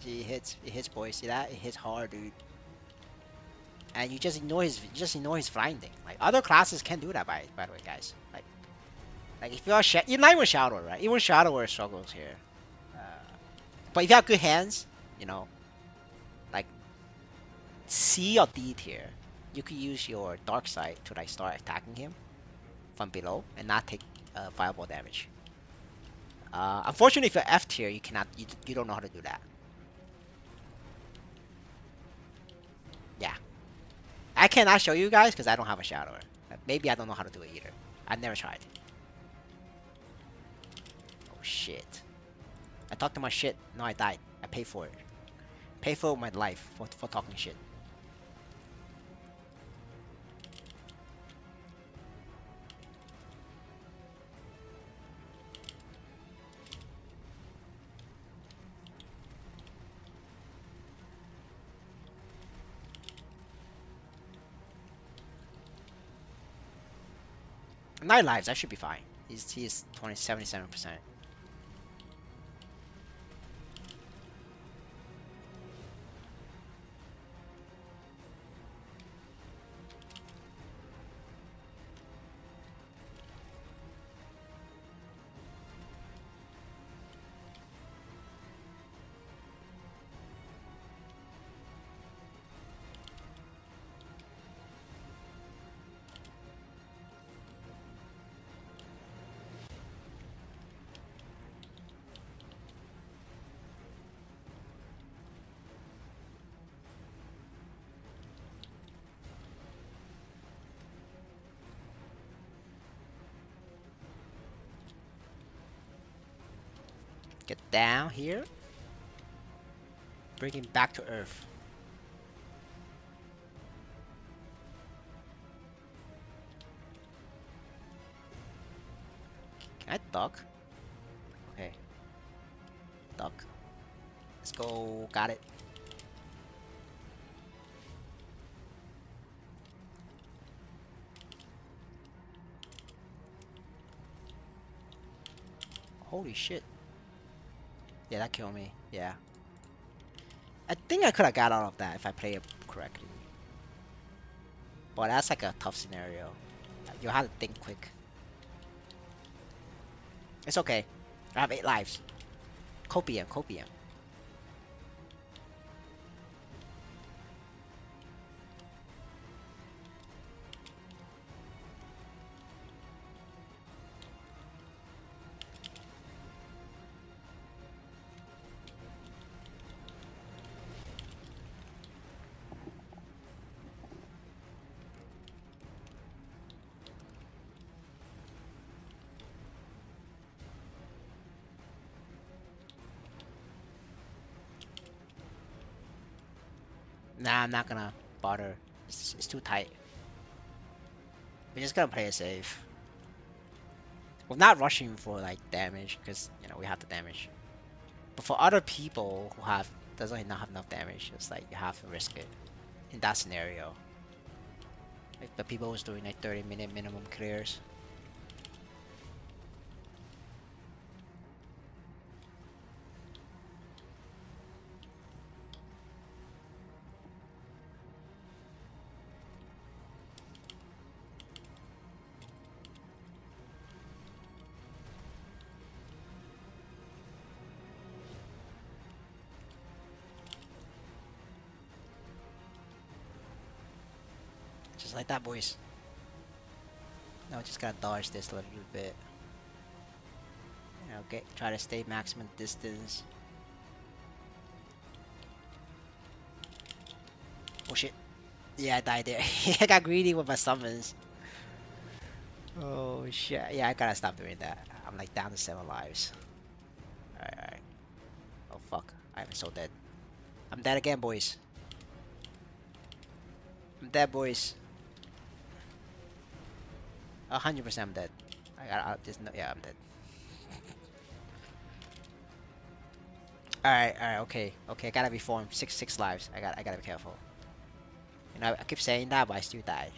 See, it hits, boys. See that? It hits hard, dude. and you just ignore his flying thing. Like other classes can do that by the way, guys. Like if you're you're not even Shadow, right? Even Shadower struggles here. Uh, but if you have good hands, you know, like C or D tier, you could use your dark side to like start attacking him from below and not take fireball damage. Unfortunately, if you're F tier, you cannot. You don't know how to do that. Yeah, I cannot show you guys because I don't have a Shadower. Maybe I don't know how to do it either. I've never tried. Oh shit! I talked too much shit. No, I died. I paid for it. Pay for my life for talking shit. Nine lives. I should be fine. He's 77%. Get down here. Bring him back to Earth. Can I duck? Okay. Duck. Let's go. Got it. Holy shit. Yeah, that killed me. Yeah. I think I could have got out of that if I played it correctly. But that's like a tough scenario. You have to think quick. It's okay. I have 8 lives. Copium, copium. Nah, I'm not gonna bother. It's too tight. We're just gonna play it safe. We're not rushing for like damage because you know we have the damage. But for other people who have doesn't not have enough damage, it's like you have to risk it in that scenario. Like the people who's doing like 30-minute minimum clears. Just like that, boys. Now just gotta dodge this a little bit. Okay, try to stay maximum distance. Oh shit. Yeah, I died there. I got greedy with my summons. Oh shit. Yeah, I gotta stop doing that. I'm like down to 7 lives. Alright, alright. Oh fuck. I'm so dead. I'm dead again, boys. I'm dead, boys. 100% I'm dead. I got this. No, yeah, I'm dead. Alright, alright, okay. Okay, I gotta reform. Six lives. I gotta be careful. You know, I keep saying that, but I still died.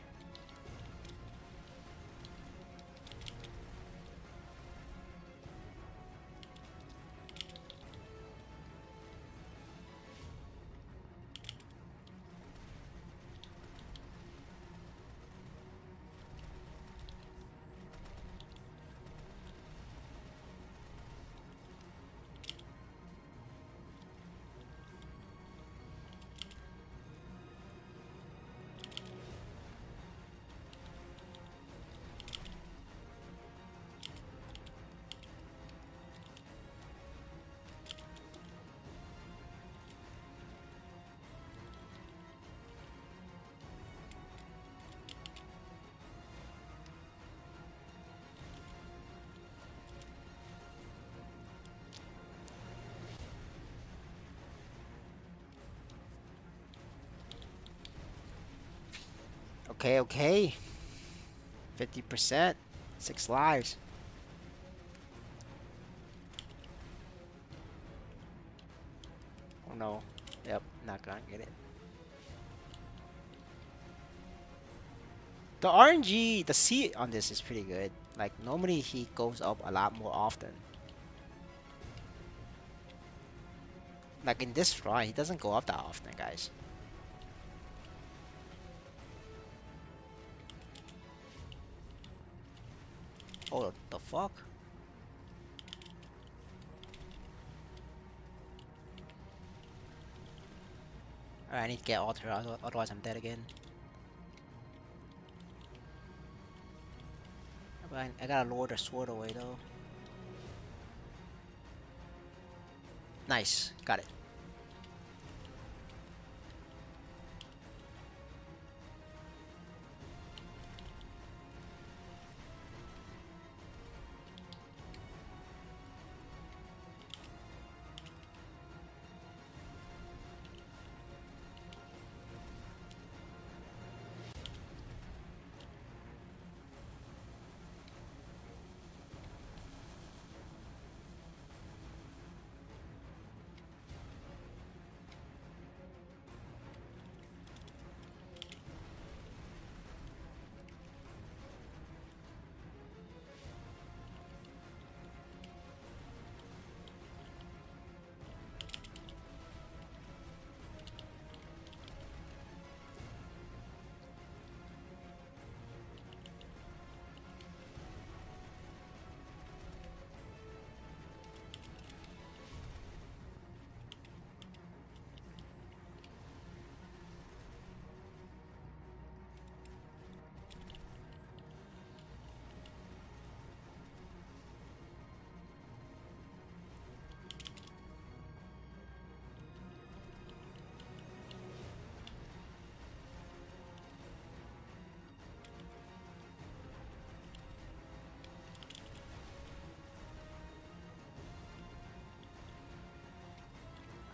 Okay, okay. 50%. 6 lives. Oh no. Yep, not gonna get it. The RNG, the C on this is pretty good. Like, normally he goes up a lot more often. Like, in this run, he doesn't go up that often, guys. Oh, the fuck? Alright, I need to get Alter, otherwise I'm dead again. I gotta lure the sword away, though. Nice, got it.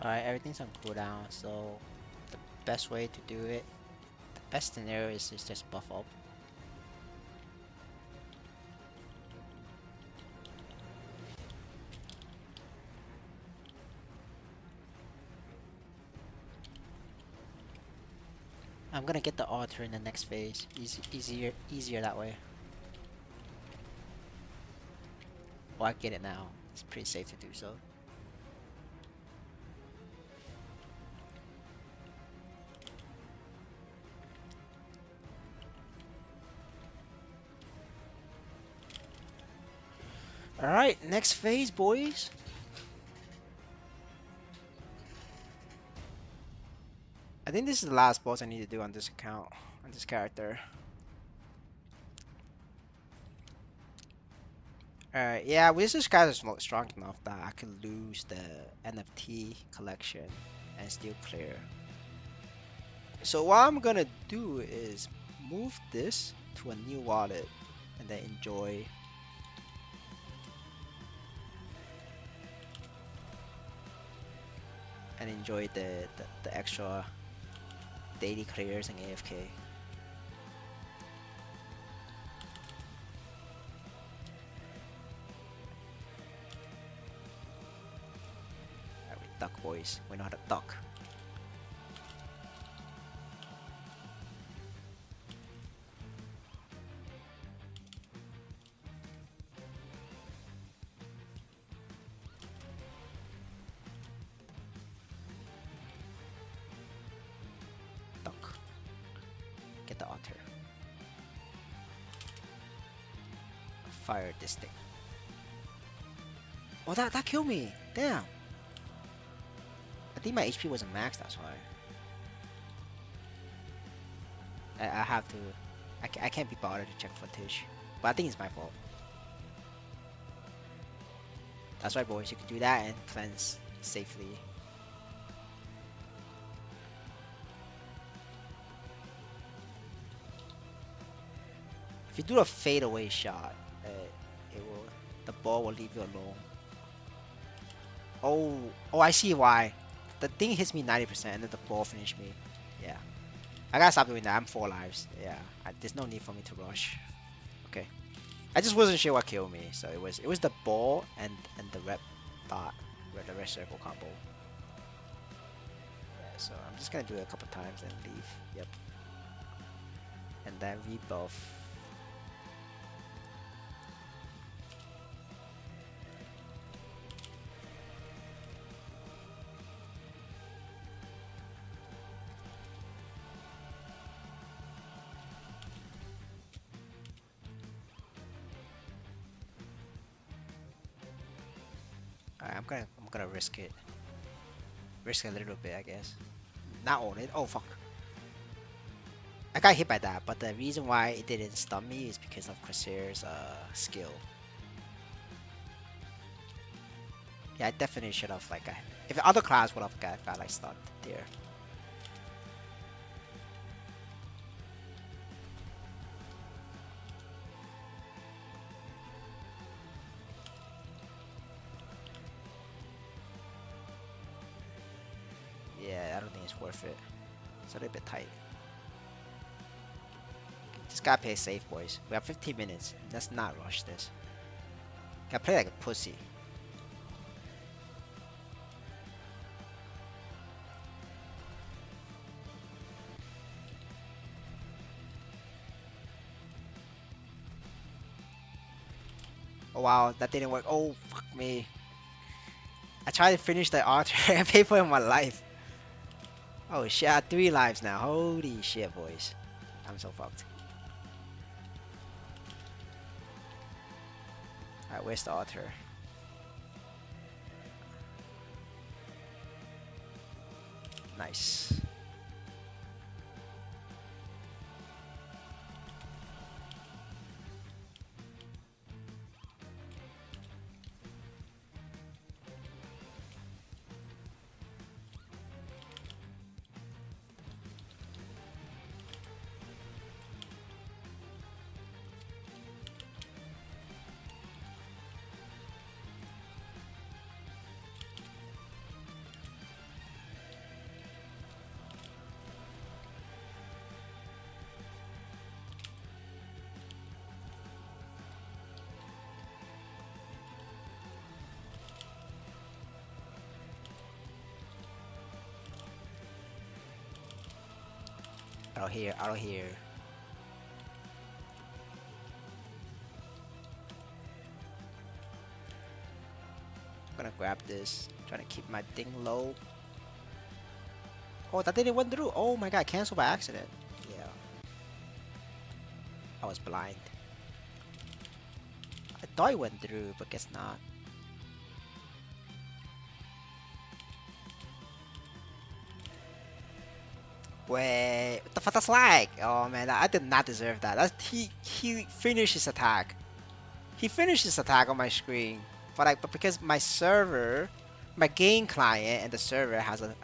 Alright, everything's on cooldown, so the best way to do it, the best scenario is to just buff up. I'm gonna get the altar in the next phase. Easier that way. Well, I get it now. It's pretty safe to do so. Alright, next phase, boys. I think this is the last boss I need to do on this account, on this character. Alright, yeah, Wizard's guys is strong enough that I can lose the NFT collection and still clear. So what I'm gonna do is move this to a new wallet and then enjoy the extra daily clears and AFK. Alright, we duck, boys. We know how to duck. Duck. Get the otter. Fire this thing. Oh, that killed me. Damn. I think my HP wasn't maxed, that's why. I have to... I can't be bothered to check footage. But I think it's my fault. That's right, boys. You can do that and cleanse safely. If you do a fadeaway shot, the ball will leave you alone. Oh, I see why. The thing hits me 90% and then the ball finished me. Yeah. I gotta stop doing that. I'm 4 lives. Yeah, there's no need for me to rush. Okay. I just wasn't sure what killed me, so it was the ball and the red dot, the red circle combo. Yeah, so I'm just gonna do it a couple times and leave. Yep. And then rebuff. Alright, I'm gonna risk it. Risk a little bit, I guess. Not own it. Oh fuck. I got hit by that, but the reason why it didn't stun me is because of Crusair's skill. Yeah, I definitely should have like if the other class would have got like stunned there. Yeah, I don't think it's worth it. It's a little bit tight. Just gotta play safe, boys. We have 15 minutes. Let's not rush this. Gotta play like a pussy. Oh wow, that didn't work. Oh fuck me. I tried to finish the altar and pay for my life. Oh shit, I have 3 lives now. Holy shit, boys. I'm so fucked. Alright, where's the altar? Nice. I don't hear. I'm gonna grab this. Trying to keep my thing low. Oh, that didn't went through. Oh my god, cancel by accident. Yeah. I was blind. I thought it went through, but guess not. Wait, what the fuck that's like? Oh man, I did not deserve that. He finished his attack. He finished his attack on my screen. But because my server, my game client and the server has a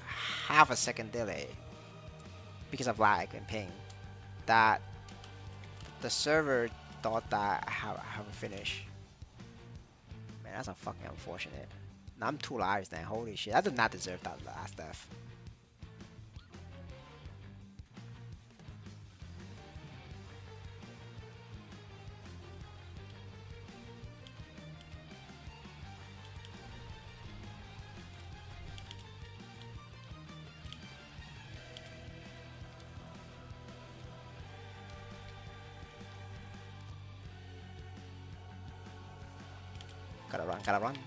half a second delay because of lag and ping, that the server thought that I have a finish. Man, that's a fucking unfortunate. Now I'm 2 lives then. Holy shit, I did not deserve that last death. Gotta run, gotta run.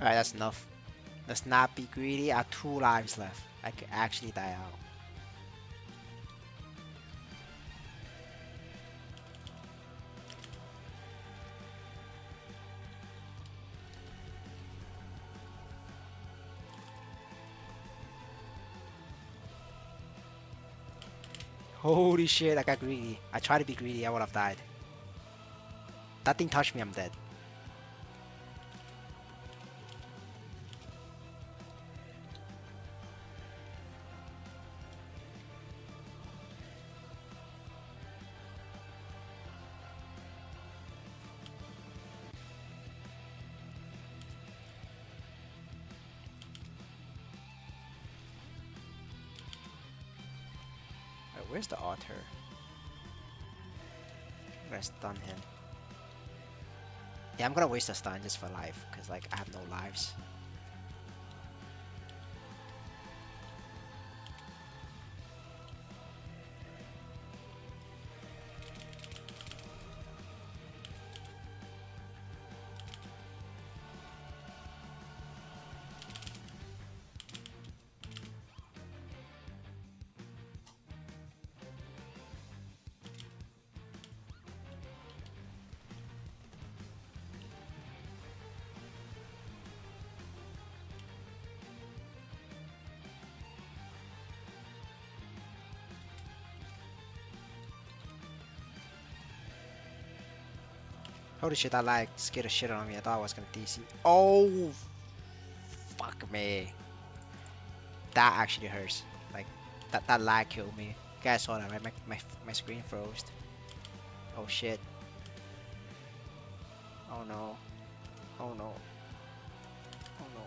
Alright, that's enough. Let's not be greedy. I have 2 lives left. I could actually die out. Holy shit, I got greedy. I tried to be greedy, I would have died. That thing touched me, I'm dead. Alright, where's the altar? I'm gonna stun him. Yeah, I'm gonna waste a stun just for life, because like I have no lives. Holy shit, that lag scared the shit out of me. I thought I was gonna DC. Oh, fuck me. That actually hurts. Like, that lag killed me. You guys saw that, right? My screen froze. Oh shit. Oh no. Oh no. Oh no.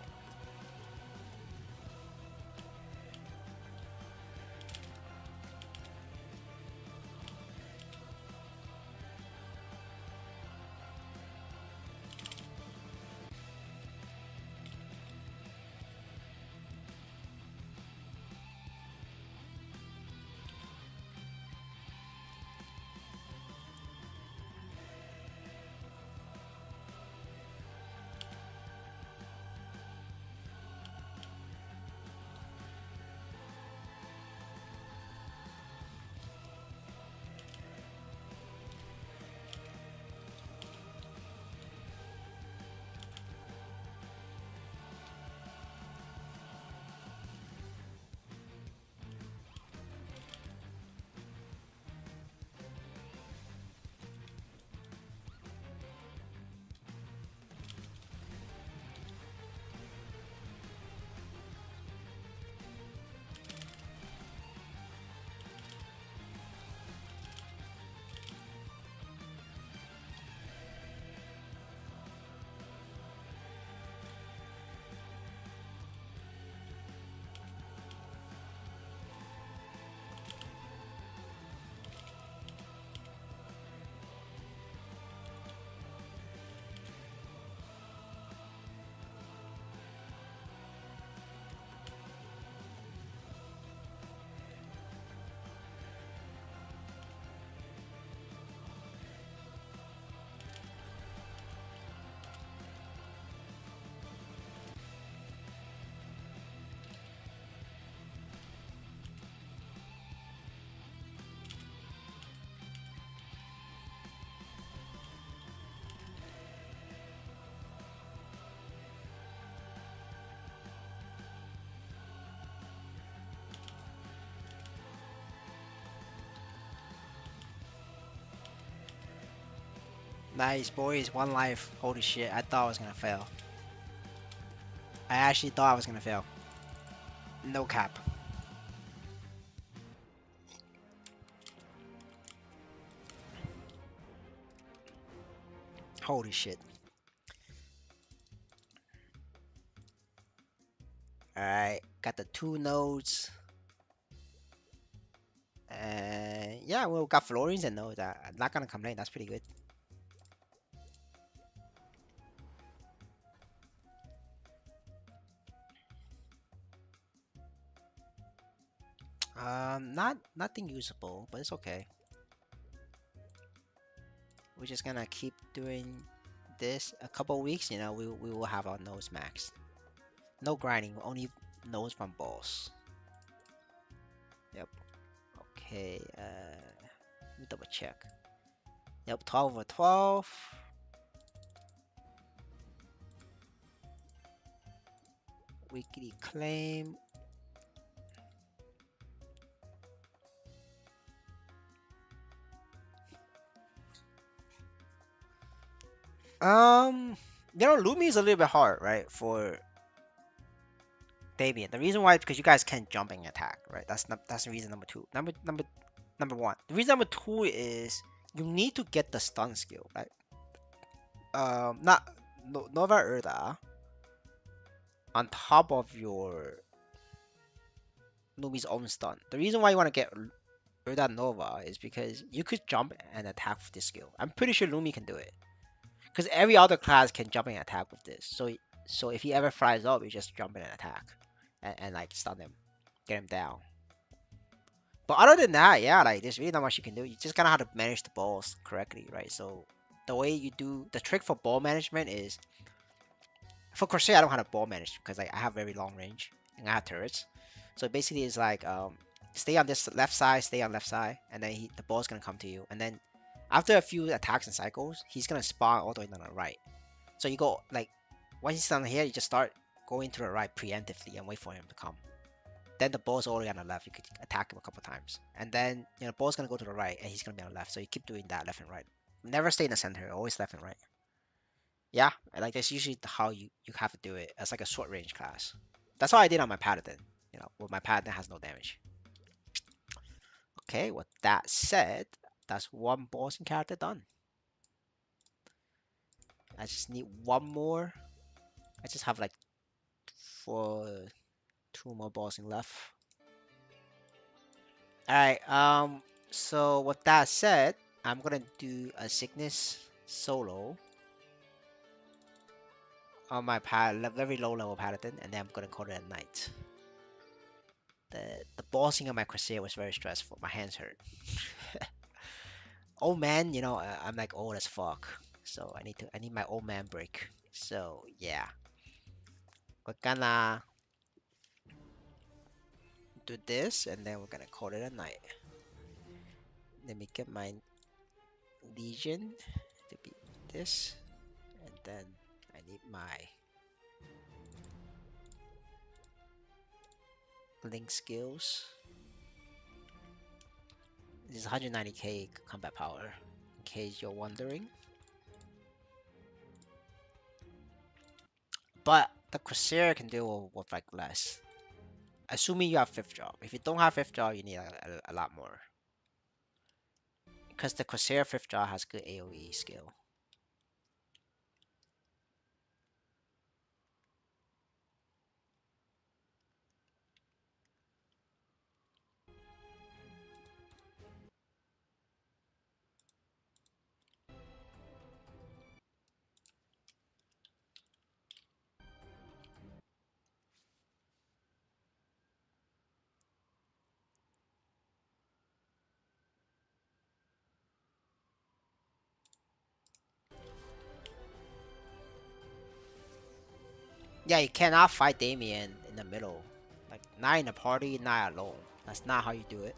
Nice, boys. 1 life. Holy shit, I thought I was gonna fail. I actually thought I was gonna fail. No cap. Holy shit. Alright, got the 2 nodes. And yeah, we got Florins and nodes. I'm not gonna complain, that's pretty good. Nothing usable, but it's okay. We're just gonna keep doing this a couple weeks, you know, we will have our nose maxed. No grinding, only nose from balls. Yep. Okay. Let me double check. Yep, 12 over 12. Weekly claim. You know, Lumi is a little bit hard, right, for Damien. The reason why is because you guys can't jump and attack, right? That's the reason number two. Number one. The reason number two is you need to get the stun skill, right? Not Nova Urda on top of your Lumi's own stun. The reason why you want to get Urda Nova is because you could jump and attack with this skill. I'm pretty sure Lumi can do it. Because every other class can jump and attack with this. So if he ever flies up, you just jump in and attack. And like stun him. Get him down. But other than that, yeah, like there's really not much you can do. You just kind of have to manage the balls correctly, right? So the way you do the trick for ball management is for Crochet, I don't have a ball manage because like I have very long range and I have turrets. So basically it's like stay on this left side, stay on left side, and then the ball's gonna come to you. And then after a few attacks and cycles, he's gonna spawn all the way on the right. So you go like once he's down here, you just start going to the right preemptively and wait for him to come. Then the ball's already on the left. You could attack him a couple times, and then you know the ball's gonna go to the right, and he's gonna be on the left. So you keep doing that left and right. Never stay in the center. Always left and right. Yeah, like that's usually how you have to do it as like a short range class. That's how I did on my Paladin. You know, well my Paladin has no damage. Okay, with that said, that's one bossing character done. I just need one more. I just have like two more bossing left. Alright, so with that said, I'm gonna do a sickness solo on my very low level Paladin, and then I'm gonna call it a night. The bossing of my Crusader was very stressful. My hands hurt. Old man, you know, I'm like old as fuck. So I need my old man break. So yeah. We're gonna do this and then we're gonna call it a night. Let me get my Legion to be this. And then I need my Link skills. This is 190k combat power, in case you're wondering. But the Crusader can deal with like less. Assuming you have 5th job. If you don't have 5th job, you need a lot more. Because the Crusader 5th job has good AoE skill. Yeah, you cannot fight Damien in the middle. Like, not in a party, not alone. That's not how you do it.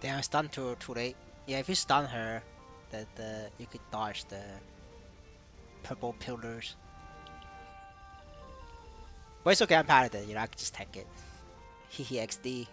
Damn, stun too late. Yeah, if you stun her, the you could dodge the purple pillars. But it's okay, I'm paladin, you know, I can just tank it. Hehe XD.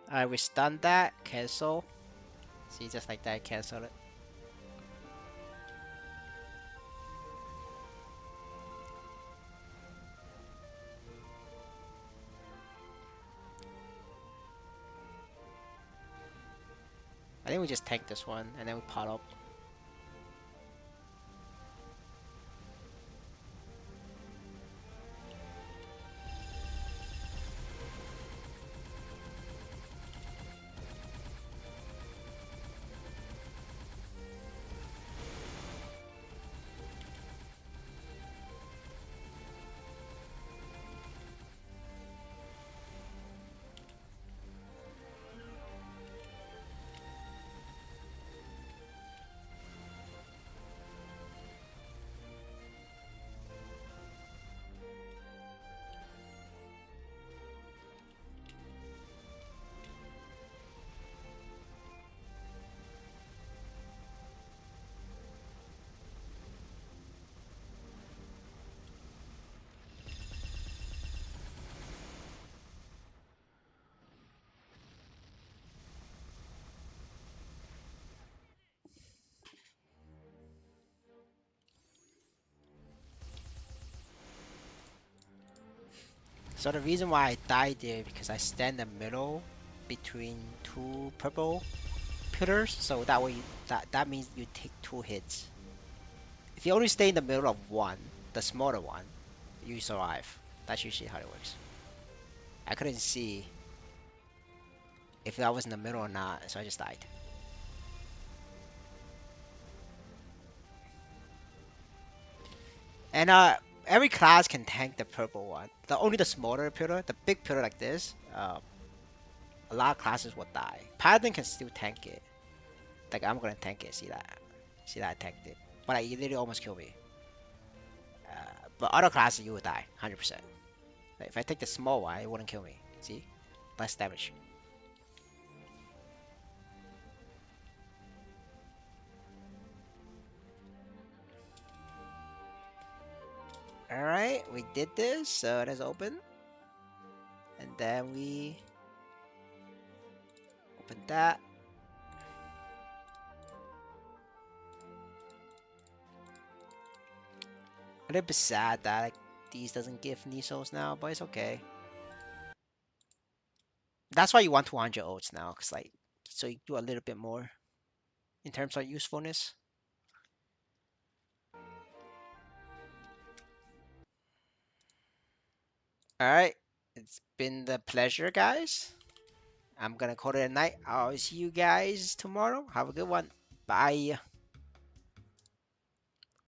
Alright, we stun that, cancel. See, just like that, cancel it. I think we just tank this one, and then we pot up. So the reason why I died there because I stand in the middle between two purple pillars, so that way that means you take 2 hits. If you only stay in the middle of one, the smaller one, you survive. That's usually how it works. I couldn't see if I was in the middle or not, so I just died. And every class can tank the purple one. Only the smaller pillar, the big pillar like this, a lot of classes will die. Paladin can still tank it. Like I'm gonna tank it. See that? See that I tanked it, but it literally almost killed me. But other classes you would die, 100%. Like, if I take the small one, it wouldn't kill me. See? Less damage. Alright, we did this, so let's open. And then we open that. A little bit sad that like these doesn't give Nisos now, but it's okay. That's why you want 200 oats now, cause like so you do a little bit more in terms of usefulness. Alright, it's been the pleasure, guys. I'm gonna call it a night. I'll see you guys tomorrow. Have a good one. Bye.